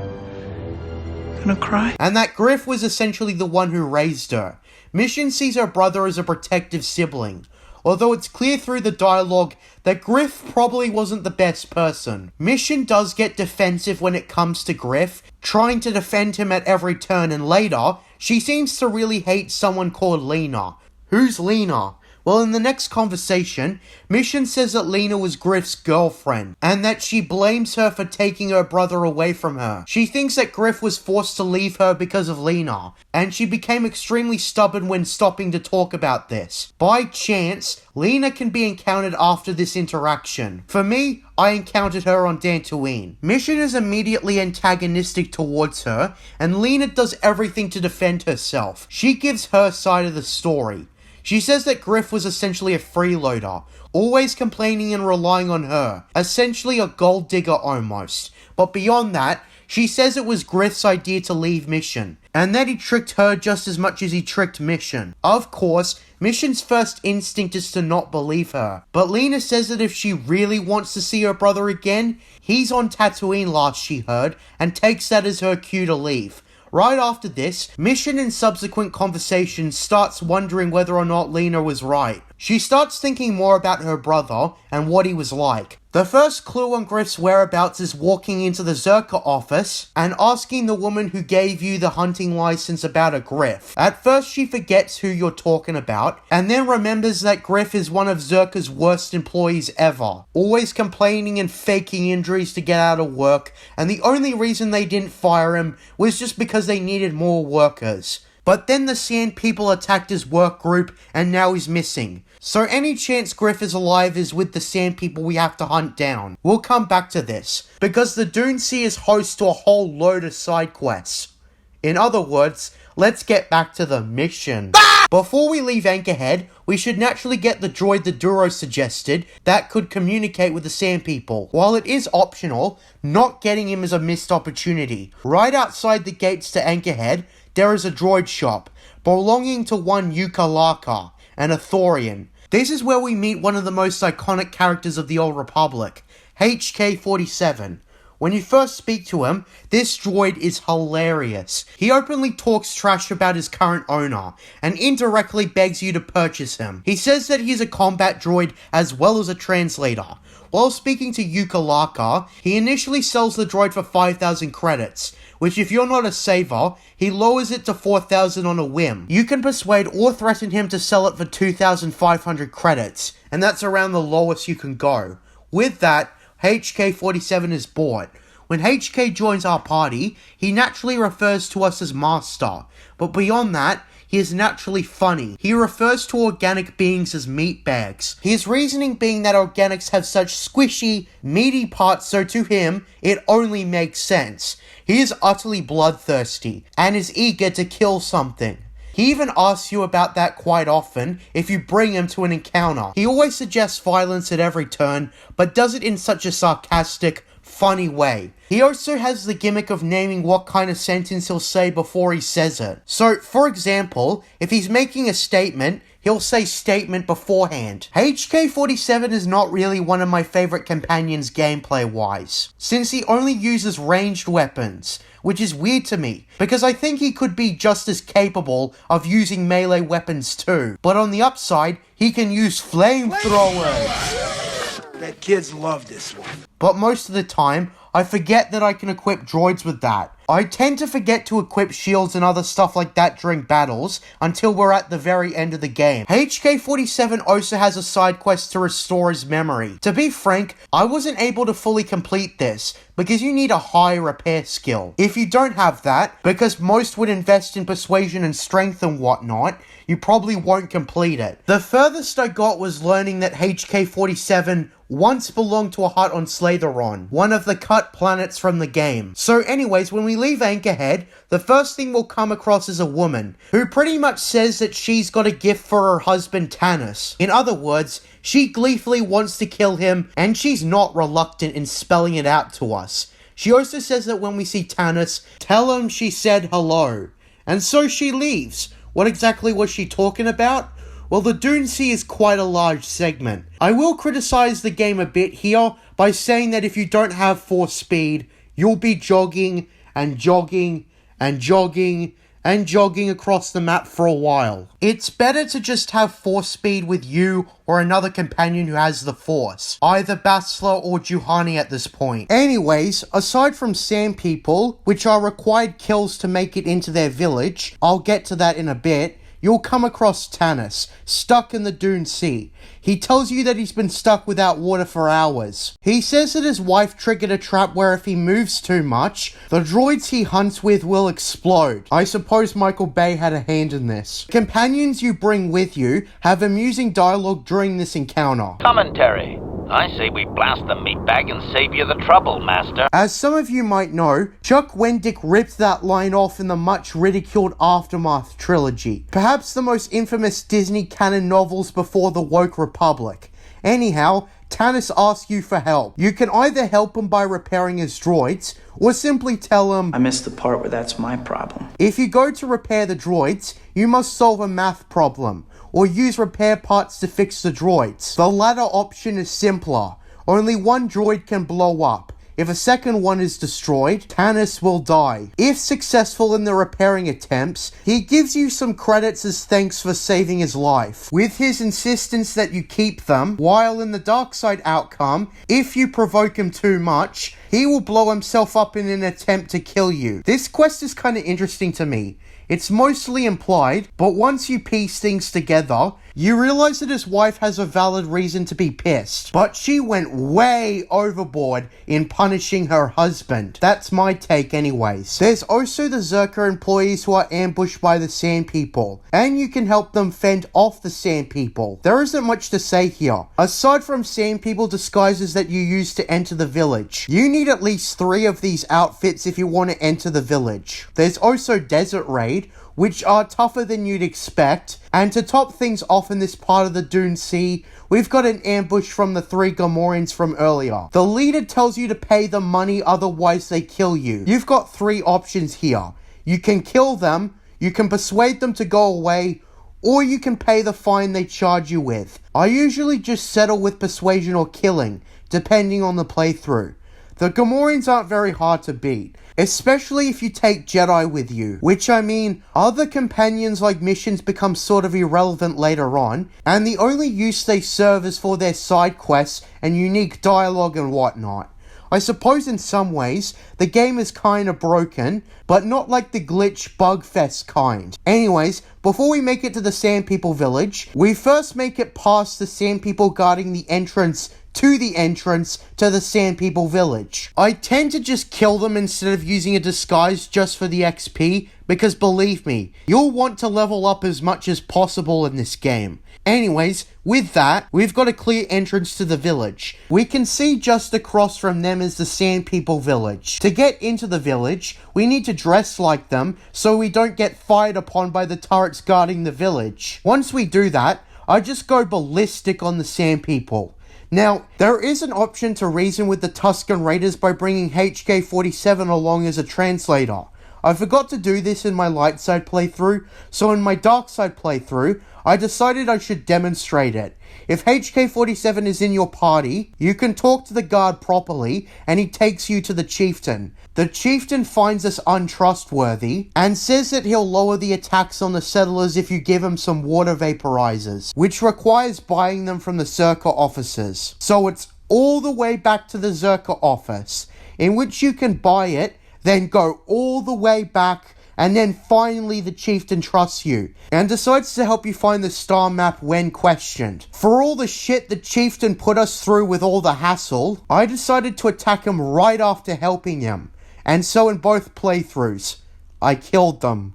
Gonna cry? And that Griff was essentially the one who raised her. Mission sees her brother as a protective sibling, although it's clear through the dialogue that Griff probably wasn't the best person. Mission does get defensive when it comes to Griff, trying to defend him at every turn, and later, she seems to really hate someone called Lena. Who's Lena? Well, in the next conversation, Mission says that Lena was Griff's girlfriend, and that she blames her for taking her brother away from her. She thinks that Griff was forced to leave her because of Lena, and she became extremely stubborn when stopping to talk about this. By chance, Lena can be encountered after this interaction. For me, I encountered her on Dantooine. Mission is immediately antagonistic towards her, and Lena does everything to defend herself. She gives her side of the story. She says that Griff was essentially a freeloader, always complaining and relying on her, essentially a gold digger almost. But beyond that, she says it was Griff's idea to leave Mission, and that he tricked her just as much as he tricked Mission. Of course, Mission's first instinct is to not believe her, but Lena says that if she really wants to see her brother again, he's on Tatooine last she heard, and takes that as her cue to leave. Right after this, Mission in subsequent conversations starts wondering whether or not Lena was right. She starts thinking more about her brother and what he was like. The first clue on Griff's whereabouts is walking into the Zerka office and asking the woman who gave you the hunting license about a Griff. At first she forgets who you're talking about, and then remembers that Griff is one of Zerka's worst employees ever, always complaining and faking injuries to get out of work, and the only reason they didn't fire him was just because they needed more workers. But then the Sand People attacked his work group, and now he's missing. So any chance Griff is alive is with the Sand People we have to hunt down. We'll come back to this, because the Dune Sea is host to a whole load of side quests. In other words, let's get back to the mission. Before we leave Anchorhead, we should naturally get the droid the Duro suggested that could communicate with the Sand People. While it is optional, not getting him is a missed opportunity. Right outside the gates to Anchorhead, there is a droid shop, belonging to one Yuka, an Ithorian. This is where we meet one of the most iconic characters of the Old Republic, HK-47. When you first speak to him, this droid is hilarious. He openly talks trash about his current owner, and indirectly begs you to purchase him. He says that he's a combat droid as well as a translator. While speaking to Yuka, he initially sells the droid for 5,000 credits, which if you're not a saver, he lowers it to 4,000 on a whim. You can persuade or threaten him to sell it for 2,500 credits, and that's around the lowest you can go. With that, HK-47 is bought. When HK joins our party, he naturally refers to us as Master, but beyond that, he is naturally funny. He refers to organic beings as meat bags. His reasoning being that organics have such squishy, meaty parts, so to him, it only makes sense. He is utterly bloodthirsty, and is eager to kill something. He even asks you about that quite often if you bring him to an encounter. He always suggests violence at every turn, but does it in such a sarcastic, funny way. He also has the gimmick of naming what kind of sentence he'll say before he says it. So, for example, if he's making a statement, he'll say statement beforehand. HK-47 is not really one of my favorite companions gameplay-wise, since he only uses ranged weapons, which is weird to me, because I think he could be just as capable of using melee weapons too. But on the upside, he can use flamethrowers. Bet kids love this one. But most of the time, I forget that I can equip droids with that. I tend to forget to equip shields and other stuff like that during battles until we're at the very end of the game. HK-47 also has a side quest to restore his memory. To be frank, I wasn't able to fully complete this because you need a high repair skill. If you don't have that, because most would invest in persuasion and strength and whatnot, you probably won't complete it. The furthest I got was learning that HK-47 once belonged to a hut on Slatheron, one of the cut planets from the game. So anyways, when we leave Anchorhead, the first thing we'll come across is a woman, who pretty much says that she's got a gift for her husband Taris. In other words, she gleefully wants to kill him, and she's not reluctant in spelling it out to us. She also says that when we see Taris, tell him she said hello. And so she leaves. What exactly was she talking about? Well, the Dune Sea is quite a large segment. I will criticize the game a bit here by saying that if you don't have force speed, you'll be jogging and jogging and jogging and jogging across the map for a while. It's better to just have force speed with you or another companion who has the force, either Bastila or Juhani at this point. Anyways, aside from sand people, which are required kills to make it into their village, I'll get to that in a bit, you'll come across Taris, stuck in the Dune Sea. He tells you that he's been stuck without water for hours. He says that his wife triggered a trap where if he moves too much, the droids he hunts with will explode. I suppose Michael Bay had a hand in this. Companions you bring with you have amusing dialogue during this encounter. Commentary. I say we blast the meat bag and save you the trouble, Master. As some of you might know, Chuck Wendick ripped that line off in the much ridiculed Aftermath trilogy, perhaps the most infamous Disney canon novels before the woke republic. Anyhow, Tanis asks you for help. You can either help him by repairing his droids, or simply tell him, I missed the part where that's my problem. If you go to repair the droids, you must solve a math problem, or use repair parts to fix the droids. The latter option is simpler. Only one droid can blow up. If a second one is destroyed, Tanis will die. If successful in the repairing attempts, he gives you some credits as thanks for saving his life, with his insistence that you keep them, while in the dark side outcome, if you provoke him too much, he will blow himself up in an attempt to kill you. This quest is kinda interesting to me. It's mostly implied, but once you piece things together, you realize that his wife has a valid reason to be pissed. But she went way overboard in punishing her husband. That's my take anyways. There's also the Zerka employees who are ambushed by the Sand People, and you can help them fend off the Sand People. There isn't much to say here. Aside from Sand People disguises that you use to enter the village, you need at least 3 of these outfits if you want to enter the village. There's also Desert Raid, which are tougher than you'd expect, and to top things off in this part of the Dune Sea, we've got an ambush from the 3 Gamorreans from earlier. The leader tells you to pay them money, otherwise they kill you. You've got 3 options here. You can kill them, you can persuade them to go away, or you can pay the fine they charge you with. I usually just settle with persuasion or killing, depending on the playthrough. The Gamorreans aren't very hard to beat, especially if you take Jedi with you, which I mean, other companions like missions become sort of irrelevant later on, and the only use they serve is for their side quests and unique dialogue and whatnot. I suppose in some ways, the game is kinda broken, but not like the glitch bugfest kind. Anyways, before we make it to the Sand People village, we first make it past the Sand People guarding the entrance to the Sand People village. I tend to just kill them instead of using a disguise just for the XP, because believe me, you'll want to level up as much as possible in this game. Anyways, with that, we've got a clear entrance to the village. We can see just across from them is the Sand People village. To get into the village, we need to dress like them so we don't get fired upon by the turrets guarding the village. Once we do that, I just go ballistic on the Sand People. Now, there is an option to reason with the Tusken Raiders by bringing HK-47 along as a translator. I forgot to do this in my light side playthrough, so in my dark side playthrough, I decided I should demonstrate it. If HK-47 is in your party, you can talk to the guard properly, and he takes you to the chieftain. The chieftain finds us untrustworthy, and says that he'll lower the attacks on the settlers if you give him some water vaporizers, which requires buying them from the Zerka officers. So it's all the way back to the Zerka office, in which you can buy it, then go all the way back, and then finally the chieftain trusts you, and decides to help you find the star map when questioned. For all the shit the chieftain put us through with all the hassle, I decided to attack him right after helping him. And so in both playthroughs, I killed them.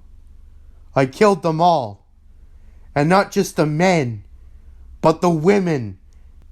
I killed them all. And not just the men, but the women.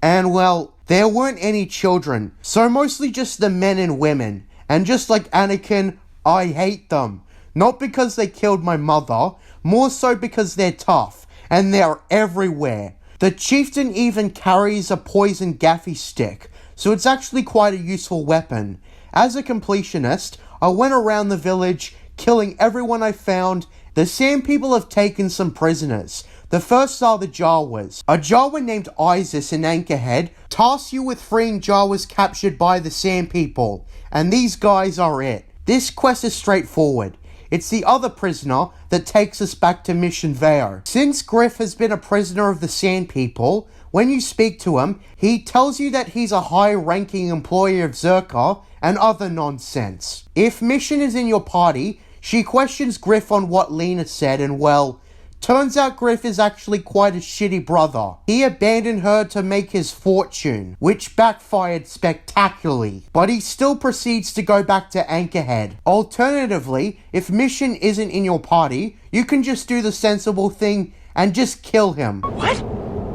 And well, there weren't any children, so mostly just the men and women. And just like Anakin, I hate them. Not because they killed my mother, more so because they're tough, and they're everywhere. The chieftain even carries a poison gaffy stick, so it's actually quite a useful weapon. As a completionist, I went around the village, killing everyone I found. The Sand People have taken some prisoners. The first are the Jawas. A Jawa named Isis in Anchorhead tasks you with freeing Jawas captured by the Sand People, and these guys are it. This quest is straightforward. It's the other prisoner that takes us back to Mission Veo. Since Griff has been a prisoner of the Sand People, when you speak to him, he tells you that he's a high-ranking employee of Zerka and other nonsense. If Mission is in your party, she questions Griff on what Lena said, and well, turns out Griff is actually quite a shitty brother. He abandoned her to make his fortune, which backfired spectacularly, but he still proceeds to go back to Anchorhead. Alternatively, if Mission isn't in your party, you can just do the sensible thing and just kill him. What?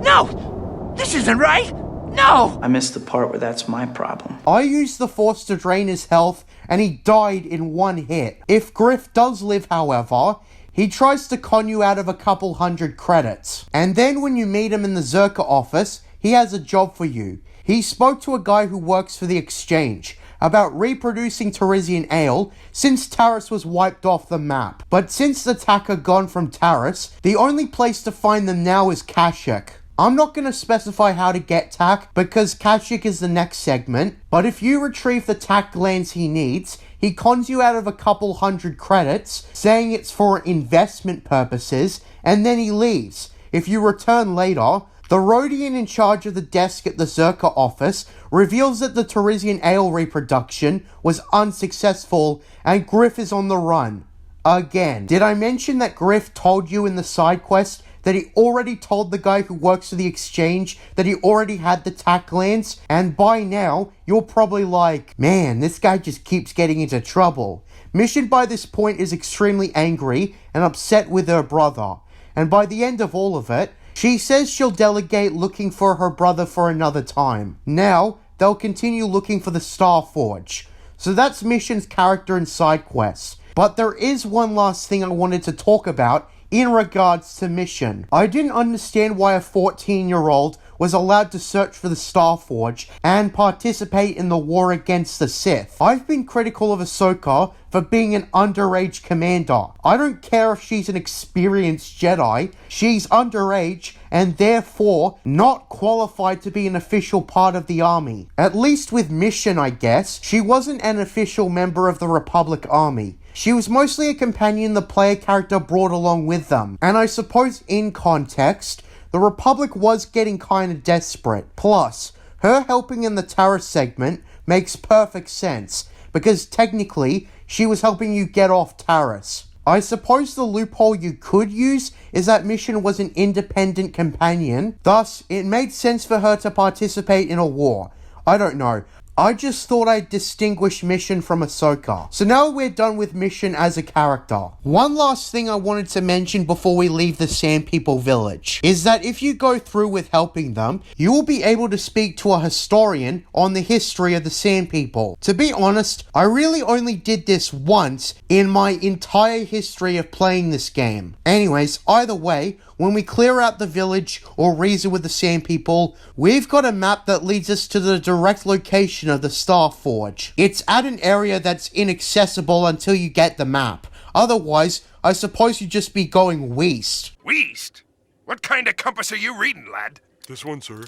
No! This isn't right! No! I missed the part where that's my problem. I used the Force to drain his health, and he died in one hit. If Griff does live, however, he tries to con you out of a couple hundred credits. And then when you meet him in the Zerka office, he has a job for you. He spoke to a guy who works for the Exchange about reproducing Tarisian ale since Taris was wiped off the map. But since the Tak are gone from Taris, the only place to find them now is Kashyyyk. I'm not going to specify how to get Tak because Kashyyyk is the next segment, but if you retrieve the Tak glands he needs, he cons you out of a couple hundred credits, saying it's for investment purposes, and then he leaves. If you return later, the Rhodian in charge of the desk at the Zerka office reveals that the Tarisian ale reproduction was unsuccessful and Griff is on the run. Again. Did I mention that Griff told you in the side quest that he already told the guy who works for the Exchange that he already had the Tak glands? And by now, you're probably like, man, this guy just keeps getting into trouble. Mission by this point is extremely angry and upset with her brother. And by the end of all of it, she says she'll delegate looking for her brother for another time. Now, they'll continue looking for the Star Forge. So that's Mission's character and side quests. But there is one last thing I wanted to talk about in regards to Mission. I didn't understand why a 14-year-old was allowed to search for the Star Forge and participate in the war against the Sith. I've been critical of Ahsoka for being an underage commander. I don't care if she's an experienced Jedi, she's underage and therefore not qualified to be an official part of the army. At least with Mission, I guess, she wasn't an official member of the Republic Army. She was mostly a companion the player character brought along with them. And I suppose in context, the Republic was getting kinda desperate. Plus, her helping in the Taris segment makes perfect sense, because technically, she was helping you get off Taris. I suppose the loophole you could use is that Mission was an independent companion, thus it made sense for her to participate in a war. I don't know. I just thought I'd distinguish Mission from Ahsoka. So now we're done with Mission as a character. One last thing I wanted to mention before we leave the Sand People village is that if you go through with helping them, you will be able to speak to a historian on the history of the Sand People. To be honest, I really only did this once in my entire history of playing this game. Anyways, either way, when we clear out the village or reason with the Sand People, we've got a map that leads us to the direct location of the Star Forge. It's at an area that's inaccessible until you get the map. Otherwise, I suppose you'd just be going west. West? What kind of compass are you reading, lad? This one, sir.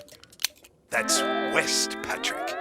That's west, Patrick.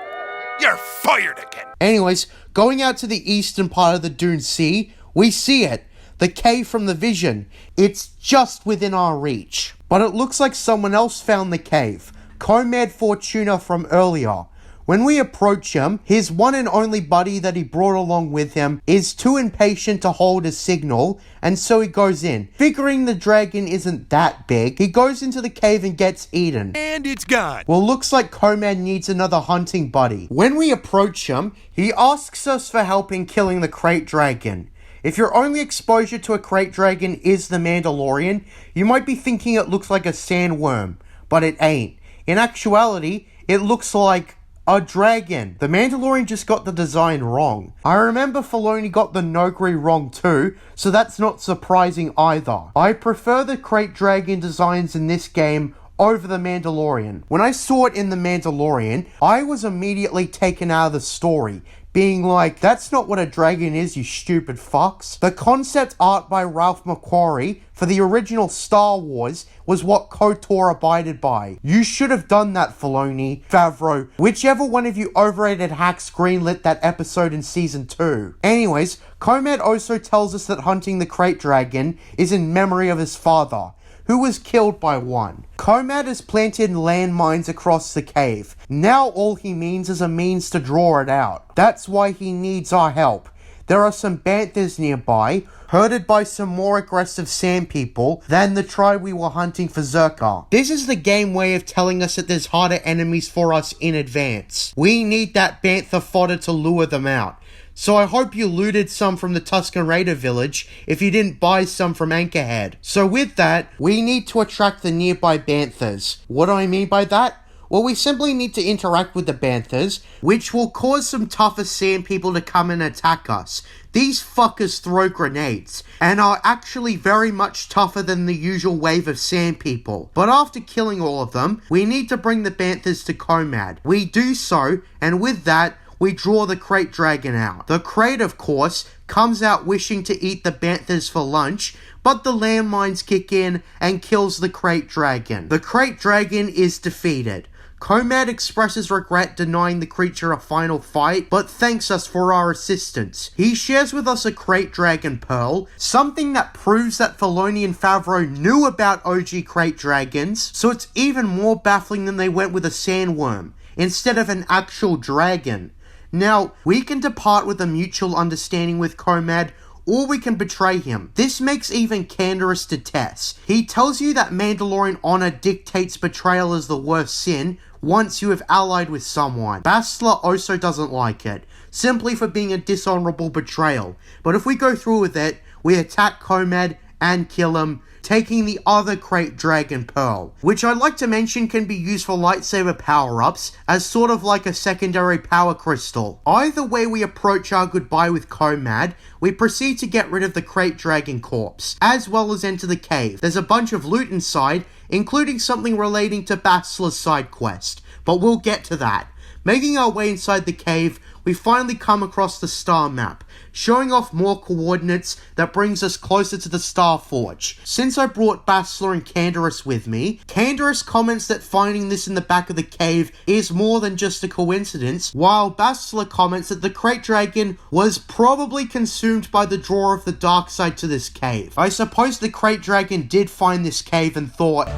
You're fired again. Anyways, going out to the eastern part of the Dune Sea, we see it. The cave from the vision. It's just within our reach. But it looks like someone else found the cave. Comad Fortuna from earlier. When we approach him, his one and only buddy that he brought along with him is too impatient to hold a signal, and so he goes in. Figuring the dragon isn't that big, he goes into the cave and gets eaten. And it's gone. Well, looks like Comad needs another hunting buddy. When we approach him, he asks us for help in killing the crate dragon. If your only exposure to a crate dragon is the Mandalorian, you might be thinking it looks like a sandworm, but it ain't. In actuality, it looks like a dragon. The Mandalorian just got the design wrong. I remember Filoni got the Nogri wrong too, so that's not surprising either. I prefer the crate dragon designs in this game over the Mandalorian. When I saw it in the Mandalorian, I was immediately taken out of the story, being like, that's not what a dragon is, you stupid fucks. The concept art by Ralph McQuarrie for the original Star Wars was what KOTOR abided by. You should have done that, Filoni, Favreau, whichever one of you overrated hacks greenlit that episode in Season 2. Anyways, Comad also tells us that hunting the crate dragon is in memory of his father, who was killed by one. Comad has planted landmines across the cave. Now all he means is a means to draw it out. That's why he needs our help. There are some banthas nearby, herded by some more aggressive sand people than the tribe we were hunting for Zerka. This is the game way of telling us that there's harder enemies for us in advance. We need that bantha fodder to lure them out. So I hope you looted some from the Tusken Raider village if you didn't buy some from Anchorhead. So with that, we need to attract the nearby banthas. What do I mean by that? Well, we simply need to interact with the banthas, which will cause some tougher sand people to come and attack us. These fuckers throw grenades, and are actually very much tougher than the usual wave of sand people. But after killing all of them, we need to bring the banthas to Comad. We do so, and with that, we draw the crate dragon out. The crate, of course, comes out wishing to eat the banthas for lunch, but the landmines kick in and kills the crate dragon. The crate dragon is defeated. Comad expresses regret denying the creature a final fight, but thanks us for our assistance. He shares with us a crate dragon pearl, something that proves that Filoni and Favreau knew about OG crate dragons, so it's even more baffling than they went with a sandworm, instead of an actual dragon. Now, we can depart with a mutual understanding with Comad, or we can betray him. This makes even Canderous detest. He tells you that Mandalorian honor dictates betrayal as the worst sin once you have allied with someone. Bastila also doesn't like it, simply for being a dishonorable betrayal. But if we go through with it, we attack Comad and kill him, taking the other crate dragon pearl, which I'd like to mention can be used for lightsaber power-ups as sort of like a secondary power crystal. Either way we approach our goodbye with Comad, we proceed to get rid of the crate dragon corpse, as well as enter the cave. There's a bunch of loot inside, including something relating to Bastila's side quest, but we'll get to that. Making our way inside the cave, we finally come across the star map, showing off more coordinates that brings us closer to the Star Forge. Since I brought Bastila and Canderous with me, Canderous comments that finding this in the back of the cave is more than just a coincidence, while Bastila comments that the crate dragon was probably consumed by the draw of the dark side to this cave. I suppose the crate dragon did find this cave and thought,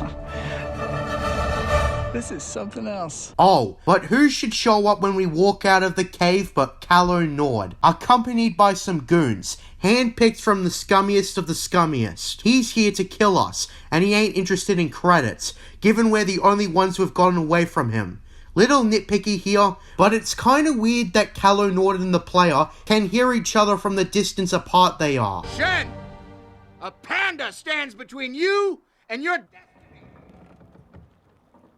this is something else. oh, but who should show up when we walk out of the cave but Calo Nord, accompanied by some goons, handpicked from the scummiest of the scummiest. He's here to kill us, and he ain't interested in credits, given we're the only ones who have gotten away from him. Little nitpicky here, but it's kinda weird that Calo Nord and the player can hear each other from the distance apart they are. Shen! A panda stands between you and your destiny.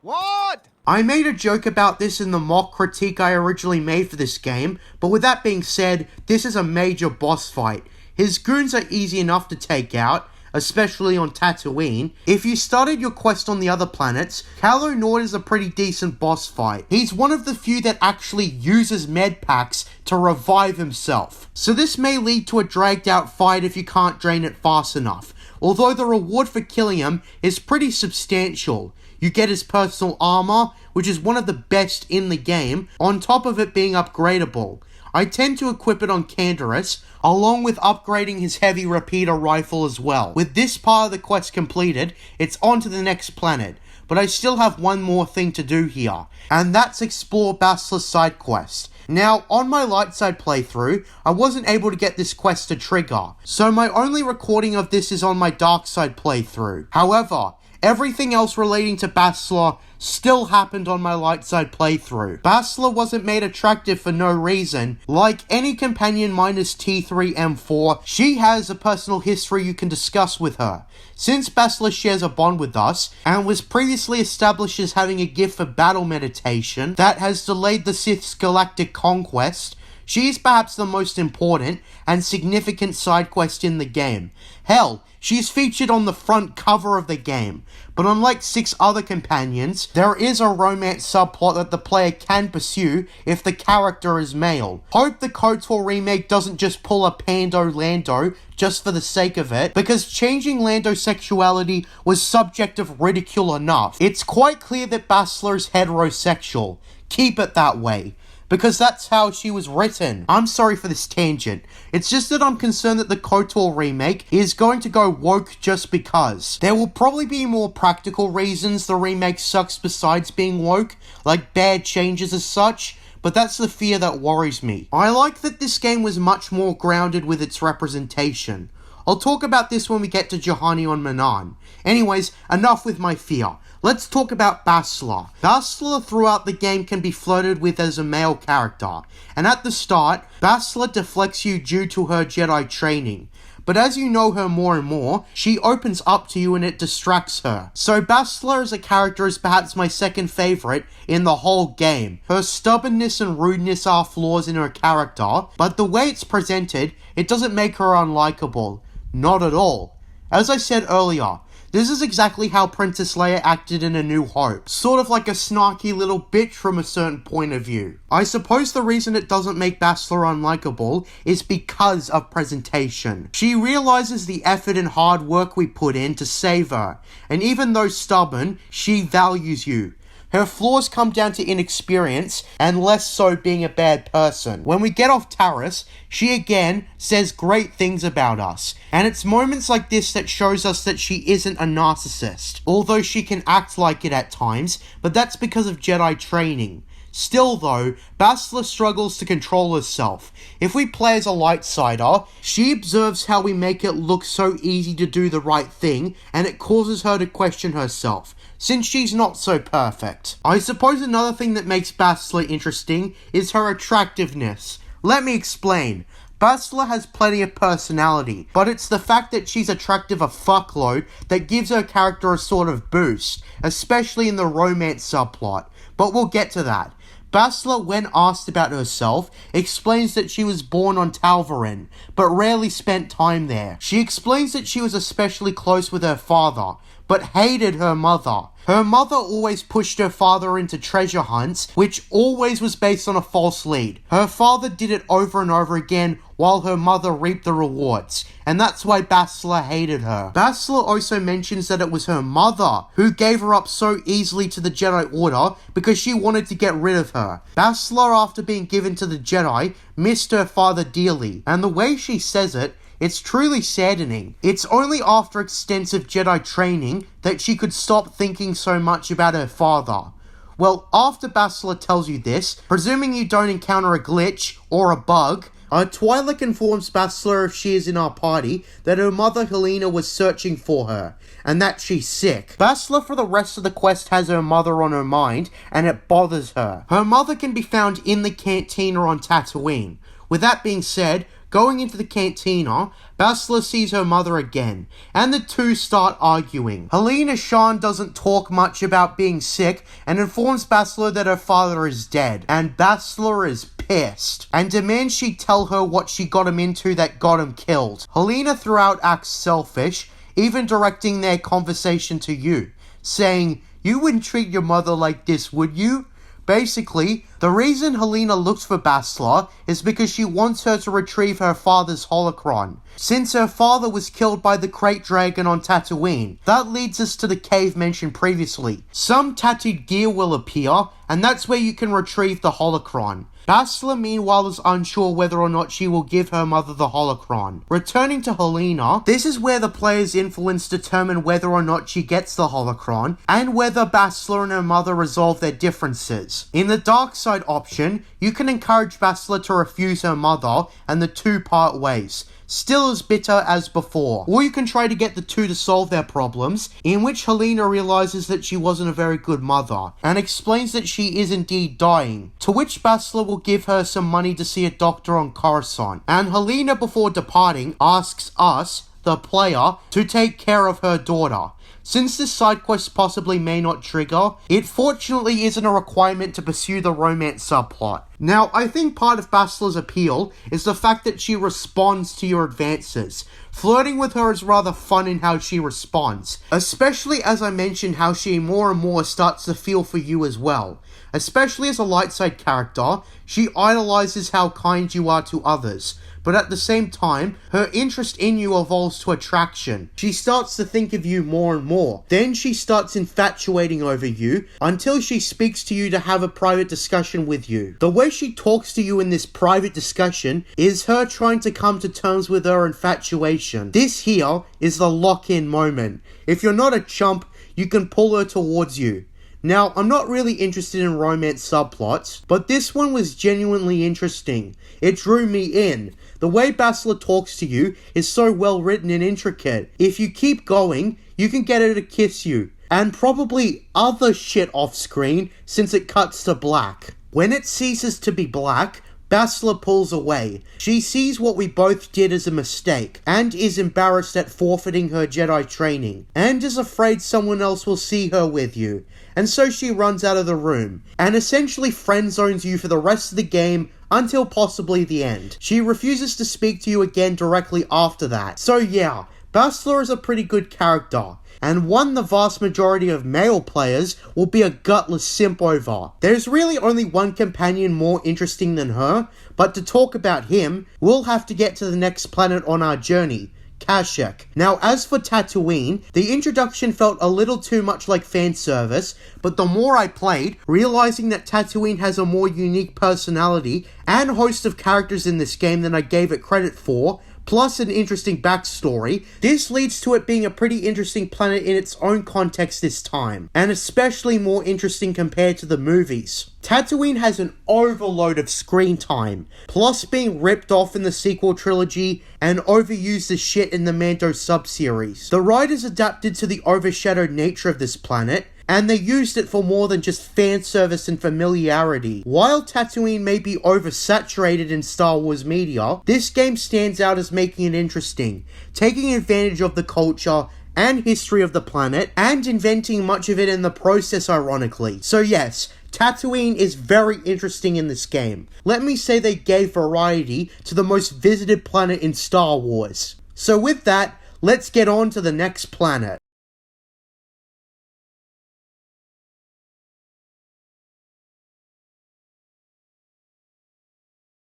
What? I made a joke about this in the mock critique I originally made for this game, but with that being said, this is a major boss fight. His goons are easy enough to take out, especially on Tatooine. If you started your quest on the other planets, Calo Nord is a pretty decent boss fight. He's one of the few that actually uses med packs to revive himself. So this may lead to a dragged out fight if you can't drain it fast enough, although the reward for killing him is pretty substantial. You get his personal armor, which is one of the best in the game, on top of it being upgradable. I tend to equip it on Taris, along with upgrading his heavy repeater rifle as well. With this part of the quest completed, it's on to the next planet, but I still have one more thing to do here, and that's explore Bastla's side quest. Now, on my light side playthrough, I wasn't able to get this quest to trigger, so my only recording of this is on my dark side playthrough. However, everything else relating to Bastla still happened on my light side playthrough. Bastla wasn't made attractive for no reason. Like any companion minus T3M4, she has a personal history you can discuss with her. Since Bastla shares a bond with us, and was previously established as having a gift for battle meditation that has delayed the Sith's galactic conquest, she is perhaps the most important and significant side quest in the game. Hell, she is featured on the front cover of the game, but unlike 6 other companions, there is a romance subplot that the player can pursue if the character is male. Hope the KOTOR remake doesn't just pull a Pando Lando just for the sake of it, because changing Lando's sexuality was subject of ridicule enough. It's quite clear that Bastla is heterosexual. Keep it that way, because that's how she was written. I'm sorry for this tangent. It's just that I'm concerned that the KOTOR remake is going to go woke just because. There will probably be more practical reasons the remake sucks besides being woke, like bad changes as such, but that's the fear that worries me. I like that this game was much more grounded with its representation. I'll talk about this when we get to Juhani on Manaan. Anyways, enough with my fear. Let's talk about Bastla. Bastla throughout the game can be flirted with as a male character, and at the start, Bastla deflects you due to her Jedi training. But as you know her more and more, she opens up to you and it distracts her. So Bastla as a character is perhaps my second favourite in the whole game. Her stubbornness and rudeness are flaws in her character, but the way it's presented, it doesn't make her unlikable. Not at all. As I said earlier, this is exactly how Princess Leia acted in A New Hope. Sort of like a snarky little bitch from a certain point of view. I suppose the reason it doesn't make Bastla unlikable is because of presentation. She realizes the effort and hard work we put in to save her, and even though stubborn, she values you. Her flaws come down to inexperience, and less so being a bad person. When we get off Taris, she again says great things about us, and it's moments like this that shows us that she isn't a narcissist, although she can act like it at times, but that's because of Jedi training. Still though, Bastla struggles to control herself. If we play as a lightsider, she observes how we make it look so easy to do the right thing, and it causes her to question herself, since she's not so perfect. I suppose another thing that makes Bastla interesting is her attractiveness. Let me explain. Bastla has plenty of personality, but it's the fact that she's attractive a fuckload that gives her character a sort of boost, especially in the romance subplot, but we'll get to that. Bastla, when asked about herself, explains that she was born on Talvarin, but rarely spent time there. She explains that she was especially close with her father, but hated her mother. Her mother always pushed her father into treasure hunts, which always was based on a false lead. Her father did it over and over again, while her mother reaped the rewards, and that's why Bastla hated her. Bastla also mentions that it was her mother who gave her up so easily to the Jedi Order because she wanted to get rid of her. Bastla, after being given to the Jedi, missed her father dearly, and the way she says it, it's truly saddening. It's only after extensive Jedi training that she could stop thinking so much about her father. Well, after Bastla tells you this, presuming you don't encounter a glitch or a bug, Twi'lek informs Bastla, if she is in our party, that her mother Helena was searching for her, and that she's sick. Bastla for the rest of the quest has her mother on her mind, and it bothers her. Her mother can be found in the cantina on Tatooine. With that being said, going into the cantina, Bastla sees her mother again, and the two start arguing. Helena Shan doesn't talk much about being sick and informs Bastla that her father is dead, and Bastla is pissed, and demands she tell her what she got him into that got him killed. Helena throughout acts selfish, even directing their conversation to you, saying, "You wouldn't treat your mother like this, would you?" Basically, the reason Helena looks for Bastila is because she wants her to retrieve her father's holocron, since her father was killed by the Krayt Dragon on Tatooine. That leads us to the cave mentioned previously. Some tattooed gear will appear, and that's where you can retrieve the holocron. Bastila, meanwhile, is unsure whether or not she will give her mother the holocron. Returning to Helena, this is where the player's influence determine whether or not she gets the holocron, and whether Bastila and her mother resolve their differences. In the dark side option, you can encourage Bastila to refuse her mother, and the two part ways, still as bitter as before. Or you can try to get the two to solve their problems, in which Helena realizes that she wasn't a very good mother, and explains that she is indeed dying, to which Bastila will give her some money to see a doctor on Coruscant. And Helena, before departing, asks us, the player, to take care of her daughter. Since this side quest possibly may not trigger, it fortunately isn't a requirement to pursue the romance subplot. Now, I think part of Bastila's appeal is the fact that she responds to your advances. Flirting with her is rather fun in how she responds, especially as I mentioned how she more and more starts to feel for you as well. Especially as a light side character, she idolizes how kind you are to others, but at the same time, her interest in you evolves to attraction. She starts to think of you more and more. Then she starts infatuating over you, until she speaks to you to have a private discussion with you. The way she talks to you in this private discussion is her trying to come to terms with her infatuation. This here is the lock-in moment. If you're not a chump, you can pull her towards you. Now, I'm not really interested in romance subplots, but this one was genuinely interesting. It drew me in. The way Bastila talks to you is so well written and intricate. If you keep going, you can get her to kiss you, and probably other shit off screen since it cuts to black. When it ceases to be black, Bastila pulls away. She sees what we both did as a mistake, and is embarrassed at forfeiting her Jedi training, and is afraid someone else will see her with you. And so she runs out of the room, and essentially friend zones you for the rest of the game until possibly the end. She refuses to speak to you again directly after that. So yeah, Bastila is a pretty good character, and one the vast majority of male players will be a gutless simp over. There's really only one companion more interesting than her, but to talk about him, we'll have to get to the next planet on our journey, Kashyyyk. Now, as for Tatooine, the introduction felt a little too much like fan service, but the more I played, realizing that Tatooine has a more unique personality and host of characters in this game than I gave it credit for, plus an interesting backstory, this leads to it being a pretty interesting planet in its own context this time, and especially more interesting compared to the movies. Tatooine has an overload of screen time, plus being ripped off in the sequel trilogy and overused as shit in the Mando sub-series. The writers adapted to the overshadowed nature of this planet, and they used it for more than just fan service and familiarity. While Tatooine may be oversaturated in Star Wars media, this game stands out as making it interesting, taking advantage of the culture and history of the planet, and inventing much of it in the process, ironically. So yes, Tatooine is very interesting in this game. Let me say they gave variety to the most visited planet in Star Wars. So with that, let's get on to the next planet.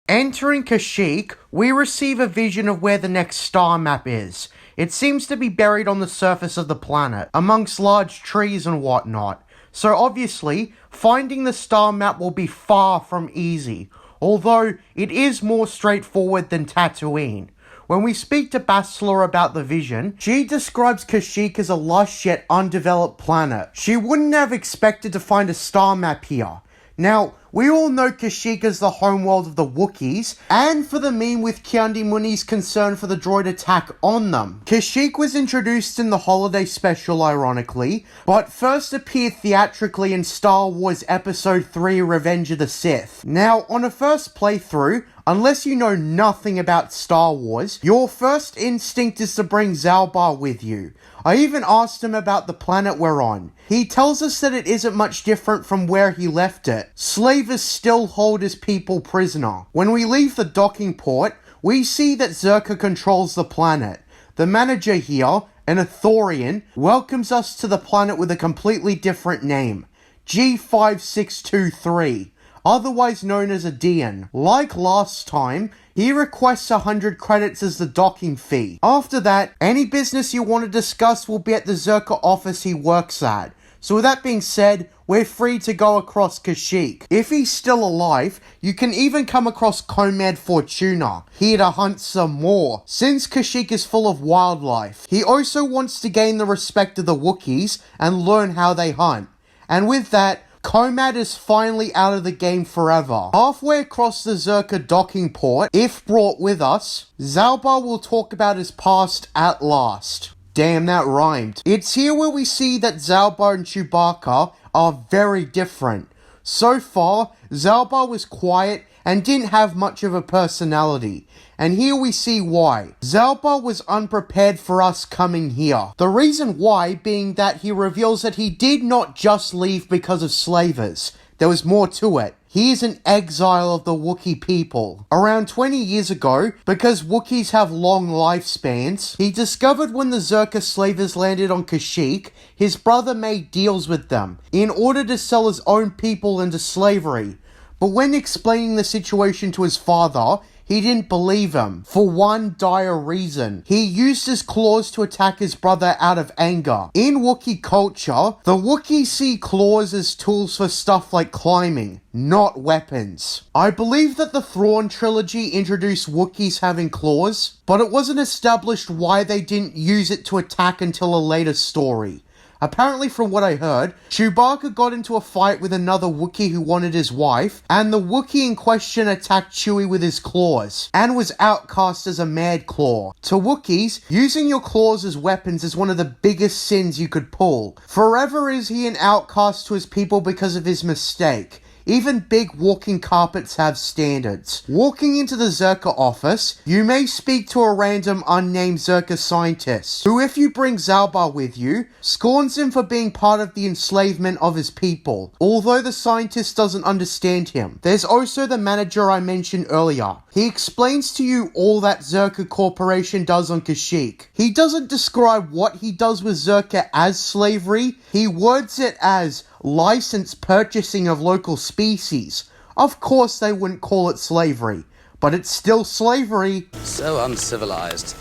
Entering Kashyyyk, we receive a vision of where the next star map is. It seems to be buried on the surface of the planet, amongst large trees and whatnot. So obviously, finding the star map will be far from easy, although it is more straightforward than Tatooine. When we speak to Bastila about the vision, she describes Kashyyyk as a lush yet undeveloped planet. She wouldn't have expected to find a star map here. Now, we all know Kashyyyk is the homeworld of the Wookiees, and for the meme with Kyandi Muni's concern for the droid attack on them. Kashyyyk was introduced in the holiday special, ironically, but first appeared theatrically in Star Wars Episode 3 Revenge of the Sith. Now, on a first playthrough, unless you know nothing about Star Wars, your first instinct is to bring Zalbar with you. I even asked him about the planet we're on. He tells us that it isn't much different from where he left it. Slavers still hold his people prisoner. When we leave the docking port, we see that Zerka controls the planet. The manager here, an Ithorian, welcomes us to the planet with a completely different name, G5623, otherwise known as a Dian. Like last time, he requests 100 credits as the docking fee. After that, any business you want to discuss will be at the Zerka office he works at. So with that being said, we're free to go across Kashyyyk. If he's still alive, you can even come across Comad Fortuna, here to hunt some more, since Kashyyyk is full of wildlife. He also wants to gain the respect of the Wookiees and learn how they hunt. And with that, Comad is finally out of the game forever. Halfway across the Zerka docking port, if brought with us, Zaalbar will talk about his past at last. Damn, that rhymed. It's here where we see that Zaalbar and Chewbacca are very different. So far, Zaalbar was quiet and didn't have much of a personality. And here we see why. Zaalbar was unprepared for us coming here. The reason why being that he reveals that he did not just leave because of slavers. There was more to it. He is an exile of the Wookiee people. Around 20 years ago, because Wookiees have long lifespans, he discovered when the Zerka slavers landed on Kashyyyk, his brother made deals with them in order to sell his own people into slavery. But when explaining the situation to his father, he didn't believe him, for one dire reason. He used his claws to attack his brother out of anger. In Wookiee culture, the Wookiees see claws as tools for stuff like climbing, not weapons. I believe that the Thrawn trilogy introduced Wookiees having claws, but it wasn't established why they didn't use it to attack until a later story. Apparently, from what I heard, Chewbacca got into a fight with another Wookiee who wanted his wife, and the Wookiee in question attacked Chewie with his claws, and was outcast as a mad claw. To Wookiees, using your claws as weapons is one of the biggest sins you could pull. Forever is he an outcast to his people because of his mistake. Even big walking carpets have standards. Walking into the Zerka office, you may speak to a random unnamed Zerka scientist, who if you bring Zaalbar with you, scorns him for being part of the enslavement of his people, although the scientist doesn't understand him. There's also the manager I mentioned earlier. He explains to you all that Zerka Corporation does on Kashyyyk. He doesn't describe what he does with Zerka as slavery, he words it as license purchasing of local species. Of course they wouldn't call it slavery, but it's still slavery. So uncivilized.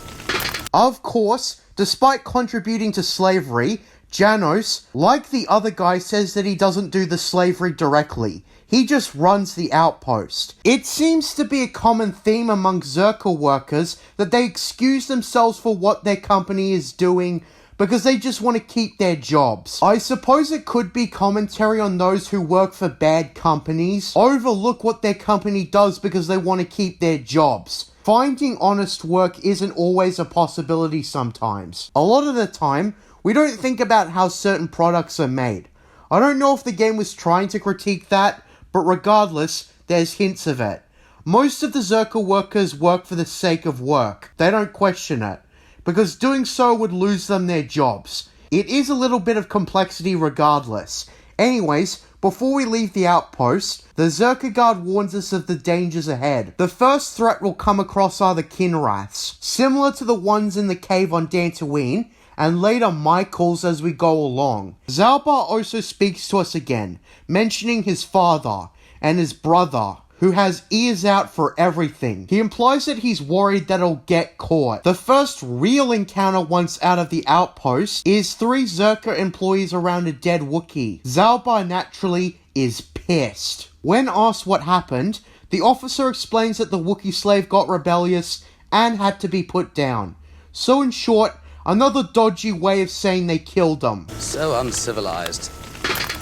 Of course, despite contributing to slavery, Janos, like the other guy, says that he doesn't do the slavery directly. He just runs the outpost. It seems to be a common theme among Zerka workers that they excuse themselves for what their company is doing because they just want to keep their jobs. I suppose it could be commentary on those who work for bad companies, overlook what their company does because they want to keep their jobs. Finding honest work isn't always a possibility sometimes. A lot of the time, we don't think about how certain products are made. I don't know if the game was trying to critique that, but regardless, there's hints of it. Most of the Zerka workers work for the sake of work. They don't question it, because doing so would lose them their jobs. It is a little bit of complexity regardless. Anyways, before we leave the outpost, the Zerka guard warns us of the dangers ahead. The first threat we'll come across are the Kinraths, similar to the ones in the cave on Dantooine, and later Michaels as we go along. Zaalbar also speaks to us again, mentioning his father and his brother, who has ears out for everything. He implies that he's worried that he'll get caught. The first real encounter once out of the outpost is 3 Zerka employees around a dead Wookiee. Zaalbar naturally is pissed. When asked what happened, the officer explains that the Wookiee slave got rebellious and had to be put down. So in short, another dodgy way of saying they killed him. So uncivilized.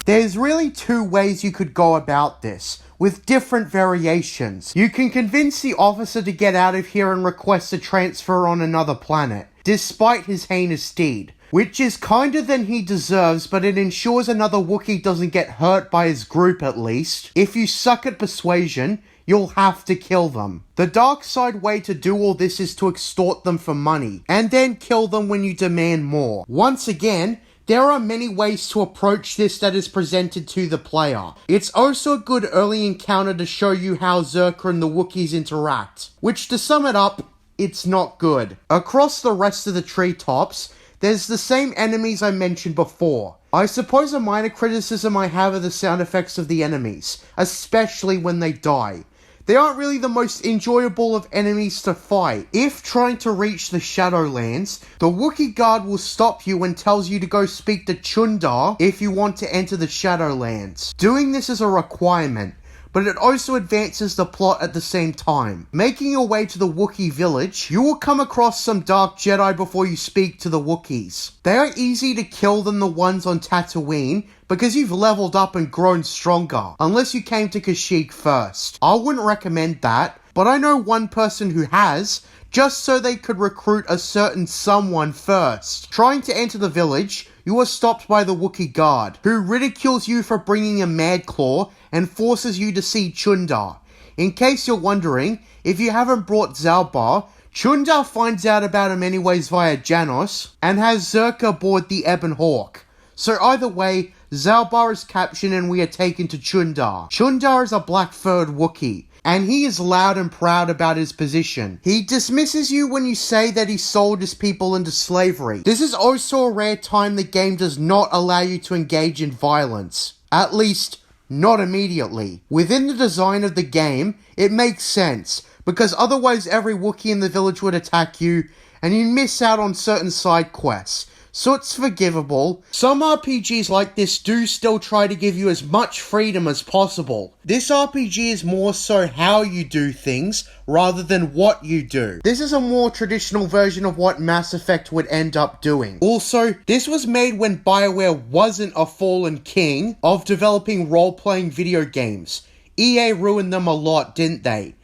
There's really 2 ways you could go about this, with different variations. You can convince the officer to get out of here and request a transfer on another planet, despite his heinous deed, which is kinder than he deserves, but it ensures another Wookiee doesn't get hurt by his group at least. If you suck at persuasion, you'll have to kill them. The dark side way to do all this is to extort them for money, and then kill them when you demand more. Once again, there are many ways to approach this that is presented to the player. It's also a good early encounter to show you how Zerka and the Wookiees interact, which to sum it up, it's not good. Across the rest of the treetops, there's the same enemies I mentioned before. I suppose a minor criticism I have are the sound effects of the enemies, especially when they die. They aren't really the most enjoyable of enemies to fight. If trying to reach the Shadowlands, the Wookiee guard will stop you and tells you to go speak to Chundar if you want to enter the Shadowlands. Doing this is a requirement, but it also advances the plot at the same time. Making your way to the Wookiee village, you will come across some Dark Jedi before you speak to the Wookiees. They are easier to kill than the ones on Tatooine, because you've leveled up and grown stronger, unless you came to Kashyyyk first. I wouldn't recommend that, but I know one person who has, just so they could recruit a certain someone first. Trying to enter the village, you are stopped by the Wookiee guard, who ridicules you for bringing a Mad Claw and forces you to see Chundar. In case you're wondering, if you haven't brought Zalbar, Chundar finds out about him anyways via Janos, and has Zerka board the Ebon Hawk. So either way, Zalbar is captured and we are taken to Chundar. Chundar is a black-furred Wookiee, and he is loud and proud about his position. He dismisses you when you say that he sold his people into slavery. This is also a rare time the game does not allow you to engage in violence. At least, not immediately. Within the design of the game, it makes sense, because otherwise every Wookiee in the village would attack you, and you miss out on certain side quests. So it's forgivable. Some RPGs like this do still try to give you as much freedom as possible. This RPG is more so how you do things, rather than what you do. This is a more traditional version of what Mass Effect would end up doing. Also, this was made when BioWare wasn't a fallen king of developing role-playing video games. EA ruined them a lot, didn't they?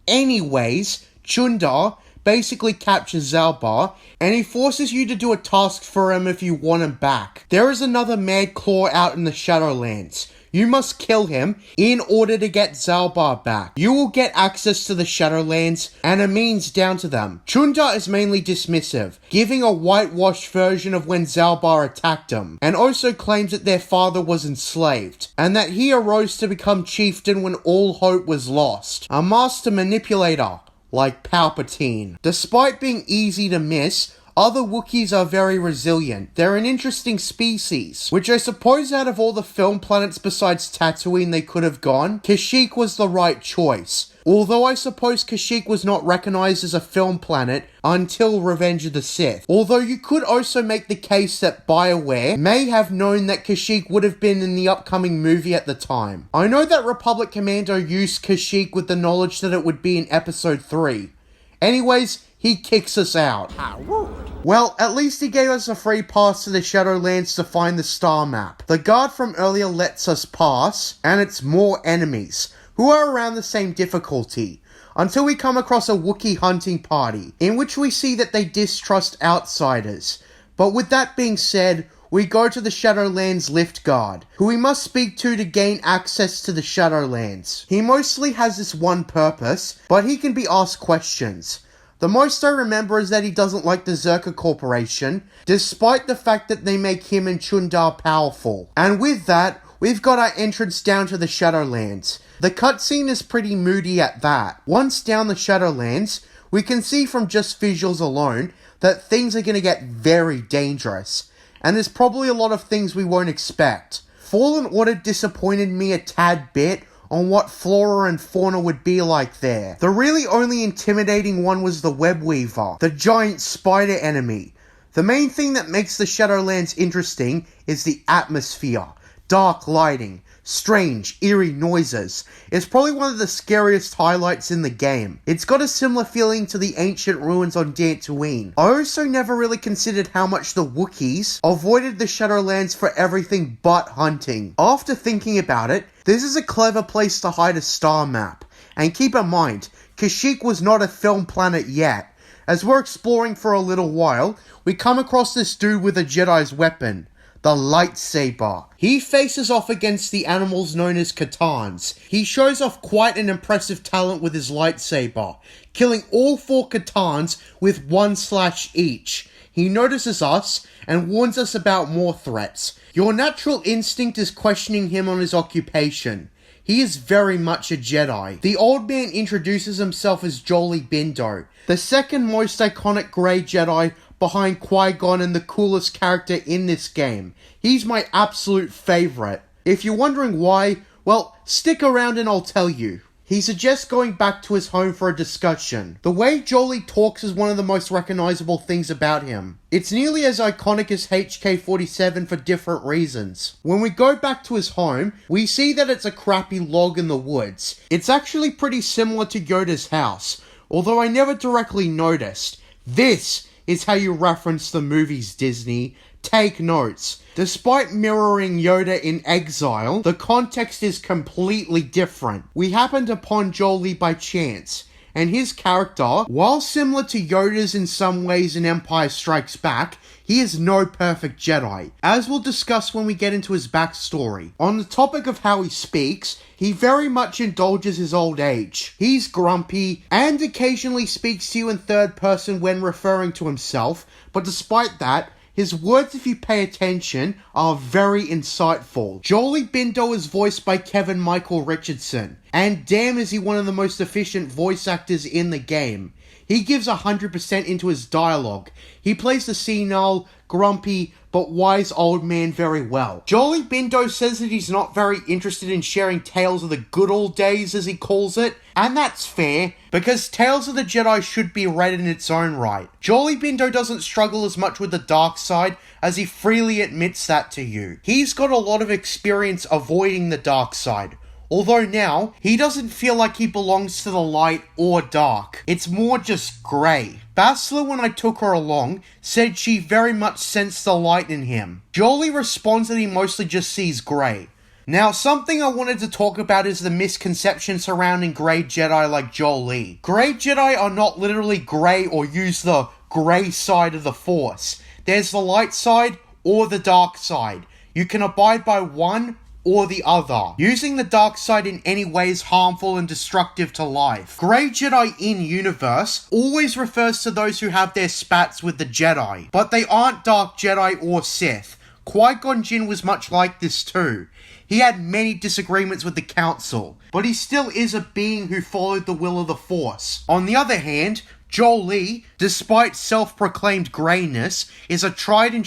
Anyways, Chundar basically captures Zalbar, and he forces you to do a task for him if you want him back. There is another Mad Claw out in the Shadowlands. You must kill him in order to get Zalbar back. You will get access to the Shadowlands and a means down to them. Chundar is mainly dismissive, giving a whitewashed version of when Zalbar attacked him, and also claims that their father was enslaved, and that he arose to become chieftain when all hope was lost. A master manipulator, like Palpatine. Despite being easy to miss, other Wookiees are very resilient. They're an interesting species, which I suppose out of all the film planets besides Tatooine they could have gone, Kashyyyk was the right choice. Although I suppose Kashyyyk was not recognized as a film planet until Revenge of the Sith. Although you could also make the case that BioWare may have known that Kashyyyk would have been in the upcoming movie at the time. I know that Republic Commando used Kashyyyk with the knowledge that it would be in Episode 3. Anyways, he kicks us out. How rude. Well, at least he gave us a free pass to the Shadowlands to find the star map. The guard from earlier lets us pass, and it's more enemies, who are around the same difficulty, until we come across a Wookiee hunting party, in which we see that they distrust outsiders. But with that being said, we go to the Shadowlands lift guard, who we must speak to gain access to the Shadowlands. He mostly has this one purpose, but he can be asked questions. The most I remember is that he doesn't like the Zerka Corporation, despite the fact that they make him and Chundar powerful. And with that, we've got our entrance down to the Shadowlands. The cutscene is pretty moody at that. Once down the Shadowlands, we can see from just visuals alone that things are going to get very dangerous. And there's probably a lot of things we won't expect. Fallen Order disappointed me a tad bit on what flora and fauna would be like there. The really only intimidating one was the Webweaver, the giant spider enemy. The main thing that makes the Shadowlands interesting is the atmosphere, dark lighting, strange, eerie noises. It's probably one of the scariest highlights in the game. It's got a similar feeling to the ancient ruins on Dantooine. I also never really considered how much the Wookiees avoided the Shadowlands for everything but hunting. After thinking about it, this is a clever place to hide a star map. And keep in mind, Kashyyyk was not a film planet yet. As we're exploring for a little while, we come across this dude with a Jedi's weapon, the lightsaber. He faces off against the animals known as Katans. He shows off quite an impressive talent with his lightsaber, killing all 4 Katans with 1 slash each. He notices us and warns us about more threats. Your natural instinct is questioning him on his occupation. He is very much a Jedi. The old man introduces himself as Jolie Bindo, the second most iconic Grey Jedi behind Qui-Gon and the coolest character in this game. He's my absolute favourite. If you're wondering why, well, stick around and I'll tell you. He suggests going back to his home for a discussion. The way Jolee talks is one of the most recognisable things about him. It's nearly as iconic as HK-47 for different reasons. When we go back to his home, we see that it's a crappy log in the woods. It's actually pretty similar to Yoda's house, although I never directly noticed. This is how you reference the movies, Disney. Take notes. Despite mirroring Yoda in Exile, the context is completely different. We happened upon Jolee by chance, and his character, while similar to Yoda's in some ways in Empire Strikes Back, he is no perfect Jedi, as we'll discuss when we get into his backstory. On the topic of how he speaks, he very much indulges his old age. He's grumpy, and occasionally speaks to you in third person when referring to himself, but despite that, his words, if you pay attention, are very insightful. Jolee Bindo is voiced by Kevin Michael Richardson, and damn is he one of the most efficient voice actors in the game. He gives 100% into his dialogue. He plays the senile, grumpy, but wise old man very well. Jolee Bindo says that he's not very interested in sharing tales of the good old days, as he calls it, and that's fair, because Tales of the Jedi should be read in its own right. Jolee Bindo doesn't struggle as much with the dark side, as he freely admits that to you. He's got a lot of experience avoiding the dark side, although now, he doesn't feel like he belongs to the light or dark. It's more just grey. Baszler, when I took her along, said she very much sensed the light in him. Jolee responds that he mostly just sees grey. Now, something I wanted to talk about is the misconception surrounding grey Jedi like Jolee. Grey Jedi are not literally grey or use the grey side of the Force. There's the light side or the dark side. You can abide by one or the other. Using the dark side in any way is harmful and destructive to life. Grey Jedi in universe always refers to those who have their spats with the Jedi, but they aren't dark Jedi or Sith. Qui-Gon Jinn was much like this too. He had many disagreements with the Council, but he still is a being who followed the will of the Force. On the other hand, Jolee, despite self-proclaimed greyness, is a tried and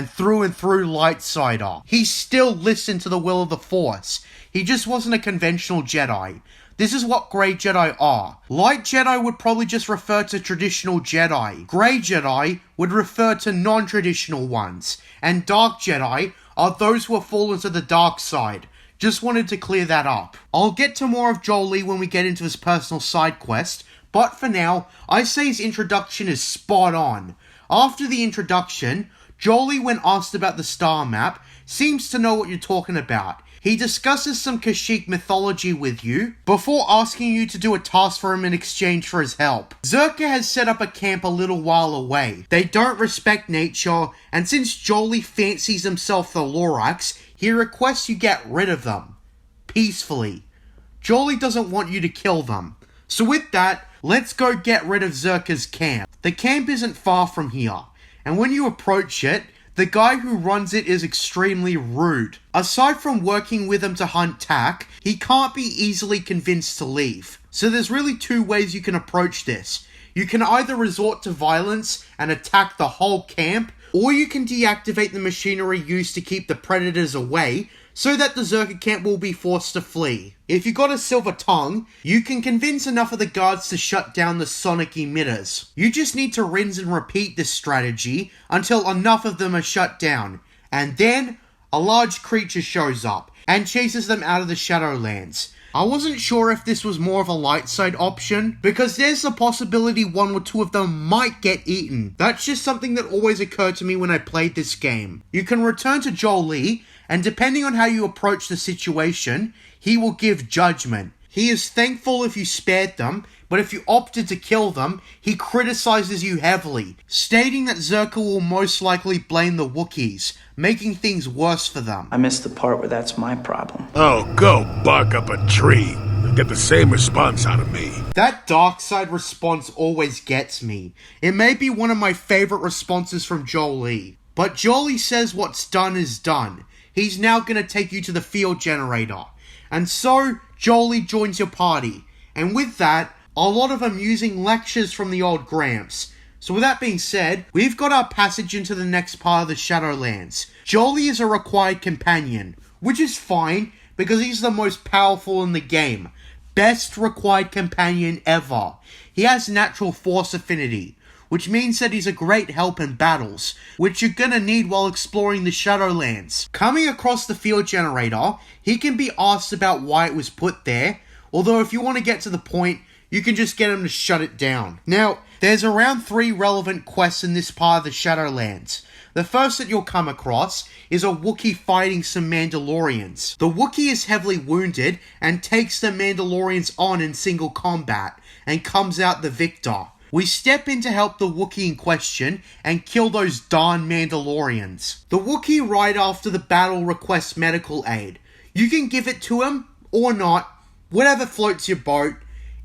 through lightsider. He still listened to the will of the Force. He just wasn't a conventional Jedi. This is what Grey Jedi are. Light Jedi would probably just refer to traditional Jedi. Grey Jedi would refer to non-traditional ones. And Dark Jedi are those who have fallen to the dark side. Just wanted to clear that up. I'll get to more of Jolee when we get into his personal side quest, but for now, I say his introduction is spot on. After the introduction, Jolee, when asked about the star map, seems to know what you're talking about. He discusses some Kashyyyk mythology with you, before asking you to do a task for him in exchange for his help. Czerka has set up a camp a little while away. They don't respect nature, and since Jolee fancies himself the Lorax, he requests you get rid of them. Peacefully. Jolee doesn't want you to kill them. So with that, let's go get rid of Czerka's camp. The camp isn't far from here, and when you approach it, the guy who runs it is extremely rude. Aside from working with him to hunt Tak, he can't be easily convinced to leave. So there's really two ways you can approach this. You can either resort to violence and attack the whole camp, or you can deactivate the machinery used to keep the predators away, so that the Czerka camp will be forced to flee. If you got a silver tongue, you can convince enough of the guards to shut down the sonic emitters. You just need to rinse and repeat this strategy until enough of them are shut down, and then a large creature shows up and chases them out of the Shadowlands. I wasn't sure if this was more of a light side option, because there's the possibility one or two of them might get eaten. That's just something that always occurred to me when I played this game. You can return to Jolee, and depending on how you approach the situation, he will give judgment. He is thankful if you spared them, but if you opted to kill them, he criticizes you heavily, stating that Czerka will most likely blame the Wookiees, making things worse for them. I missed the part where that's my problem. Oh, go bark up a tree. You'll get the same response out of me. That dark side response always gets me. It may be one of my favorite responses from Jolee. But Jolee says what's done is done. He's now going to take you to the field generator. And so, Jolee joins your party. And with that, a lot of amusing lectures from the old Gramps. So with that being said, we've got our passage into the next part of the Shadowlands. Jolee is a required companion, which is fine, because he's the most powerful in the game. Best required companion ever. He has natural force affinity, which means that he's a great help in battles, which you're gonna need while exploring the Shadowlands. Coming across the field generator, he can be asked about why it was put there, although if you want to get to the point, you can just get him to shut it down. Now, there's around 3 relevant quests in this part of the Shadowlands. The first that you'll come across is a Wookiee fighting some Mandalorians. The Wookiee is heavily wounded and takes the Mandalorians on in single combat and comes out the victor. We step in to help the Wookiee in question and kill those darn Mandalorians. The Wookiee right after the battle requests medical aid. You can give it to him or not, whatever floats your boat.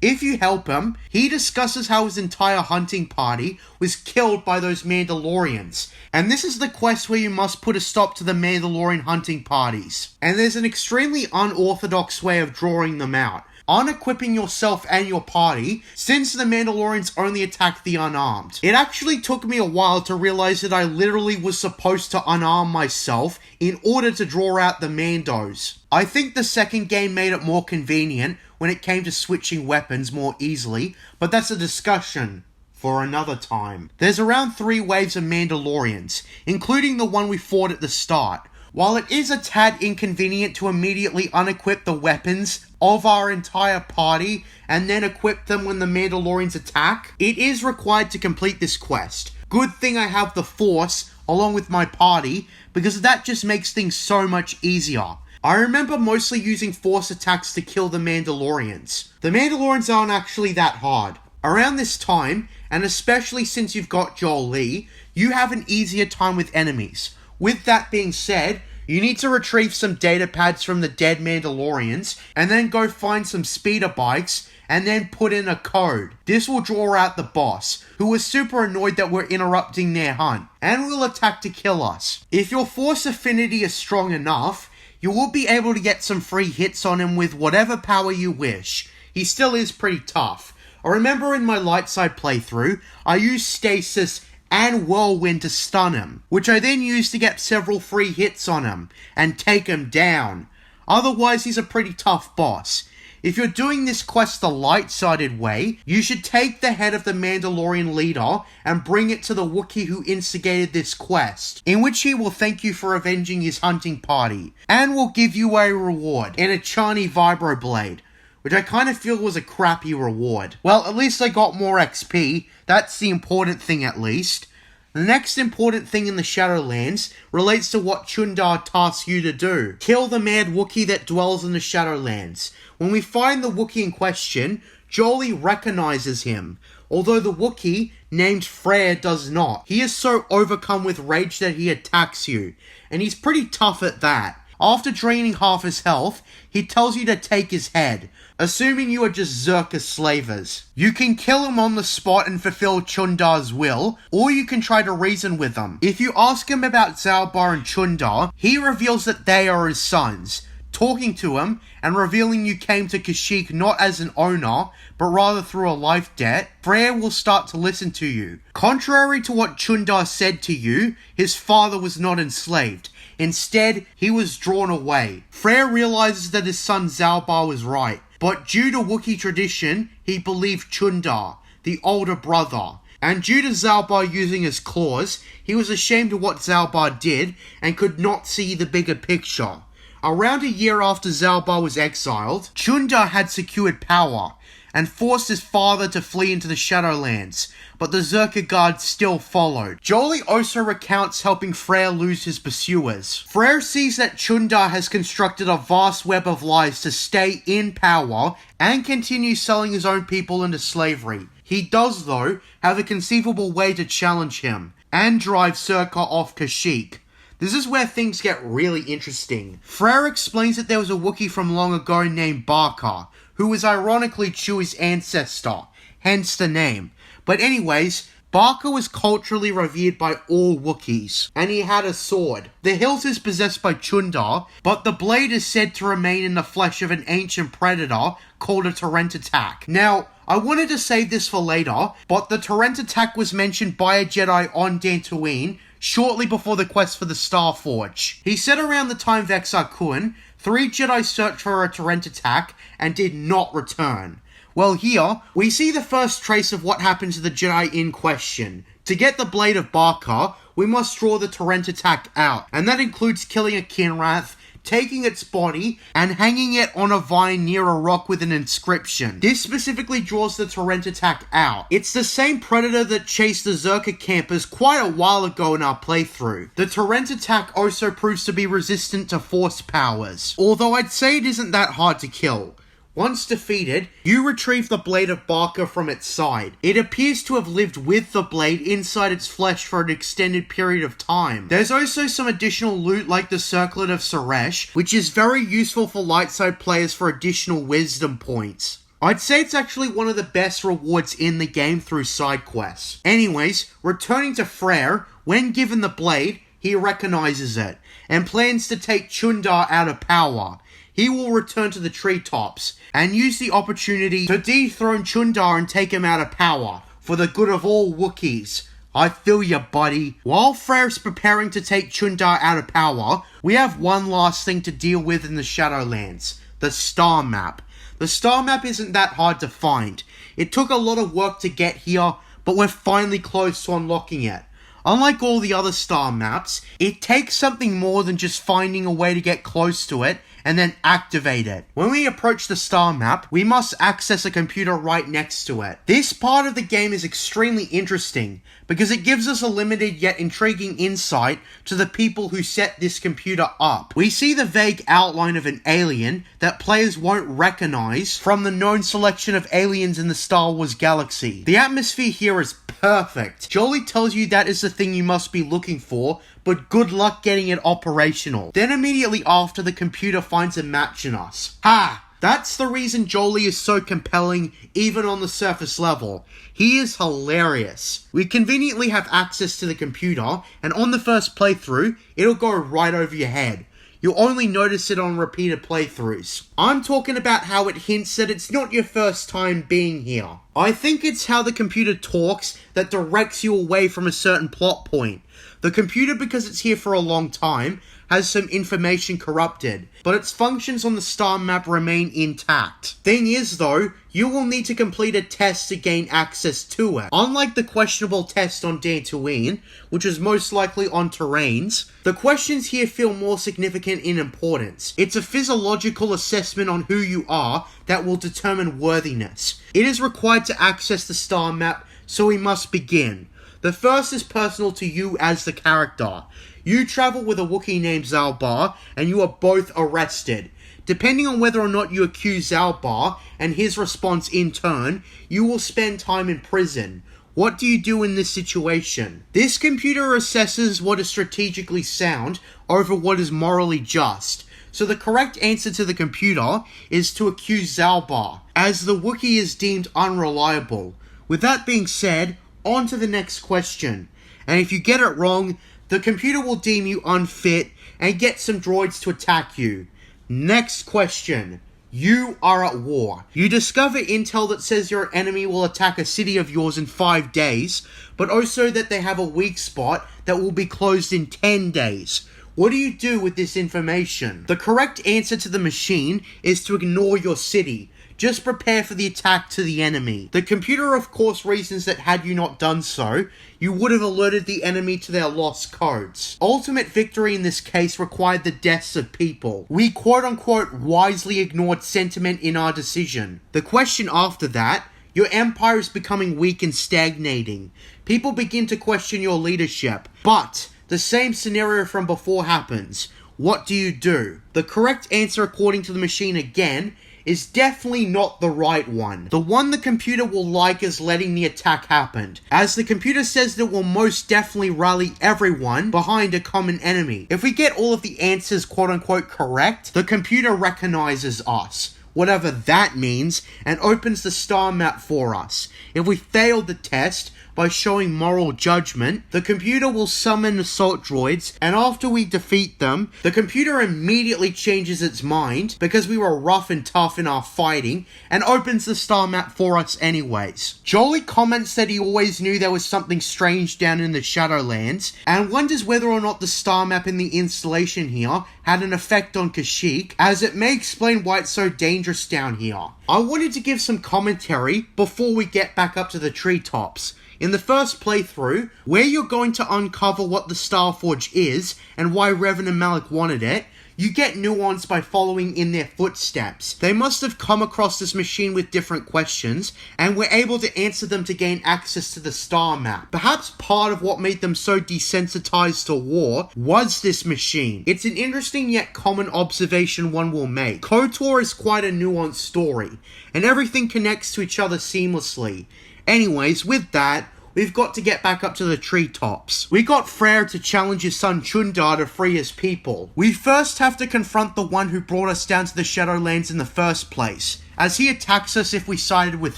If you help him, he discusses how his entire hunting party was killed by those Mandalorians. And this is the quest where you must put a stop to the Mandalorian hunting parties. And there's an extremely unorthodox way of drawing them out. Unequipping yourself and your party, since the Mandalorians only attack the unarmed. It actually took me a while to realize that I literally was supposed to unarm myself in order to draw out the Mandos. I think the second game made it more convenient when it came to switching weapons more easily, but that's a discussion for another time. There's around 3 waves of Mandalorians, including the one we fought at the start. While it is a tad inconvenient to immediately unequip the weapons of our entire party and then equip them when the Mandalorians attack, it is required to complete this quest. Good thing I have the Force along with my party, because that just makes things so much easier. I remember mostly using Force attacks to kill the Mandalorians. The Mandalorians aren't actually that hard. Around this time, and especially since you've got Jolee, you have an easier time with enemies. With that being said, you need to retrieve some data pads from the dead Mandalorians, and then go find some speeder bikes, and then put in a code. This will draw out the boss, who is super annoyed that we're interrupting their hunt, and will attack to kill us. If your force affinity is strong enough, you will be able to get some free hits on him with whatever power you wish. He still is pretty tough. I remember in my light side playthrough, I used stasis and whirlwind to stun him, which I then used to get several free hits on him and take him down. Otherwise, he's a pretty tough boss. If you're doing this quest the light-sided way, you should take the head of the Mandalorian leader and bring it to the Wookiee who instigated this quest, in which he will thank you for avenging his hunting party, and will give you a reward in a Chani Vibroblade, which I kind of feel was a crappy reward. Well, at least I got more XP. That's the important thing, at least. The next important thing in the Shadowlands relates to what Chundar tasks you to do. Kill the mad Wookiee that dwells in the Shadowlands. When we find the Wookiee in question, Jolee recognizes him, although the Wookiee, named Frere, does not. He is so overcome with rage that he attacks you, and he's pretty tough at that. After draining half his health, he tells you to take his head, assuming you are just Zerka slavers. You can kill him on the spot and fulfill Chundar's will, or you can try to reason with him. If you ask him about Zalbar and Chundar, he reveals that they are his sons, talking to him and revealing you came to Kashyyyk not as an owner, but rather through a life debt. Frere will start to listen to you. Contrary to what Chundar said to you, his father was not enslaved. Instead, he was drawn away. Frere realizes that his son Zalbar was right, but due to Wookiee tradition, he believed Chundar, the older brother. And due to Zalbar using his claws, he was ashamed of what Zalbar did and could not see the bigger picture. Around a year after Zalbar was exiled, Chundar had secured power and forced his father to flee into the Shadowlands, but the Zerka guards still followed. Jolee also recounts helping Frere lose his pursuers. Frere sees that Chundar has constructed a vast web of lies to stay in power and continue selling his own people into slavery. He does, though, have a conceivable way to challenge him and drive Zerka off Kashyyyk. This is where things get really interesting. Frere explains that there was a Wookiee from long ago named Barker, who was ironically Chewie's ancestor, hence the name. But anyways, Barker was culturally revered by all Wookiees, and he had a sword. The hilt is possessed by Chundar, but the blade is said to remain in the flesh of an ancient predator called a Torrent Attack. Now, I wanted to save this for later, but the Torrent Attack was mentioned by a Jedi on Dantooine shortly before the quest for the Starforge. He said around the time of Exar Kun, 3 Jedi searched for a Torrent Attack and did not return. Well, here, we see the first trace of what happened to the Jedi in question. To get the Blade of Barker, we must draw the Torrent Attack out, and that includes killing a Kinrath, taking its body, and hanging it on a vine near a rock with an inscription. This specifically draws the Torrent Attack out. It's the same predator that chased the Zerka campers quite a while ago in our playthrough. The Torrent Attack also proves to be resistant to force powers, although I'd say it isn't that hard to kill. Once defeated, you retrieve the Blade of Barker from its side. It appears to have lived with the blade inside its flesh for an extended period of time. There's also some additional loot like the Circlet of Suresh, which is very useful for light side players for additional wisdom points. I'd say it's actually one of the best rewards in the game through side quests. Anyways, returning to Frere, when given the blade, he recognizes it, and plans to take Chundar out of power. He will return to the treetops, and use the opportunity to dethrone Chundar and take him out of power, for the good of all Wookiees. I feel ya, buddy. While Frere's preparing to take Chundar out of power, we have one last thing to deal with in the Shadowlands, the star map. The star map isn't that hard to find. It took a lot of work to get here, but we're finally close to unlocking it. Unlike all the other star maps, it takes something more than just finding a way to get close to it and then activate it. When we approach the star map, we must access a computer right next to it. This part of the game is extremely interesting because it gives us a limited yet intriguing insight to the people who set this computer up. We see the vague outline of an alien that players won't recognize from the known selection of aliens in the Star Wars galaxy. The atmosphere here is perfect. Jolie tells you that is the thing you must be looking for, but good luck getting it operational. Then immediately after, the computer finds a match in us. Ha! That's the reason Jolie is so compelling, even on the surface level. He is hilarious. We conveniently have access to the computer, and on the first playthrough, it'll go right over your head. You'll only notice it on repeated playthroughs. I'm talking about how it hints that it's not your first time being here. I think it's how the computer talks that directs you away from a certain plot point. The computer, because it's here for a long time, has some information corrupted, but its functions on the star map remain intact. Thing is though, you will need to complete a test to gain access to it. Unlike the questionable test on Dantooine, which is most likely on terrains, the questions here feel more significant in importance. It's a physiological assessment on who you are that will determine worthiness. It is required to access the star map, so we must begin. The first is personal to you as the character. You travel with a Wookiee named Zalbar, and you are both arrested. Depending on whether or not you accuse Zalbar, and his response in turn, you will spend time in prison. What do you do in this situation? This computer assesses what is strategically sound over what is morally just. So the correct answer to the computer is to accuse Zalbar, as the Wookiee is deemed unreliable. With that being said, on to the next question. And if you get it wrong, the computer will deem you unfit and get some droids to attack you. Next question. You are at war. You discover intel that says your enemy will attack a city of yours in 5 days, but also that they have a weak spot that will be closed in 10 days. What do you do with this information? The correct answer to the machine is to ignore your city. Just prepare for the attack to the enemy. The computer of course reasons that had you not done so, you would have alerted the enemy to their lost codes. Ultimate victory in this case required the deaths of people. We quote-unquote wisely ignored sentiment in our decision. The question after that, your empire is becoming weak and stagnating. People begin to question your leadership, but the same scenario from before happens. What do you do? The correct answer according to the machine again is definitely not the right one. The one the computer will like is letting the attack happen, as the computer says that it will most definitely rally everyone behind a common enemy. If we get all of the answers quote-unquote correct, the computer recognizes us, whatever that means, and opens the star map for us. If we failed the test, by showing moral judgment, the computer will summon assault droids, and after we defeat them, the computer immediately changes its mind because we were rough and tough in our fighting, and opens the star map for us anyways. Jolie comments that he always knew there was something strange down in the Shadowlands, and wonders whether or not the star map in the installation here had an effect on Kashyyyk, as it may explain why it's so dangerous down here. I wanted to give some commentary before we get back up to the treetops. In the first playthrough, where you're going to uncover what the Starforge is and why Revan and Malak wanted it, you get nuance by following in their footsteps. They must have come across this machine with different questions, and were able to answer them to gain access to the star map. Perhaps part of what made them so desensitized to war was this machine. It's an interesting yet common observation one will make. KOTOR is quite a nuanced story, and everything connects to each other seamlessly. Anyways, with that, we've got to get back up to the treetops. We got Frere to challenge his son Chundar to free his people. We first have to confront the one who brought us down to the Shadowlands in the first place, as he attacks us if we sided with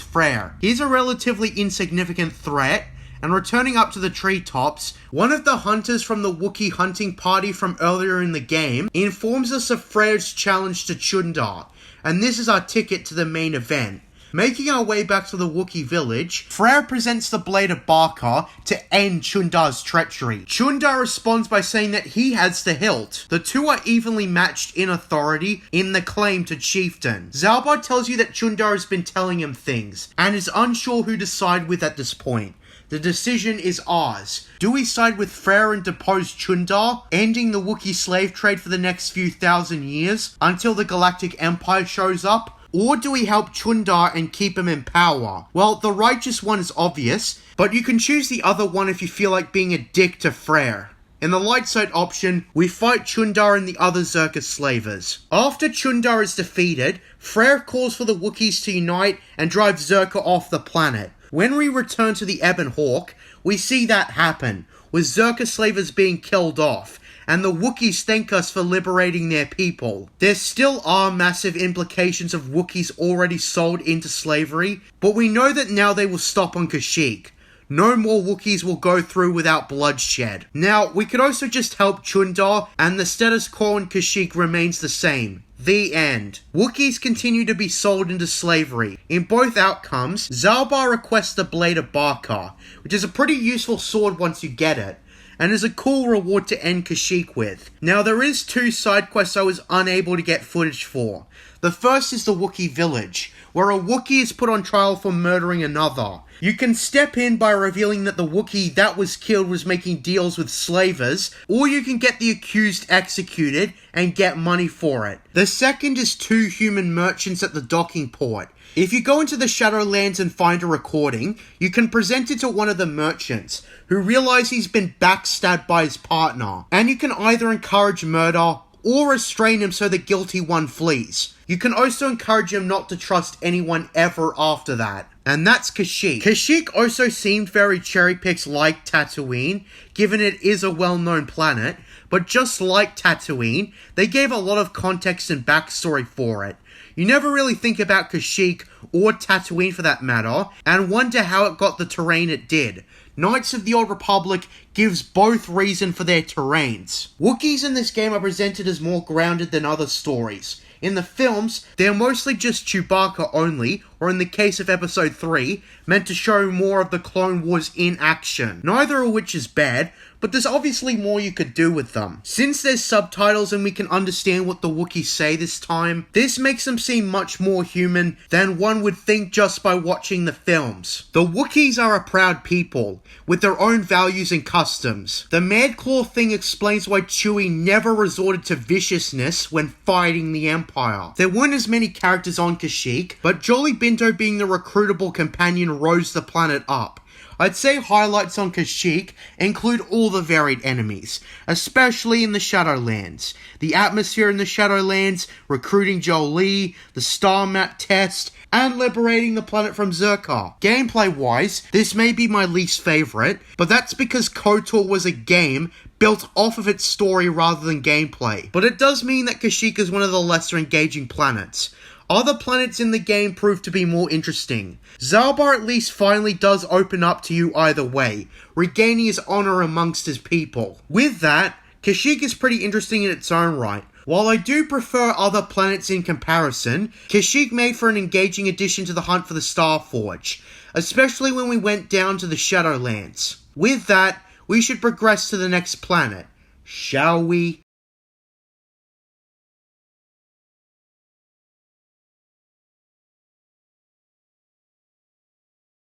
Frere. He's a relatively insignificant threat, and returning up to the treetops, one of the hunters from the Wookiee hunting party from earlier in the game informs us of Frere's challenge to Chundar, and this is our ticket to the main event. Making our way back to the Wookiee village, Frere presents the Blade of Barker to end Chundar's treachery. Chundar responds by saying that he has the hilt. The two are evenly matched in authority in the claim to chieftain. Zalbar tells you that Chundar has been telling him things, and is unsure who to side with at this point. The decision is ours. Do we side with Frere and depose Chundar, ending the Wookiee slave trade for the next few thousand years, until the Galactic Empire shows up? Or do we help Chundar and keep him in power? Well, the righteous one is obvious, but you can choose the other one if you feel like being a dick to Frere. In the light side option, we fight Chundar and the other Zerka slavers. After Chundar is defeated, Frere calls for the Wookiees to unite and drive Zerka off the planet. When we return to the Ebon Hawk, we see that happen, with Zerka slavers being killed off, and the Wookiees thank us for liberating their people. There still are massive implications of Wookiees already sold into slavery, but we know that now they will stop on Kashyyyk. No more Wookiees will go through without bloodshed. Now, we could also just help Chundar, and the status quo on Kashyyyk remains the same. The end. Wookiees continue to be sold into slavery. In both outcomes, Zalbar requests the Blade of Barker, which is a pretty useful sword once you get it, and is a cool reward to end Kashyyyk with. Now, there is two side quests I was unable to get footage for. The first is the Wookiee village, where a Wookiee is put on trial for murdering another. You can step in by revealing that the Wookiee that was killed was making deals with slavers, or you can get the accused executed and get money for it. The second is two human merchants at the docking port. If you go into the Shadowlands and find a recording, you can present it to one of the merchants, who realize he's been backstabbed by his partner, and you can either encourage murder or restrain him so the guilty one flees. You can also encourage him not to trust anyone ever after that. And that's Kashyyyk. Kashyyyk also seemed very cherry-picked like Tatooine, given it is a well-known planet, but just like Tatooine, they gave a lot of context and backstory for it. You never really think about Kashyyyk, or Tatooine for that matter, and wonder how it got the terrain it did. Knights of the Old Republic gives both reason for their terrains. Wookiees in this game are presented as more grounded than other stories. In the films, they're mostly just Chewbacca only, or in the case of Episode 3, meant to show more of the Clone Wars in action. Neither of which is bad, but there's obviously more you could do with them. Since there's subtitles and we can understand what the Wookiees say this time, this makes them seem much more human than one would think just by watching the films. The Wookiees are a proud people, with their own values and customs. The Mad Claw thing explains why Chewie never resorted to viciousness when fighting the Empire. There weren't as many characters on Kashyyyk, but Jolly Binto being the recruitable companion rose the planet up. I'd say highlights on Kashyyyk include all the varied enemies, especially in the Shadowlands. The atmosphere in the Shadowlands, recruiting Jolie, the star map test, and liberating the planet from Zerka. Gameplay-wise, this may be my least favourite, but that's because KOTOR was a game built off of its story rather than gameplay. But it does mean that Kashyyyk is one of the lesser engaging planets. other planets in the game prove to be more interesting. Zaalbar at least finally does open up to you either way, regaining his honor amongst his people. With that, Kashyyyk is pretty interesting in its own right. While I do prefer other planets in comparison, Kashyyyk made for an engaging addition to the hunt for the Starforge, especially when we went down to the Shadowlands. With that, we should progress to the next planet, shall we?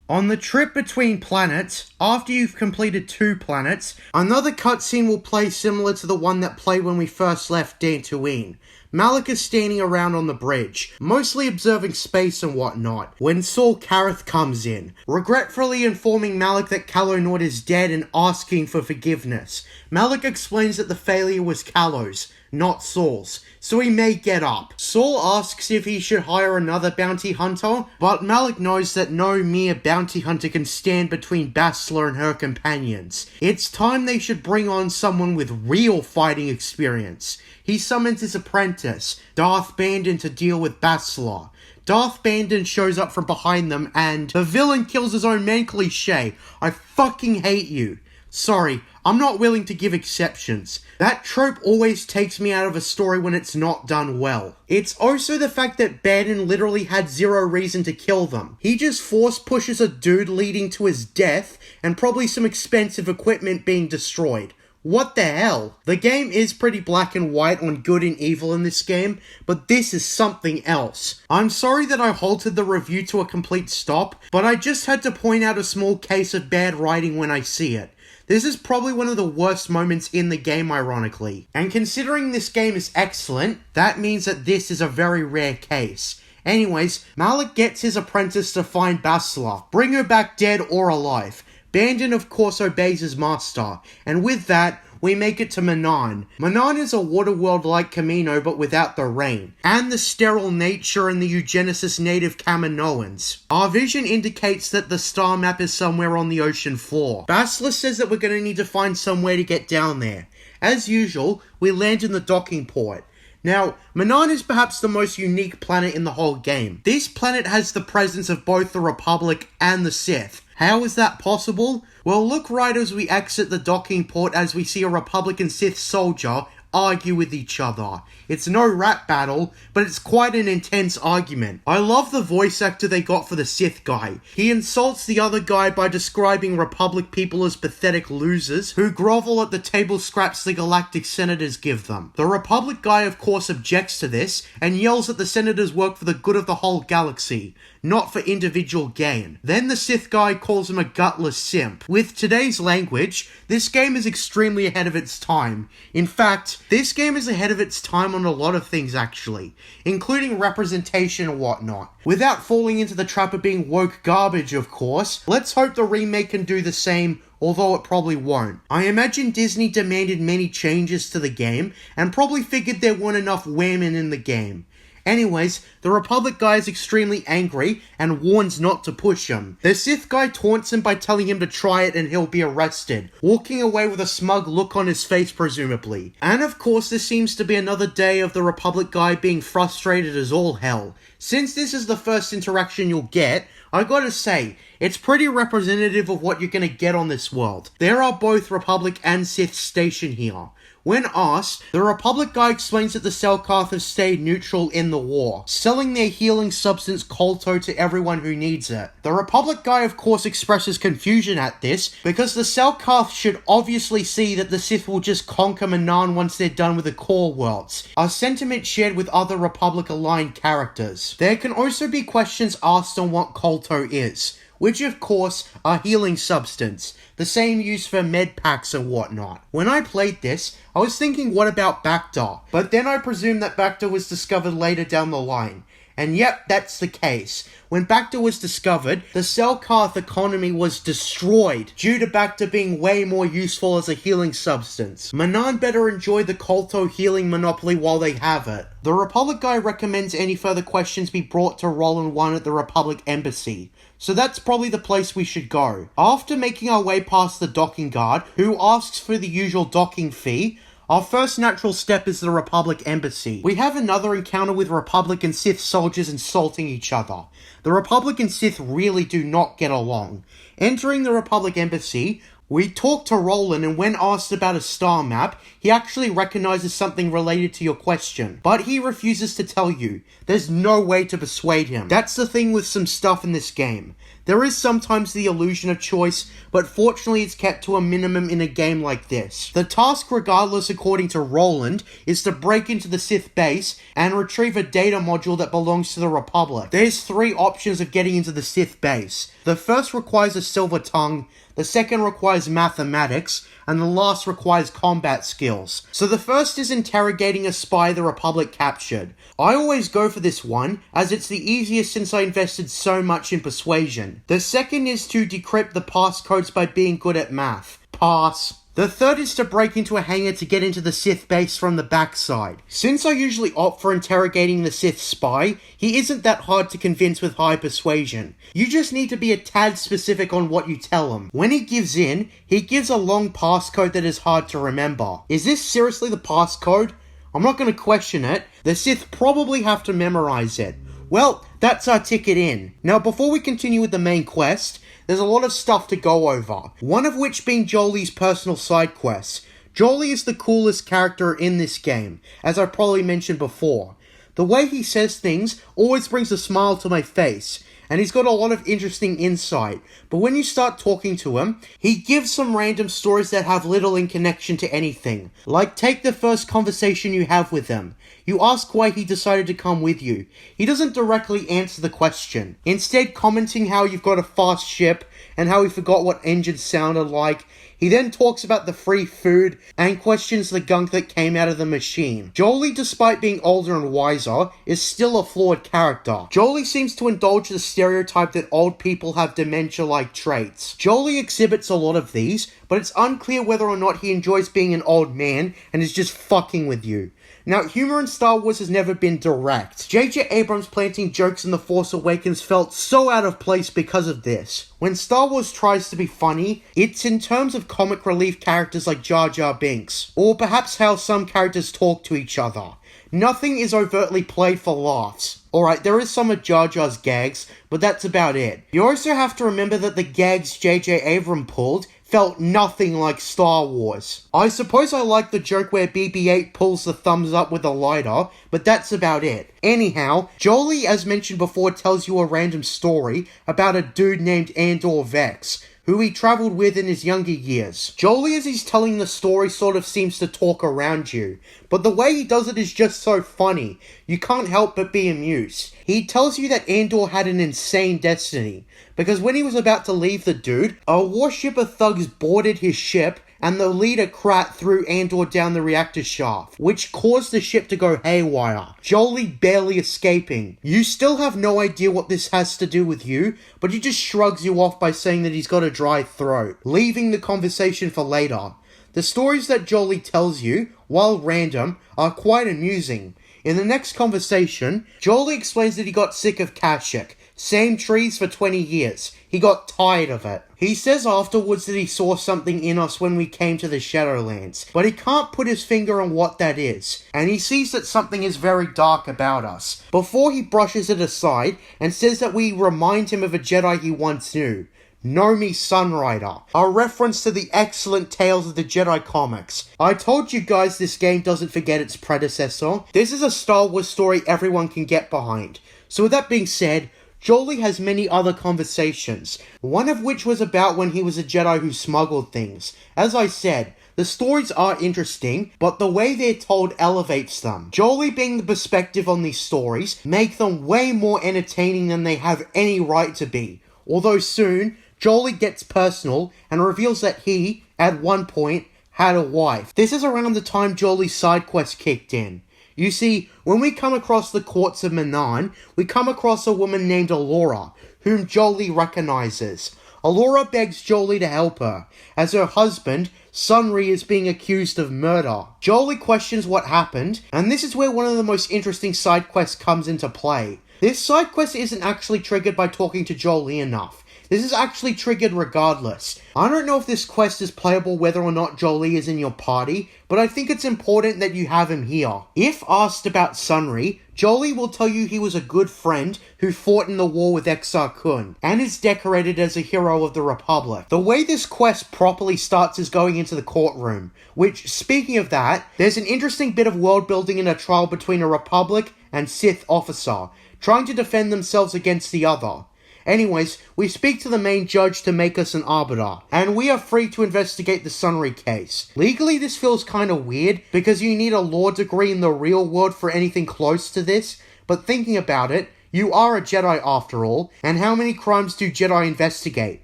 On the trip between planets, after you've completed 2 planets, another cutscene will play similar to the one that played when we first left Dantooine. Malak is standing around on the bridge, mostly observing space and whatnot, when Saul Kareth comes in, regretfully informing Malak that Kalonort is dead and asking for forgiveness. Malak explains that the failure was Kalo's, not Saul's, so he may get up. Saul asks if he should hire another bounty hunter, but Malak knows that no mere bounty hunter can stand between Bastila and her companions. It's time they should bring on someone with real fighting experience. He summons his apprentice, Darth Bandon, to deal with Bastila. Darth Bandon shows up from behind them and the villain kills his own man cliché. I fucking hate you. Sorry, I'm not willing to give exceptions. That trope always takes me out of a story when it's not done well. It's also the fact that Bandon literally had zero reason to kill them. He just force pushes a dude leading to his death and probably some expensive equipment being destroyed. What the hell? The game is pretty black and white on good and evil in this game, but this is something else. I'm sorry that I halted the review to a complete stop, but I just had to point out a small case of bad writing when I see it. This is probably one of the worst moments in the game, ironically. And considering this game is excellent, that means that this is a very rare case. Anyways, Malak gets his apprentice to find Bastila, bring her back dead or alive. Bandon of course obeys his master, and with that, we make it to Manaan. Manaan is a water world like Kamino but without the rain, and the sterile nature and the eugenesis native Kaminoans. Our vision indicates that the star map is somewhere on the ocean floor. Bastila says that we're going to need to find some way to get down there. As usual, we land in the docking port. Now, Manaan is perhaps the most unique planet in the whole game. This planet has the presence of both the Republic and the Sith. How is that possible? Well, look right as we exit the docking port as we see a Republic and Sith soldier argue with each other. It's no rap battle, but it's quite an intense argument. I love the voice actor they got for the Sith guy. He insults the other guy by describing Republic people as pathetic losers who grovel at the table scraps the galactic senators give them. The Republic guy of course objects to this and yells that the senators work for the good of the whole galaxy, not for individual gain. Then the Sith guy calls him a gutless simp. With today's language, this game is extremely ahead of its time. In fact, this game is ahead of its time on a lot of things actually, including representation and whatnot. Without falling into the trap of being woke garbage, of course, let's hope the remake can do the same, although it probably won't. I imagine Disney demanded many changes to the game, and probably figured there weren't enough women in the game. Anyways, the Republic guy is extremely angry and warns not to push him. The Sith guy taunts him by telling him to try it and he'll be arrested, walking away with a smug look on his face presumably. And of course this seems to be another day of the Republic guy being frustrated as all hell. Since this is the first interaction you'll get, I gotta say, it's pretty representative of what you're gonna get on this world. There are both Republic and Sith stationed here. When asked, the Republic guy explains that the Selkath have stayed neutral in the war, selling their healing substance KOTOR to everyone who needs it. The Republic guy of course expresses confusion at this, because the Selkath should obviously see that the Sith will just conquer Manaan once they're done with the core worlds, a sentiment shared with other Republic aligned characters. There can also be questions asked on what KOTOR is, which of course are healing substance, the same used for med packs and whatnot. When I played this, I was thinking what about Bacta, but then I presumed that Bacta was discovered later down the line. And yep, that's the case. When Bacta was discovered, the Selkath economy was destroyed due to Bacta being way more useful as a healing substance. Manaan better enjoy the KOTOR healing monopoly while they have it. The Republic guy recommends any further questions be brought to Roland 1 at the Republic Embassy, so that's probably the place we should go. After making our way past the docking guard, who asks for the usual docking fee, Our first natural step is the Republic Embassy. We have another encounter with Republic and Sith soldiers insulting each other. The Republic and Sith really do not get along. Entering the Republic Embassy, we talk to Roland, and when asked about a star map, he actually recognizes something related to your question. But he refuses to tell you. There's no way to persuade him. That's the thing with some stuff in this game. There is sometimes the illusion of choice, but fortunately it's kept to a minimum in a game like this. The task, regardless, according to Roland, is to break into the Sith base and retrieve a data module that belongs to the Republic. There's 3 options of getting into the Sith base. The first requires a silver tongue, the second requires mathematics, and the last requires combat skills. So the first is interrogating a spy the Republic captured. I always go for this one, as it's the easiest since I invested so much in persuasion. The second is to decrypt the passcodes by being good at math. Pass. The third is to break into a hangar to get into the Sith base from the backside. Since I usually opt for interrogating the Sith spy, he isn't that hard to convince with high persuasion. You just need to be a tad specific on what you tell him. When he gives in, he gives a long passcode that is hard to remember. Is this seriously the passcode? I'm not going to question it. The Sith probably have to memorize it. Well, that's our ticket in. Now, before we continue with the main quest, there's a lot of stuff to go over, one of which being Jolie's personal side quests. Jolie is the coolest character in this game, as I probably mentioned before. The way he says things always brings a smile to my face, and he's got a lot of interesting insight, but when you start talking to him, he gives some random stories that have little in connection to anything. Like, take the first conversation you have with him. You ask why he decided to come with you. He doesn't directly answer the question, instead commenting how you've got a fast ship and how he forgot what engines sounded like. He then talks about the free food and questions the gunk that came out of the machine. Jolie, despite being older and wiser, is still a flawed character. Jolie seems to indulge the stereotype that old people have dementia-like traits. Jolie exhibits a lot of these, but it's unclear whether or not he enjoys being an old man and is just fucking with you. Now, humor in Star Wars has never been direct. J.J. Abrams planting jokes in The Force Awakens felt so out of place because of this. When Star Wars tries to be funny, it's in terms of comic relief characters like Jar Jar Binks, or perhaps how some characters talk to each other. Nothing is overtly played for laughs. Alright, there is some of Jar Jar's gags, but that's about it. You also have to remember that the gags J.J. Abrams pulled felt nothing like Star Wars. I suppose I like the joke where BB-8 pulls the thumbs up with a lighter, but that's about it. Anyhow, Jolie, as mentioned before, tells you a random story about a dude named Endar Vex, who he travelled with in his younger years. Jolie, as he's telling the story, sort of seems to talk around you, but the way he does it is just so funny, you can't help but be amused. He tells you that Endar had an insane destiny, because when he was about to leave the dude, a warship of thugs boarded his ship, and the leader Krat threw Endar down the reactor shaft, which caused the ship to go haywire, Jolie barely escaping. You still have no idea what this has to do with you, but he just shrugs you off by saying that he's got a dry throat, leaving the conversation for later. The stories that Jolie tells you, while random, are quite amusing. In the next conversation, Jolie explains that he got sick of Kashyyyk. Same trees for 20 years. He got tired of it. He says afterwards that he saw something in us when we came to the Shadowlands, but he can't put his finger on what that is, and he sees that something is very dark about us, before he brushes it aside and says that we remind him of a Jedi he once knew. Nomi Sunrider, a reference to the excellent Tales of the Jedi comics. I told you guys this game doesn't forget its predecessor. This is a Star Wars story everyone can get behind. So with that being said, Jolie has many other conversations, one of which was about when he was a Jedi who smuggled things. As I said, the stories are interesting, but the way they're told elevates them. Jolie being the perspective on these stories make them way more entertaining than they have any right to be. Although soon, Jolie gets personal and reveals that he, at one point, had a wife. This is around the time Jolie's side quest kicked in. You see, when we come across the courts of Manaan, we come across a woman named Allura, whom Jolie recognizes. Allura begs Jolie to help her, as her husband, Sunri, is being accused of murder. Jolie questions what happened, and this is where one of the most interesting side quests comes into play. This side quest isn't actually triggered by talking to Jolie enough. this is actually triggered regardless. I don't know if this quest is playable whether or not Jolee is in your party, but I think it's important that you have him here. If asked about Sunry, Jolee will tell you he was a good friend who fought in the war with Exar Kun, and is decorated as a hero of the Republic. The way this quest properly starts is going into the courtroom, which, speaking of that, there's an interesting bit of world building in a trial between a Republic and Sith officer, trying to defend themselves against the other. Anyways, we speak to the main judge to make us an arbiter, and we are free to investigate the Sunry case. Legally, this feels kinda weird, because you need a law degree in the real world for anything close to this, but thinking about it, you are a Jedi after all, and how many crimes do Jedi investigate?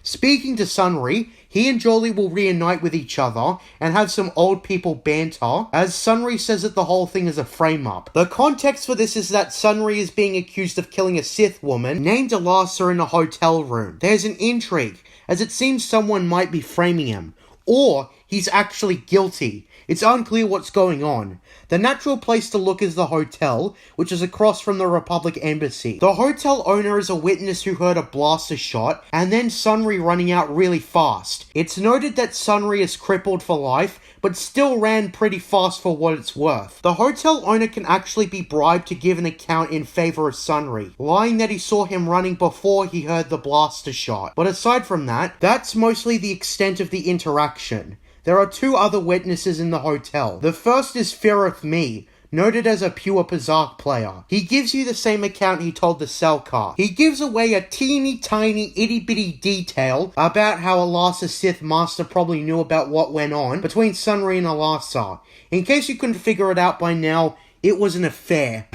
Speaking to Sunry, he and Jolee will reunite with each other and have some old people banter, as Sunry says that the whole thing is a frame-up. The context for this is that Sunry is being accused of killing a Sith woman named Alasa in a hotel room. There's an intrigue, as it seems someone might be framing him, or he's actually guilty. It's unclear what's going on. The natural place to look is the hotel, which is across from the Republic Embassy. The hotel owner is a witness who heard a blaster shot, and then Sunry running out really fast. It's noted that Sunry is crippled for life, but still ran pretty fast for what it's worth. The hotel owner can actually be bribed to give an account in favor of Sunry, lying that he saw him running before he heard the blaster shot. But aside from that, that's mostly the extent of the interaction. There are two other witnesses in the hotel. The first is Ferrith Me, noted as a pure Pazark player. He gives you the same account he told the Selkar. He gives away a teeny tiny itty bitty detail about how Alasa Sith Master probably knew about what went on between Sunry and Alasa. In case you couldn't figure it out by now, it was an affair.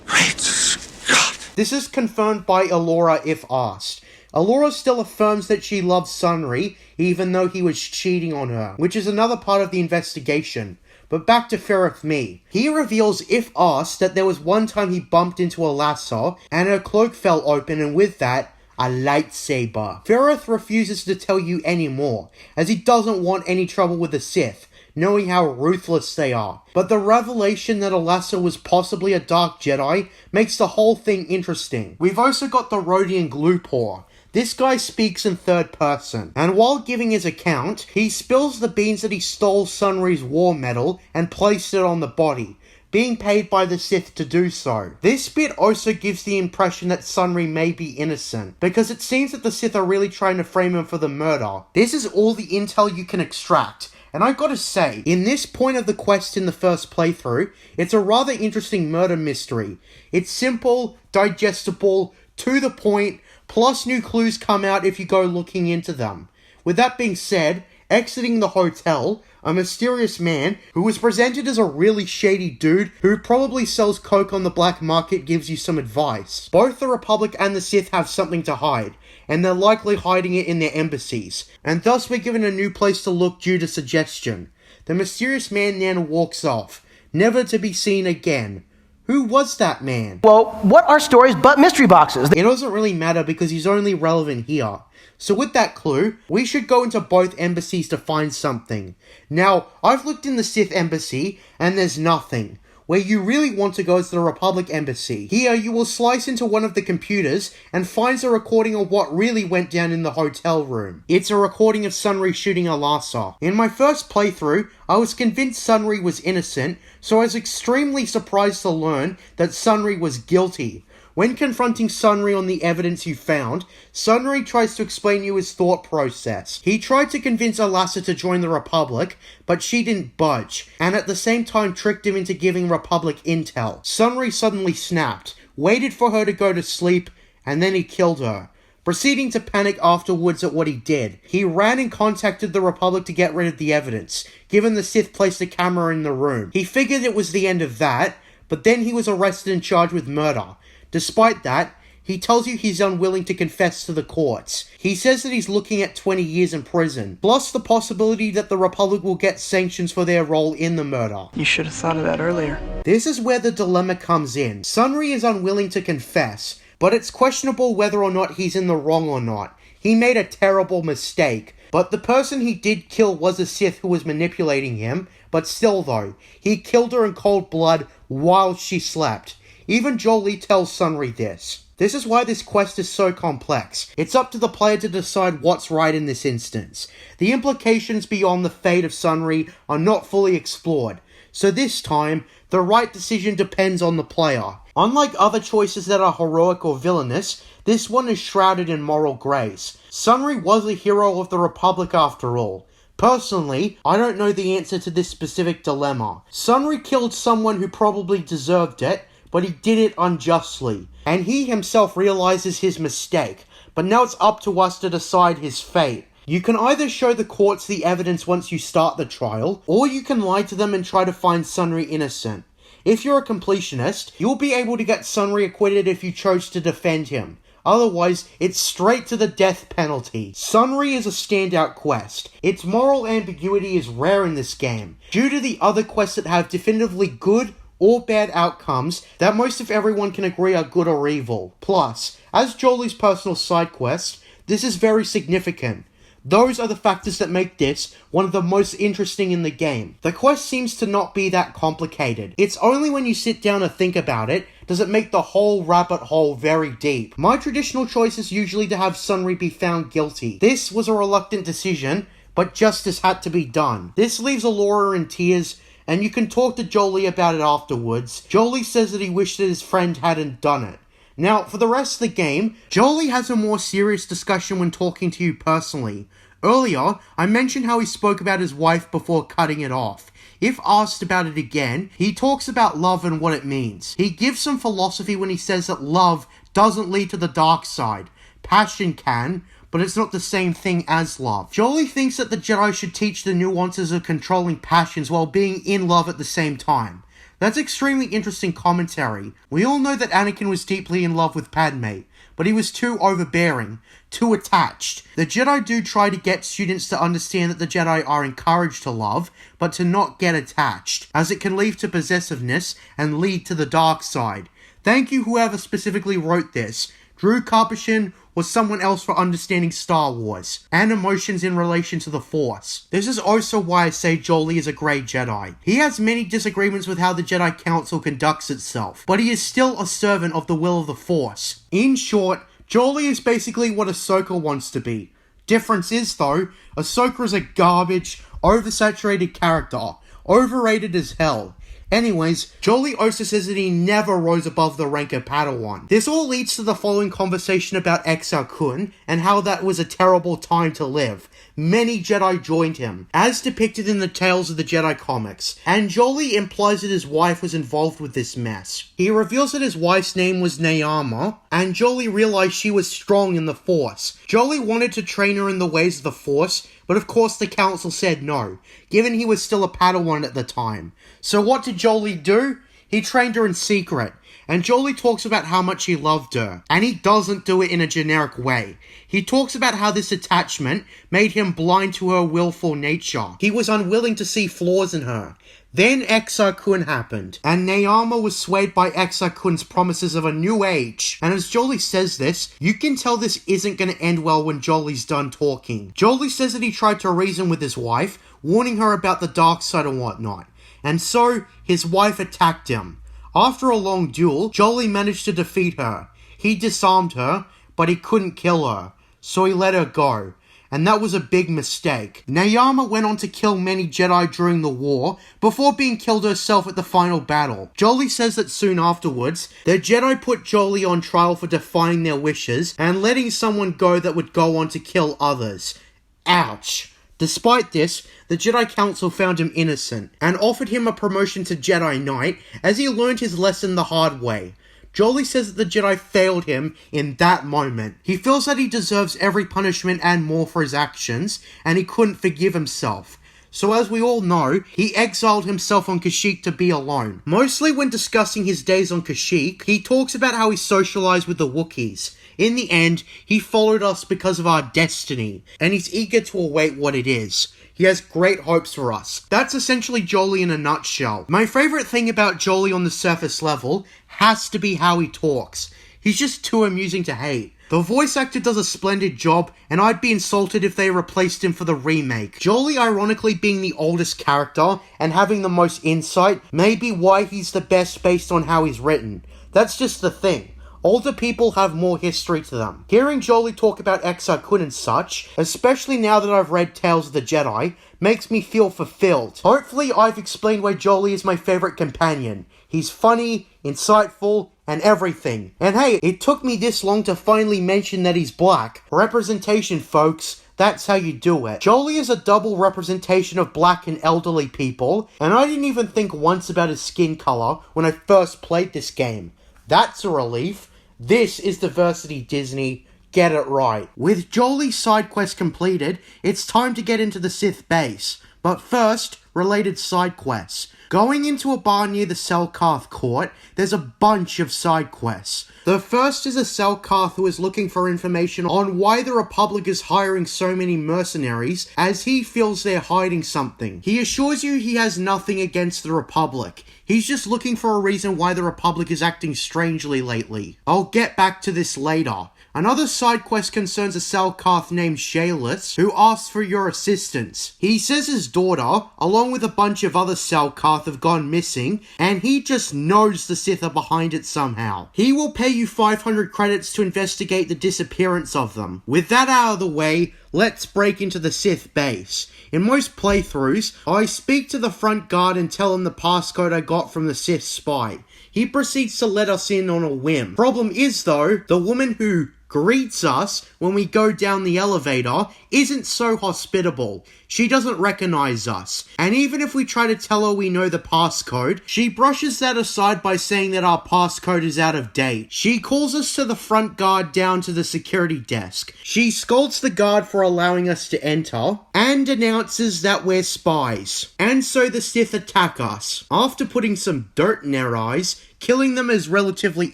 Great Scott! This is confirmed by Alora if asked. Alora still affirms that she loves Sunry, even though he was cheating on her, which is another part of the investigation. But back to Ferrith Me. He reveals, if asked, that there was one time he bumped into Alasa, and her cloak fell open, and with that, a lightsaber. Ferrith refuses to tell you any more, as he doesn't want any trouble with the Sith, knowing how ruthless they are. But the revelation that Alasa was possibly a Dark Jedi makes the whole thing interesting. We've also got the Rodian Glupor. This guy speaks in third person, and while giving his account, he spills the beans that he stole Sunry's war medal and placed it on the body, being paid by the Sith to do so. This bit also gives the impression that Sunry may be innocent, because it seems that the Sith are really trying to frame him for the murder. This is all the intel you can extract, and I gotta say, in this point of the quest in the first playthrough, it's a rather interesting murder mystery. It's simple, digestible, to the point, plus new clues come out if you go looking into them. With that being said, exiting the hotel, a mysterious man who was presented as a really shady dude who probably sells coke on the black market gives you some advice. Both the Republic and the Sith have something to hide, and they're likely hiding it in their embassies, and thus we're given a new place to look due to suggestion. The mysterious man then walks off, never to be seen again. Who was that man? Well, what are stories but mystery boxes? It doesn't really matter because he's only relevant here. So with that clue, we should go into both embassies to find something. Now, I've looked in the Sith embassy, and there's nothing. Where you really want to go is the Republic Embassy. Here, you will slice into one of the computers and finds a recording of what really went down in the hotel room. It's a recording of Sunry shooting Alasa. In my first playthrough, I was convinced Sunry was innocent, so I was extremely surprised to learn that Sunry was guilty. When confronting Sunry on the evidence you found, Sunry tries to explain you his thought process. He tried to convince Alasa to join the Republic, but she didn't budge, and at the same time tricked him into giving Republic intel. Sunry suddenly snapped, waited for her to go to sleep, and then he killed her, proceeding to panic afterwards at what he did. He ran and contacted the Republic to get rid of the evidence, given the Sith placed a camera in the room. He figured it was the end of that, but then he was arrested and charged with murder. Despite that, he tells you he's unwilling to confess to the courts. He says that he's looking at 20 years in prison, plus the possibility that the Republic will get sanctions for their role in the murder. You should have thought of that earlier. This is where the dilemma comes in. Sunry is unwilling to confess, but it's questionable whether or not he's in the wrong or not. He made a terrible mistake, but the person he did kill was a Sith who was manipulating him, but still though, he killed her in cold blood while she slept. Even Jolie tells Sunry this. This is why this quest is so complex. It's up to the player to decide what's right in this instance. The implications beyond the fate of Sunry are not fully explored, so this time, the right decision depends on the player. Unlike other choices that are heroic or villainous, this one is shrouded in moral grace. Sunry was a hero of the Republic after all. Personally, I don't know the answer to this specific dilemma. Sunry killed someone who probably deserved it, but he did it unjustly, and he himself realizes his mistake, but now it's up to us to decide his fate. You can either show the courts the evidence once you start the trial, or you can lie to them and try to find Sunry innocent. If you're a completionist, you'll be able to get Sunry acquitted if you chose to defend him. Otherwise, it's straight to the death penalty. Sunry is a standout quest. Its moral ambiguity is rare in this game, due to the other quests that have definitively good or bad outcomes that most of everyone can agree are good or evil. Plus, as Jolie's personal side quest, this is very significant. Those are the factors that make this one of the most interesting in the game. The quest seems to not be that complicated. It's only when you sit down and think about it does it make the whole rabbit hole very deep. My traditional choice is usually to have Sunry be found guilty. This was a reluctant decision, but justice had to be done. This leaves Allura in tears, and you can talk to Jolie about it afterwards. Jolie says that he wished that his friend hadn't done it. Now, for the rest of the game, Jolie has a more serious discussion when talking to you personally. Earlier, I mentioned how he spoke about his wife before cutting it off. If asked about it again, he talks about love and what it means. He gives some philosophy when he says that love doesn't lead to the dark side. Passion can, but it's not the same thing as love. Jolie thinks that the Jedi should teach the nuances of controlling passions while being in love at the same time. That's extremely interesting commentary. We all know that Anakin was deeply in love with Padme, but he was too overbearing, too attached. The Jedi do try to get students to understand that the Jedi are encouraged to love, but to not get attached, as it can lead to possessiveness and lead to the dark side. Thank you whoever specifically wrote this. Drew Karpyshyn or someone else for understanding Star Wars and emotions in relation to the Force. This is also why I say Jolie is a great Jedi. He has many disagreements with how the Jedi Council conducts itself, but he is still a servant of the will of the Force. In short, Jolie is basically what Ahsoka wants to be. Difference is though, Ahsoka is a garbage, oversaturated character, overrated as hell. Anyways, Jolie also says that he never rose above the rank of Padawan. This all leads to the following conversation about Exar Kun and how that was a terrible time to live. Many Jedi joined him, as depicted in the Tales of the Jedi comics, and Jolie implies that his wife was involved with this mess. He reveals that his wife's name was Nayama, and Jolie realized she was strong in the Force. Jolie wanted to train her in the ways of the Force, but of course the Council said no, given he was still a Padawan at the time. So what did Jolie do? He trained her in secret, and Jolie talks about how much he loved her, and he doesn't do it in a generic way. He talks about how this attachment made him blind to her willful nature. He was unwilling to see flaws in her. Then Exar Kun happened, and Nayama was swayed by Exar Kun's promises of a new age. And as Jolie says this, you can tell this isn't going to end well when Jolie's done talking. Jolie says that he tried to reason with his wife, warning her about the dark side and whatnot. And so, his wife attacked him. After a long duel, Jolie managed to defeat her. He disarmed her, but he couldn't kill her, so he let her go. And that was a big mistake. Nayama went on to kill many Jedi during the war, before being killed herself at the final battle. Jolie says that soon afterwards, the Jedi put Jolie on trial for defying their wishes, and letting someone go that would go on to kill others. Ouch. Despite this, the Jedi Council found him innocent, and offered him a promotion to Jedi Knight, as he learned his lesson the hard way. Jolie says that the Jedi failed him in that moment. He feels that he deserves every punishment and more for his actions, and he couldn't forgive himself. So as we all know, he exiled himself on Kashyyyk to be alone. Mostly when discussing his days on Kashyyyk, he talks about how he socialized with the Wookiees. In the end, he followed us because of our destiny, and he's eager to await what it is. He has great hopes for us. That's essentially Jolie in a nutshell. My favorite thing about Jolie on the surface level has to be how he talks. He's just too amusing to hate. The voice actor does a splendid job, and I'd be insulted if they replaced him for the remake. Jolie ironically being the oldest character and having the most insight may be why he's the best based on how he's written. That's just the thing. Older people have more history to them. Hearing Jolie talk about Exar Kun and such, especially now that I've read Tales of the Jedi, makes me feel fulfilled. Hopefully I've explained why Jolie is my favourite companion. He's funny, insightful, and everything. And hey, it took me this long to finally mention that he's black. Representation, folks. That's how you do it. Jolie is a double representation of black and elderly people, and I didn't even think once about his skin colour when I first played this game. That's a relief. This is diversity, Disney. Get it right. With Jolie's side quest completed, it's time to get into the Sith base. But first, related side quests. Going into a bar near the Selkarth court, there's a bunch of side quests. The first is a Selkarth who is looking for information on why the Republic is hiring so many mercenaries, as he feels they're hiding something. He assures you he has nothing against the Republic. He's just looking for a reason why the Republic is acting strangely lately. I'll get back to this later. Another side quest concerns a Selkarth named Shayless, who asks for your assistance. He says his daughter, along with a bunch of other Selkarth, have gone missing, and he just knows the Sith are behind it somehow. He will pay you 500 credits to investigate the disappearance of them. With that out of the way, let's break into the Sith base. In most playthroughs, I speak to the front guard and tell him the passcode I got from the Sith spy. He proceeds to let us in on a whim. Problem is though, the woman who greets us when we go down the elevator isn't so hospitable. She doesn't recognize us, and even if we try to tell her we know the passcode, she brushes that aside by saying that our passcode is out of date. She calls us to the front guard down to the security desk. She scolds the guard for allowing us to enter, and announces that we're spies. And so the Sith attack us. After putting some dirt in their eyes, killing them is relatively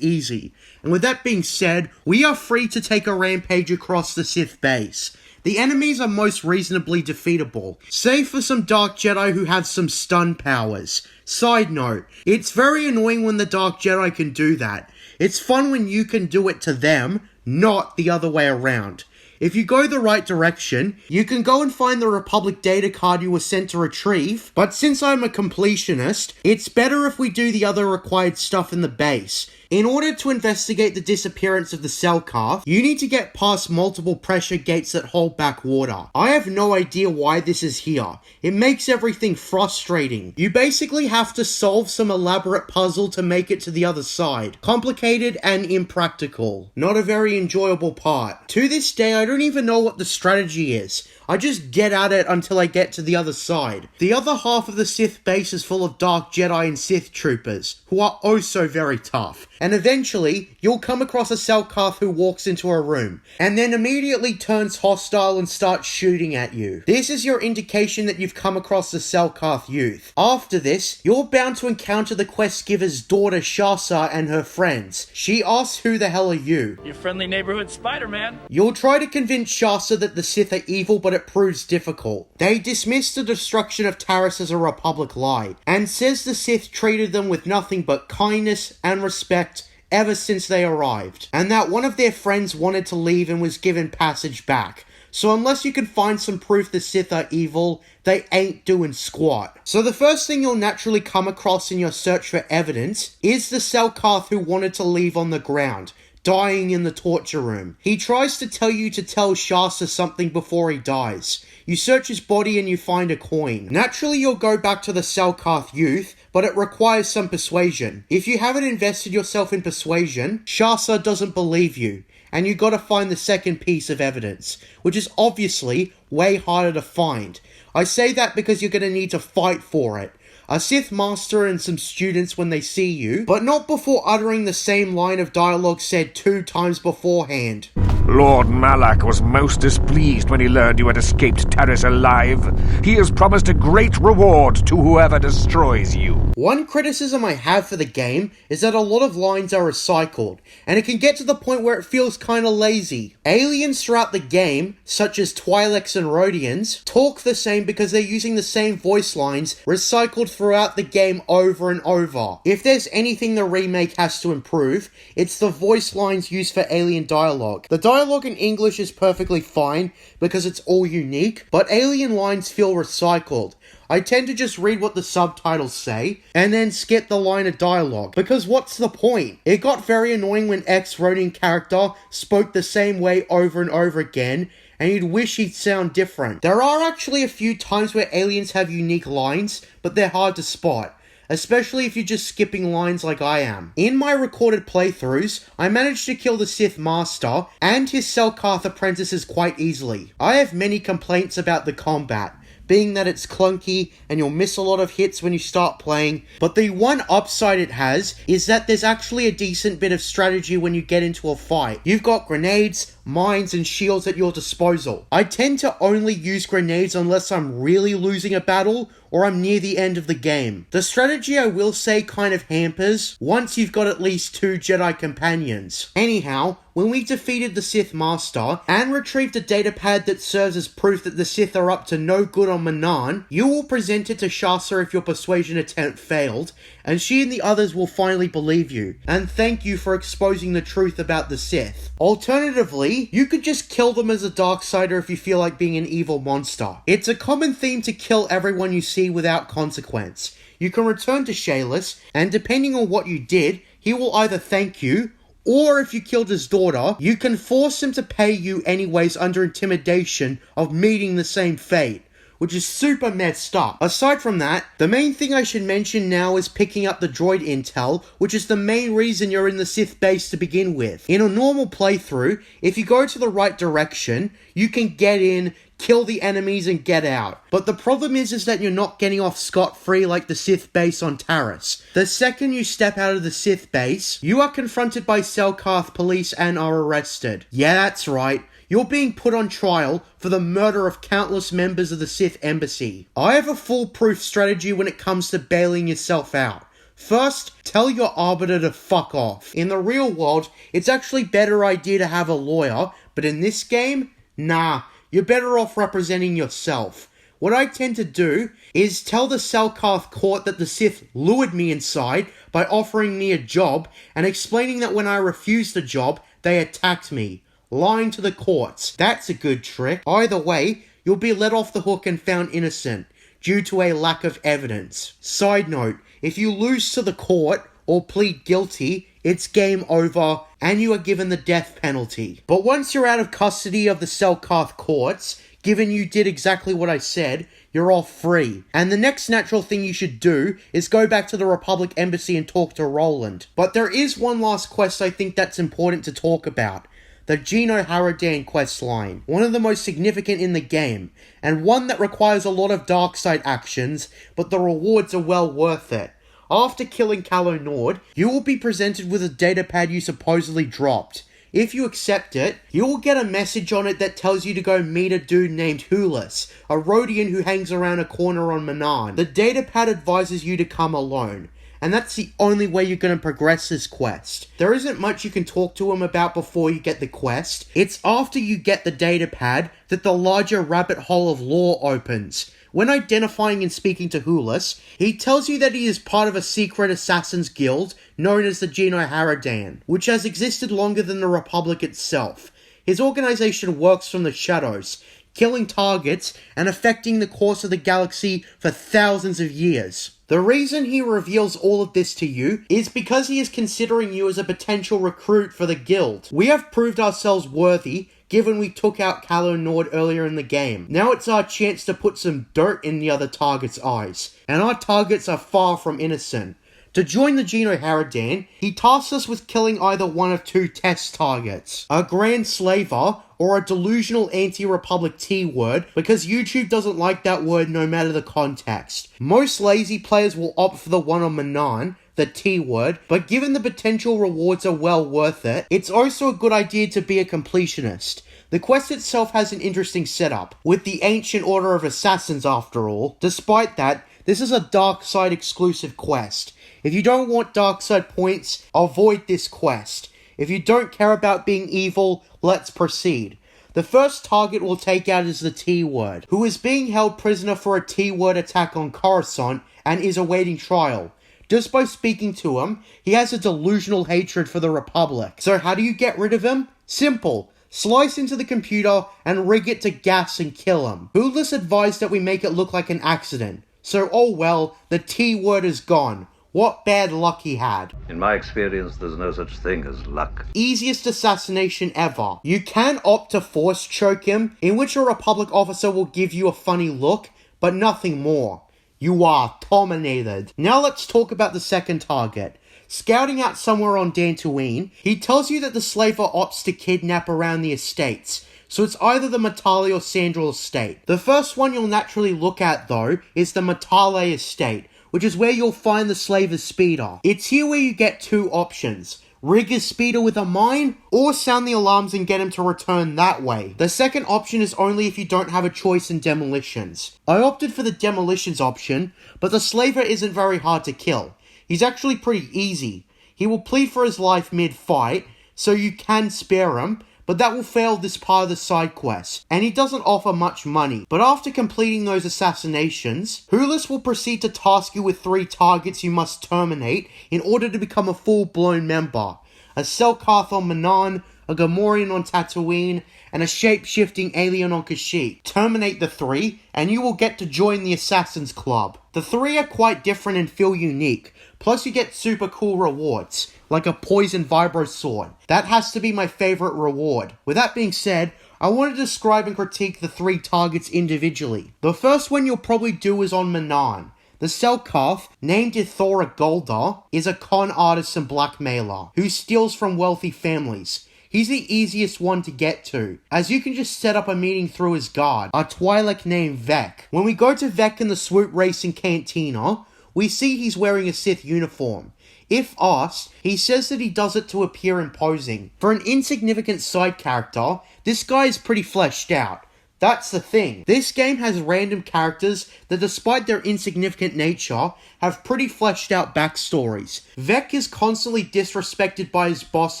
easy. And with that being said, we are free to take a rampage across the Sith base. The enemies are most reasonably defeatable, save for some Dark Jedi who have some stun powers. Side note, it's very annoying when the Dark Jedi can do that. It's fun when you can do it to them, not the other way around. If you go the right direction, you can go and find the Republic data card you were sent to retrieve, but since I'm a completionist, it's better if we do the other required stuff in the base. In order to investigate the disappearance of the Selkarth, you need to get past multiple pressure gates that hold back water. I have no idea why this is here. It makes everything frustrating. You basically have to solve some elaborate puzzle to make it to the other side. Complicated and impractical. Not a very enjoyable part. To this day, I don't even know what the strategy is. I just get at it until I get to the other side. The other half of the Sith base is full of Dark Jedi and Sith troopers, who are oh so very tough. And eventually, you'll come across a Selkarth who walks into a room, and then immediately turns hostile and starts shooting at you. This is your indication that you've come across the Selkarth youth. After this, you're bound to encounter the quest giver's daughter Shasa and her friends. She asks, who the hell are you? Your friendly neighborhood Spider-Man. You'll try to convince Shasa that the Sith are evil, but it proves difficult. They dismiss the destruction of Taris as a Republic lie, and says the Sith treated them with nothing but kindness and respect ever since they arrived, and that one of their friends wanted to leave and was given passage back. So unless you can find some proof the Sith are evil, they ain't doing squat. So the first thing you'll naturally come across in your search for evidence is the Selkarth who wanted to leave on the ground, dying in the torture room. He tries to tell you to tell Shasta something before he dies. You search his body and you find a coin. Naturally, you'll go back to the Selkarth youth, but it requires some persuasion. If you haven't invested yourself in persuasion, Shasta doesn't believe you, and you gotta find the second piece of evidence, which is obviously way harder to find. I say that because you're gonna need to fight for it. A Sith Master and some students when they see you, but not before uttering the same line of dialogue said 2 times beforehand. Lord Malak was most displeased when he learned you had escaped Taris alive. He has promised a great reward to whoever destroys you. One criticism I have for the game is that a lot of lines are recycled, and it can get to the point where it feels kinda lazy. Aliens throughout the game, such as Twi'leks and Rhodians, talk the same because they're using the same voice lines recycled throughout the game over and over. If there's anything the remake has to improve, it's the voice lines used for alien dialogue. The dialogue in English is perfectly fine because it's all unique, but alien lines feel recycled. I tend to just read what the subtitles say, and then skip the line of dialogue, because what's the point? It got very annoying when ex-Rhodian character spoke the same way over and over again, and you'd wish he'd sound different. There are actually a few times where aliens have unique lines, but they're hard to spot, especially if you're just skipping lines like I am. In my recorded playthroughs, I managed to kill the Sith Master and his Selkath apprentices quite easily. I have many complaints about the combat, being that it's clunky and you'll miss a lot of hits when you start playing, but the one upside it has is that there's actually a decent bit of strategy when you get into a fight. You've got grenades, mines, and shields at your disposal. I tend to only use grenades unless I'm really losing a battle or I'm near the end of the game. The strategy, I will say, kind of hampers once you've got at least 2 Jedi companions. Anyhow, when we defeated the Sith Master and retrieved a datapad that serves as proof that the Sith are up to no good on Manaan, you will present it to Shasa if your persuasion attempt failed, and she and the others will finally believe you, and thank you for exposing the truth about the Sith. Alternatively, you could just kill them as a Darksider if you feel like being an evil monster. It's a common theme to kill everyone you see without consequence. You can return to Shayless, and depending on what you did, he will either thank you, or if you killed his daughter, you can force him to pay you anyways under intimidation of meeting the same fate, which is super messed up. Aside from that, the main thing I should mention now is picking up the droid intel, which is the main reason you're in the Sith base to begin with. In a normal playthrough, if you go to the right direction, you can get in, kill the enemies, and get out. But the problem is that you're not getting off scot-free like the Sith base on Taris. The second you step out of the Sith base, you are confronted by Selkath police and are arrested. Yeah, that's right. You're being put on trial for the murder of countless members of the Sith Embassy. I have a foolproof strategy when it comes to bailing yourself out. First, tell your arbiter to fuck off. In the real world, it's actually a better idea to have a lawyer, but in this game, nah, you're better off representing yourself. What I tend to do is tell the Selkath court that the Sith lured me inside by offering me a job and explaining that when I refused the job, they attacked me. Lying to the courts. That's a good trick. Either way, you'll be let off the hook and found innocent, due to a lack of evidence. Side note, if you lose to the court, or plead guilty, it's game over, and you are given the death penalty. But once you're out of custody of the Selkath courts, given you did exactly what I said, you're all free. And the next natural thing you should do is go back to the Republic Embassy and talk to Roland. But there is one last quest I think that's important to talk about. The Geno Haradan questline, one of the most significant in the game, and one that requires a lot of dark side actions, but the rewards are well worth it. After killing Calo Nord, you will be presented with a datapad you supposedly dropped. If you accept it, you will get a message on it that tells you to go meet a dude named Hulis, a Rhodian who hangs around a corner on Manaan. The datapad advises you to come alone, and that's the only way you're going to progress this quest. There isn't much you can talk to him about before you get the quest. It's after you get the datapad that the larger rabbit hole of lore opens. When identifying and speaking to Hulis, he tells you that he is part of a secret assassins guild known as the Geno Haradan, which has existed longer than the Republic itself. His organization works from the shadows, killing targets and affecting the course of the galaxy for thousands of years. The reason he reveals all of this to you is because he is considering you as a potential recruit for the guild. We have proved ourselves worthy, given we took out Calo Nord earlier in the game. Now it's our chance to put some dirt in the other target's eyes, and our targets are far from innocent. To join the Geno Haradan, he tasks us with killing either one of 2 test targets, a Grand Slaver or a delusional anti-Republic T-word, because YouTube doesn't like that word no matter the context. Most lazy players will opt for the one on Manaan, the T word, but given the potential rewards are well worth it, it's also a good idea to be a completionist. The quest itself has an interesting setup, with the Ancient Order of Assassins after all. Despite that, this is a dark side exclusive quest. If you don't want dark side points, avoid this quest. If you don't care about being evil, let's proceed. The first target we'll take out is the T-Word, who is being held prisoner for a T-Word attack on Coruscant and is awaiting trial. Just by speaking to him, he has a delusional hatred for the Republic. So how do you get rid of him? Simple. Slice into the computer and rig it to gas and kill him. Hoolis advised that we make it look like an accident. So oh well, the T-Word is gone. What bad luck he had. In my experience, there's no such thing as luck. Easiest assassination ever. You can opt to force choke him, in which a Republic officer will give you a funny look, but nothing more. You are terminated. Now let's talk about the second target. Scouting out somewhere on Dantooine, he tells you that the slaver opts to kidnap around the estates, so it's either the Matale or Sandral estate. The first one you'll naturally look at though is the Matale estate, which is where you'll find the slaver's speeder. It's here where you get two options. Rig his speeder with a mine, or sound the alarms and get him to return that way. The second option is only if you don't have a choice in demolitions. I opted for the demolitions option, but the slaver isn't very hard to kill. He's actually pretty easy. He will plead for his life mid-fight, so you can spare him, but that will fail this part of the side quest, and he doesn't offer much money. But after completing those assassinations, Hoolis will proceed to task you with 3 targets you must terminate in order to become a full-blown member. A Selkath on Manaan, a Gamorrean on Tatooine, and a shape-shifting alien on Kashyyyk. Terminate the 3, and you will get to join the Assassin's Club. The 3 are quite different and feel unique, plus you get super cool rewards, like a poison vibro sword. That has to be my favorite reward. With that being said, I want to describe and critique the 3 targets individually. The first one you'll probably do is on Manaan. The Selkath, named Ithora Golda, is a con artist and blackmailer who steals from wealthy families. He's the easiest one to get to, as you can just set up a meeting through his guard, a Twi'lek named Vec. When we go to Vec in the Swoop Racing Cantina, we see he's wearing a Sith uniform. If asked, he says that he does it to appear imposing. For an insignificant side character, this guy is pretty fleshed out. That's the thing. This game has random characters that, despite their insignificant nature, have pretty fleshed out backstories. Vec is constantly disrespected by his boss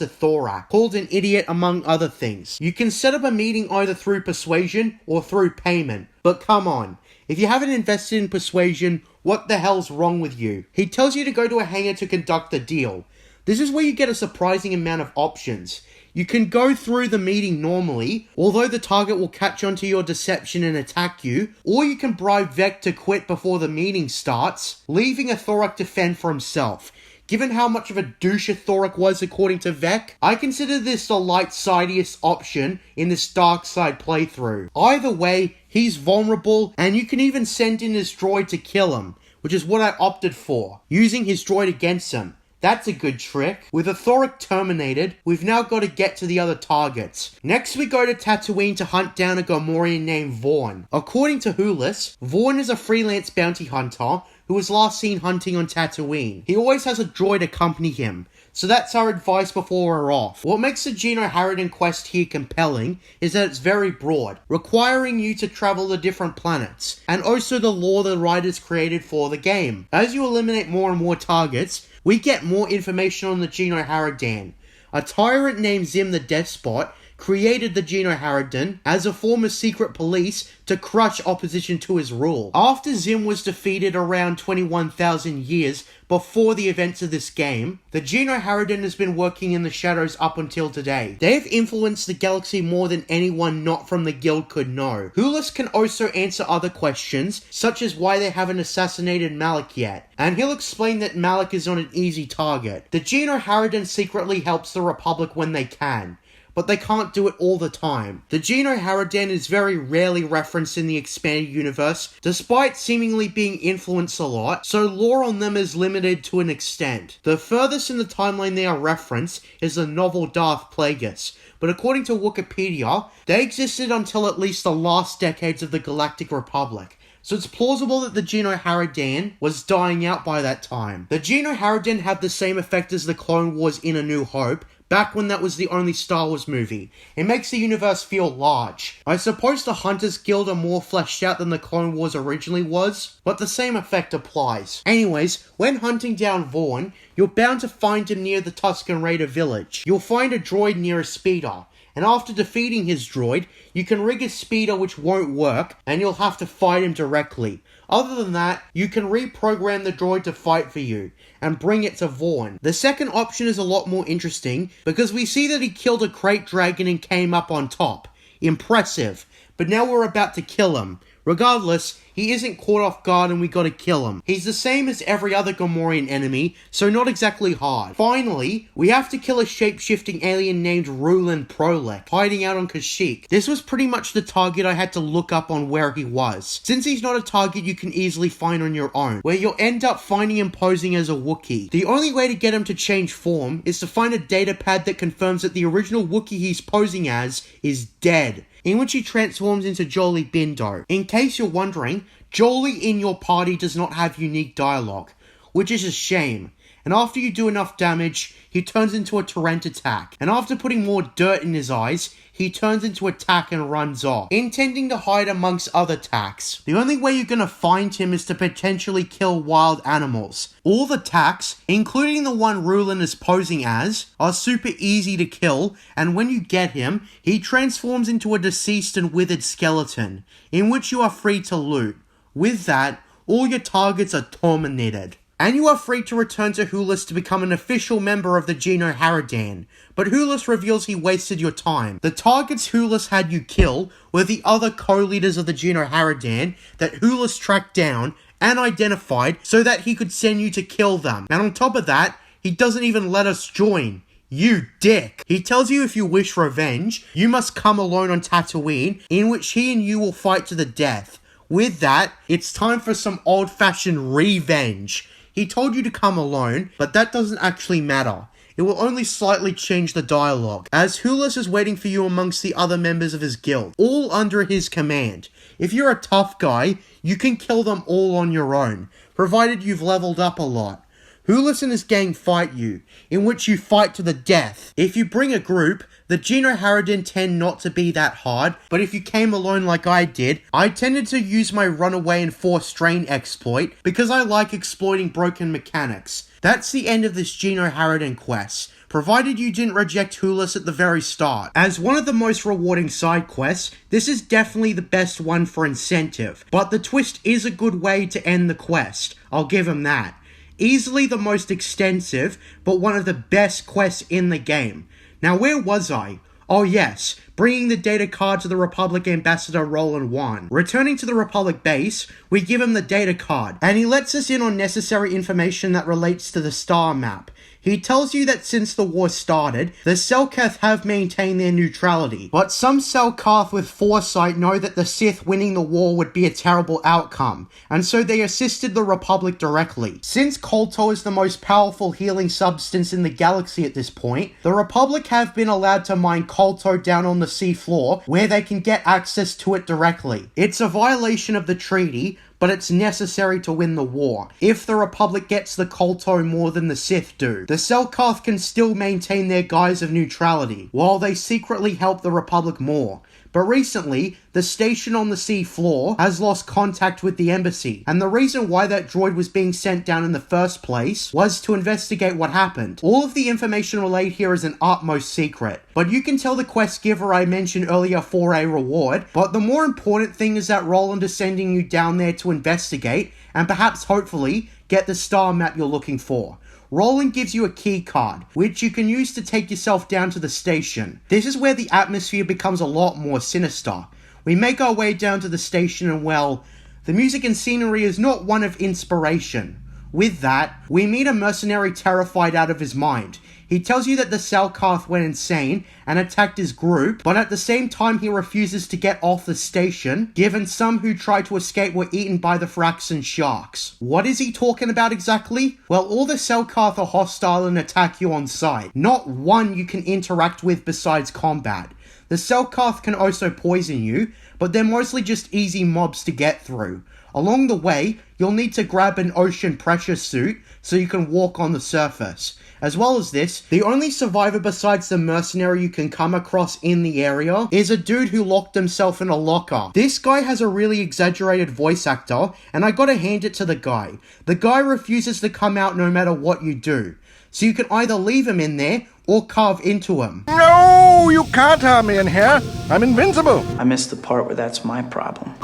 Thorak, called an idiot among other things. You can set up a meeting either through persuasion or through payment. But come on, if you haven't invested in persuasion, what the hell's wrong with you? He tells you to go to a hangar to conduct the deal. This is where you get a surprising amount of options. You can go through the meeting normally, although the target will catch on to your deception and attack you, or you can bribe Vec to quit before the meeting starts, leaving Thorak to fend for himself. Given how much of a douche Thorak was according to Vec, I consider this the light-sidest option in this dark side playthrough. Either way, he's vulnerable, and you can even send in his droid to kill him, which is what I opted for, using his droid against him. That's a good trick. With Thorak terminated, we've now got to get to the other targets. Next we go to Tatooine to hunt down a Gamorrean named Vaughn. According to Hoolis, Vaughn is a freelance bounty hunter who was last seen hunting on Tatooine. He always has a droid accompany him, so that's our advice before we're off. What makes the Geno Harridan quest here compelling is that it's very broad, requiring you to travel to different planets, and also the lore the writers created for the game. As you eliminate more and more targets, we get more information on the Geno Harridan. A tyrant named Zim the Despot created the Geno Harridan as a form of secret police to crush opposition to his rule. After Zim was defeated around 21,000 years before the events of this game, the Geno Harridan has been working in the shadows up until today. They have influenced the galaxy more than anyone not from the guild could know. Hoolis can also answer other questions, such as why they haven't assassinated Malak yet, and he'll explain that Malak is not an easy target. The Geno Harridan secretly helps the Republic when they can, but they can't do it all the time. The Geno Harridan is very rarely referenced in the expanded universe, despite seemingly being influenced a lot, so lore on them is limited to an extent. The furthest in the timeline they are referenced is the novel Darth Plagueis, but according to Wikipedia, they existed until at least the last decades of the Galactic Republic. so it's plausible that the Geno Haradan was dying out by that time. The Geno Haradan had the same effect as the Clone Wars in A New Hope, back when that was the only Star Wars movie. It makes the universe feel large. I suppose the Hunters Guild are more fleshed out than the Clone Wars originally was, but the same effect applies. Anyways, when hunting down Vaughn, you're bound to find him near the Tusken Raider village. You'll find a droid near a speeder, and after defeating his droid, you can rig a speeder which won't work, and you'll have to fight him directly. Other than that, you can reprogram the droid to fight for you, and bring it to Vaughn. The second option is a lot more interesting, because we see that he killed a crate dragon and came up on top. Impressive. But now we're about to kill him. Regardless, he isn't caught off guard and we gotta kill him. He's the same as every other Gamorrean enemy, so not exactly hard. Finally, we have to kill a shape-shifting alien named Rulin Prolek, hiding out on Kashyyyk. This was pretty much the target I had to look up on where he was, since he's not a target you can easily find on your own, where you'll end up finding him posing as a Wookiee. The only way to get him to change form is to find a datapad that confirms that the original Wookiee he's posing as is dead, in which he transforms into Jolee Bindo. In case you're wondering, Jolee in your party does not have unique dialogue, which is a shame. And after you do enough damage, he turns into a Torrent attack. And after putting more dirt in his eyes, he turns into a tack and runs off, intending to hide amongst other tacks. The only way you're gonna find him is to potentially kill wild animals. All the tacks, including the one Rulin is posing as, are super easy to kill, and when you get him, he transforms into a deceased and withered skeleton, in which you are free to loot. With that, all your targets are terminated. And you are free to return to Hulis to become an official member of the Geno Haradan, but Hulis reveals he wasted your time. The targets Hulis had you kill were the other co-leaders of the Geno Haradan that Hulis tracked down and identified so that he could send you to kill them. And on top of that, he doesn't even let us join. You dick. He tells you if you wish revenge, you must come alone on Tatooine, in which he and you will fight to the death. With that, it's time for some old-fashioned revenge. He told you to come alone, but that doesn't actually matter. It will only slightly change the dialogue, as Hulis is waiting for you amongst the other members of his guild, all under his command. If you're a tough guy, you can kill them all on your own, provided you've leveled up a lot. Hulis and his gang fight you, in which you fight to the death. If you bring a group, the Geno Haradan tend not to be that hard, but if you came alone like I did, I tended to use my runaway and force strain exploit because I like exploiting broken mechanics. That's the end of this Geno Haradan quest, provided you didn't reject Hulis at the very start. As one of the most rewarding side quests, this is definitely the best one for incentive, but the twist is a good way to end the quest, I'll give him that. Easily the most extensive, but one of the best quests in the game. Now where was I? Oh yes, bringing the data card to the Republic Ambassador Roland 1. Returning to the Republic base, we give him the data card, and he lets us in on necessary information that relates to the star map. He tells you that since the war started, the Selkath have maintained their neutrality, but some Selkath with foresight know that the Sith winning the war would be a terrible outcome, and so they assisted the Republic directly. Since KOTOR is the most powerful healing substance in the galaxy at this point, the Republic have been allowed to mine KOTOR down on the sea floor, where they can get access to it directly. It's a violation of the treaty, but it's necessary to win the war. If the Republic gets the KOTOR more than the Sith do, the Selkath can still maintain their guise of neutrality, while they secretly help the Republic more. But recently, the station on the sea floor has lost contact with the embassy, and the reason why that droid was being sent down in the first place was to investigate what happened. All of the information relayed here is an utmost secret, but you can tell the quest giver I mentioned earlier for a reward, but the more important thing is that Roland is sending you down there to investigate, and perhaps hopefully, get the star map you're looking for. Roland gives you a key card, which you can use to take yourself down to the station. This is where the atmosphere becomes a lot more sinister. We make our way down to the station and well, the music and scenery is not one of inspiration. With that, we meet a mercenary terrified out of his mind. He tells you that the Selkath went insane and attacked his group, but at the same time he refuses to get off the station, given some who tried to escape were eaten by the Fraxan sharks. What is he talking about exactly? Well, all the Selkath are hostile and attack you on sight. Not one you can interact with besides combat. The Selkath can also poison you, but they're mostly just easy mobs to get through. Along the way, you'll need to grab an ocean pressure suit so you can walk on the surface. As well as this, the only survivor besides the mercenary you can come across in the area is a dude who locked himself in a locker. This guy has a really exaggerated voice actor, and I gotta hand it to the guy. The guy refuses to come out no matter what you do. So you can either leave him in there or carve into him. No, you can't have me in here. I'm invincible. I missed the part where that's my problem.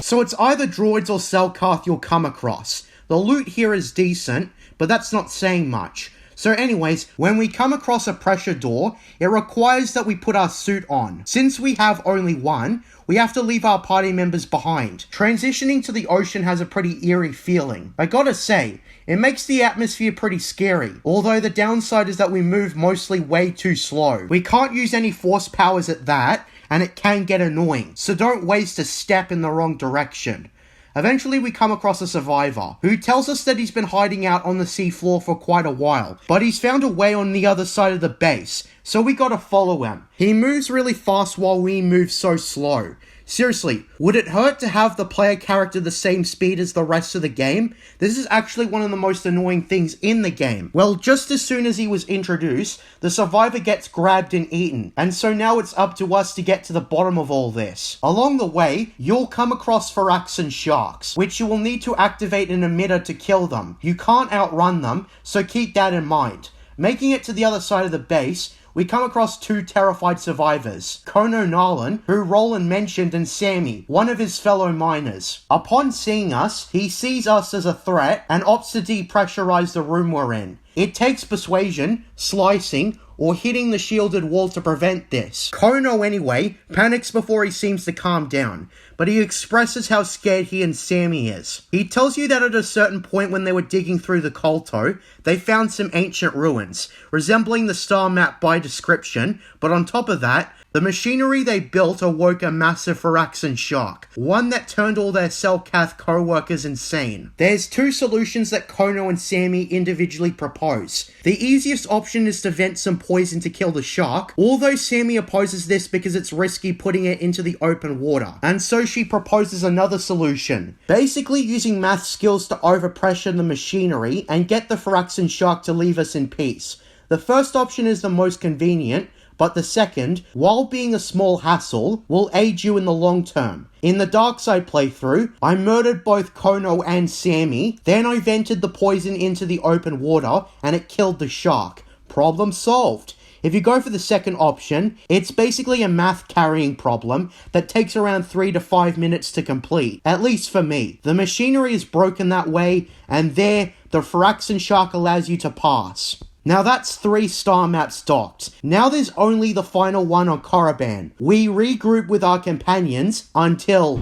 So it's either droids or Selkarth you'll come across. The loot here is decent, but that's not saying much. So anyways, when we come across a pressure door, it requires that we put our suit on. Since we have only one, we have to leave our party members behind. Transitioning to the ocean has a pretty eerie feeling. I gotta say, it makes the atmosphere pretty scary, although the downside is that we move mostly way too slow. We can't use any force powers at that, and it can get annoying, so don't waste a step in the wrong direction. Eventually we come across a survivor, who tells us that he's been hiding out on the seafloor for quite a while, but he's found a way on the other side of the base, so we gotta follow him. He moves really fast while we move so slow. Seriously, would it hurt to have the player character the same speed as the rest of the game? This is actually one of the most annoying things in the game. Well, just as soon as he was introduced, the survivor gets grabbed and eaten, and so now it's up to us to get to the bottom of all this. Along the way, you'll come across Phyraxan sharks, which you will need to activate an emitter to kill them. You can't outrun them, so keep that in mind. Making it to the other side of the base, we come across two terrified survivors, Kono Nalan, who Roland mentioned, and Sammy, one of his fellow miners. Upon seeing us, he sees us as a threat and opts to depressurize the room we're in. It takes persuasion, slicing, or hitting the shielded wall to prevent this. Kono, anyway, panics before he seems to calm down, but he expresses how scared he and Sammy is. He tells you that at a certain point when they were digging through the Kolto, they found some ancient ruins, resembling the star map by description, but on top of that, the machinery they built awoke a massive Phyraxan shark, one that turned all their Selkath co-workers insane. There's two solutions that Kono and Sammy individually propose. The easiest option is to vent some poison to kill the shark, although Sammy opposes this because it's risky putting it into the open water, and so she proposes another solution. Basically using math skills to overpressure the machinery and get the Phyraxan shark to leave us in peace. The first option is the most convenient, but the second, while being a small hassle, will aid you in the long term. In the dark side playthrough, I murdered both Kono and Sammy, then I vented the poison into the open water, and it killed the shark. Problem solved. If you go for the second option, it's basically a math carrying problem that takes around 3 to 5 minutes to complete, at least for me. The machinery is broken that way, and there, the Phyraxan shark allows you to pass. Now that's 3 star maps docked. Now there's only the final one on Korriban. We regroup with our companions until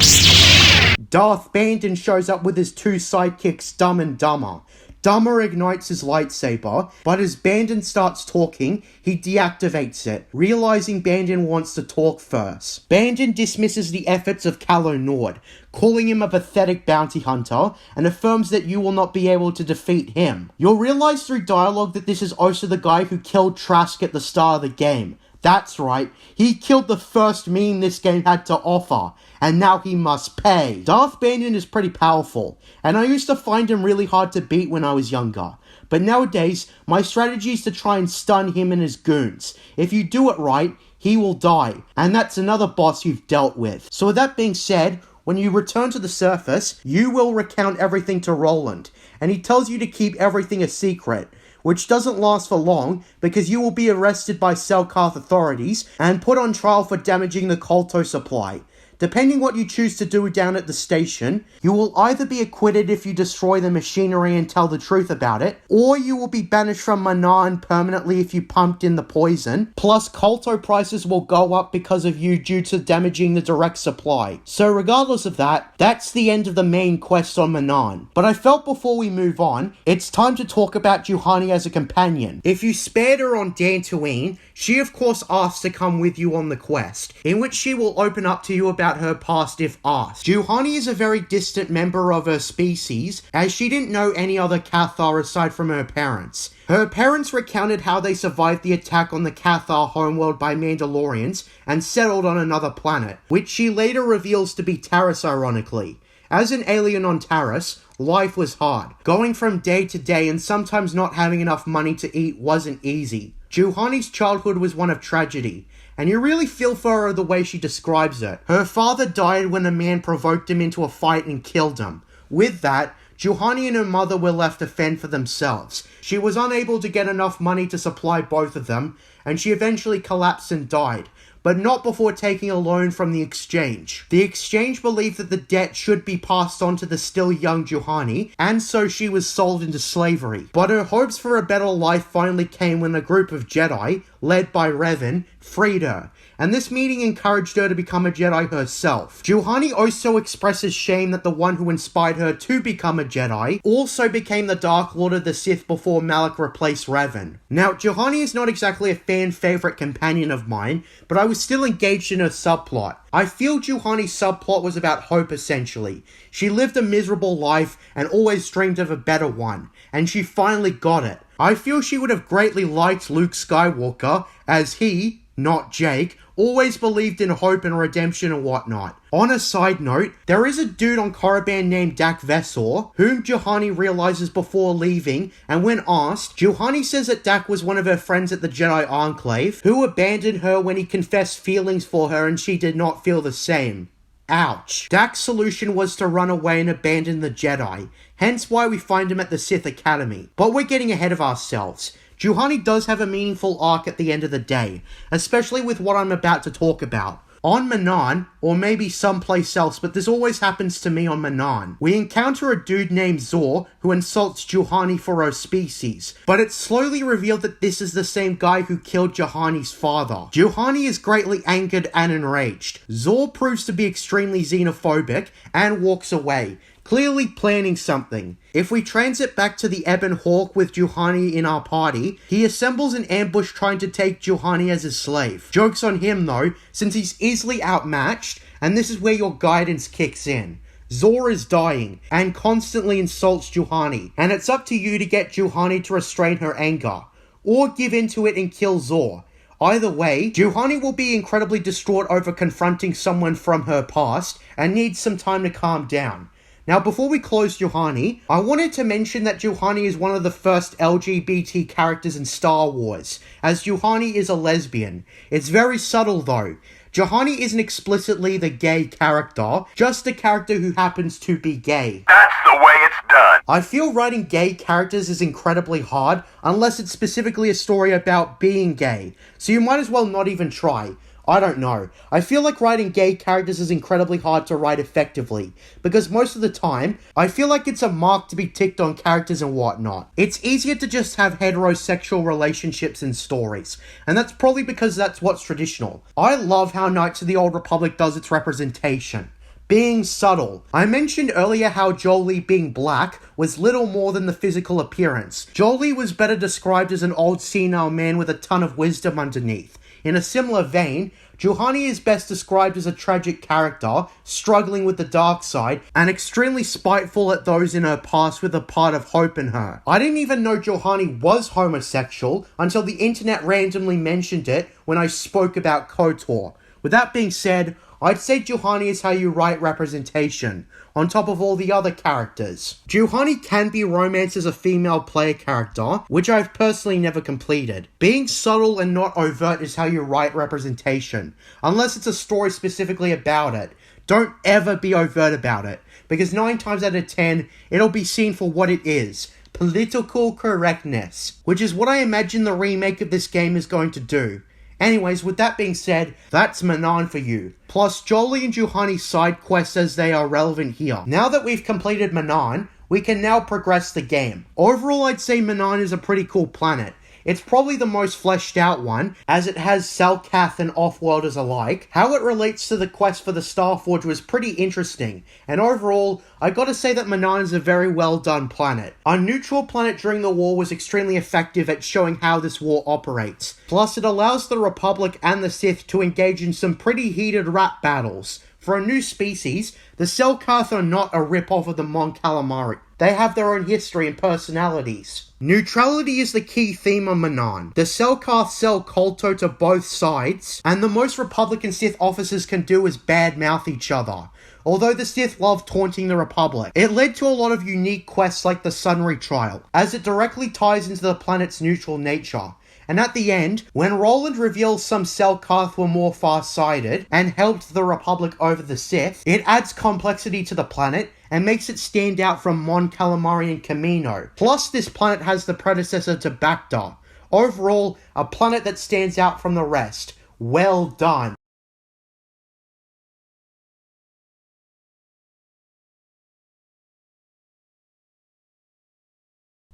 Darth Bandon shows up with his 2 sidekicks, Dumb and Dumber. Dumber ignites his lightsaber, but as Bandon starts talking, he deactivates it, realizing Bandon wants to talk first. Bandon dismisses the efforts of Calo Nord, calling him a pathetic bounty hunter, and affirms that you will not be able to defeat him. You'll realize through dialogue that this is also the guy who killed Trask at the start of the game. That's right, he killed the first meme this game had to offer, and now he must pay. Darth Bandon is pretty powerful, and I used to find him really hard to beat when I was younger. But nowadays, my strategy is to try and stun him and his goons. If you do it right, he will die, and that's another boss you've dealt with. So with that being said, when you return to the surface, you will recount everything to Roland, and he tells you to keep everything a secret, which doesn't last for long because you will be arrested by Selkarth authorities and put on trial for damaging the Kolto supply. Depending what you choose to do down at the station, you will either be acquitted if you destroy the machinery and tell the truth about it, or you will be banished from Manaan permanently if you pumped in the poison, plus Kolto prices will go up because of you due to damaging the direct supply. So regardless of that, that's the end of the main quest on Manaan. But I felt before we move on, it's time to talk about Juhani as a companion. If you spared her on Dantooine, she of course asks to come with you on the quest, in which she will open up to you about about her past if asked. Juhani is a very distant member of her species, as she didn't know any other Cathar aside from her parents. Her parents recounted how they survived the attack on the Cathar homeworld by Mandalorians and settled on another planet, which she later reveals to be Taris ironically. As an alien on Taris, life was hard. Going from day to day and sometimes not having enough money to eat wasn't easy. Juhani's childhood was one of tragedy, and you really feel for her the way she describes it. Her father died when a man provoked him into a fight and killed him. With that, Juhani and her mother were left to fend for themselves. She was unable to get enough money to supply both of them, and she eventually collapsed and died, but not before taking a loan from the Exchange. The Exchange believed that the debt should be passed on to the still young Juhani, and so she was sold into slavery. But her hopes for a better life finally came when a group of Jedi, led by Revan, freed her, and this meeting encouraged her to become a Jedi herself. Juhani also expresses shame that the one who inspired her to become a Jedi also became the Dark Lord of the Sith before Malak replaced Revan. Now, Juhani is not exactly a fan favorite companion of mine, but I was still engaged in her subplot. I feel Juhani's subplot was about hope essentially. She lived a miserable life and always dreamed of a better one, and she finally got it. I feel she would have greatly liked Luke Skywalker, as he, not Jake, always believed in hope and redemption and whatnot. On a side note, there is a dude on Korriban named Dak Vesor, whom Juhani realizes before leaving, and when asked, Juhani says that Dak was one of her friends at the Jedi Enclave, who abandoned her when he confessed feelings for her and she did not feel the same. Ouch. Dak's solution was to run away and abandon the Jedi, hence why we find him at the Sith Academy. But we're getting ahead of ourselves. Juhani does have a meaningful arc at the end of the day, especially with what I'm about to talk about. On Manaan, or maybe someplace else, but this always happens to me on Manaan, we encounter a dude named Zor who insults Juhani for her species, but it's slowly revealed that this is the same guy who killed Juhani's father. Juhani is greatly angered and enraged. Zor proves to be extremely xenophobic and walks away, clearly planning something. If we transit back to the Ebon Hawk with Juhani in our party, he assembles an ambush trying to take Juhani as his slave. Joke's on him though, since he's easily outmatched, and this is where your guidance kicks in. Zor is dying, and constantly insults Juhani, and it's up to you to get Juhani to restrain her anger, or give in to it and kill Zor. Either way, Juhani will be incredibly distraught over confronting someone from her past, and needs some time to calm down. Now, before we close Juhani, I wanted to mention that Juhani is one of the first LGBT characters in Star Wars, as Juhani is a lesbian. It's very subtle though. Juhani isn't explicitly the gay character, just a character who happens to be gay. That's the way it's done. I feel writing gay characters is incredibly hard, unless it's specifically a story about being gay, so you might as well not even try. I don't know. I feel like writing gay characters is incredibly hard to write effectively, because most of the time, I feel like it's a mark to be ticked on characters and whatnot. It's easier to just have heterosexual relationships in stories, and that's probably because that's what's traditional. I love how Knights of the Old Republic does its representation. Being subtle. I mentioned earlier how Jolee being black was little more than the physical appearance. Jolee was better described as an old senile man with a ton of wisdom underneath. In a similar vein, Juhani is best described as a tragic character, struggling with the dark side, and extremely spiteful at those in her past with a part of hope in her. I didn't even know Juhani was homosexual until the internet randomly mentioned it when I spoke about KOTOR. With that being said, I'd say Juhani is how you write representation, on top of all the other characters. Juhani can be romanced as a female player character, which I've personally never completed. Being subtle and not overt is how you write representation, unless it's a story specifically about it. Don't ever be overt about it, because 9 times out of 10, it'll be seen for what it is. Political correctness, which is what I imagine the remake of this game is going to do. Anyways, with that being said, that's Manaan for you. Plus, Jolee and Juhani's side quests as they are relevant here. Now that we've completed Manaan, we can now progress the game. Overall, I'd say Manaan is a pretty cool planet. It's probably the most fleshed out one, as it has Selkath and Offworlders alike. How it relates to the quest for the Starforge was pretty interesting, and overall, I gotta say that Manaan is a very well done planet. Our neutral planet during the war was extremely effective at showing how this war operates. Plus, it allows the Republic and the Sith to engage in some pretty heated rap battles. For a new species, the Selkarth are not a rip-off of the Mon Calamari. They have their own history and personalities. Neutrality is the key theme of Manaan. The Selkarth sell Kolto to both sides, and the most Republican Sith officers can do is badmouth each other. Although the Sith love taunting the Republic, it led to a lot of unique quests like the Sunry Trial, as it directly ties into the planet's neutral nature. And at the end, when Roland reveals some Selkarth were more far-sighted and helped the Republic over the Sith, it adds complexity to the planet and makes it stand out from Mon Calamari and Camino. Plus, this planet has the predecessor to Bacta. Overall, a planet that stands out from the rest. Well done.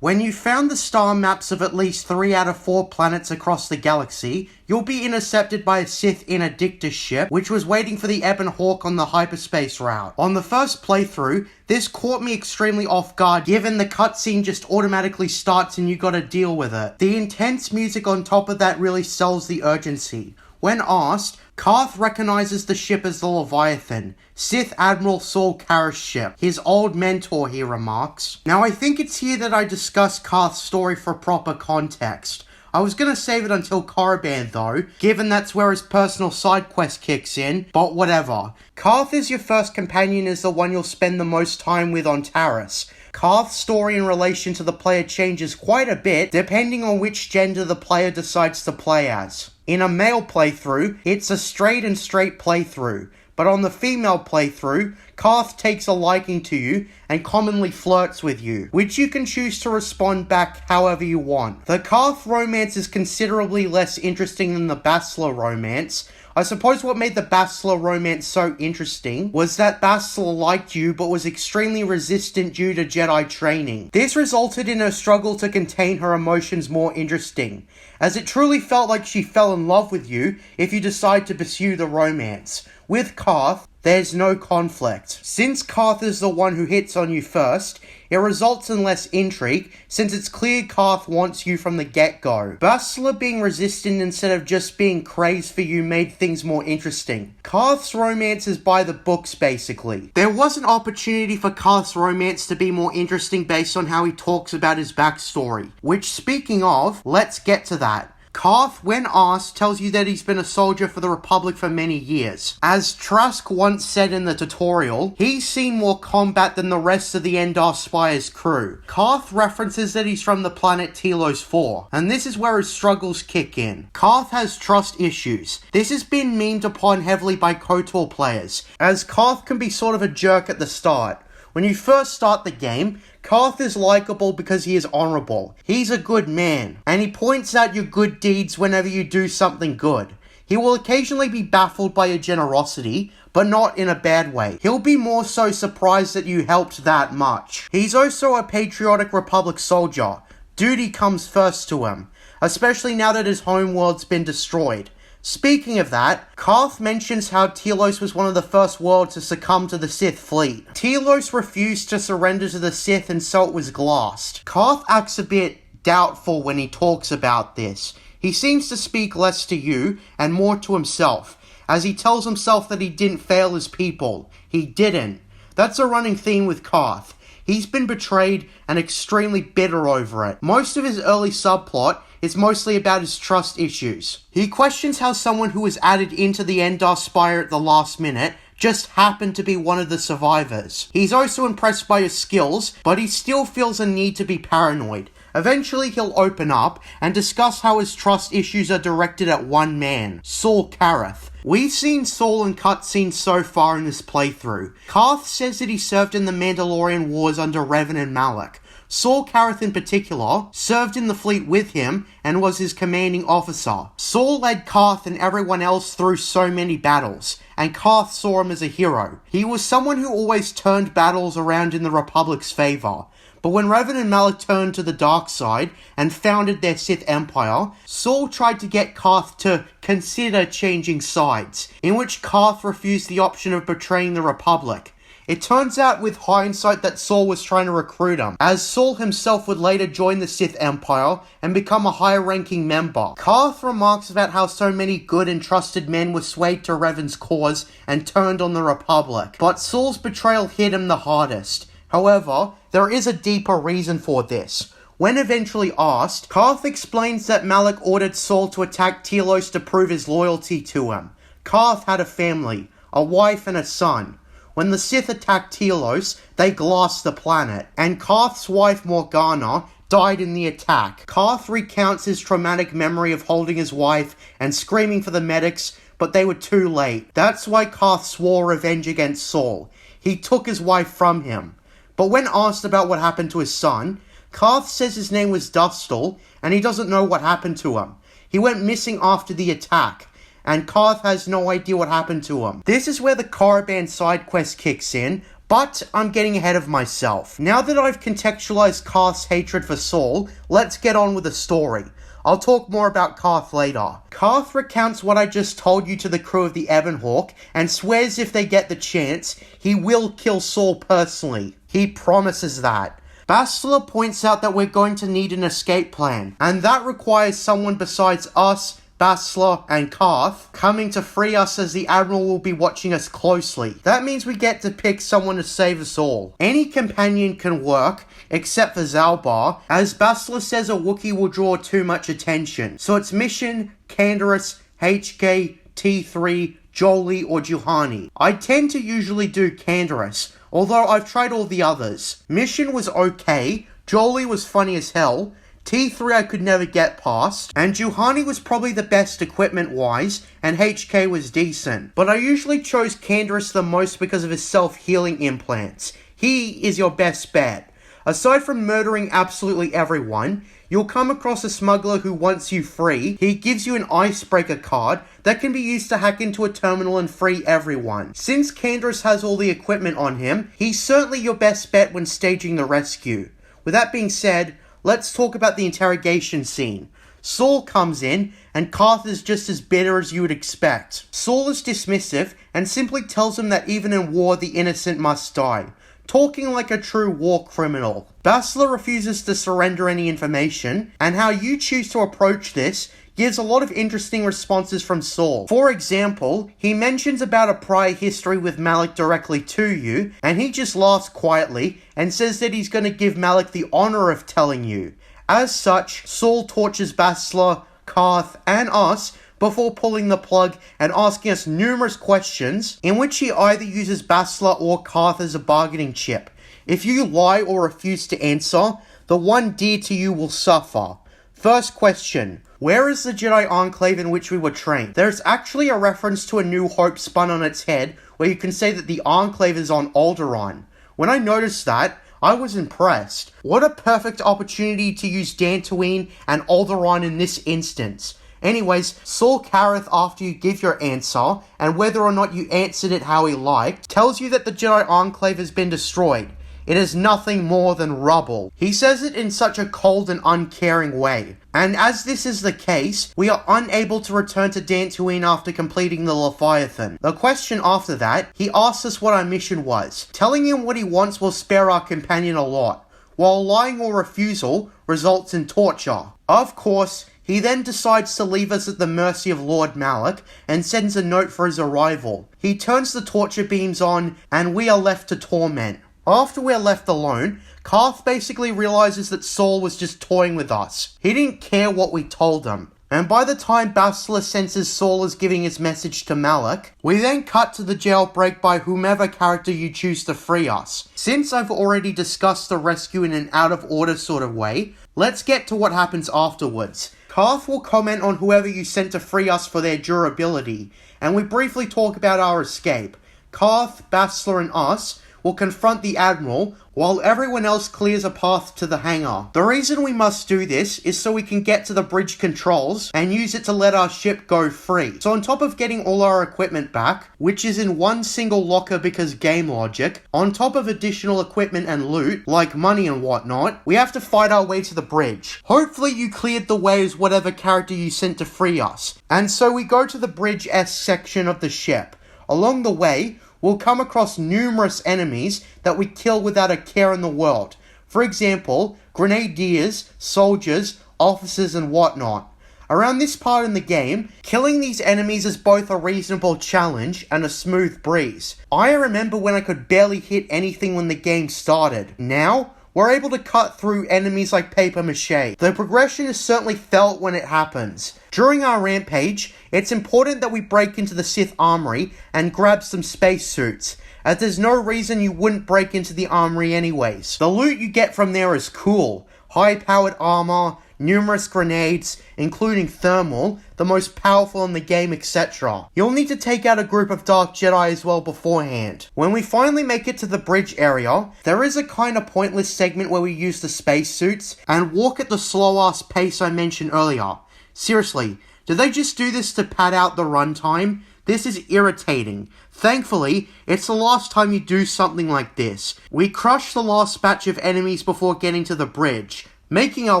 When you've found the star maps of at least 3 out of 4 planets across the galaxy, you'll be intercepted by a Sith in a Dictus ship, which was waiting for the Ebon Hawk on the hyperspace route. On the first playthrough, this caught me extremely off guard, given the cutscene just automatically starts and you gotta deal with it. The intense music on top of that really sells the urgency. When asked, Carth recognizes the ship as the Leviathan, Sith Admiral Saul Kara's ship, his old mentor, he remarks. Now I think it's here that I discuss Carth's story for proper context. I was gonna save it until Korriban though, given that's where his personal side quest kicks in, but whatever. Carth is your first companion, is the one you'll spend the most time with on Taris. Carth's story in relation to the player changes quite a bit, depending on which gender the player decides to play as. In a male playthrough, it's a straight playthrough, but on the female playthrough, Carth takes a liking to you and commonly flirts with you, which you can choose to respond back however you want. The Carth romance is considerably less interesting than the Bastila romance. I suppose what made the Bastila romance so interesting was that Bastila liked you but was extremely resistant due to Jedi training. This resulted in her struggle to contain her emotions more interesting, as it truly felt like she fell in love with you if you decide to pursue the romance. With Carth, there's no conflict. Since Carth is the one who hits on you first, it results in less intrigue, since it's clear Carth wants you from the get-go. Bastila being resistant instead of just being crazed for you made things more interesting. Carth's romance is by the books, basically. There was an opportunity for Carth's romance to be more interesting based on how he talks about his backstory, which, speaking of, let's get to that. Carth, when asked, tells you that he's been a soldier for the Republic for many years. As Trask once said in the tutorial, he's seen more combat than the rest of the Endar Spire's crew. Carth references that he's from the planet Telos 4, and this is where his struggles kick in. Carth has trust issues. This has been memed upon heavily by KOTOR players, as Carth can be sort of a jerk at the start. When you first start the game, Carth is likable because he is honorable. He's a good man, and he points out your good deeds whenever you do something good. He will occasionally be baffled by your generosity, but not in a bad way. He'll be more so surprised that you helped that much. He's also a patriotic Republic soldier. Duty comes first to him, especially now that his homeworld's been destroyed. Speaking of that, Carth mentions how Telos was one of the first worlds to succumb to the Sith fleet. Telos refused to surrender to the Sith and so it was glassed. Carth acts a bit doubtful when he talks about this. He seems to speak less to you and more to himself, as he tells himself that he didn't fail his people. He didn't. That's a running theme with Carth. He's been betrayed and extremely bitter over it. Most of his early subplot is mostly about his trust issues. He questions how someone who was added into the Endar Spire at the last minute just happened to be one of the survivors. He's also impressed by his skills, but he still feels a need to be paranoid. Eventually he'll open up and discuss how his trust issues are directed at one man, Saul Kara. We've seen Saul in cutscenes so far in this playthrough. Carth says that he served in the Mandalorian Wars under Revan and Malak. Saul Kara in particular served in the fleet with him and was his commanding officer. Saul led Carth and everyone else through so many battles, and Carth saw him as a hero. He was someone who always turned battles around in the Republic's favor. But when Revan and Malak turned to the dark side and founded their Sith Empire, Saul tried to get Carth to consider changing sides, in which Carth refused the option of betraying the Republic. It turns out with hindsight that Saul was trying to recruit him, as Saul himself would later join the Sith Empire and become a higher-ranking member. Carth remarks about how so many good and trusted men were swayed to Revan's cause and turned on the Republic, but Saul's betrayal hit him the hardest. However, there is a deeper reason for this. When eventually asked, Carth explains that Malak ordered Saul to attack Telos to prove his loyalty to him. Carth had a family, a wife and a son. When the Sith attacked Telos, they glassed the planet, and Carth's wife Morgana died in the attack. Carth recounts his traumatic memory of holding his wife and screaming for the medics, but they were too late. That's why Carth swore revenge against Saul. He took his wife from him. But when asked about what happened to his son, Carth says his name was Dustal, and he doesn't know what happened to him. He went missing after the attack, and Carth has no idea what happened to him. This is where the Korriban side quest kicks in, but I'm getting ahead of myself. Now that I've contextualized Carth's hatred for Saul, let's get on with the story. I'll talk more about Carth later. Carth recounts what I just told you to the crew of the Ebonhawk, and swears if they get the chance, he will kill Saul personally. He promises that. Bastila points out that we're going to need an escape plan, and that requires someone besides us, Bastila, and Carth coming to free us, as the Admiral will be watching us closely. That means we get to pick someone to save us all. Any companion can work, except for Zalbar, as Bastila says a Wookiee will draw too much attention. So it's Mission, Canderous, HK, T3, Jolie, or Juhani. I tend to usually do Canderous, although I've tried all the others. Mission was okay, Jolie was funny as hell, T3 I could never get past, and Juhani was probably the best equipment-wise, and HK was decent. But I usually chose Canderous the most because of his self-healing implants. He is your best bet. Aside from murdering absolutely everyone, you'll come across a smuggler who wants you free. He gives you an icebreaker card that can be used to hack into a terminal and free everyone. Since Canderous has all the equipment on him, he's certainly your best bet when staging the rescue. With that being said, let's talk about the interrogation scene. Saul comes in, and Carth is just as bitter as you would expect. Saul is dismissive, and simply tells him that even in war the innocent must die, talking like a true war criminal. Bastila refuses to surrender any information, and how you choose to approach this gives a lot of interesting responses from Saul. For example, he mentions about a prior history with Malak directly to you, and he just laughs quietly and says that he's going to give Malak the honor of telling you. As such, Saul tortures Bastila, Carth, and us before pulling the plug and asking us numerous questions, in which he either uses Bastila or Carth as a bargaining chip. If you lie or refuse to answer, the one dear to you will suffer. First question: where is the Jedi Enclave in which we were trained? There's actually a reference to A New Hope spun on its head, where you can say that the Enclave is on Alderaan. When I noticed that, I was impressed. What a perfect opportunity to use Dantooine and Alderaan in this instance. Anyways, Saul Careth, after you give your answer, and whether or not you answered it how he liked, tells you that the Jedi Enclave has been destroyed. It is nothing more than rubble. He says it in such a cold and uncaring way. And as this is the case, we are unable to return to Dantooine after completing the Leviathan. The question after that, he asks us what our mission was. Telling him what he wants will spare our companion a lot, while lying or refusal results in torture. Of course, he then decides to leave us at the mercy of Lord Malak and sends a note for his arrival. He turns the torture beams on, and we are left to torment. After we're left alone, Carth basically realizes that Saul was just toying with us. He didn't care what we told him. And by the time Bastila senses Saul is giving his message to Malak, we then cut to the jailbreak by whomever character you choose to free us. Since I've already discussed the rescue in an out-of-order sort of way, let's get to what happens afterwards. Carth will comment on whoever you sent to free us for their durability, and we briefly talk about our escape. Carth, Bastila, and us will confront the Admiral, while everyone else clears a path to the hangar. The reason we must do this is so we can get to the bridge controls and use it to let our ship go free. So on top of getting all our equipment back, which is in one single locker because game logic, on top of additional equipment and loot, like money and whatnot, we have to fight our way to the bridge. Hopefully you cleared the way as whatever character you sent to free us. And so we go to the Bridge S section of the ship. Along the way, we'll come across numerous enemies that we kill without a care in the world. For example, grenadiers, soldiers, officers and whatnot. Around this part in the game, killing these enemies is both a reasonable challenge and a smooth breeze. I remember when I could barely hit anything when the game started. Now, we're able to cut through enemies like paper mache. The progression is certainly felt when it happens. During our rampage, it's important that we break into the Sith armory and grab some spacesuits, as there's no reason you wouldn't break into the armory anyways. The loot you get from there is cool. High-powered armor, numerous grenades, including thermal, the most powerful in the game, etc. You'll need to take out a group of Dark Jedi as well beforehand. When we finally make it to the bridge area, there is a kinda pointless segment where we use the spacesuits and walk at the slow-ass pace I mentioned earlier. Seriously, did they just do this to pad out the runtime? This is irritating. Thankfully, it's the last time you do something like this. We crush the last batch of enemies before getting to the bridge. Making our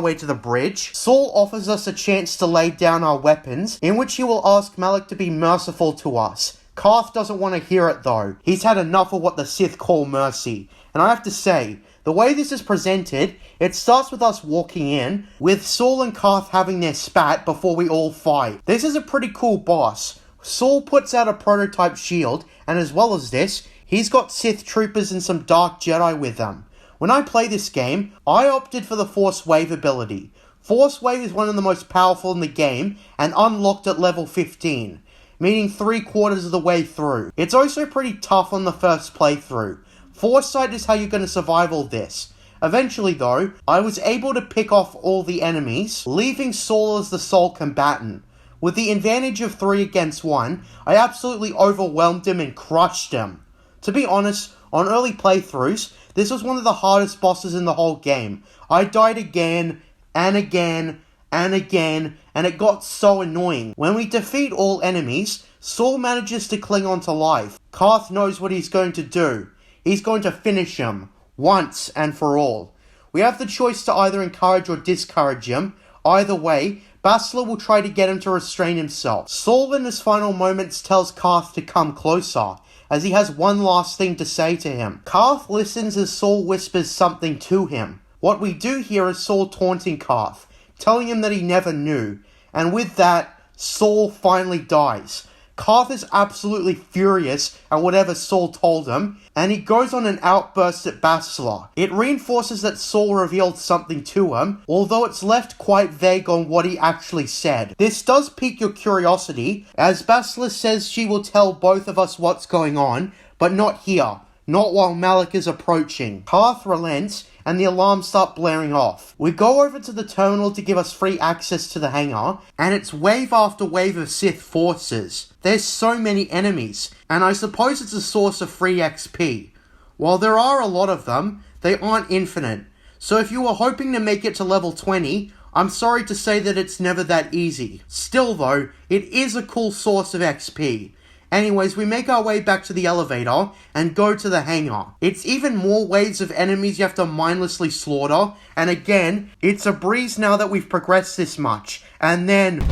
way to the bridge, Saul offers us a chance to lay down our weapons, in which he will ask Malak to be merciful to us. Karth doesn't want to hear it though. He's had enough of what the Sith call mercy. And I have to say, the way this is presented, it starts with us walking in, with Saul and Karth having their spat before we all fight. This is a pretty cool boss. Saul puts out a prototype shield, and as well as this, he's got Sith troopers and some Dark Jedi with them. When I play this game, I opted for the Force Wave ability. Force Wave is one of the most powerful in the game, and unlocked at level 15, meaning 3/4 of the way through. It's also pretty tough on the first playthrough. Foresight is how you're going to survive all this. Eventually though, I was able to pick off all the enemies, leaving Saul as the sole combatant. With the advantage of 3 against 1, I absolutely overwhelmed him and crushed him. To be honest, on early playthroughs, this was one of the hardest bosses in the whole game. I died again, and again, and again, and it got so annoying. When we defeat all enemies, Saul manages to cling on to life. Karth knows what he's going to do. He's going to finish him, once and for all. We have the choice to either encourage or discourage him. Either way, Bastila will try to get him to restrain himself. Saul in his final moments tells Karth to come closer, as he has one last thing to say to him. Karth listens as Saul whispers something to him. What we do hear is Saul taunting Karth, telling him that he never knew, and with that, Saul finally dies. Karth is absolutely furious at whatever Saul told him, and he goes on an outburst at Bastila. It reinforces that Saul revealed something to him, although it's left quite vague on what he actually said. This does pique your curiosity, as Bastila says she will tell both of us what's going on, but not here. Not while Malak is approaching. Karth relents, and the alarms start blaring off. We go over to the terminal to give us free access to the hangar, and it's wave after wave of Sith forces. There's so many enemies, and I suppose it's a source of free XP. While there are a lot of them, they aren't infinite. So if you were hoping to make it to level 20, I'm sorry to say that it's never that easy. Still though, it is a cool source of XP. Anyways, we make our way back to the elevator and go to the hangar. It's even more waves of enemies you have to mindlessly slaughter, and again, it's a breeze now that we've progressed this much. And then...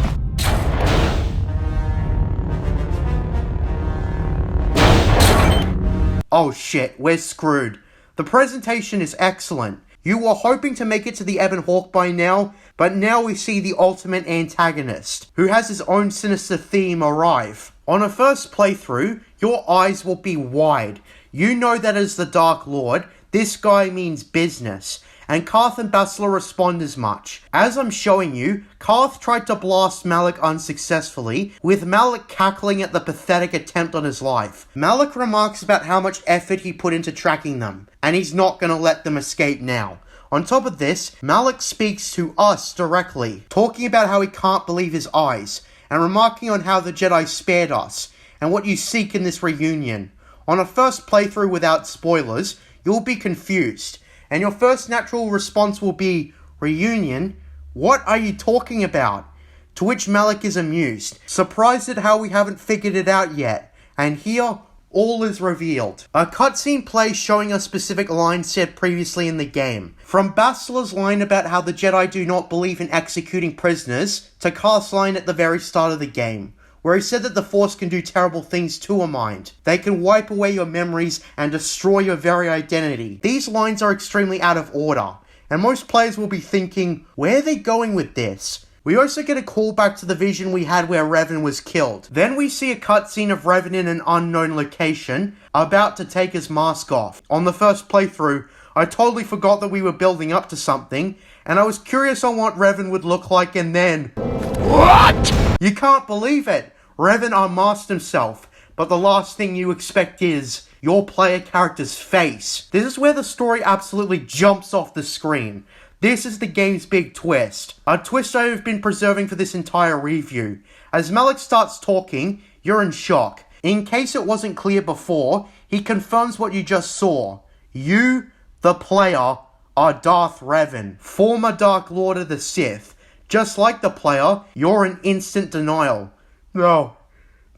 oh shit, we're screwed. The presentation is excellent. You were hoping to make it to the Ebon Hawk by now, but now we see the ultimate antagonist, who has his own sinister theme arrive. On a first playthrough, your eyes will be wide. You know that as the Dark Lord, this guy means business, and Karth and Bastila respond as much. As I'm showing you, Karth tried to blast Malak unsuccessfully, with Malak cackling at the pathetic attempt on his life. Malak remarks about how much effort he put into tracking them, and he's not gonna let them escape now. On top of this, Malak speaks to us directly, talking about how he can't believe his eyes, and remarking on how the Jedi spared us, and what you seek in this reunion. On a first playthrough without spoilers, you'll be confused, and your first natural response will be, reunion? What are you talking about? To which Malak is amused, surprised at how we haven't figured it out yet, and here, all is revealed. A cutscene plays showing a specific line said previously in the game. From Bastila's line about how the Jedi do not believe in executing prisoners, to Karth's line at the very start of the game. where he said that the Force can do terrible things to a mind. They can wipe away your memories and destroy your very identity. These lines are extremely out of order, and most players will be thinking, where are they going with this? We also get a callback to the vision we had where Revan was killed. Then we see a cutscene of Revan in an unknown location, about to take his mask off. On the first playthrough, I totally forgot that we were building up to something, and I was curious on what Revan would look like, and then... What?! You can't believe it! Revan unmasked himself, but the last thing you expect is your player character's face. This is where the story absolutely jumps off the screen. This is the game's big twist. A twist I have been preserving for this entire review. As Malak starts talking, you're in shock. In case it wasn't clear before, he confirms what you just saw. You, the player, are Darth Revan, former Dark Lord of the Sith. Just like the player, you're in instant denial. No,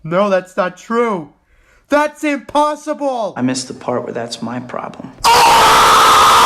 that's not true. That's impossible! I missed the part where that's my problem.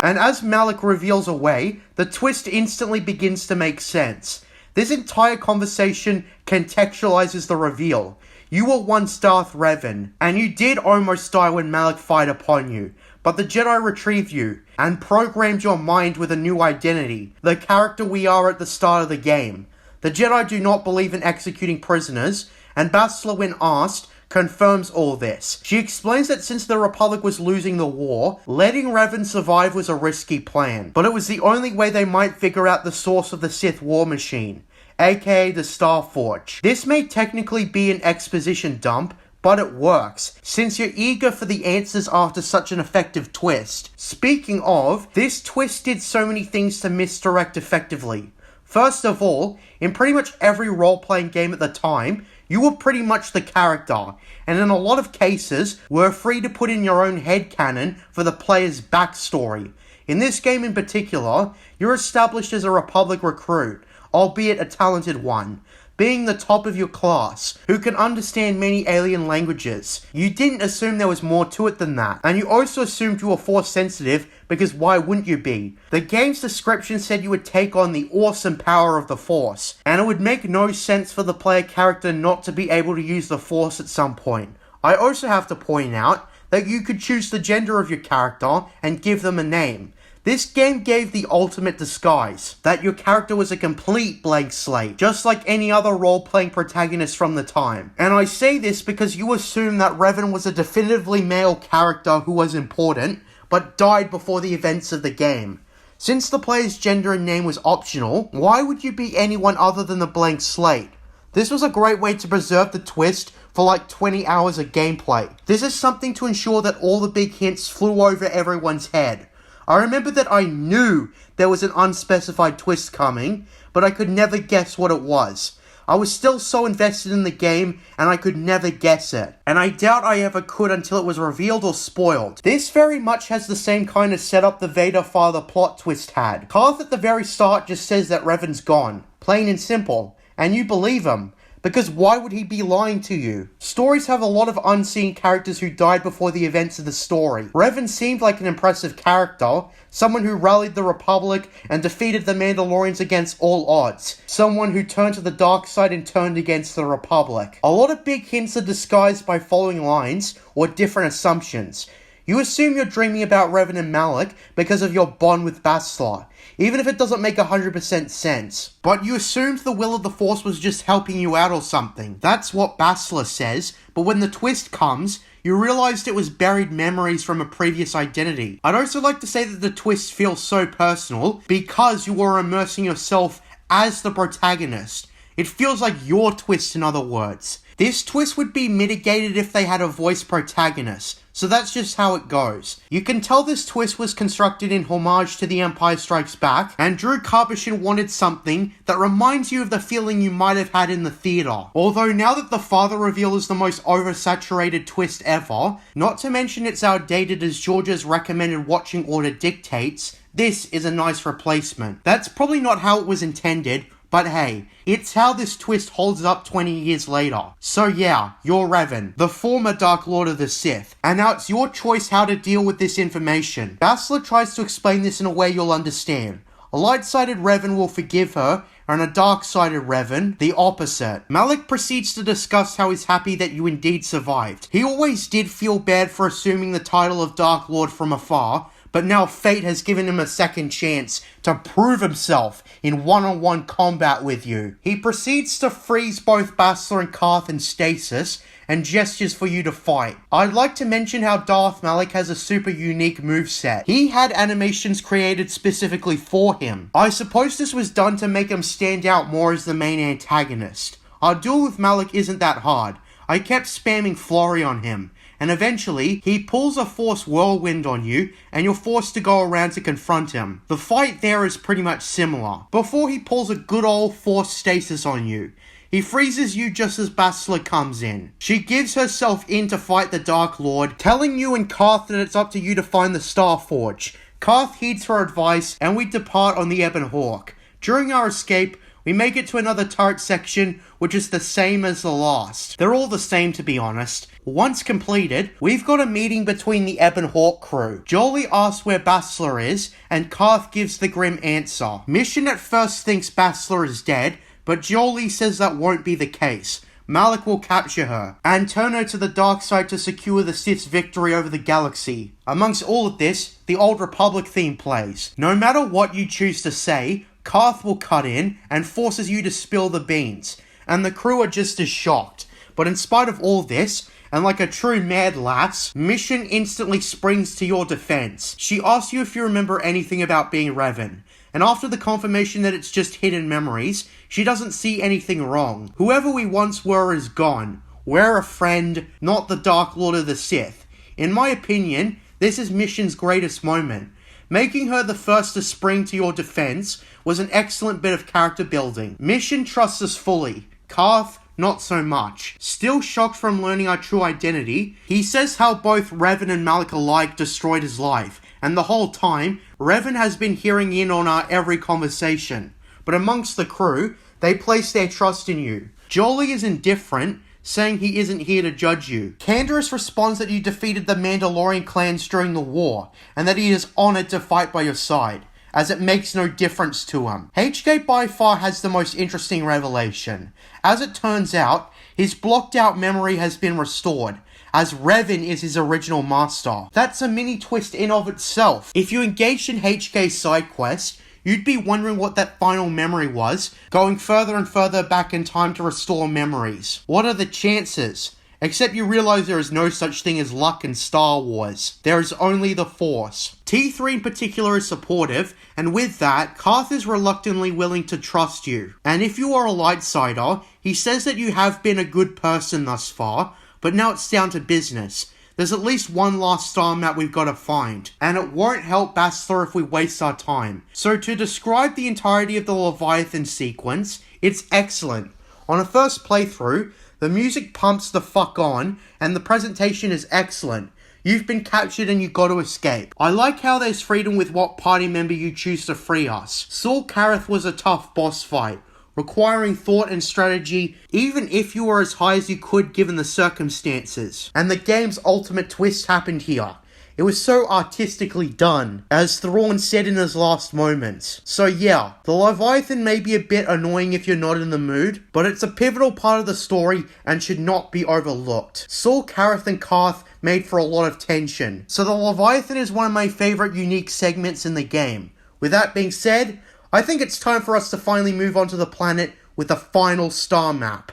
And as Malak reveals away, the twist instantly begins to make sense. This entire conversation contextualizes the reveal. You were once Darth Revan, and you did almost die when Malak fired upon you, but the Jedi retrieved you, and programmed your mind with a new identity, the character we are at the start of the game. The Jedi do not believe in executing prisoners, and Bastila, when asked, confirms all this. She explains that since the Republic was losing the war, letting Revan survive was a risky plan, but it was the only way they might figure out the source of the Sith war machine, aka the Starforge. This may technically be an exposition dump, but it works, since you're eager for the answers after such an effective twist. Speaking of, this twist did so many things to misdirect effectively. First of all, in pretty much every role-playing game at the time, you were pretty much the character, and in a lot of cases, were free to put in your own headcanon for the player's backstory. In this game in particular, you're established as a Republic recruit, albeit a talented one, being the top of your class, who can understand many alien languages. You didn't assume there was more to it than that, and you also assumed you were Force sensitive, because why wouldn't you be? The game's description said you would take on the awesome power of the Force, and it would make no sense for the player character not to be able to use the Force at some point. I also have to point out that you could choose the gender of your character and give them a name. This game gave the ultimate disguise, that your character was a complete blank slate, just like any other role-playing protagonist from the time. And I say this because you assume that Revan was a definitively male character who was important, but died before the events of the game. Since the player's gender and name was optional, why would you be anyone other than the blank slate? This was a great way to preserve the twist for like 20 hours of gameplay. This is something to ensure that all the big hints flew over everyone's head. I remember that I knew there was an unspecified twist coming, but I could never guess what it was. I was still so invested in the game, and I could never guess it. And I doubt I ever could until it was revealed or spoiled. This very much has the same kind of setup the Vader father plot twist had. Karth at the very start just says that Revan's gone. Plain and simple. And you believe him. Because why would he be lying to you? Stories have a lot of unseen characters who died before the events of the story. Revan seemed like an impressive character, someone who rallied the Republic and defeated the Mandalorians against all odds, someone who turned to the dark side and turned against the Republic. A lot of big hints are disguised by following lines or different assumptions. You assume you're dreaming about Revan and Malak because of your bond with Bastila, even if it doesn't make 100% sense. But you assumed the will of the Force was just helping you out or something. That's what Bastila says, but when the twist comes, you realized it was buried memories from a previous identity. I'd also like to say that the twist feels so personal because you were immersing yourself as the protagonist. It feels like your twist, in other words. This twist would be mitigated if they had a voice protagonist, so that's just how it goes. You can tell this twist was constructed in homage to The Empire Strikes Back, and Drew Karpyshyn wanted something that reminds you of the feeling you might have had in the theatre. Although now that the father reveal is the most oversaturated twist ever, not to mention it's outdated as Georgia's recommended watching order dictates, this is a nice replacement. That's probably not how it was intended, but hey, it's how this twist holds up 20 years later. So yeah, you're Revan, the former Dark Lord of the Sith, and now it's your choice how to deal with this information. Bastila tries to explain this in a way you'll understand. A light-sided Revan will forgive her and a dark-sided Revan, the opposite. Malik proceeds to discuss how he's happy that you indeed survived. He always did feel bad for assuming the title of Dark Lord from afar, but now fate has given him a second chance to prove himself in one-on-one combat with you. He proceeds to freeze both Bastila and Carth in stasis, and gestures for you to fight. I'd like to mention how Darth Malik has a super unique moveset. He had animations created specifically for him. I suppose this was done to make him stand out more as the main antagonist. Our duel with Malik isn't that hard. I kept spamming Flurry on him, and eventually, he pulls a Force Whirlwind on you, and you're forced to go around to confront him. The fight there is pretty much similar, before he pulls a good old Force Stasis on you. He freezes you just as Bastila comes in. She gives herself in to fight the Dark Lord, telling you and Carth that it's up to you to find the Star Forge. Carth heeds her advice, and we depart on the Ebon Hawk. During our escape, we make it to another turret section, which is the same as the last. They're all the same, to be honest. Once completed, we've got a meeting between the Ebon Hawk crew. Jolie asks where Bastila is, and Carth gives the grim answer. Mission at first thinks Bastila is dead, but Jolie says that won't be the case. Malik will capture her, and turn her to the dark side to secure the Sith's victory over the galaxy. Amongst all of this, the Old Republic theme plays. No matter what you choose to say, Carth will cut in and forces you to spill the beans, and the crew are just as shocked. But in spite of all this, and like a true mad lass, Mission instantly springs to your defense. She asks you if you remember anything about being Revan, and after the confirmation that it's just hidden memories, she doesn't see anything wrong. Whoever we once were is gone. We're a friend, not the Dark Lord of the Sith. In my opinion, this is Mission's greatest moment. Making her the first to spring to your defense was an excellent bit of character building. Mission trusts us fully. Carth, not so much. Still shocked from learning our true identity, he says how both Revan and Malik alike destroyed his life, and the whole time, Revan has been hearing in on our every conversation. But amongst the crew, they place their trust in you. Jolie is indifferent, saying he isn't here to judge you. Canderous responds that you defeated the Mandalorian clans during the war, and that he is honored to fight by your side, as it makes no difference to him. HK by far has the most interesting revelation. As it turns out, his blocked out memory has been restored, as Revan is his original master. That's a mini twist in of itself. If you engaged in HK's side quest, you'd be wondering what that final memory was, going further and further back in time to restore memories. What are the chances? Except you realize there is no such thing as luck in Star Wars. There is only the Force. T3 in particular is supportive, and with that, Carth is reluctantly willing to trust you. And if you are a lightsider, he says that you have been a good person thus far, but now it's down to business. There's at least one last star map we've got to find, and it won't help Bastila if we waste our time. So to describe the entirety of the Leviathan sequence, it's excellent. On a first playthrough, the music pumps the fuck on, and the presentation is excellent. You've been captured and you got to escape. I like how there's freedom with what party member you choose to free us. Saul Kareth was a tough boss fight, requiring thought and strategy, even if you were as high as you could given the circumstances. And the game's ultimate twist happened here. It was so artistically done, as Thrawn said in his last moments. So yeah, the Leviathan may be a bit annoying if you're not in the mood, but it's a pivotal part of the story and should not be overlooked. Saul Kareth and Carth made for a lot of tension, so the Leviathan is one of my favourite unique segments in the game. With that being said, I think it's time for us to finally move on to the planet with the final star map.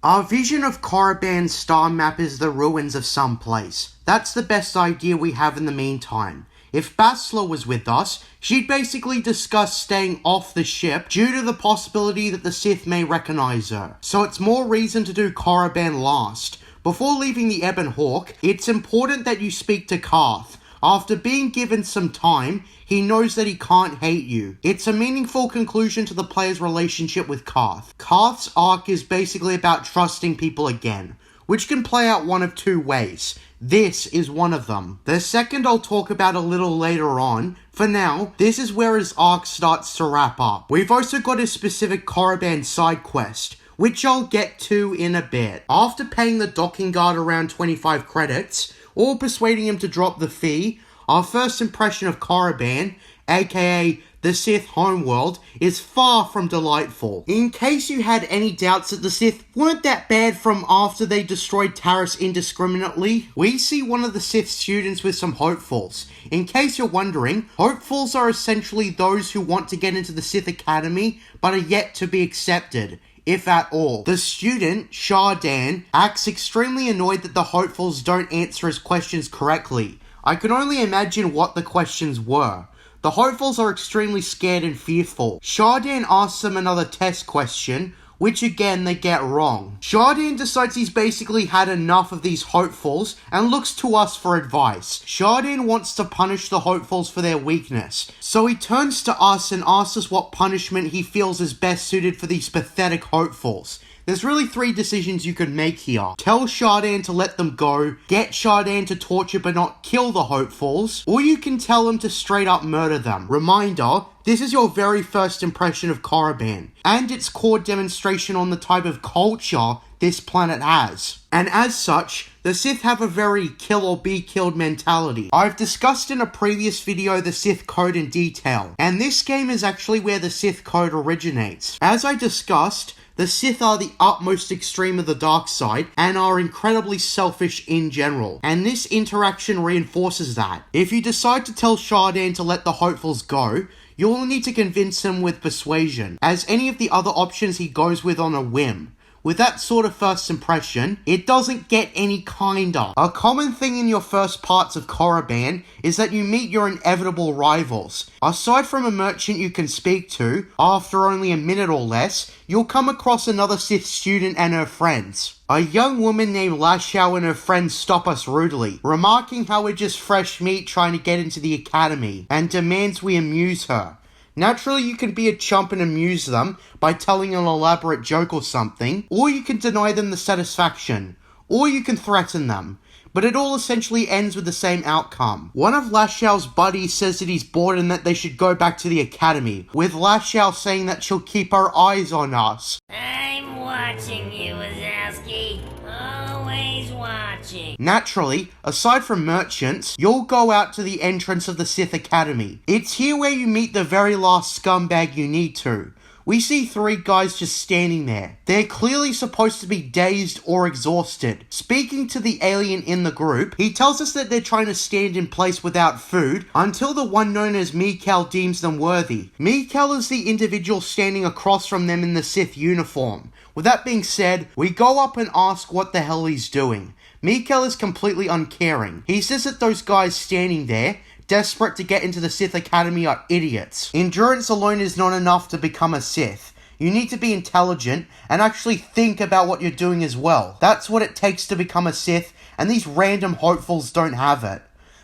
Our vision of Korriban's star map is the ruins of some place. That's the best idea we have in the meantime. If Bastila was with us, she'd basically discuss staying off the ship due to the possibility that the Sith may recognize her. So it's more reason to do Korriban last. Before leaving the Ebon Hawk, it's important that you speak to Carth. After being given some time, he knows that he can't hate you. It's a meaningful conclusion to the player's relationship with Carth. Carth's arc is basically about trusting people again, which can play out one of two ways. This is one of them. The second I'll talk about a little later on. For now, this is where his arc starts to wrap up. We've also got his specific Korriban side quest, which I'll get to in a bit. After paying the docking guard around 25 credits, or persuading him to drop the fee, our first impression of Korriban, aka the Sith homeworld, is far from delightful. In case you had any doubts that the Sith weren't that bad from after they destroyed Taris indiscriminately, we see one of the Sith students with some hopefuls. In case you're wondering, hopefuls are essentially those who want to get into the Sith Academy but are yet to be accepted, if at all. The student, Shardan, acts extremely annoyed that the hopefuls don't answer his questions correctly. I can only imagine what the questions were. The hopefuls are extremely scared and fearful. Shardan asks them another test question, which again they get wrong. Shardan decides he's basically had enough of these hopefuls and looks to us for advice. Shardan wants to punish the hopefuls for their weakness, so he turns to us and asks us what punishment he feels is best suited for these pathetic hopefuls. There's really 3 decisions you can make here. Tell Shardan to let them go, get Shardan to torture but not kill the hopefuls, or you can tell him to straight up murder them. Reminder, this is your very first impression of Korriban, and its core demonstration on the type of culture this planet has. And as such, the Sith have a very kill or be killed mentality. I've discussed in a previous video the Sith code in detail, and this game is actually where the Sith code originates. As I discussed, the Sith are the utmost extreme of the dark side and are incredibly selfish in general, and this interaction reinforces that. If you decide to tell Shardan to let the hopefuls go, you'll need to convince him with persuasion, as any of the other options he goes with on a whim. With that sort of first impression, it doesn't get any kinder. A common thing in your first parts of Korriban is that you meet your inevitable rivals. Aside from a merchant you can speak to, after only a minute or less, you'll come across another Sith student and her friends. A young woman named Lashao and her friends stop us rudely, remarking how we're just fresh meat trying to get into the academy, and demands we amuse her. Naturally, you can be a chump and amuse them by telling an elaborate joke or something, or you can deny them the satisfaction, or you can threaten them. But it all essentially ends with the same outcome. One of Lashao's buddies says that he's bored and that they should go back to the academy, with Lashao saying that she'll keep her eyes on us. I'm watching you, Wazowski. Always watching. Naturally, aside from merchants, you'll go out to the entrance of the Sith Academy. It's here where you meet the very last scumbag you need to. We see 3 guys just standing there. They're clearly supposed to be dazed or exhausted. Speaking to the alien in the group, he tells us that they're trying to stand in place without food until the one known as Mikal deems them worthy. Mikal is the individual standing across from them in the Sith uniform. With that being said, we go up and ask what the hell he's doing. Mikal is completely uncaring. He says that those guys standing there, desperate to get into the Sith Academy, are idiots. Endurance alone is not enough to become a Sith. You need to be intelligent and actually think about what you're doing as well. That's what it takes to become a Sith, and these random hopefuls don't have it.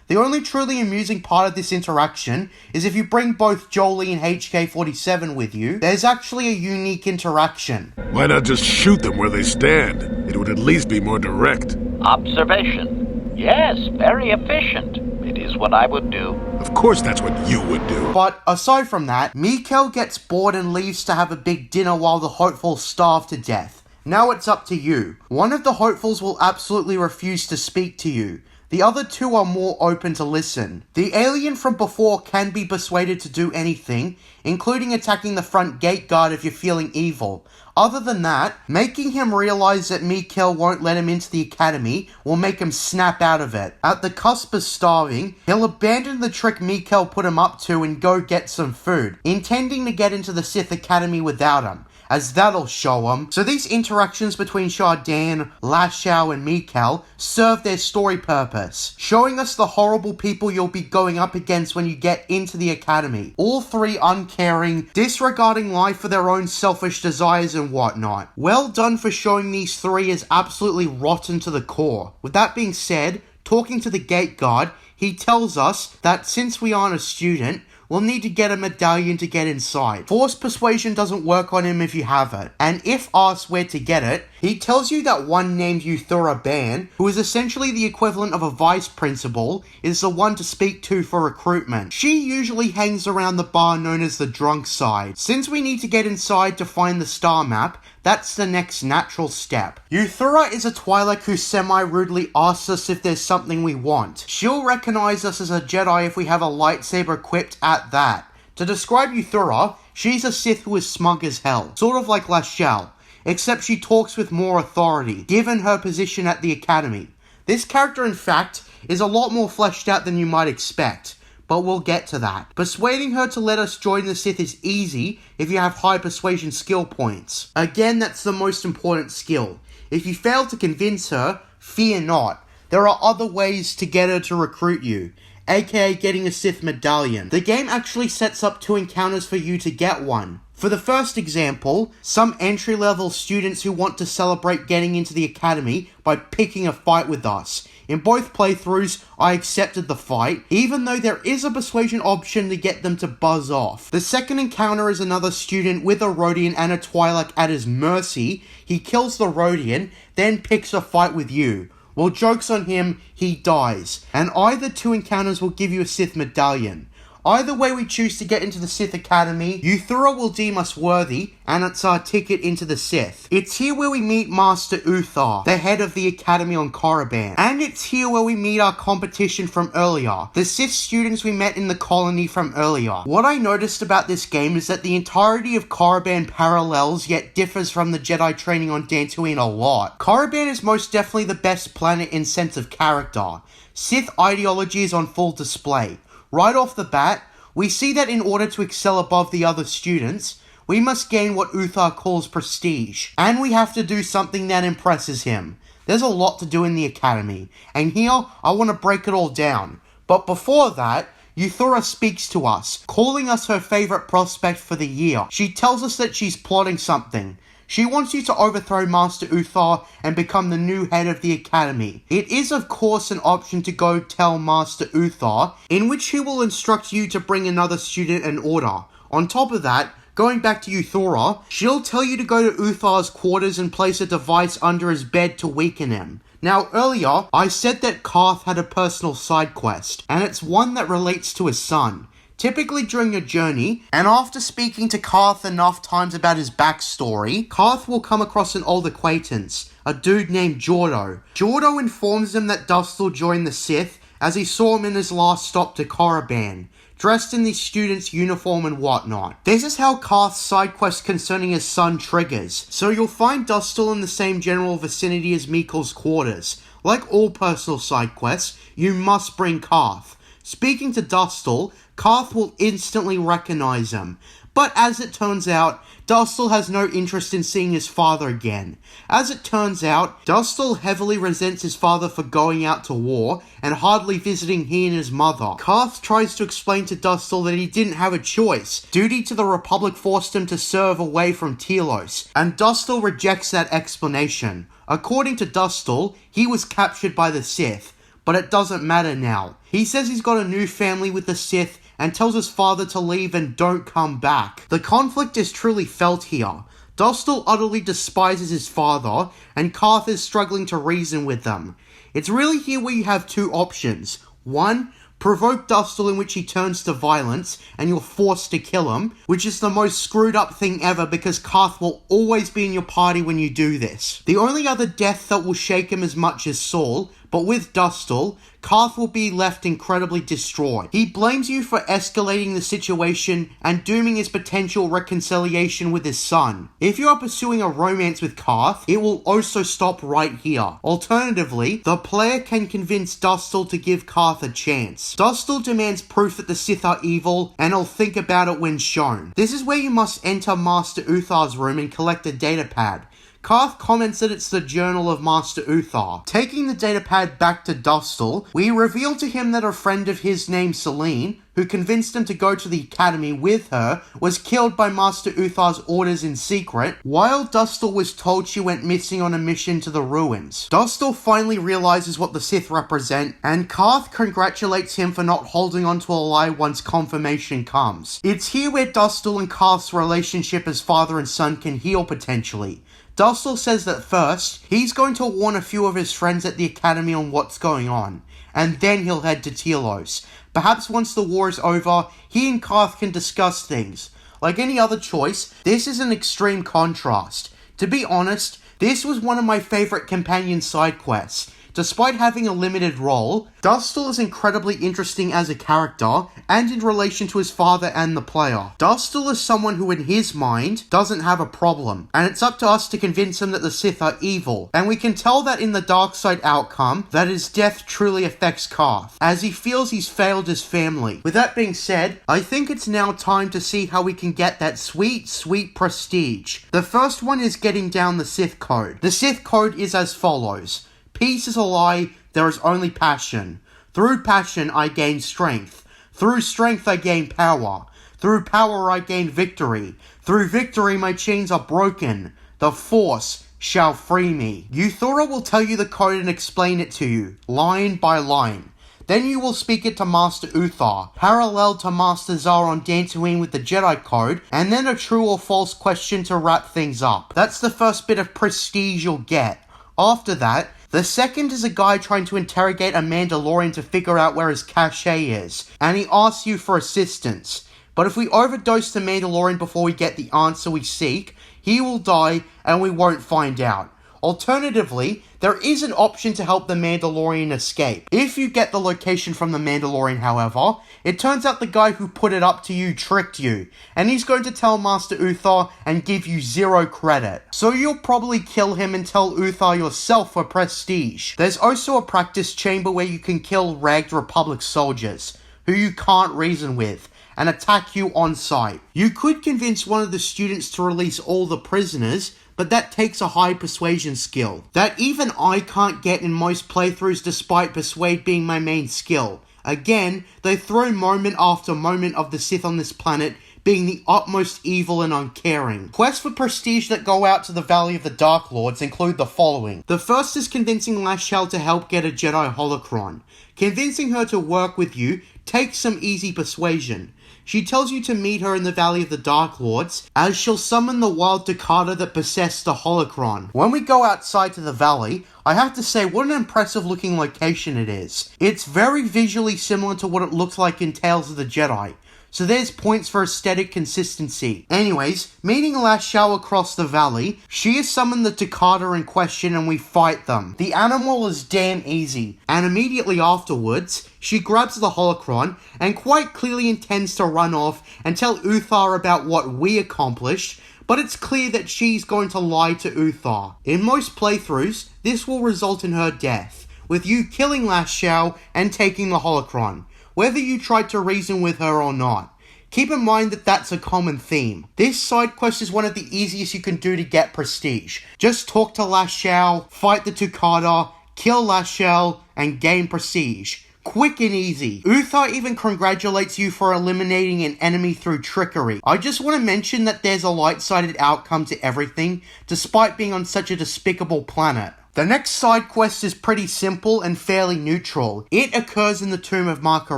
The only truly amusing part of this interaction is if you bring both Jolie and HK-47 with you, there's actually a unique interaction. Why not just shoot them where they stand? It would at least be more direct. Observation. Yes, very efficient. It is what I would do. Of course that's what you would do. But aside from that, Mikal gets bored and leaves to have a big dinner while the hopefuls starve to death. Now it's up to you. One of the hopefuls will absolutely refuse to speak to you. The other 2 are more open to listen. The alien from before can be persuaded to do anything, including attacking the front gate guard if you're feeling evil. Other than that, making him realize that Mikal won't let him into the academy will make him snap out of it. At the cusp of starving, he'll abandon the trick Mikal put him up to and go get some food, intending to get into the Sith Academy without him, as that'll show him. So these interactions between Shardan, Lashao, and Mikal serve their story purpose, showing us the horrible people you'll be going up against when you get into the academy. All 3 uncaring, disregarding life for their own selfish desires and whatnot. Well done for showing these 3 as absolutely rotten to the core. With that being said, talking to the gate guard, he tells us that since we aren't a student, we'll need to get a medallion to get inside. Forced persuasion doesn't work on him if you have it. And if asked where to get it, he tells you that one named Yuthura Ban, who is essentially the equivalent of a vice principal, is the one to speak to for recruitment. She usually hangs around the bar known as the drunk side. Since we need to get inside to find the star map, That's the next natural step. Euthura is a Twi'lek who semi-rudely asks us if there's something we want. She'll recognize us as a Jedi if we have a lightsaber equipped at that. To describe Euthura, she's a Sith who is smug as hell, sort of like Lashelle, except she talks with more authority, given her position at the Academy. This character, in fact, is a lot more fleshed out than you might expect, but we'll get to that. Persuading her to let us join the Sith is easy if you have high persuasion skill points. Again, that's the most important skill. If you fail to convince her, fear not. There are other ways to get her to recruit you, aka getting a Sith medallion. The game actually sets up 2 encounters for you to get one. For the first example, some entry-level students who want to celebrate getting into the Academy by picking a fight with us. In both playthroughs, I accepted the fight, even though there is a persuasion option to get them to buzz off. The second encounter is another student with a Rodian and a Twi'lek at his mercy. He kills the Rodian, then picks a fight with you. Well, joke's on him, he dies. And either 2 encounters will give you a Sith medallion. Either way we choose to get into the Sith Academy, Euthura will deem us worthy, and it's our ticket into the Sith. It's here where we meet Master Uthar, the head of the Academy on Korriban. And it's here where we meet our competition from earlier, the Sith students we met in the colony from earlier. What I noticed about this game is that the entirety of Korriban parallels yet differs from the Jedi training on Dantooine a lot. Korriban is most definitely the best planet in sense of character. Sith ideology is on full display. Right off the bat, we see that in order to excel above the other students, we must gain what Uthar calls prestige, and we have to do something that impresses him. There's a lot to do in the Academy, and here I want to break it all down. But before that, Euthura speaks to us, calling us her favourite prospect for the year. She tells us that she's plotting something. She wants you to overthrow Master Uthar and become the new head of the Academy. It is of course an option to go tell Master Uthar, in which he will instruct you to bring another student in order. On top of that, going back to Euthura, she'll tell you to go to Uthar's quarters and place a device under his bed to weaken him. Now earlier, I said that Karth had a personal side quest, and it's one that relates to his son. Typically during a journey, and after speaking to Karth enough times about his backstory, Karth will come across an old acquaintance, a dude named Jordo. Jordo informs him that Dustil joined the Sith as he saw him in his last stop to Korriban, dressed in the student's uniform and whatnot. This is how Karth's side quest concerning his son triggers, so you'll find Dustil in the same general vicinity as Meekel's quarters. Like all personal side quests, you must bring Karth. Speaking to Dustil, Karth will instantly recognize him, but as it turns out, Dustil has no interest in seeing his father again. As it turns out, Dustil heavily resents his father for going out to war and hardly visiting he and his mother. Karth tries to explain to Dustil that he didn't have a choice. Duty to the Republic forced him to serve away from Telos, and Dustil rejects that explanation. According to Dustil, he was captured by the Sith, but it doesn't matter now. He says he's got a new family with the Sith and tells his father to leave and don't come back. The conflict is truly felt here. Dustil utterly despises his father, and Karth is struggling to reason with them. It's really here where you have 2 options. 1, provoke Dustil, in which he turns to violence and you're forced to kill him, which is the most screwed up thing ever because Karth will always be in your party when you do this. The only other death that will shake him as much as Saul, but with Dustil, Karth will be left incredibly distraught. He blames you for escalating the situation and dooming his potential reconciliation with his son. If you are pursuing a romance with Karth, it will also stop right here. Alternatively, the player can convince Dustil to give Karth a chance. Dustil demands proof that the Sith are evil, and he'll think about it when shown. This is where you must enter Master Uthar's room and collect a datapad. Karth comments that it's the journal of Master Uthar. Taking the datapad back to Dustil, we reveal to him that a friend of his named Celine, who convinced him to go to the Academy with her, was killed by Master Uthar's orders in secret, while Dustil was told she went missing on a mission to the ruins. Dustil finally realizes what the Sith represent, and Karth congratulates him for not holding on to a lie once confirmation comes. It's here where Dustil and Karth's relationship as father and son can heal potentially. Dustil says that first, he's going to warn a few of his friends at the Academy on what's going on, and then he'll head to Telos. Perhaps once the war is over, he and Karth can discuss things. Like any other choice, this is an extreme contrast. To be honest, this was one of my favourite companion side quests. Despite having a limited role, Dustil is incredibly interesting as a character and in relation to his father and the player. Dustil is someone who in his mind doesn't have a problem, and it's up to us to convince him that the Sith are evil, and we can tell that in the dark side outcome that his death truly affects Carth, as he feels he's failed his family. With that being said, I think it's now time to see how we can get that sweet, sweet prestige. The first one is getting down the Sith code. The Sith code is as follows. Peace is a lie, there is only passion. Through passion I gain strength. Through strength I gain power. Through power I gain victory. Through victory my chains are broken. The Force shall free me. Euthura will tell you the code and explain it to you, line by line. Then you will speak it to Master Uthar, parallel to Master Zar on Dantooine with the Jedi code, and then a true or false question to wrap things up. That's the first bit of prestige you'll get. After that, the second is a guy trying to interrogate a Mandalorian to figure out where his cache is, and he asks you for assistance. But if we overdose the Mandalorian before we get the answer we seek, he will die and we won't find out. Alternatively, there is an option to help the Mandalorian escape. If you get the location from the Mandalorian, however, it turns out the guy who put it up to you tricked you, and he's going to tell Master Uthar and give you 0 credit. So you'll probably kill him and tell Uthar yourself for prestige. There's also a practice chamber where you can kill ragged Republic soldiers, who you can't reason with, and attack you on sight. You could convince one of the students to release all the prisoners, but that takes a high persuasion skill that even I can't get in most playthroughs despite persuade being my main skill. Again, they throw moment after moment of the Sith on this planet being the utmost evil and uncaring. Quests for prestige that go out to the Valley of the Dark Lords include the following. The first is convincing Lashel to help get a Jedi holocron. Convincing her to work with you takes some easy persuasion. She tells you to meet her in the Valley of the Dark Lords, as she'll summon the wild Takata that possessed the holocron. When we go outside to the valley, I have to say what an impressive looking location it is. It's very visually similar to what it looks like in Tales of the Jedi, so there's points for aesthetic consistency. Anyways, meeting Lashel across the valley, she has summoned the Takata in question and we fight them. The animal is damn easy, and immediately afterwards, she grabs the holocron and quite clearly intends to run off and tell Uthar about what we accomplished, but it's clear that she's going to lie to Uthar. In most playthroughs, this will result in her death, with you killing Lashel and taking the holocron, whether you tried to reason with her or not. Keep in mind that that's a common theme. This side quest is one of the easiest you can do to get prestige. Just talk to Lashel, fight the Takata, kill Lashel, and gain prestige. Quick and easy. Uthar even congratulates you for eliminating an enemy through trickery. I just want to mention that there's a light-sided outcome to everything, despite being on such a despicable planet. The next side quest is pretty simple and fairly neutral. It occurs in the tomb of Marka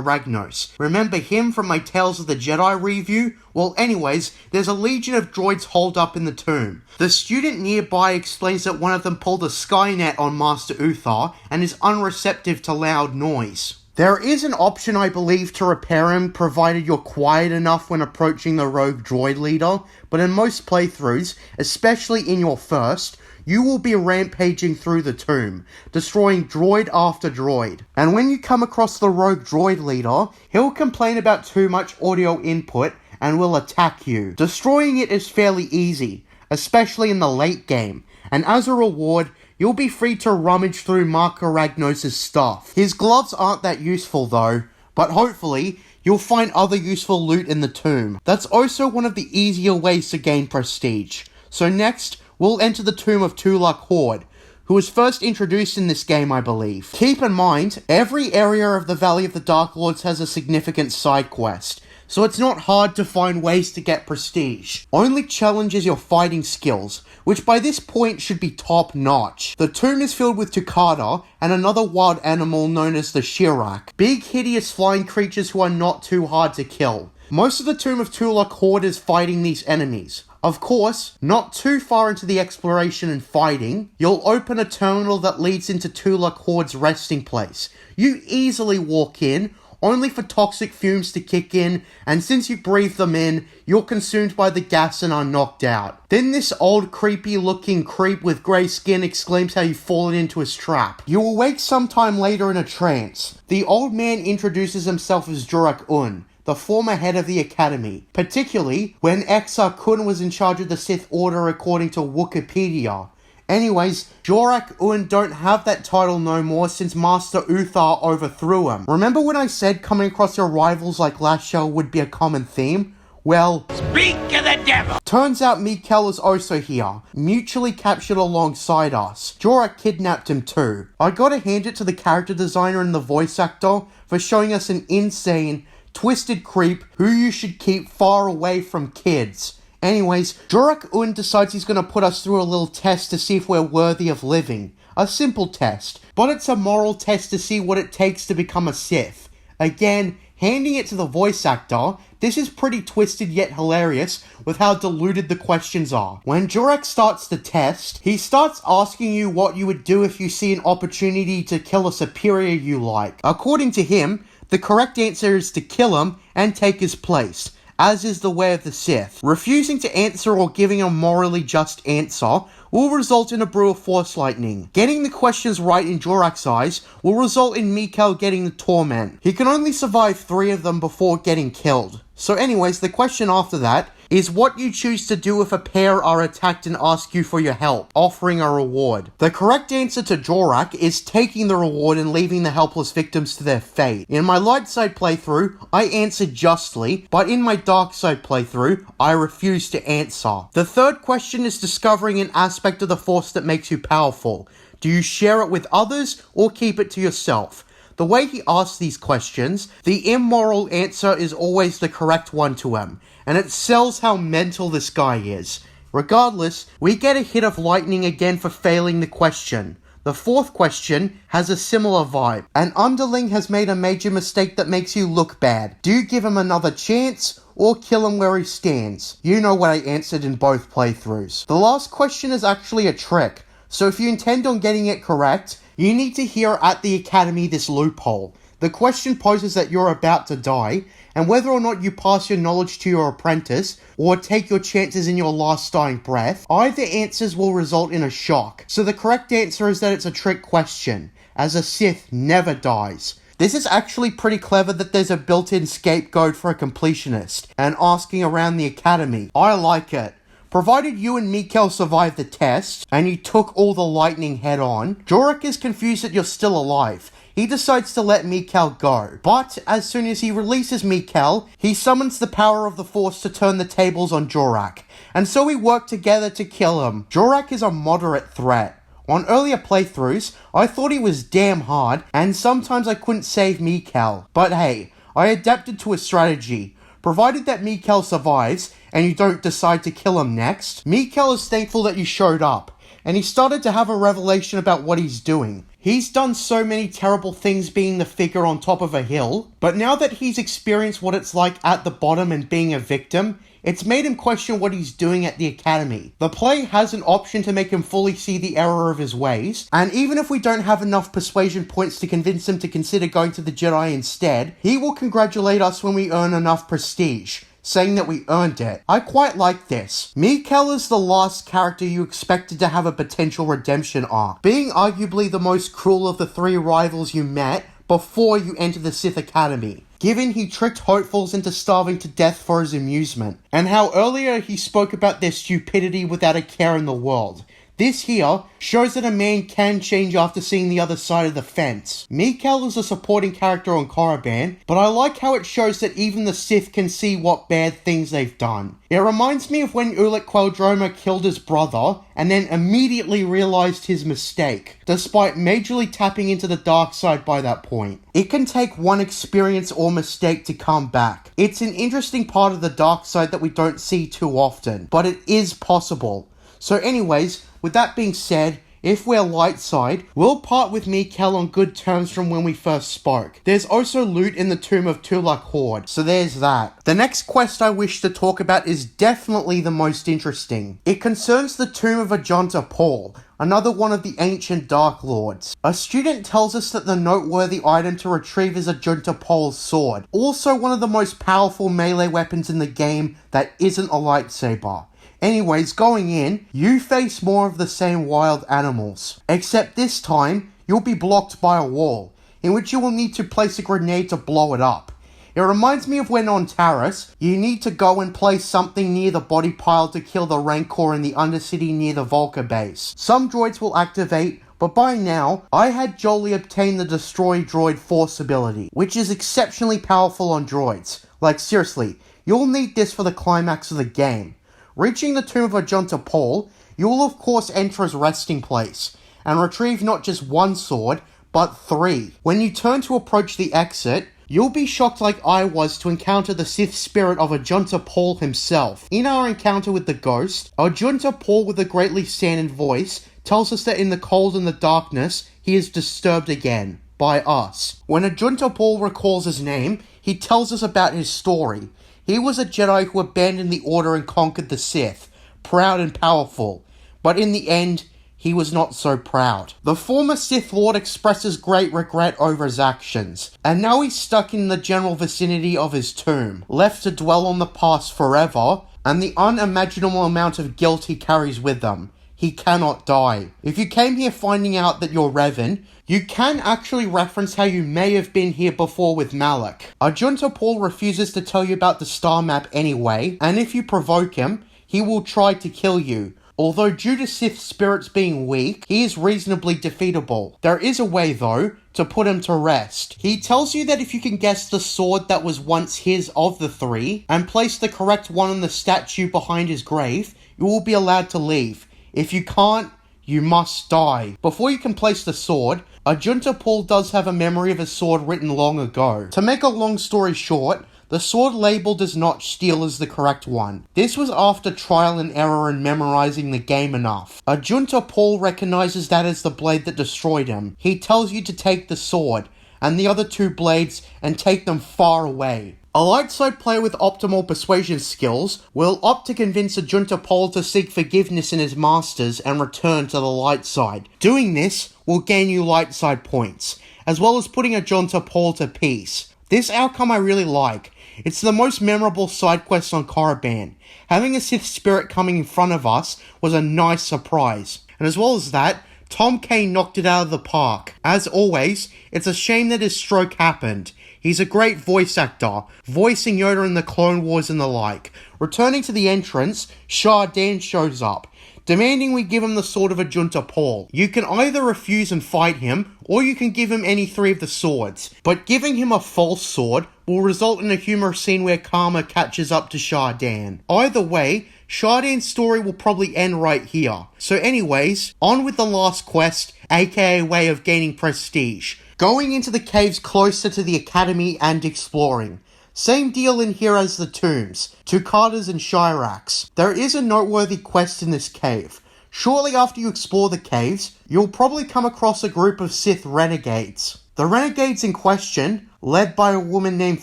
Ragnos. Remember him from my Tales of the Jedi review? Well anyways, there's a legion of droids holed up in the tomb. The student nearby explains that one of them pulled a Skynet on Master Uthar and is unreceptive to loud noise. There is an option, I believe, to repair him, provided you're quiet enough when approaching the rogue droid leader, but in most playthroughs, especially in your first, you will be rampaging through the tomb, destroying droid after droid. And when you come across the rogue droid leader, he'll complain about too much audio input and will attack you. Destroying it is fairly easy, especially in the late game, and as a reward, you'll be free to rummage through Marka Ragnos' stuff. His gloves aren't that useful though, but hopefully, you'll find other useful loot in the tomb. That's also one of the easier ways to gain prestige. So next, we'll enter the tomb of Tulak Horde, who was first introduced in this game, I believe. Keep in mind, every area of the Valley of the Dark Lords has a significant side quest, so it's not hard to find ways to get prestige. Only challenge is your fighting skills, which by this point should be top notch. The tomb is filled with Takata and another wild animal known as the Shirak, big hideous flying creatures who are not too hard to kill. Most of the Tomb of Tulak Horde is fighting these enemies. Of course, not too far into the exploration and fighting, you'll open a terminal that leads into Tulak Horde's resting place. You easily walk in, only for toxic fumes to kick in, and since you breathe them in, you're consumed by the gas and are knocked out. Then this old creepy looking creep with grey skin exclaims how you've fallen into his trap. You awake sometime later in a trance. The old man introduces himself as Jorak-Un, the former head of the Academy, particularly when Exar-Kun was in charge of the Sith Order according to Wikipedia. Anyways, Jorak-Un don't have that title no more since Master Uthar overthrew him. Remember when I said coming across your rivals like Lashel would be a common theme? Well, speak of the devil! Turns out Mikkel is also here, mutually captured alongside us. Jorak kidnapped him too. I gotta hand it to the character designer and the voice actor for showing us an insane, twisted creep who you should keep far away from kids. Anyways, Jorak-Un decides he's gonna put us through a little test to see if we're worthy of living. A simple test, but it's a moral test to see what it takes to become a Sith. Again, handing it to the voice actor, this is pretty twisted yet hilarious with how diluted the questions are. When Jorak starts the test, he starts asking you what you would do if you see an opportunity to kill a superior you like. According to him, the correct answer is to kill him and take his place, as is the way of the Sith. Refusing to answer or giving a morally just answer will result in a brew of Force Lightning. Getting the questions right in Jorak's eyes will result in Mikkel getting the torment. He can only survive 3 of them before getting killed. So anyways, the question after that is what you choose to do if a pair are attacked and ask you for your help, offering a reward. The correct answer to Jorak is taking the reward and leaving the helpless victims to their fate. In my light side playthrough, I answered justly, but in my dark side playthrough, I refused to answer. The third question is discovering an aspect of the Force that makes you powerful. Do you share it with others or keep it to yourself? The way he asks these questions, the immoral answer is always the correct one to him, and it sells how mental this guy is. Regardless, we get a hit of lightning again for failing the question. The fourth question has a similar vibe. An underling has made a major mistake that makes you look bad. Do you give him another chance or kill him where he stands? You know what I answered in both playthroughs. The last question is actually a trick, so if you intend on getting it correct, you need to hear at the Academy this loophole. The question poses that you're about to die, and whether or not you pass your knowledge to your apprentice, or take your chances in your last dying breath, either answers will result in a shock. So the correct answer is that it's a trick question, as a Sith never dies. This is actually pretty clever that there's a built-in scapegoat for a completionist, and asking around the Academy. I like it. Provided you and Mikkel survive the test, and you took all the lightning head on, Jorak is confused that you're still alive. He decides to let Mikkel go, but as soon as he releases Mikkel, he summons the power of the Force to turn the tables on Jorak, and so we work together to kill him. Jorak is a moderate threat. On earlier playthroughs, I thought he was damn hard, and sometimes I couldn't save Mikkel, but hey, I adapted to a strategy. Provided that Mikkel survives, and you don't decide to kill him next, Mikkel is thankful that you showed up, and he started to have a revelation about what he's doing. He's done so many terrible things being the figure on top of a hill, but now that he's experienced what it's like at the bottom and being a victim, it's made him question what he's doing at the Academy. The play has an option to make him fully see the error of his ways, and even if we don't have enough persuasion points to convince him to consider going to the Jedi instead, he will congratulate us when we earn enough prestige, saying that we earned it. I quite like this. Mikkel is the last character you expected to have a potential redemption arc, being arguably the most cruel of the 3 rivals you met before you enter the Sith Academy, given he tricked hopefuls into starving to death for his amusement, and how earlier he spoke about their stupidity without a care in the world. This here shows that a man can change after seeing the other side of the fence. Mikkel is a supporting character on Korriban, but I like how it shows that even the Sith can see what bad things they've done. It reminds me of when Ulic Queldroma killed his brother, and then immediately realized his mistake, despite majorly tapping into the dark side by that point. It can take one experience or mistake to come back. It's an interesting part of the dark side that we don't see too often, but it is possible. So anyways, with that being said, if we're light side, we'll part with Mikkel on good terms from when we first spoke. There's also loot in the Tomb of Tulak Horde, so there's that. The next quest I wish to talk about is definitely the most interesting. It concerns the Tomb of Ajunta Paul, another one of the ancient Dark Lords. A student tells us that the noteworthy item to retrieve is Ajunta Paul's sword, also one of the most powerful melee weapons in the game that isn't a lightsaber. Anyways, going in, you face more of the same wild animals, except this time, you'll be blocked by a wall, in which you will need to place a grenade to blow it up. It reminds me of when on Taris, you need to go and place something near the body pile to kill the Rancor in the Undercity near the Volca base. Some droids will activate, but by now, I had Jolie obtain the Destroy Droid Force ability, which is exceptionally powerful on droids. Like seriously, you'll need this for the climax of the game. Reaching the Tomb of Ajunta Paul, you will of course enter his resting place, and retrieve not just one sword, but 3. When you turn to approach the exit, you'll be shocked like I was to encounter the Sith spirit of Ajunta Paul himself. In our encounter with the ghost, Ajunta Paul with a greatly sanded voice tells us that in the cold and the darkness, he is disturbed again, by us. When Ajunta Paul recalls his name, he tells us about his story. He was a Jedi who abandoned the Order and conquered the Sith, proud and powerful, but in the end, he was not so proud. The former Sith Lord expresses great regret over his actions, and now he's stuck in the general vicinity of his tomb, left to dwell on the past forever, and the unimaginable amount of guilt he carries with him. He cannot die. If you came here finding out that you're Revan, you can actually reference how you may have been here before with Malak. Ajunta Paul refuses to tell you about the star map anyway, and if you provoke him, he will try to kill you. Although due to Sith spirits being weak, he is reasonably defeatable. There is a way though, to put him to rest. He tells you that if you can guess the sword that was once his of the 3, and place the correct one on the statue behind his grave, you will be allowed to leave. If you can't, you must die. Before you can place the sword, Ajunta Paul does have a memory of a sword written long ago. To make a long story short, the sword labeled as not steel is the correct one. This was after trial and error and memorizing the game enough. Ajunta Paul recognizes that as the blade that destroyed him. He tells you to take the sword, and the other 2 blades, and take them far away. A light side player with optimal persuasion skills will opt to convince Ajunta Paul to seek forgiveness in his masters and return to the light side. Doing this will gain you light side points, as well as putting Ajunta Paul to peace. This outcome I really like. It's the most memorable side quest on Korriban. Having a Sith spirit coming in front of us was a nice surprise. And as well as that, Tom Kane knocked it out of the park. As always, it's a shame that his stroke happened. He's a great voice actor, voicing Yoda in the Clone Wars and the like. Returning to the entrance, Shah Dan shows up, demanding we give him the sword of Ajunta Paul. You can either refuse and fight him, or you can give him any 3 of the swords. But giving him a false sword will result in a humorous scene where Karma catches up to Shah Dan. Either way, Shah Dan's story will probably end right here. So anyways, on with the last quest, aka way of gaining prestige. Going into the caves closer to the academy and exploring. Same deal in here as the tombs, Tukatas and Shirax. There is a noteworthy quest in this cave. Shortly after you explore the caves, you'll probably come across a group of Sith renegades. The renegades in question, led by a woman named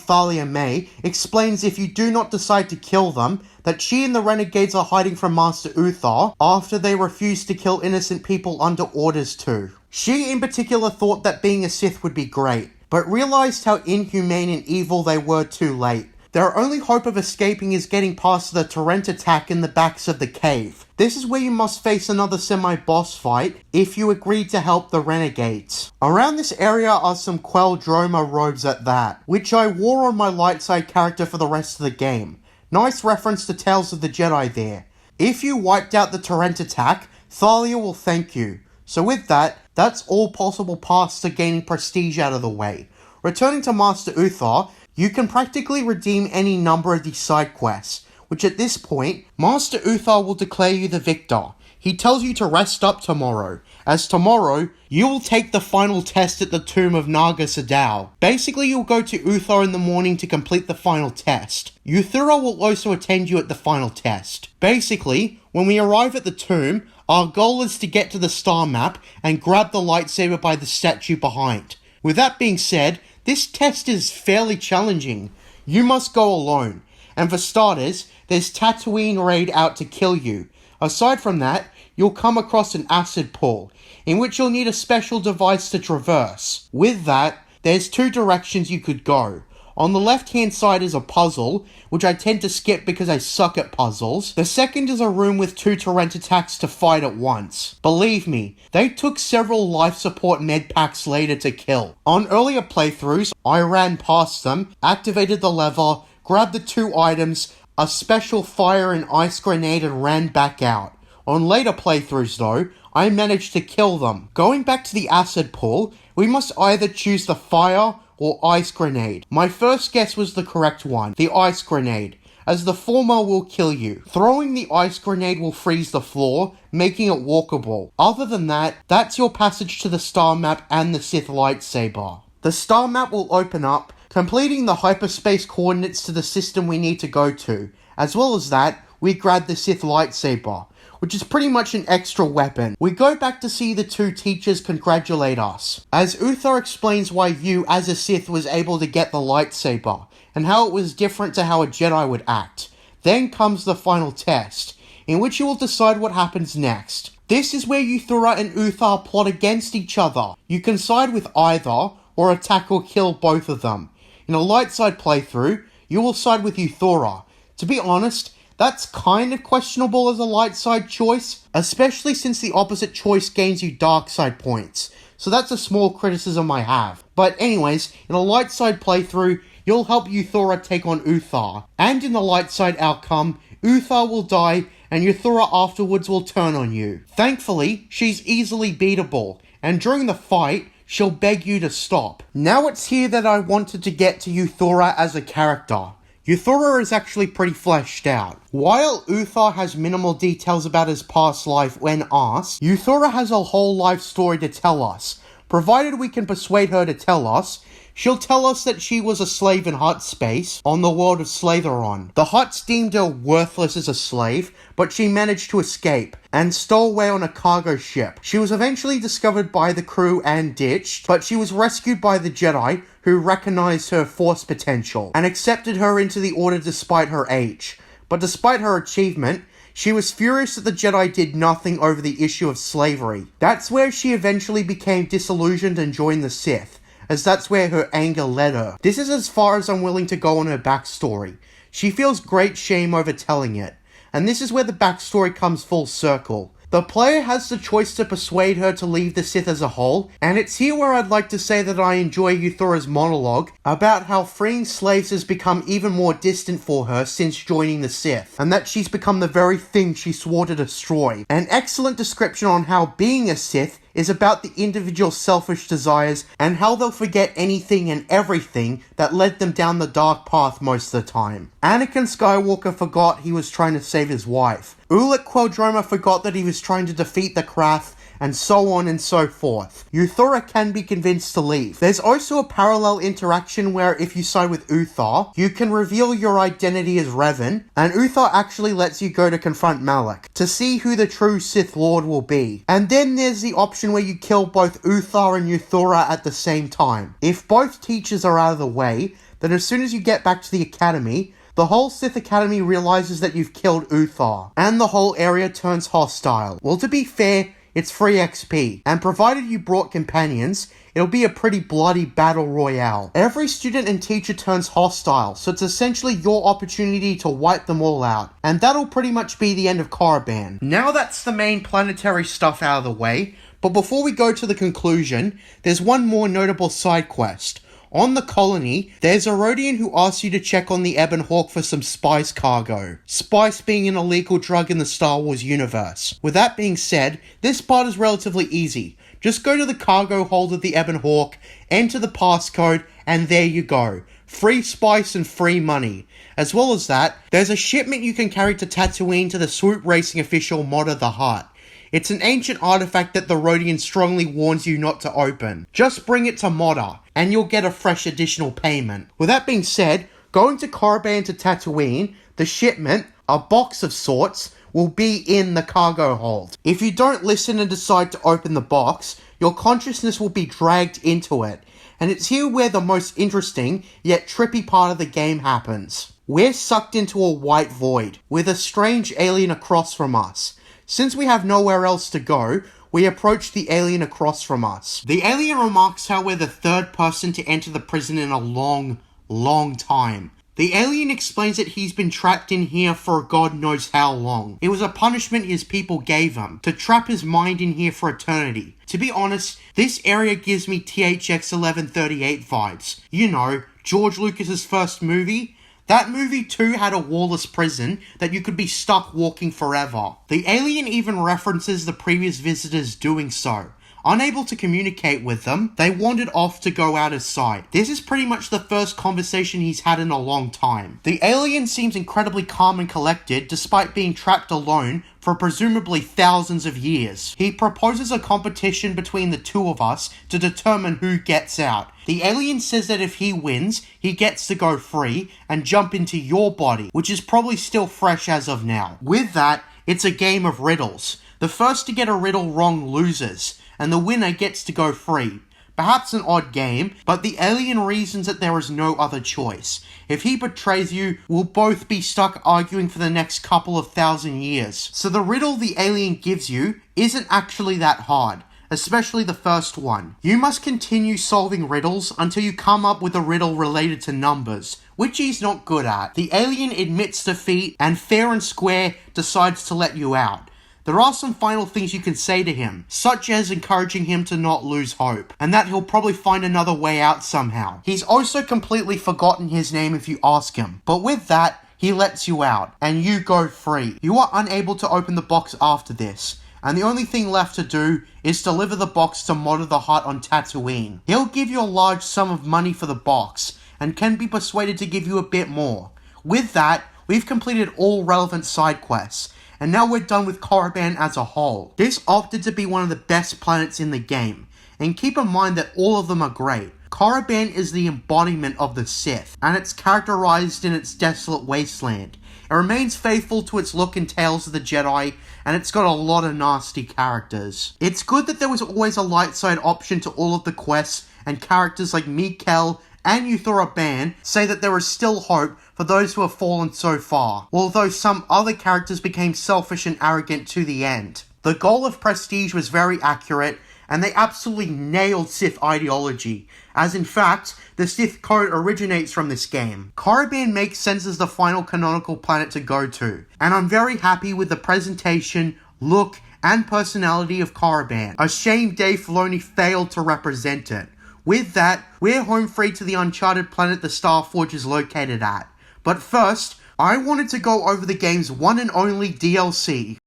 Thalia May, explains if you do not decide to kill them, that she and the renegades are hiding from Master Uthar after they refused to kill innocent people under orders to. She in particular thought that being a Sith would be great, but realized how inhumane and evil they were too late. Their only hope of escaping is getting past the torrent attack in the backs of the cave. This is where you must face another semi-boss fight if you agree to help the renegades. Around this area are some Quell Droma robes at that, which I wore on my light side character for the rest of the game. Nice reference to Tales of the Jedi there. If you wiped out the torrent attack, Thalia will thank you. So with that, that's all possible paths to gaining prestige out of the way. Returning to Master Uthar, you can practically redeem any number of these side quests, which at this point, Master Uthar will declare you the victor. he tells you to rest up tomorrow, as tomorrow, you will take the final test at the tomb of Naga Sadow. Basically, you'll go to Uthar in the morning to complete the final test. Euthura will also attend you at the final test. Basically, when we arrive at the tomb, our goal is to get to the star map and grab the lightsaber by the statue behind. With that being said, this test is fairly challenging. You must go alone. And for starters, there's Tatooine raid out to kill you. Aside from that, you'll come across an acid pool, in which you'll need a special device to traverse. With that, there's two directions you could go. On the left-hand side is a puzzle, which I tend to skip because I suck at puzzles. The second is a room with two torrent attacks to fight at once. Believe me, they took several life support med packs later to kill. On earlier playthroughs, I ran past them, activated the lever, grabbed the two items, a special fire and ice grenade, and ran back out. On later playthroughs though, I managed to kill them. Going back to the acid pool, we must either choose the fire or ice grenade. My first guess was the correct one, the ice grenade, as the former will kill you. Throwing the ice grenade will freeze the floor, making it walkable. Other than that, that's your passage to the star map and the Sith lightsaber. The star map will open up, completing the hyperspace coordinates to the system we need to go to. As well as that, we grab the Sith lightsaber, which is pretty much an extra weapon. We go back to see the two teachers congratulate us, as Uthar explains why you, as a Sith, was able to get the lightsaber, and how it was different to how a Jedi would act. Then comes the final test, in which you will decide what happens next. This is where Euthura and Uthar plot against each other. You can side with either, or attack or kill both of them. In a light side playthrough, you will side with Euthura. To be honest, that's kind of questionable as a light side choice, especially since the opposite choice gains you dark side points. So that's a small criticism I have. But anyways, in a light side playthrough, you'll help Euthura take on Uthar. And in the light side outcome, Uthar will die and Euthura afterwards will turn on you. Thankfully, she's easily beatable, and during the fight, she'll beg you to stop. Now it's here that I wanted to get to Euthura as a character. Euthura is actually pretty fleshed out. While Uthar has minimal details about his past life when asked, Euthura has a whole life story to tell us. Provided we can persuade her to tell us, she'll tell us that she was a slave in Hutt space on the world of Slatheron. The Hutts deemed her worthless as a slave, but she managed to escape and stole away on a cargo ship. She was eventually discovered by the crew and ditched, but she was rescued by the Jedi, who recognized her force potential and accepted her into the Order despite her age. But despite her achievement, she was furious that the Jedi did nothing over the issue of slavery. That's where she eventually became disillusioned and joined the Sith, as that's where her anger led her. This is as far as I'm willing to go on her backstory. She feels great shame over telling it, and this is where the backstory comes full circle. The player has the choice to persuade her to leave the Sith as a whole, and it's here where I'd like to say that I enjoy Euthura's monologue about how freeing slaves has become even more distant for her since joining the Sith, and that she's become the very thing she swore to destroy. An excellent description on how being a Sith is about the individual's selfish desires and how they'll forget anything and everything that led them down the dark path most of the time. Anakin Skywalker forgot he was trying to save his wife. Ulic Qel-Droma forgot that he was trying to defeat the Krath, and so on and so forth. Euthura can be convinced to leave. There's also a parallel interaction where if you side with Uthar, you can reveal your identity as Revan, and Uthar actually lets you go to confront Malak, to see who the true Sith Lord will be. And then there's the option where you kill both Uthar and Euthura at the same time. If both teachers are out of the way, then as soon as you get back to the Academy, the whole Sith Academy realizes that you've killed Uthar, and the whole area turns hostile. Well, to be fair, it's free XP, and provided you brought companions, it'll be a pretty bloody battle royale. Every student and teacher turns hostile, so it's essentially your opportunity to wipe them all out, and that'll pretty much be the end of Korriban. Now that's the main planetary stuff out of the way, but before we go to the conclusion, there's one more notable side quest. On the colony, there's a Rodian who asks you to check on the Ebon Hawk for some spice cargo. Spice being an illegal drug in the Star Wars universe. With that being said, this part is relatively easy. Just go to the cargo hold of the Ebon Hawk, enter the passcode, and there you go. Free spice and free money. As well as that, there's a shipment you can carry to Tatooine to the swoop racing official Modder the Hutt. It's an ancient artifact that the Rodian strongly warns you not to open. Just bring it to Modder, and you'll get a fresh additional payment. With that being said, going to Korriban to Tatooine, the shipment, a box of sorts, will be in the cargo hold. If you don't listen and decide to open the box, your consciousness will be dragged into it. And it's here where the most interesting, yet trippy part of the game happens. We're sucked into a white void, with a strange alien across from us. Since we have nowhere else to go, we approach the alien across from us. The alien remarks how we're the third person to enter the prison in a long time. The alien explains that he's been trapped in here for God knows how long. It was a punishment his people gave him, to trap his mind in here for eternity. To be honest, this area gives me THX 1138 vibes. You know, George Lucas's first movie? That movie too had a wallless prison that you could be stuck walking forever. The alien even references the previous visitors doing so. Unable to communicate with them, they wandered off to go out of sight. This is pretty much the first conversation he's had in a long time. The alien seems incredibly calm and collected despite being trapped alone for presumably thousands of years. He proposes a competition between the two of us to determine who gets out. The alien says that if he wins, he gets to go free and jump into your body, which is probably still fresh as of now. With that, it's a game of riddles. The first to get a riddle wrong loses, and the winner gets to go free. Perhaps an odd game, but the alien reasons that there is no other choice. If he betrays you, we'll both be stuck arguing for the next couple of thousand years. So the riddle the alien gives you isn't actually that hard, especially the first one. You must continue solving riddles until you come up with a riddle related to numbers, which he's not good at. The alien admits defeat, and fair and square decides to let you out. There are some final things you can say to him, such as encouraging him to not lose hope, and that he'll probably find another way out somehow. He's also completely forgotten his name if you ask him, but with that, he lets you out, and you go free. You are unable to open the box after this, and the only thing left to do is deliver the box to Modder the Hutt on Tatooine. He'll give you a large sum of money for the box, and can be persuaded to give you a bit more. With that, we've completed all relevant side quests, and now we're done with Korriban as a whole. This opted to be one of the best planets in the game, and keep in mind that all of them are great. Korriban is the embodiment of the Sith, and it's characterized in its desolate wasteland. It remains faithful to its look and Tales of the Jedi, and it's got a lot of nasty characters. It's good that there was always a light side option to all of the quests, and characters like Mikkel and Yuthura Ban say that there is still hope for those who have fallen so far, although some other characters became selfish and arrogant to the end. The goal of Prestige was very accurate, and they absolutely nailed Sith ideology, as in fact, the Sith code originates from this game. Korriban makes sense as the final canonical planet to go to, and I'm very happy with the presentation, look, and personality of Korriban. A shame Dave Filoni failed to represent it. With that, we're home free to the uncharted planet the Starforge is located at. But first, I wanted to go over the game's one and only DLC.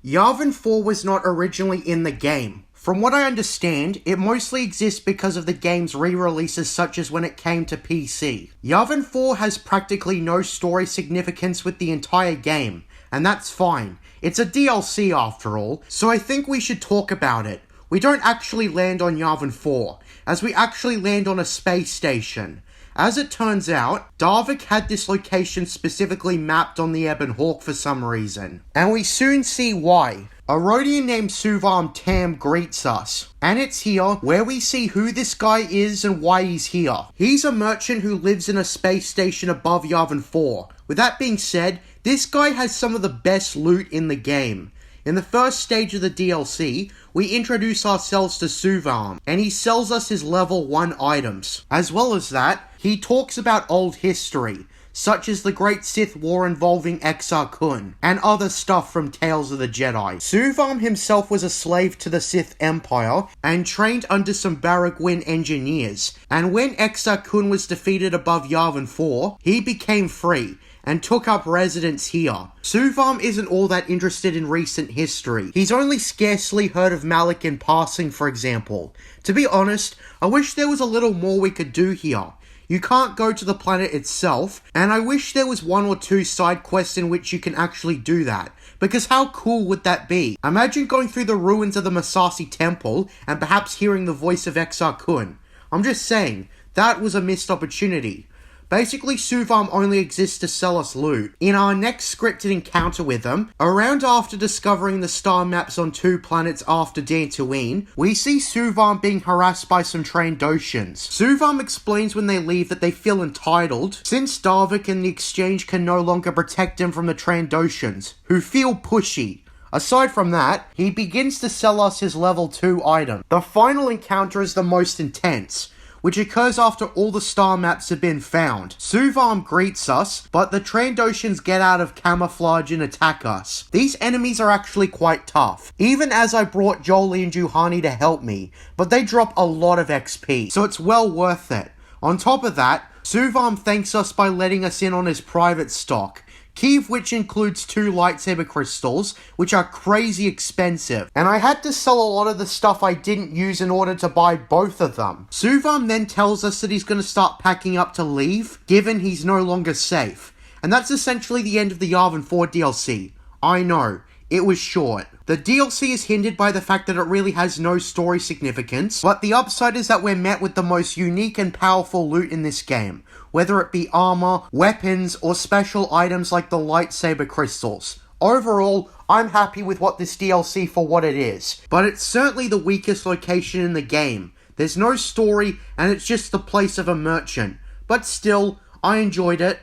Yavin 4 was not originally in the game. From what I understand, it mostly exists because of the game's re-releases such as when it came to PC. Yavin 4 has practically no story significance with the entire game, and that's fine. It's a DLC after all, so I think we should talk about it. We don't actually land on Yavin 4, as we actually land on a space station. As it turns out, Darvik had this location specifically mapped on the Ebon Hawk for some reason, and we soon see why. A Rodian named Suvam Tam greets us, and it's here where we see who this guy is and why he's here. He's a merchant who lives in a space station above Yavin 4. With that being said, this guy has some of the best loot in the game. In the first stage of the DLC, we introduce ourselves to Suvam, and he sells us his level 1 items. As well as that, he talks about old history, such as the Great Sith War involving Exar Kun, and other stuff from Tales of the Jedi. Suvam himself was a slave to the Sith Empire, and trained under some Baragwin engineers, and when Exar Kun was defeated above Yavin 4, he became free, and took up residence here. Suvam isn't all that interested in recent history. He's only scarcely heard of Malik in passing, for example. To be honest, I wish there was a little more we could do here. You can't go to the planet itself, and I wish there was 1 or 2 side quests in which you can actually do that. Because how cool would that be? Imagine going through the ruins of the Massassi Temple and perhaps hearing the voice of Exar Kun. I'm just saying, that was a missed opportunity. Basically, Suvam only exists to sell us loot. In our next scripted encounter with them, around after discovering the star maps on 2 planets after Dantooine, we see Suvam being harassed by some Trandoshans. Suvam explains when they leave that they feel entitled, since Darvik and the Exchange can no longer protect him from the Trandoshans, who feel pushy. Aside from that, he begins to sell us his level 2 item. The final encounter is the most intense, which occurs after all the star maps have been found. Suvam greets us, but the Trandoshans get out of camouflage and attack us. These enemies are actually quite tough, even as I brought Jolie and Juhani to help me, but they drop a lot of XP, so it's well worth it. On top of that, Suvam thanks us by letting us in on his private stock, key of which includes 2 lightsaber crystals, which are crazy expensive, and I had to sell a lot of the stuff I didn't use in order to buy both of them. Suvam then tells us that he's going to start packing up to leave, given he's no longer safe, and that's essentially the end of the Yavin 4 DLC. I know, it was short. The DLC is hindered by the fact that it really has no story significance, but the upside is that we're met with the most unique and powerful loot in this game, whether it be armor, weapons, or special items like the lightsaber crystals. Overall, I'm happy with what this DLC for what it is, but it's certainly the weakest location in the game. There's no story, and it's just the place of a merchant. But still, I enjoyed it.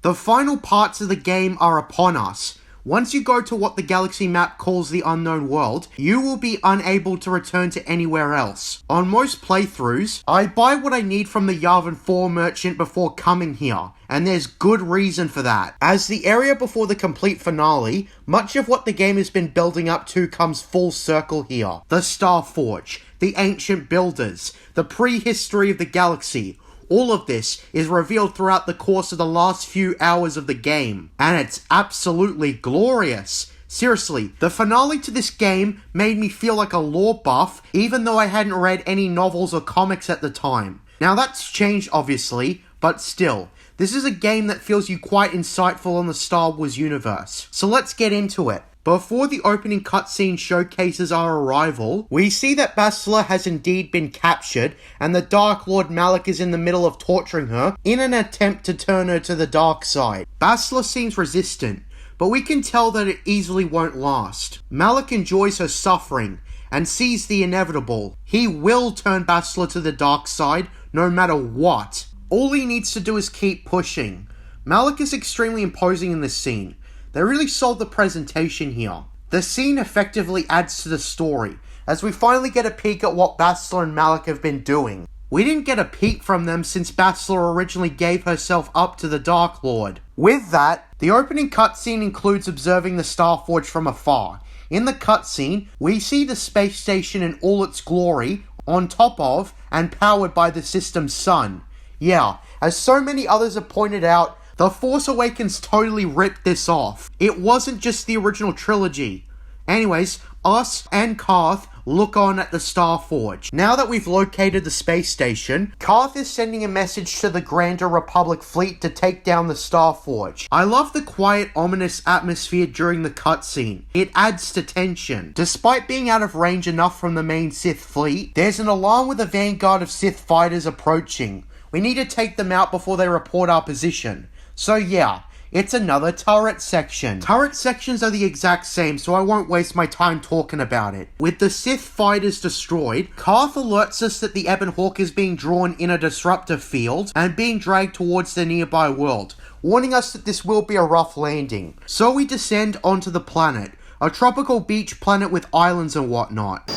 The final parts of the game are upon us. Once you go to what the galaxy map calls the unknown world, you will be unable to return to anywhere else. On most playthroughs, I buy what I need from the Yavin 4 merchant before coming here, and there's good reason for that. As the area before the complete finale, much of what the game has been building up to comes full circle here. The Star Forge, the ancient builders, the prehistory of the galaxy. All of this is revealed throughout the course of the last few hours of the game, and it's absolutely glorious. Seriously, the finale to this game made me feel like a lore buff, even though I hadn't read any novels or comics at the time. Now that's changed obviously, but still, this is a game that feels you quite insightful on the Star Wars universe. So let's get into it. Before the opening cutscene showcases our arrival, we see that Bastila has indeed been captured, and the Dark Lord Malak is in the middle of torturing her in an attempt to turn her to the dark side. Bastila seems resistant, but we can tell that it easily won't last. Malak enjoys her suffering and sees the inevitable. He will turn Bastila to the dark side no matter what. All he needs to do is keep pushing. Malak is extremely imposing in this scene. They really sold the presentation here. The scene effectively adds to the story, as we finally get a peek at what Bastila and Malak have been doing. We didn't get a peek from them since Bastila originally gave herself up to the Dark Lord. With that, the opening cutscene includes observing the Starforge from afar. In the cutscene, we see the space station in all its glory, on top of, and powered by the system's sun. Yeah, as so many others have pointed out, The Force Awakens totally ripped this off. It wasn't just the original trilogy. Anyways, us and Karth look on at the Starforge. Now that we've located the space station, Karth is sending a message to the Grander Republic fleet to take down the Starforge. I love the quiet, ominous atmosphere during the cutscene. It adds to tension. Despite being out of range enough from the main Sith fleet, there's an alarm with a vanguard of Sith fighters approaching. We need to take them out before they report our position. So yeah, it's another turret section. Turret sections are the exact same, so I won't waste my time talking about it. With the Sith fighters destroyed, Karth alerts us that the Ebon Hawk is being drawn in a disruptor field and being dragged towards the nearby world, warning us that this will be a rough landing. So we descend onto the planet, a tropical beach planet with islands and whatnot.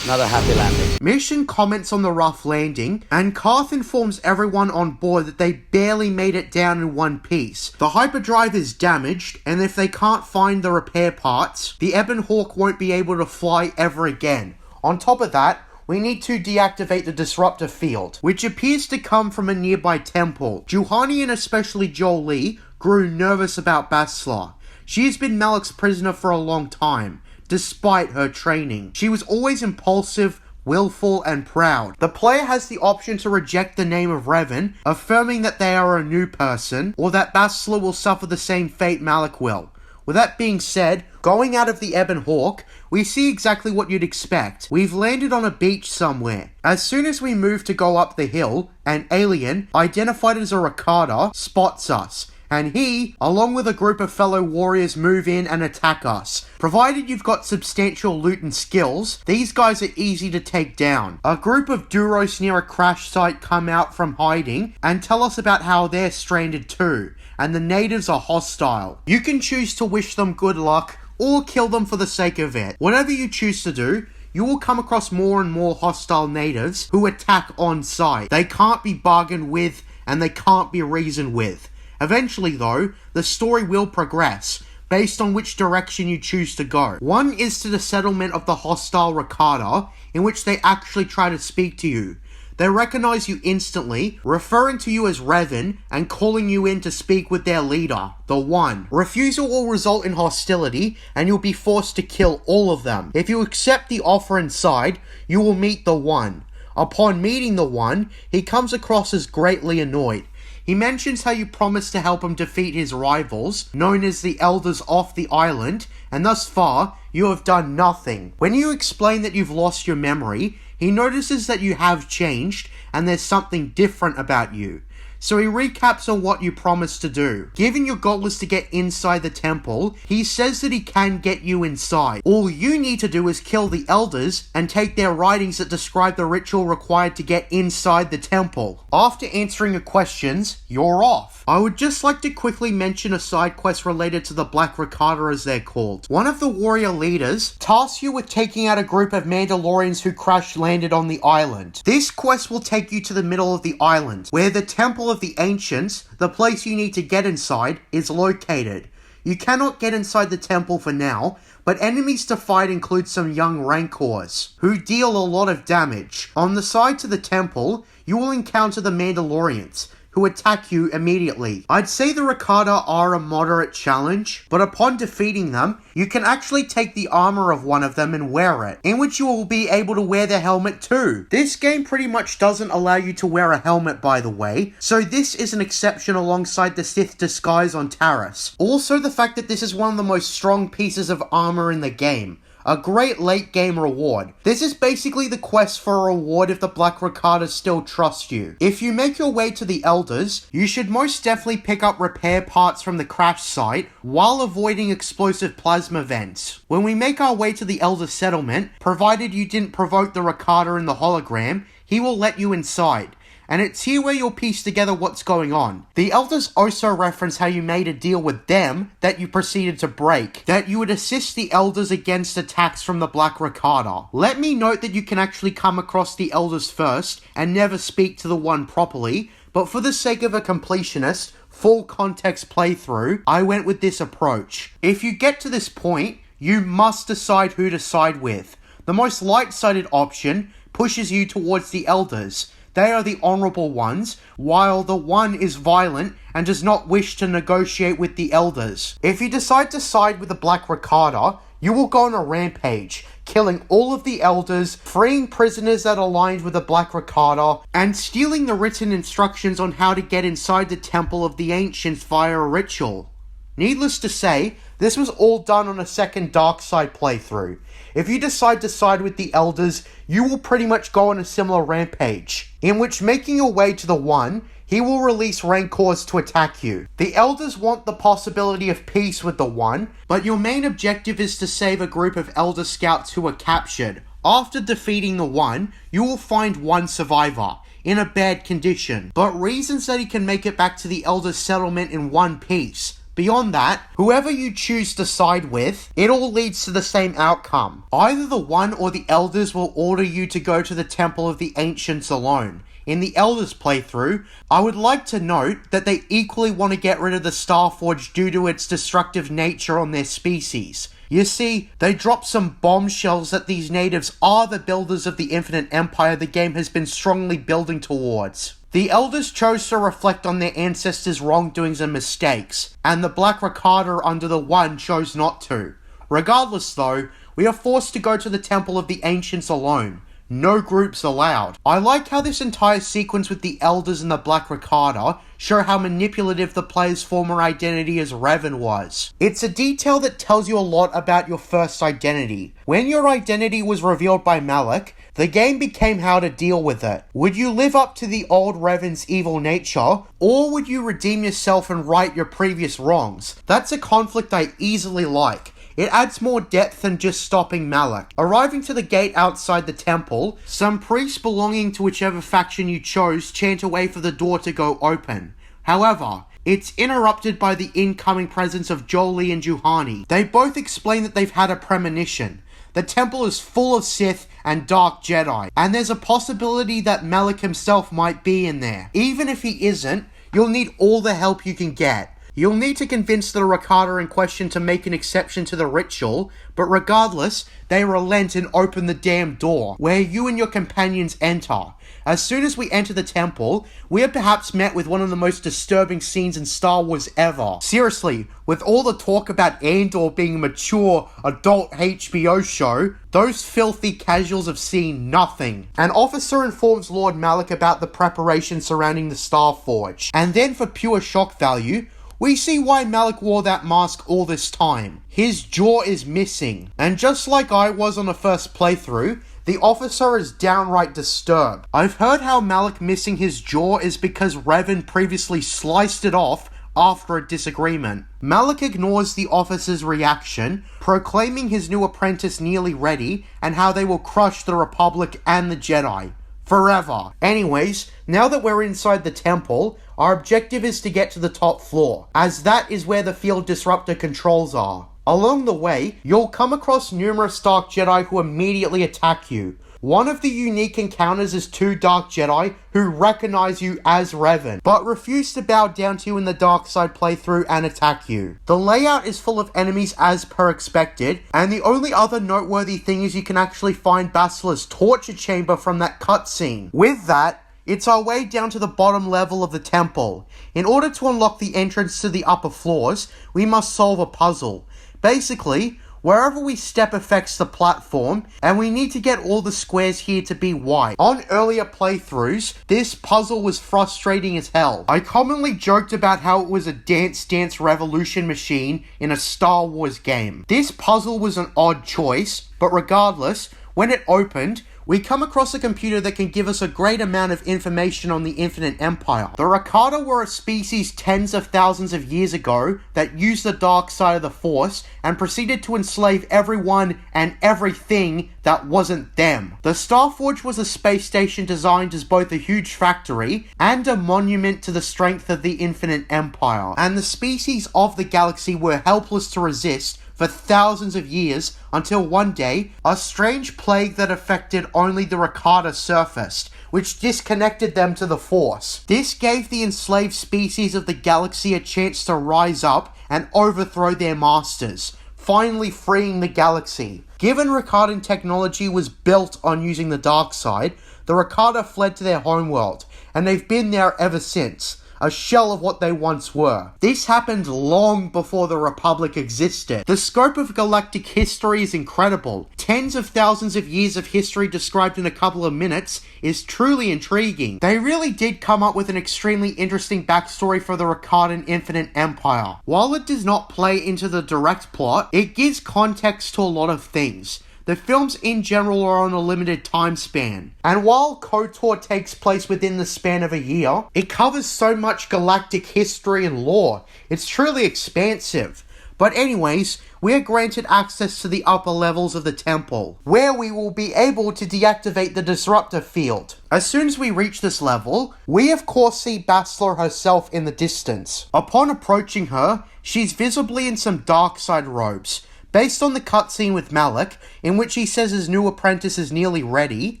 Another happy landing. Mission comments on the rough landing, and Karth informs everyone on board that they barely made it down in one piece. The hyperdrive is damaged, and if they can't find the repair parts, the Ebon Hawk won't be able to fly ever again. On top of that, we need to deactivate the disruptor field, which appears to come from a nearby temple. Juhani and especially Jolie grew nervous about Bastila. She has been Malak's prisoner for a long time, despite her training. She was always impulsive, willful, and proud. The player has the option to reject the name of Revan, affirming that they are a new person, or that Bastila will suffer the same fate Malak will. With that being said, going out of the Ebon Hawk, we see exactly what you'd expect. We've landed on a beach somewhere. As soon as we move to go up the hill, an alien, identified as a Rakata, spots us, and he, along with a group of fellow warriors, move in and attack us. Provided you've got substantial loot and skills, these guys are easy to take down. A group of Duros near a crash site come out from hiding and tell us about how they're stranded too, and the natives are hostile. You can choose to wish them good luck, or kill them for the sake of it. Whatever you choose to do, you will come across more and more hostile natives who attack on sight. They can't be bargained with, and they can't be reasoned with. Eventually though, the story will progress, based on which direction you choose to go. One is to the settlement of the hostile Rakata, in which they actually try to speak to you. They recognize you instantly, referring to you as Revan, and calling you in to speak with their leader, the One. Refusal will result in hostility, and you'll be forced to kill all of them. If you accept the offer inside, you will meet the One. Upon meeting the One, he comes across as greatly annoyed. He mentions how you promised to help him defeat his rivals, known as the Elders off the island, and thus far, you have done nothing. When you explain that you've lost your memory, he notices that you have changed, and there's something different about you. So he recaps on what you promised to do. Given your goal is to get inside the temple, he says that he can get you inside. All you need to do is kill the elders and take their writings that describe the ritual required to get inside the temple. After answering your questions, you're off. I would just like to quickly mention a side quest related to the Black Rakata as they're called. One of the warrior leaders tasks you with taking out a group of Mandalorians who crash landed on the island. This quest will take you to the middle of the island, where the Temple of the Ancients, the place you need to get inside, is located. You cannot get inside the temple for now, but enemies to fight include some young Rancors, who deal a lot of damage. On the side to the temple, you will encounter the Mandalorians, who attack you immediately. I'd say the Rakata are a moderate challenge, but upon defeating them, you can actually take the armor of one of them and wear it, in which you will be able to wear the helmet too. This game pretty much doesn't allow you to wear a helmet, by the way, so this is an exception alongside the Sith disguise on Taris. Also, the fact that this is one of the most strong pieces of armor in the game. A great late game reward. This is basically the quest for a reward if the Black Rakata still trust you. If you make your way to the Elders, you should most definitely pick up repair parts from the crash site while avoiding explosive plasma vents. When we make our way to the Elder settlement, provided you didn't provoke the Rakata in the hologram, he will let you inside. And it's here where you'll piece together what's going on. The Elders also reference how you made a deal with them that you proceeded to break, that you would assist the Elders against attacks from the Black Rakata. Let me note that you can actually come across the Elders first and never speak to the One properly, but for the sake of a completionist, full context playthrough, I went with this approach. If you get to this point, you must decide who to side with. The most light-sided option pushes you towards the Elders. They are the honorable ones, while the One is violent and does not wish to negotiate with the Elders. If you decide to side with the Black Rakata, you will go on a rampage, killing all of the Elders, freeing prisoners that aligned with the Black Rakata, and stealing the written instructions on how to get inside the Temple of the Ancients via a ritual. Needless to say, this was all done on a second dark side playthrough. If you decide to side with the Elders, you will pretty much go on a similar rampage, in which making your way to the One, he will release Rancors to attack you. The Elders want the possibility of peace with the One, but your main objective is to save a group of Elder Scouts who are captured. After defeating the One, you will find one survivor, in a bad condition, but reasons that he can make it back to the Elder settlement in one piece. Beyond that, whoever you choose to side with, it all leads to the same outcome. Either the One or the Elders will order you to go to the Temple of the Ancients alone. In the Elders playthrough, I would like to note that they equally want to get rid of the Starforge due to its destructive nature on their species. You see, they drop some bombshells that these natives are the builders of the infinite empire the game has been strongly building towards. The elders chose to reflect on their ancestors' wrongdoings and mistakes, and the Black Ricarda under the One chose not to. Regardless though, we are forced to go to the Temple of the Ancients alone. No groups allowed. I like how this entire sequence with the elders and the Black Ricarda show how manipulative the player's former identity as Revan was. It's a detail that tells you a lot about your first identity. When your identity was revealed by Malak, the game became how to deal with it. Would you live up to the old Revan's evil nature, or would you redeem yourself and right your previous wrongs? That's a conflict I easily like. It adds more depth than just stopping Malak. Arriving to the gate outside the temple, some priests belonging to whichever faction you chose chant away for the door to go open. However, it's interrupted by the incoming presence of Jolee and Juhani. They both explain that they've had a premonition. The temple is full of Sith and Dark Jedi, and there's a possibility that Malak himself might be in there. Even if he isn't, you'll need all the help you can get. You'll need to convince the Ricarda in question to make an exception to the ritual, but regardless, they relent and open the damn door, where you and your companions enter. As soon as we enter the temple, we are perhaps met with one of the most disturbing scenes in Star Wars ever. Seriously, with all the talk about Endor being a mature, adult HBO show, those filthy casuals have seen nothing. An officer informs Lord Malak about the preparation surrounding the Star Forge, and then for pure shock value, we see why Malak wore that mask all this time. His jaw is missing, and just like I was on the first playthrough, the officer is downright disturbed. I've heard how Malak missing his jaw is because Revan previously sliced it off after a disagreement. Malak ignores the officer's reaction, proclaiming his new apprentice nearly ready, and how they will crush the Republic and the Jedi. Forever. Anyways, now that we're inside the temple, our objective is to get to the top floor, as that is where the field disruptor controls are. Along the way, you'll come across numerous Dark Jedi who immediately attack you. One of the unique encounters is two Dark Jedi who recognize you as Revan, but refuse to bow down to you in the dark side playthrough and attack you. The layout is full of enemies as per expected, and the only other noteworthy thing is you can actually find Basila's torture chamber from that cutscene. With that, it's our way down to the bottom level of the temple. In order to unlock the entrance to the upper floors, we must solve a puzzle. Basically, wherever we step affects the platform, and we need to get all the squares here to be white. On earlier playthroughs, this puzzle was frustrating as hell. I commonly joked about how it was a Dance Dance Revolution machine in a Star Wars game. This puzzle was an odd choice, but regardless, when it opened, we come across a computer that can give us a great amount of information on the Infinite Empire. The Ricarda were a species tens of thousands of years ago that used the dark side of the Force and proceeded to enslave everyone and everything that wasn't them. The Starforge was a space station designed as both a huge factory and a monument to the strength of the Infinite Empire, and the species of the galaxy were helpless to resist for thousands of years until one day, a strange plague that affected only the Ricarda surfaced, which disconnected them to the Force. This gave the enslaved species of the galaxy a chance to rise up and overthrow their masters, finally freeing the galaxy. Given Ricardan technology was built on using the dark side, the Ricarda fled to their homeworld, and they've been there ever since. A shell of what they once were. This happened long before the Republic existed. The scope of galactic history is incredible. Tens of thousands of years of history described in a couple of minutes is truly intriguing. They really did come up with an extremely interesting backstory for the Ricardan Infinite Empire. While it does not play into the direct plot, it gives context to a lot of things. The films in general are on a limited time span, and while KOTOR takes place within the span of a year, it covers so much galactic history and lore. It's truly expansive. But anyways, we are granted access to the upper levels of the temple, where we will be able to deactivate the disruptor field. As soon as we reach this level, we of course see Bastila herself in the distance. Upon approaching her, she's visibly in some dark side robes. Based on the cutscene with Malak, in which he says his new apprentice is nearly ready,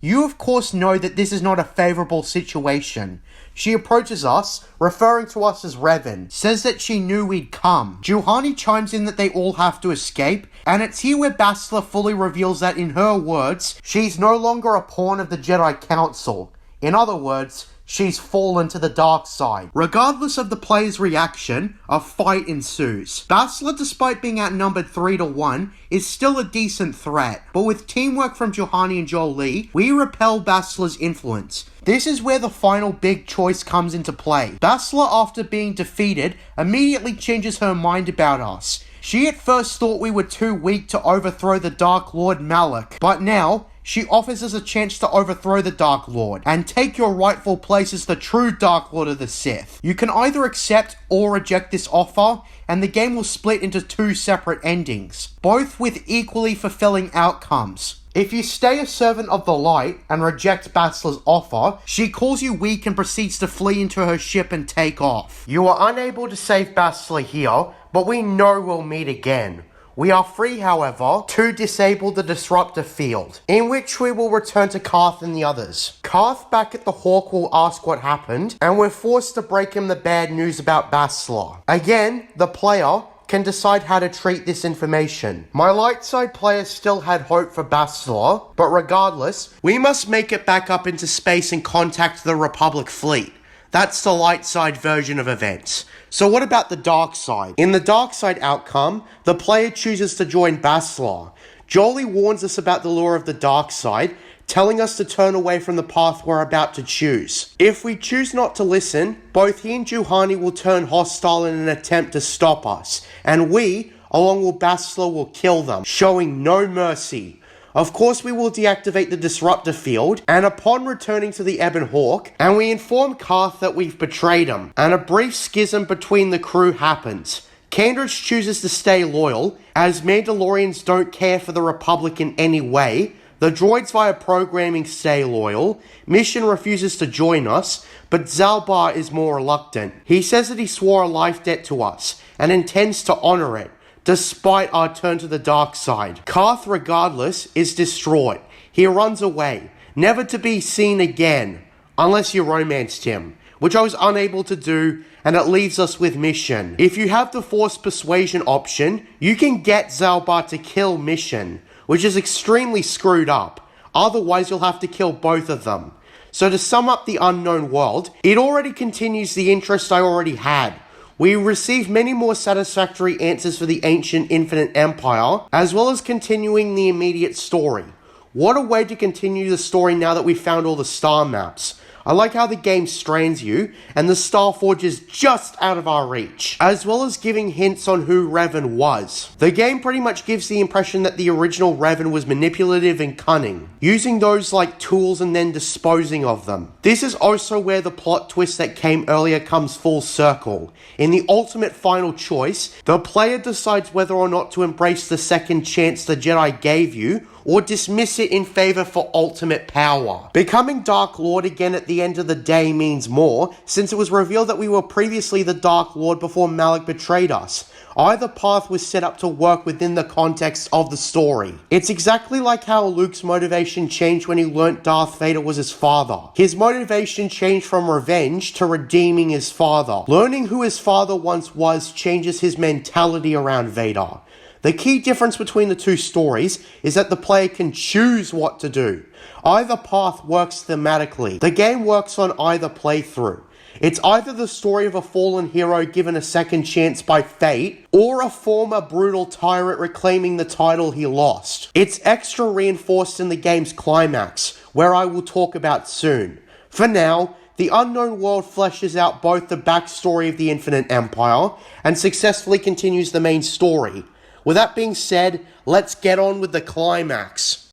you of course know that this is not a favourable situation. She approaches us, referring to us as Revan, says that she knew we'd come. Juhani chimes in that they all have to escape, and it's here where Bastila fully reveals that in her words, she's no longer a pawn of the Jedi Council. In other words, she's fallen to the dark side. Regardless of the player's reaction, a fight ensues. Bastila, despite being outnumbered 3-1, is still a decent threat, but with teamwork from Juhani and Jolie, we repel Bastila's influence. This is where the final big choice comes into play. Bastila, after being defeated, immediately changes her mind about us. She at first thought we were too weak to overthrow the Dark Lord Malak, but now, she offers us a chance to overthrow the Dark Lord and take your rightful place as the true Dark Lord of the Sith. You can either accept or reject this offer, and the game will split into 2 separate endings, both with equally fulfilling outcomes. If you stay a servant of the light and reject Bastila's offer, she calls you weak and proceeds to flee into her ship and take off. You are unable to save Bastila here, but we know we'll meet again. We are free, however, to disable the disruptor field, in which we will return to Karth and the others. Karth back at the Hawk will ask what happened, and we're forced to break him the bad news about Bastila. Again, the player can decide how to treat this information. My light side players still had hope for Bastila, but regardless, we must make it back up into space and contact the Republic fleet. That's the light side version of events. So what about the dark side? In the dark side outcome, the player chooses to join Bastila. Jolie warns us about the lure of the dark side, telling us to turn away from the path we're about to choose. If we choose not to listen, both he and Juhani will turn hostile in an attempt to stop us, and we, along with Bastila, will kill them, showing no mercy. Of course, we will deactivate the disruptor field, and upon returning to the Ebon Hawk, and we inform Karth that we've betrayed him, and a brief schism between the crew happens. Candridge chooses to stay loyal, as Mandalorians don't care for the Republic in any way. The droids via programming stay loyal. Mission refuses to join us, but Zalbar is more reluctant. He says that he swore a life debt to us, and intends to honor it, despite our turn to the dark side. Karth, regardless, is distraught. He runs away, never to be seen again, unless you romanced him, which I was unable to do, and it leaves us with Mission. If you have the Force Persuasion option, you can get Zalbar to kill Mission, which is extremely screwed up. Otherwise, you'll have to kill both of them. So to sum up the unknown world, it already continues the interest I already had. We receive many more satisfactory answers for the ancient Infinite Empire, as well as continuing the immediate story. What a way to continue the story now that we've found all the star maps. I like how the game strains you, and the Star Forge is just out of our reach, as well as giving hints on who Revan was. The game pretty much gives the impression that the original Revan was manipulative and cunning, using those like tools and then disposing of them. This is also where the plot twist that came earlier comes full circle. In the ultimate final choice, the player decides whether or not to embrace the second chance the Jedi gave you, or dismiss it in favor for ultimate power. Becoming Dark Lord again at the end of the day means more, since it was revealed that we were previously the Dark Lord before Malak betrayed us. Either path was set up to work within the context of the story. It's exactly like how Luke's motivation changed when he learnt Darth Vader was his father. His motivation changed from revenge to redeeming his father. Learning who his father once was changes his mentality around Vader. The key difference between the two stories is that the player can choose what to do. Either path works thematically. The game works on either playthrough. It's either the story of a fallen hero given a second chance by fate, or a former brutal tyrant reclaiming the title he lost. It's extra reinforced in the game's climax, where I will talk about soon. For now, the Unknown World fleshes out both the backstory of the Infinite Empire, and successfully continues the main story. With that being said, let's get on with the climax.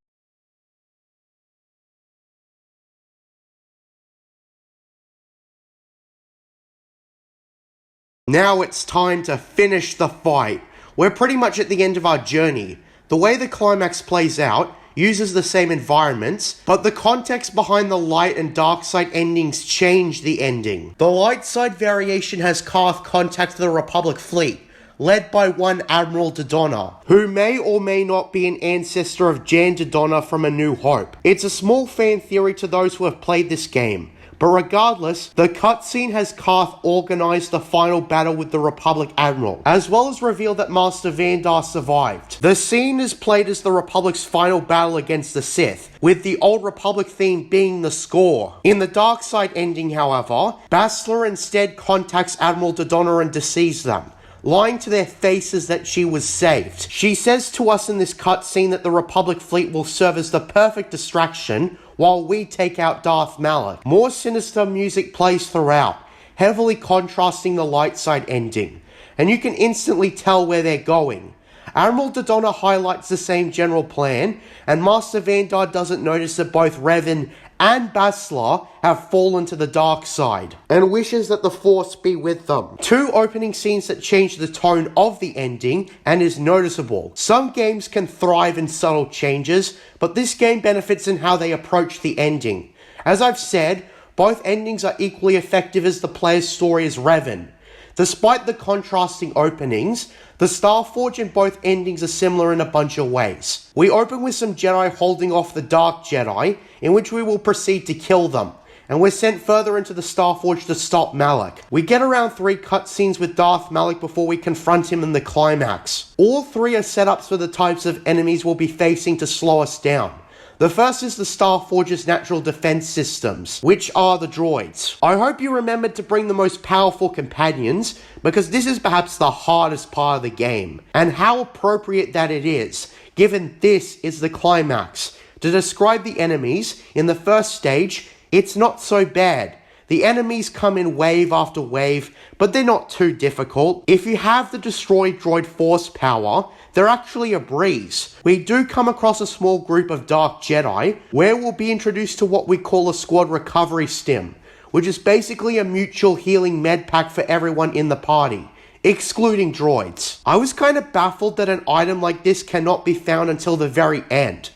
Now it's time to finish the fight. We're pretty much at the end of our journey. The way the climax plays out uses the same environments, but the context behind the light and dark side endings change the ending. The light side variation has Karth contact the Republic fleet, led by one Admiral Dodonna, who may or may not be an ancestor of Jan Dodonna from A New Hope. It's a small fan theory to those who have played this game, But regardless, the cutscene has Karth organize the final battle with the Republic Admiral, as well as reveal that Master Vandar survived. The scene is played as the Republic's final battle against the Sith, with the Old Republic theme being the score. In the dark side ending, however, Bastila instead contacts Admiral Dodonna and deceives them, lying to their faces that she was saved. She says to us in this cutscene that the Republic fleet will serve as the perfect distraction while we take out Darth Malak. More sinister music plays throughout, heavily contrasting the light side ending, and you can instantly tell where they're going. Admiral Dodonna highlights the same general plan, and Master Vandar doesn't notice that both Revan and Bastila have fallen to the dark side, and wishes that the Force be with them. Two opening scenes that change the tone of the ending and is noticeable. Some games can thrive in subtle changes, but this game benefits in how they approach the ending. As I've said, both endings are equally effective as the player's story as Revan. Despite the contrasting openings, the Starforge in both endings are similar in a bunch of ways. We open with some Jedi holding off the Dark Jedi, in which we will proceed to kill them, and we're sent further into the Starforge to stop Malak. We get around 3 cutscenes with Darth Malak before we confront him in the climax. All 3 are setups for the types of enemies we'll be facing to slow us down. The first is the Starforge's natural defense systems, which are the droids. I hope you remembered to bring the most powerful companions, because this is perhaps the hardest part of the game, and how appropriate that it is, given this is the climax. To describe the enemies, in the first stage, it's not so bad. The enemies come in wave after wave, but they're not too difficult. If you have the destroyed droid force power, they're actually a breeze. We do come across a small group of Dark Jedi, where we'll be introduced to what we call a squad recovery stim, which is basically a mutual healing med pack for everyone in the party, excluding droids. I was kind of baffled that an item like this cannot be found until the very end.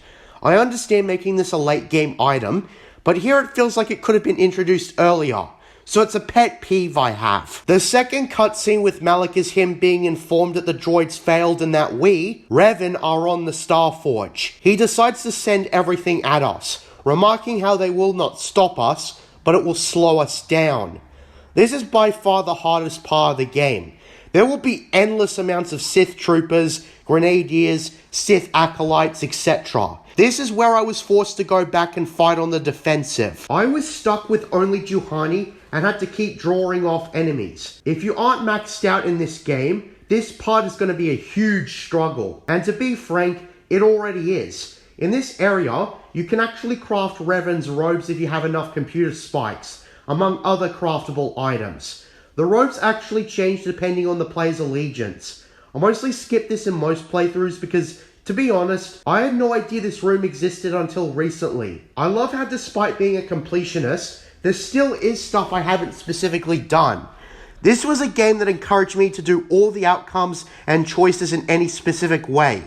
I understand making this a late game item, but here it feels like it could have been introduced earlier, so it's a pet peeve I have. The second cutscene with Malak is him being informed that the droids failed and that we, Revan, are on the Starforge. He decides to send everything at us, remarking how they will not stop us, but it will slow us down. This is by far the hardest part of the game. There will be endless amounts of Sith troopers, grenadiers, Sith acolytes, etc. This is where I was forced to go back and fight on the defensive. I was stuck with only Juhani and had to keep drawing off enemies. If you aren't maxed out in this game, this part is going to be a huge struggle. And to be frank, it already is. In this area, you can actually craft Revan's robes if you have enough computer spikes, among other craftable items. The robes actually change depending on the player's allegiance. I mostly skip this in most playthroughs because, to be honest, I had no idea this room existed until recently. I love how despite being a completionist, there still is stuff I haven't specifically done. This was a game that encouraged me to do all the outcomes and choices in any specific way.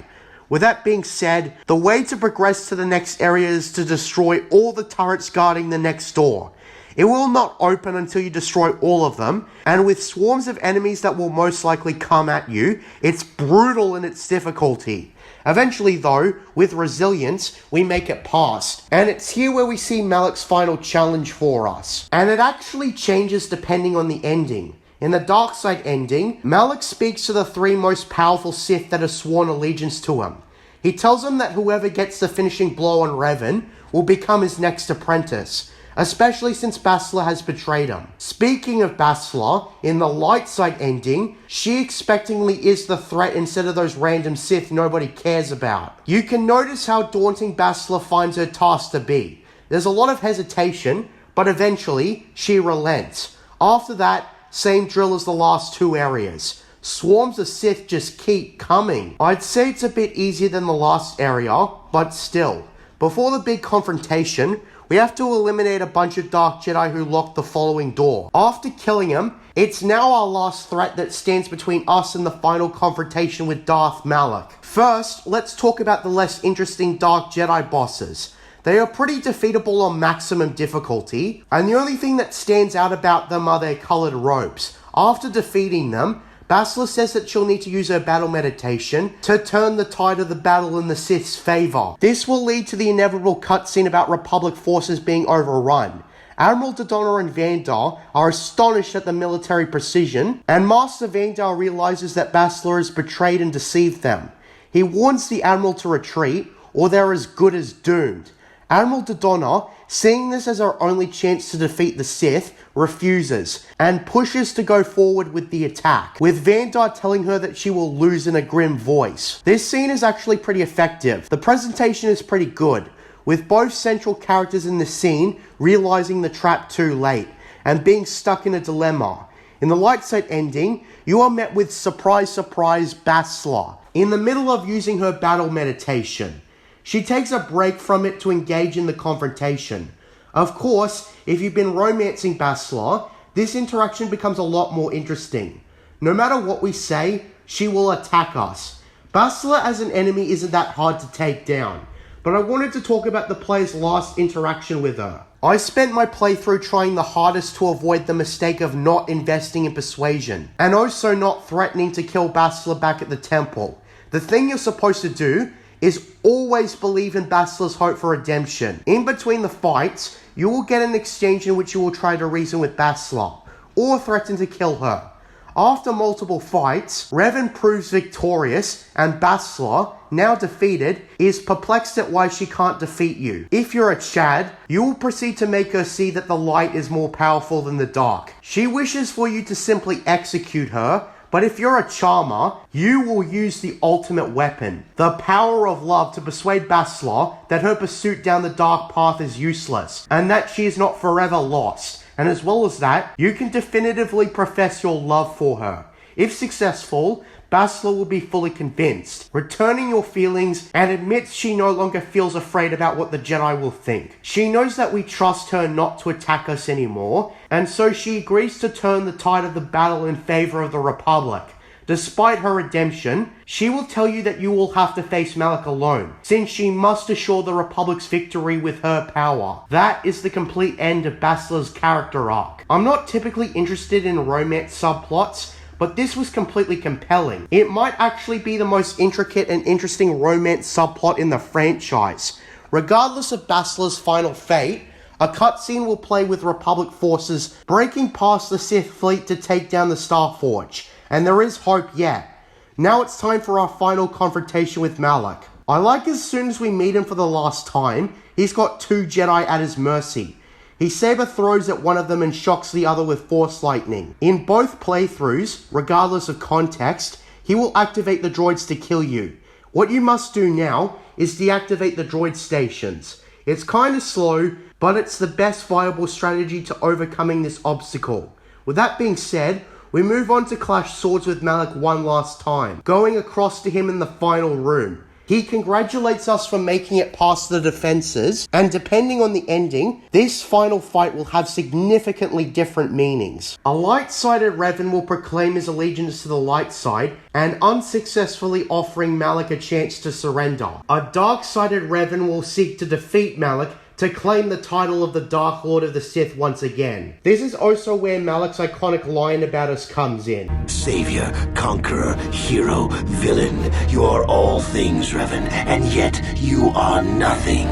With that being said, the way to progress to the next area is to destroy all the turrets guarding the next door. It will not open until you destroy all of them, and with swarms of enemies that will most likely come at you, it's brutal in its difficulty. Eventually though, with resilience, we make it past. And it's here where we see Malak's final challenge for us. And it actually changes depending on the ending. In the dark side ending, Malak speaks to the 3 most powerful Sith that have sworn allegiance to him. He tells them that whoever gets the finishing blow on Revan will become his next apprentice, especially since Bastila has betrayed him. Speaking of Bastila, in the light side ending, she expectingly is the threat instead of those random Sith nobody cares about. You can notice how daunting Bastila finds her task to be. There's a lot of hesitation, but eventually, she relents. After that, same drill as the last 2 areas. Swarms of Sith just keep coming. I'd say it's a bit easier than the last area, but still. Before the big confrontation, we have to eliminate a bunch of Dark Jedi who lock the following door. After killing him, it's now our last threat that stands between us and the final confrontation with Darth Malak. First, let's talk about the less interesting Dark Jedi bosses. They are pretty defeatable on maximum difficulty, and the only thing that stands out about them are their colored robes. After defeating them, Bastila says that she'll need to use her battle meditation to turn the tide of the battle in the Sith's favor. This will lead to the inevitable cutscene about Republic forces being overrun, Admiral Dodonna and Vandar are astonished at the military precision, and Master Vandar realizes that Bastila has betrayed and deceived them. He warns the Admiral to retreat, or they're as good as doomed. Admiral Dodonna, seeing this as her only chance to defeat the Sith, refuses, and pushes to go forward with the attack, with Vandar telling her that she will lose in a grim voice. This scene is actually pretty effective. The presentation is pretty good, with both central characters in the scene realizing the trap too late, and being stuck in a dilemma. In the light side ending, you are met with surprise Bastila, in the middle of using her battle meditation. She takes a break from it to engage in the confrontation. Of course, if you've been romancing Bastila, this interaction becomes a lot more interesting. No matter what we say, she will attack us. Bastila as an enemy isn't that hard to take down, but I wanted to talk about the player's last interaction with her. I spent my playthrough trying the hardest to avoid the mistake of not investing in persuasion, and also not threatening to kill Bastila back at the temple. The thing you're supposed to do is always believe in Bastila's hope for redemption. In between the fights, you will get an exchange in which you will try to reason with Bastila, or threaten to kill her. After multiple fights, Revan proves victorious, and Bastila, now defeated, is perplexed at why she can't defeat you. If you're a Chad, you will proceed to make her see that the light is more powerful than the dark. She wishes for you to simply execute her, but if you're a charmer, you will use the ultimate weapon, the power of love, to persuade Bastila that her pursuit down the dark path is useless, and that she is not forever lost. And as well as that, you can definitively profess your love for her. If successful, Bastila will be fully convinced, returning your feelings, and admits she no longer feels afraid about what the Jedi will think. She knows that we trust her not to attack us anymore, and so she agrees to turn the tide of the battle in favor of the Republic. Despite her redemption, she will tell you that you will have to face Malak alone, since she must assure the Republic's victory with her power. That is the complete end of Bastila's character arc. I'm not typically interested in romance subplots, but this was completely compelling. It might actually be the most intricate and interesting romance subplot in the franchise. Regardless of Bastila's final fate, a cutscene will play with Republic forces breaking past the Sith fleet to take down the Starforge, and there is hope yet. Now it's time for our final confrontation with Malak. I like as soon as we meet him for the last time, he's got 2 Jedi at his mercy. He saber throws at one of them and shocks the other with Force Lightning. In both playthroughs, regardless of context, he will activate the droids to kill you. What you must do now is deactivate the droid stations. It's kinda slow, but it's the best viable strategy to overcoming this obstacle. With that being said, we move on to clash swords with Malak one last time, going across to him in the final room. He congratulates us for making it past the defenses, and depending on the ending, this final fight will have significantly different meanings. A light-sided Revan will proclaim his allegiance to the light side, and unsuccessfully offering Malak a chance to surrender. A dark-sided Revan will seek to defeat Malak to claim the title of the Dark Lord of the Sith once again. This is also where Malak's iconic line about us comes in. Savior, conqueror, hero, villain, you are all things, Revan, and yet you are nothing.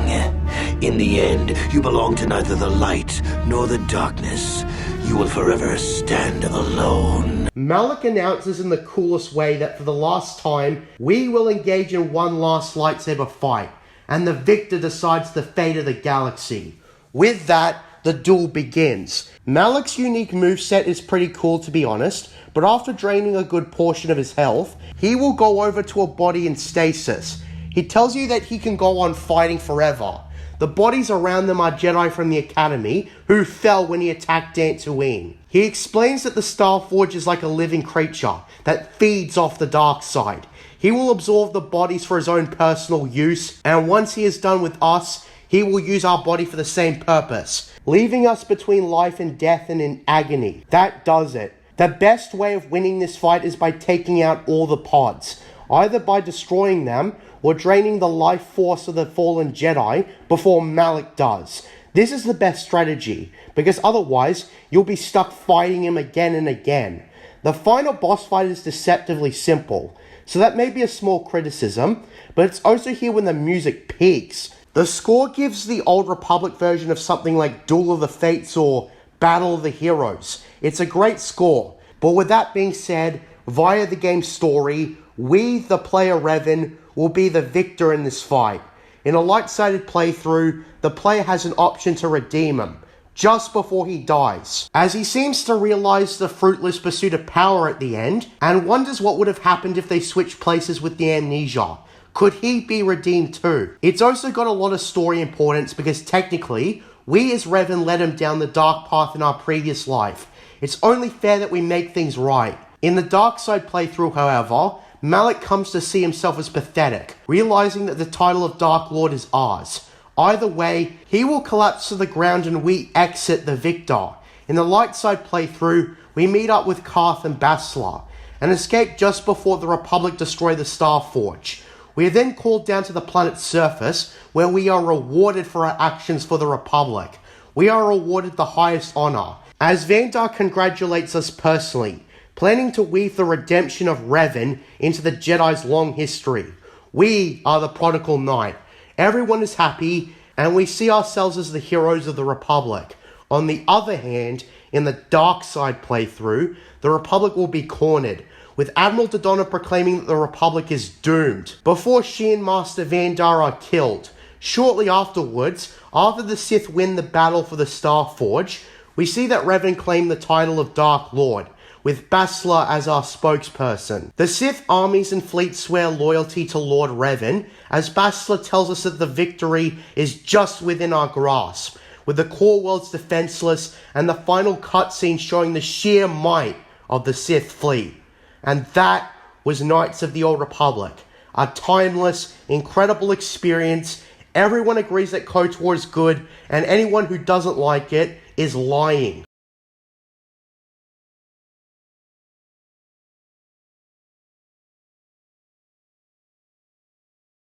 In the end, you belong to neither the light nor the darkness. You will forever stand alone. Malak announces in the coolest way that for the last time, we will engage in one last lightsaber fight, and the victor decides the fate of the galaxy. With that, the duel begins. Malak's unique moveset is pretty cool, to be honest, but after draining a good portion of his health, he will go over to a body in stasis. He tells you that he can go on fighting forever. The bodies around them are Jedi from the Academy who fell when he attacked Dantooine. He explains that the Starforge is like a living creature that feeds off the dark side. He will absorb the bodies for his own personal use, and once he is done with us, he will use our body for the same purpose, leaving us between life and death and in agony. That does it. The best way of winning this fight is by taking out all the pods, either by destroying them or draining the life force of the fallen Jedi before Malak does. This is the best strategy, because otherwise you'll be stuck fighting him again and again. The final boss fight is deceptively simple, so that may be a small criticism, but it's also here when the music peaks. The score gives the Old Republic version of something like Duel of the Fates or Battle of the Heroes. It's a great score, but with that being said, via the game's story, we, the player Revan, will be the victor in this fight. In a light-sided playthrough, the player has an option to redeem him, just before he dies, as he seems to realize the fruitless pursuit of power at the end, and wonders what would have happened if they switched places with the amnesia. Could he be redeemed too? It's also got a lot of story importance because technically, we as Revan led him down the dark path in our previous life. It's only fair that we make things right. In the dark side playthrough, however, Malak comes to see himself as pathetic, realizing that the title of Dark Lord is ours. Either way, he will collapse to the ground and we exit the victor. In the light side playthrough, we meet up with Karth and Bastila, and escape just before the Republic destroy the Star Forge. We are then called down to the planet's surface, where we are rewarded for our actions for the Republic. We are awarded the highest honor, as Vandar congratulates us personally, planning to weave the redemption of Revan into the Jedi's long history. We are the prodigal knight. Everyone is happy, and we see ourselves as the heroes of the Republic. On the other hand, in the dark side playthrough, the Republic will be cornered, with Admiral Dodonna proclaiming that the Republic is doomed, before she and Master Vandar are killed. Shortly afterwards, after the Sith win the battle for the Star Forge, we see that Revan claim the title of Dark Lord, with Bastila as our spokesperson. The Sith armies and fleets swear loyalty to Lord Revan, as Bastila tells us that the victory is just within our grasp, with the core worlds defenseless and the final cutscene showing the sheer might of the Sith fleet. And that was Knights of the Old Republic, a timeless, incredible experience. Everyone agrees that KOTOR is good, and anyone who doesn't like it is lying.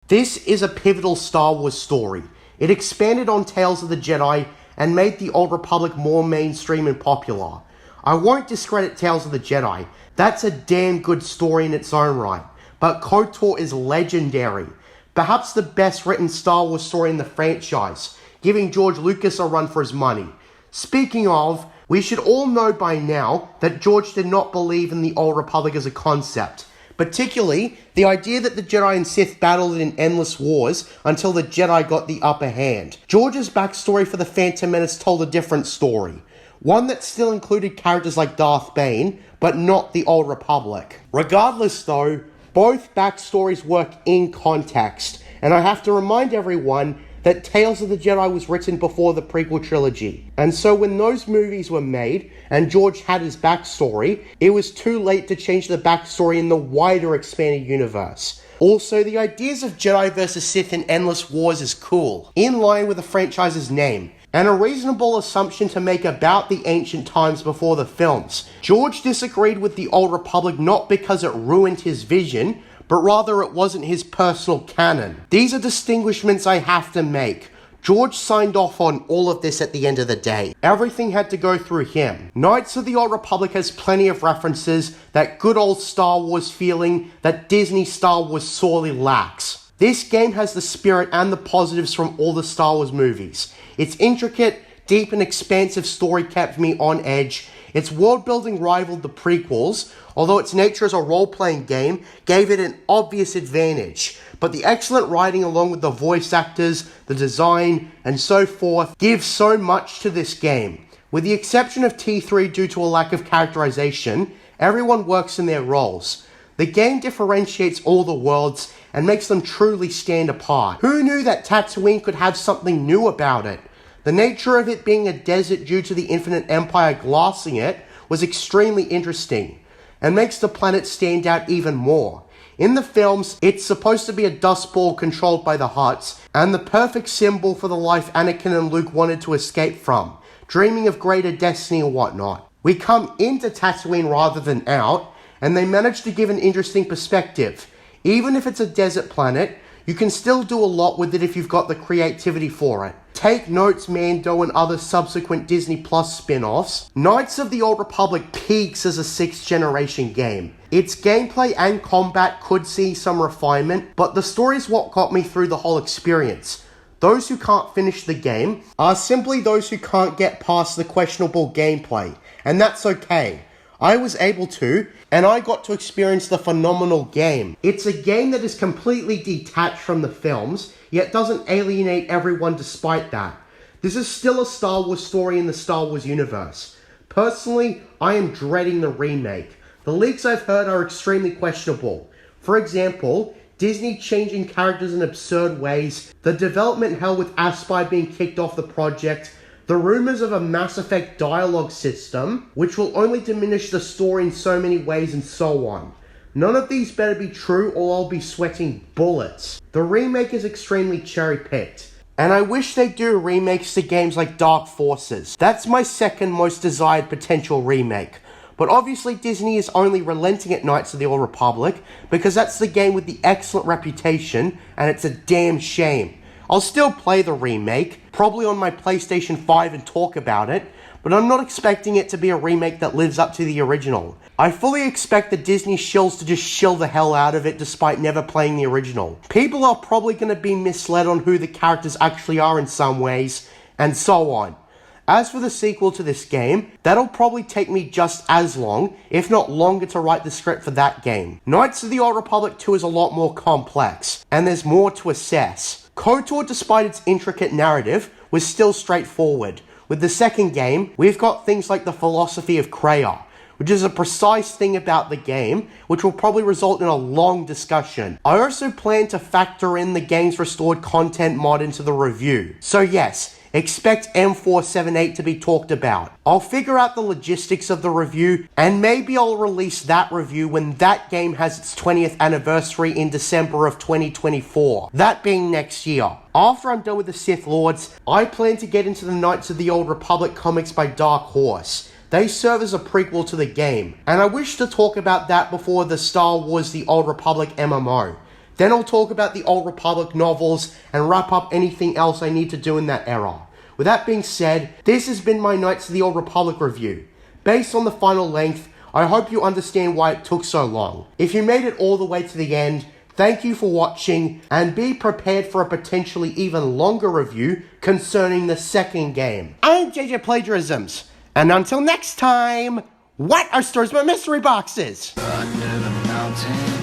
This is a pivotal Star Wars story. It expanded on Tales of the Jedi and made the Old Republic more mainstream and popular. I won't discredit Tales of the Jedi. That's a damn good story in its own right. But KOTOR is legendary. Perhaps the best written Star Wars story in the franchise, giving George Lucas a run for his money. Speaking of, we should all know by now that George did not believe in the Old Republic as a concept. Particularly, the idea that the Jedi and Sith battled in endless wars until the Jedi got the upper hand. George's backstory for the Phantom Menace told a different story. One that still included characters like Darth Bane, but not the Old Republic. Regardless though, both backstories work in context, and I have to remind everyone that Tales of the Jedi was written before the prequel trilogy. And so when those movies were made, and George had his backstory, it was too late to change the backstory in the wider expanded universe. Also, the ideas of Jedi vs Sith in endless wars is cool, in line with the franchise's name, and a reasonable assumption to make about the ancient times before the films. George disagreed with the Old Republic not because it ruined his vision, but rather it wasn't his personal canon. These are distinguishments I have to make. George signed off on all of this at the end of the day. Everything had to go through him. Knights of the Old Republic has plenty of references, that good old Star Wars feeling that Disney Star Wars sorely lacks. This game has the spirit and the positives from all the Star Wars movies. Its intricate, deep and expansive story kept me on edge. Its world building rivaled the prequels, although its nature as a role-playing game gave it an obvious advantage. But the excellent writing along with the voice actors, the design, and so forth gives so much to this game. With the exception of T3 due to a lack of characterization, everyone works in their roles. The game differentiates all the worlds and makes them truly stand apart. Who knew that Tatooine could have something new about it? The nature of it being a desert due to the Infinite Empire glassing it was extremely interesting, and makes the planet stand out even more. In the films, it's supposed to be a dust ball controlled by the Hutts, and the perfect symbol for the life Anakin and Luke wanted to escape from, dreaming of greater destiny and whatnot. We come into Tatooine rather than out, and they managed to give an interesting perspective. Even if it's a desert planet, you can still do a lot with it if you've got the creativity for it. Take notes, Mando and other subsequent Disney Plus spin-offs. Knights of the Old Republic peaks as a 6th generation game. Its gameplay and combat could see some refinement, but the story is what got me through the whole experience. Those who can't finish the game are simply those who can't get past the questionable gameplay, and that's okay. I was able to, and I got to experience the phenomenal game. It's a game that is completely detached from the films, yet doesn't alienate everyone despite that. This is still a Star Wars story in the Star Wars universe. Personally, I am dreading the remake. The leaks I've heard are extremely questionable. For example, Disney changing characters in absurd ways, the development hell with Aspyr being kicked off the project, the rumors of a Mass Effect dialogue system, which will only diminish the story in so many ways, and so on. None of these better be true or I'll be sweating bullets. The remake is extremely cherry-picked, and I wish they do remakes to games like Dark Forces. That's my second most desired potential remake. But obviously Disney is only relenting at Knights of the Old Republic because that's the game with the excellent reputation, and it's a damn shame. I'll still play the remake, probably on my PlayStation 5 and talk about it, but I'm not expecting it to be a remake that lives up to the original. I fully expect the Disney shills to just shill the hell out of it despite never playing the original. People are probably going to be misled on who the characters actually are in some ways, and so on. As for the sequel to this game, that'll probably take me just as long, if not longer, to write the script for that game. Knights of the Old Republic 2 is a lot more complex, and there's more to assess. KOTOR, despite its intricate narrative, was still straightforward. With the second game, we've got things like the philosophy of Kreia, which is a precise thing about the game, which will probably result in a long discussion. I also plan to factor in the game's restored content mod into the review. So yes, expect M478 to be talked about. I'll figure out the logistics of the review, and maybe I'll release that review when that game has its 20th anniversary in December of 2024. That being next year. After I'm done with the Sith Lords, I plan to get into the Knights of the Old Republic comics by Dark Horse. They serve as a prequel to the game, and I wish to talk about that before the Star Wars The Old Republic MMO. Then I'll talk about the Old Republic novels and wrap up anything else I need to do in that era. With that being said, this has been my Knights of the Old Republic review. Based on the final length, I hope you understand why it took so long. If you made it all the way to the end, thank you for watching, and be prepared for a potentially even longer review concerning the second game. I'm JJ Plagiarisms, and until next time, what are stories about mystery boxes? Under the mountain.